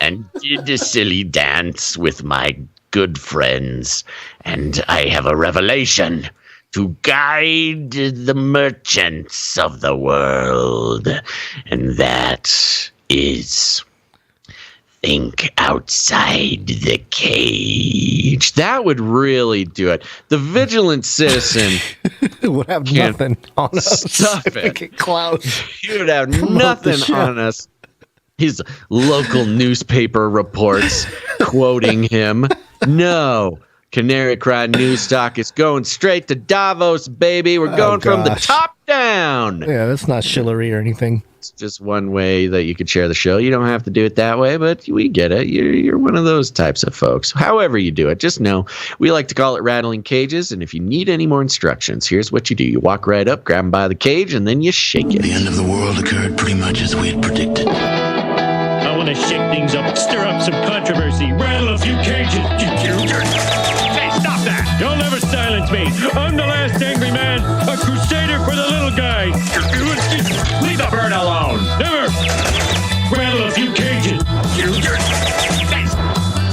Speaker 1: and did a silly dance with my good friends, and I have a revelation to guide the merchants of the world, and that is think outside the cage." That would really do it. The vigilant citizen
Speaker 3: would have nothing on us.
Speaker 1: Stuff it.
Speaker 3: Klaus.
Speaker 1: He would have nothing on us. His local newspaper reports quoting him. No. Canary Cry News Talk is going straight to Davos, baby. We're going from the top down.
Speaker 3: Yeah, that's not shillery or anything.
Speaker 1: It's just one way that you could share the show. You don't have to do it that way, but we get it. You're one of those types of folks. However you do it, just know we like to call it rattling cages, and if you need any more instructions, here's what you do. You walk right up, grab him by the cage, and then you shake it.
Speaker 15: The end of the world occurred pretty much as we had predicted.
Speaker 16: I want to shake things up, stir up some controversy, rattle a few cages. Hey, stop that! You'll never silence me. I'm the last angry man, a crusader for the little guy. Leave the bird alone. Never. Rattle a few cages.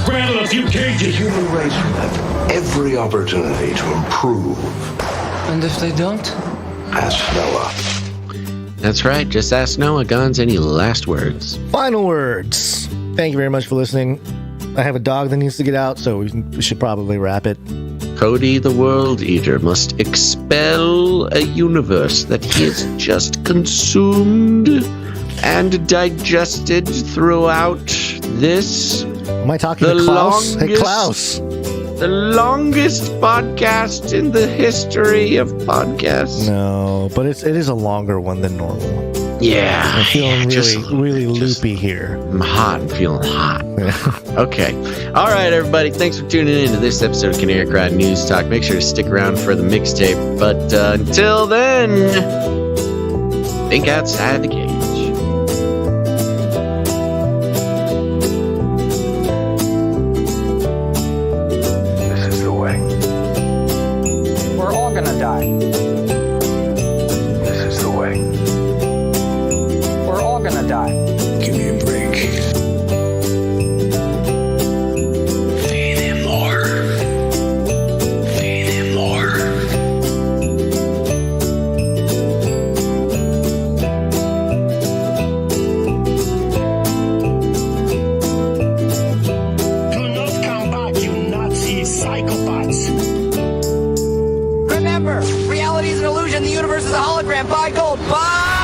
Speaker 16: Rattle a few cages.
Speaker 23: The human race will have every opportunity to improve.
Speaker 24: And if they don't?
Speaker 23: Ask Noah.
Speaker 1: That's right. Just ask Noah. Gonz, any last words?
Speaker 3: Final words. Thank you very much for listening. I have a dog that needs to get out, so we should probably wrap it.
Speaker 1: Cody the World Eater must expel a universe that he has just consumed and digested throughout this.
Speaker 3: Am I talking to Klaus? Hey, Klaus.
Speaker 6: the longest podcast in the history of podcasts.
Speaker 3: No, but it is a longer one than normal.
Speaker 1: Yeah.
Speaker 3: I'm feeling really loopy here.
Speaker 1: I'm hot. I'm feeling hot. Okay. All right, everybody. Thanks for tuning in to this episode of Canary Cry News Talk. Make sure to stick around for the mixtape. But until then, think outside the cage.
Speaker 23: This is the way.
Speaker 21: We're all gonna die.
Speaker 23: This is the way.
Speaker 21: We're all gonna die.
Speaker 15: Give me a break. Feed him more. Feed him more.
Speaker 13: Do not come back, you Nazi psychopaths.
Speaker 7: Remember, reality is an illusion. The universe is a hologram. Buy gold. Buy!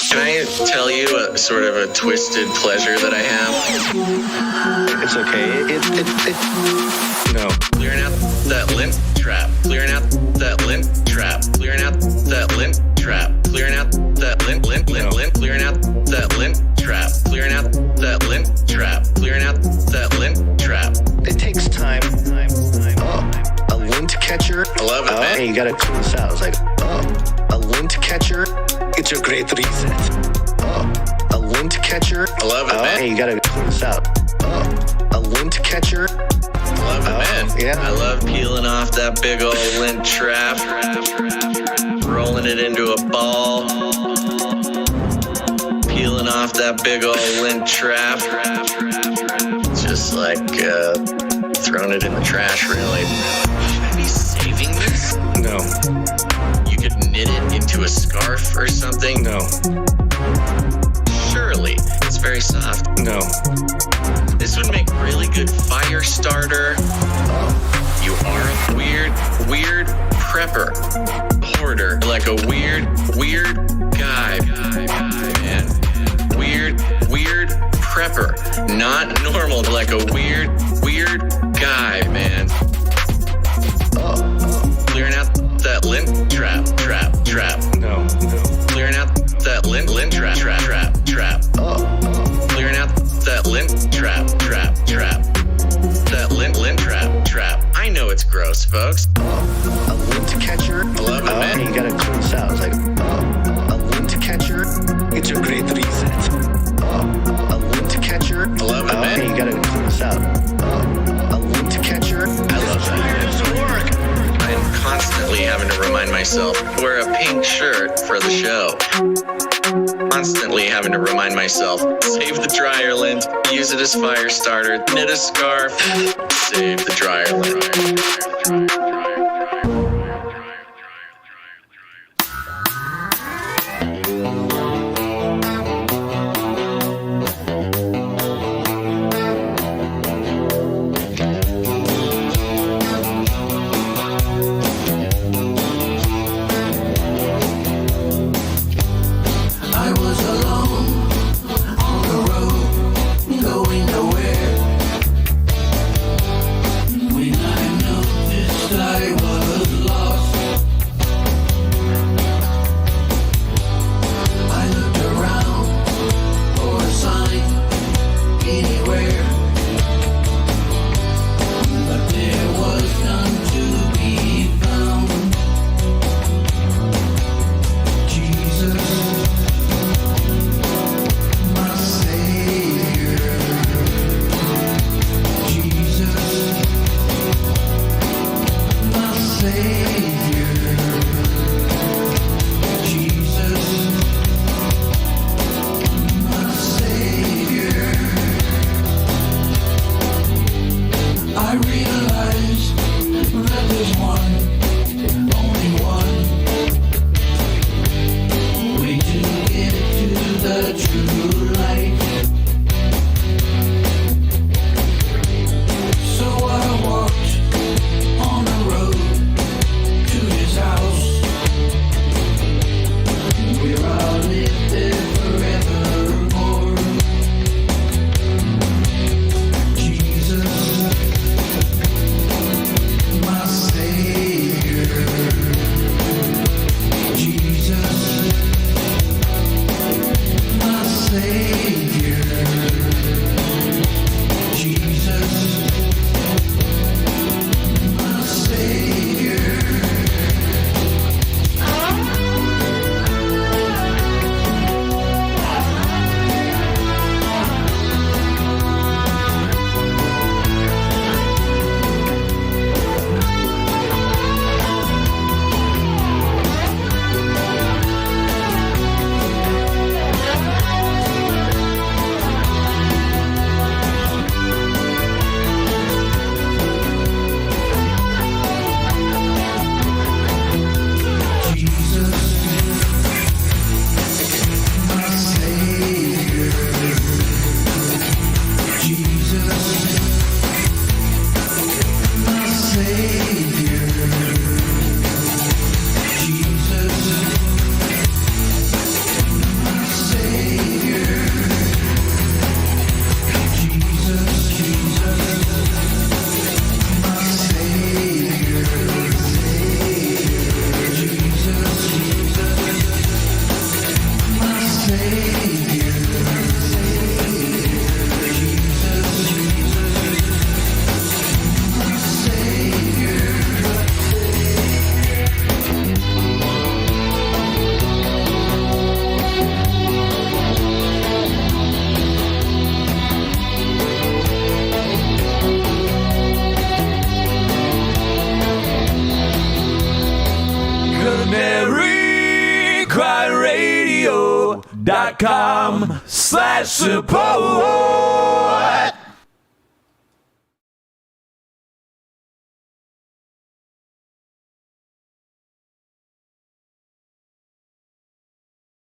Speaker 1: Can I tell you a sort of a twisted pleasure that I have?
Speaker 23: It's okay. No.
Speaker 1: Clearing out that lint trap. Clearing out that lint trap. Clearing out that lint trap. Clearing out that lint. Clearing out that lint trap. Clearing out that lint trap. Clearing out that lint trap.
Speaker 23: It takes time. A lint catcher.
Speaker 1: I love it, man.
Speaker 23: Hey, you gotta clean this out. It's like, a lint catcher. It's a great reset. A lint catcher.
Speaker 1: I love it, man.
Speaker 23: Hey, you gotta clean this out. A lint catcher.
Speaker 1: I love it, man.
Speaker 23: Yeah.
Speaker 1: I love peeling off that big old lint trap, rolling it into a ball, peeling off that big old lint trap, just like throwing it in the trash, really. Should I be saving this?
Speaker 23: No.
Speaker 1: You could knit it into a scarf or something?
Speaker 23: No.
Speaker 1: Surely. It's very soft.
Speaker 23: No.
Speaker 1: This would make really good fire starter. You are a weird prepper. Hoarder. Like a weird guy, man. Weird prepper. Not normal, like a weird guy, man. Clearing out that lint trap.
Speaker 23: No.
Speaker 1: Clearing out that lint trap. Clearing out that lint trap. That lint trap. I know it's gross, folks.
Speaker 23: A lint catcher.
Speaker 1: I love it, man.
Speaker 23: Hey, you gotta clean this out. It's like, a lint catcher. It's a great reset. A lint catcher.
Speaker 1: I love it, man.
Speaker 23: Hey, you gotta clean this out. A lint catcher.
Speaker 1: I love that. I am constantly having to remind myself, wear a pink shirt for the show. Constantly having to remind myself, save the dryer lint, use it as fire starter, knit a scarf, save the dryer lint.
Speaker 9: I was alone on the road, going nowhere. When I noticed I
Speaker 12: patreon.com/support.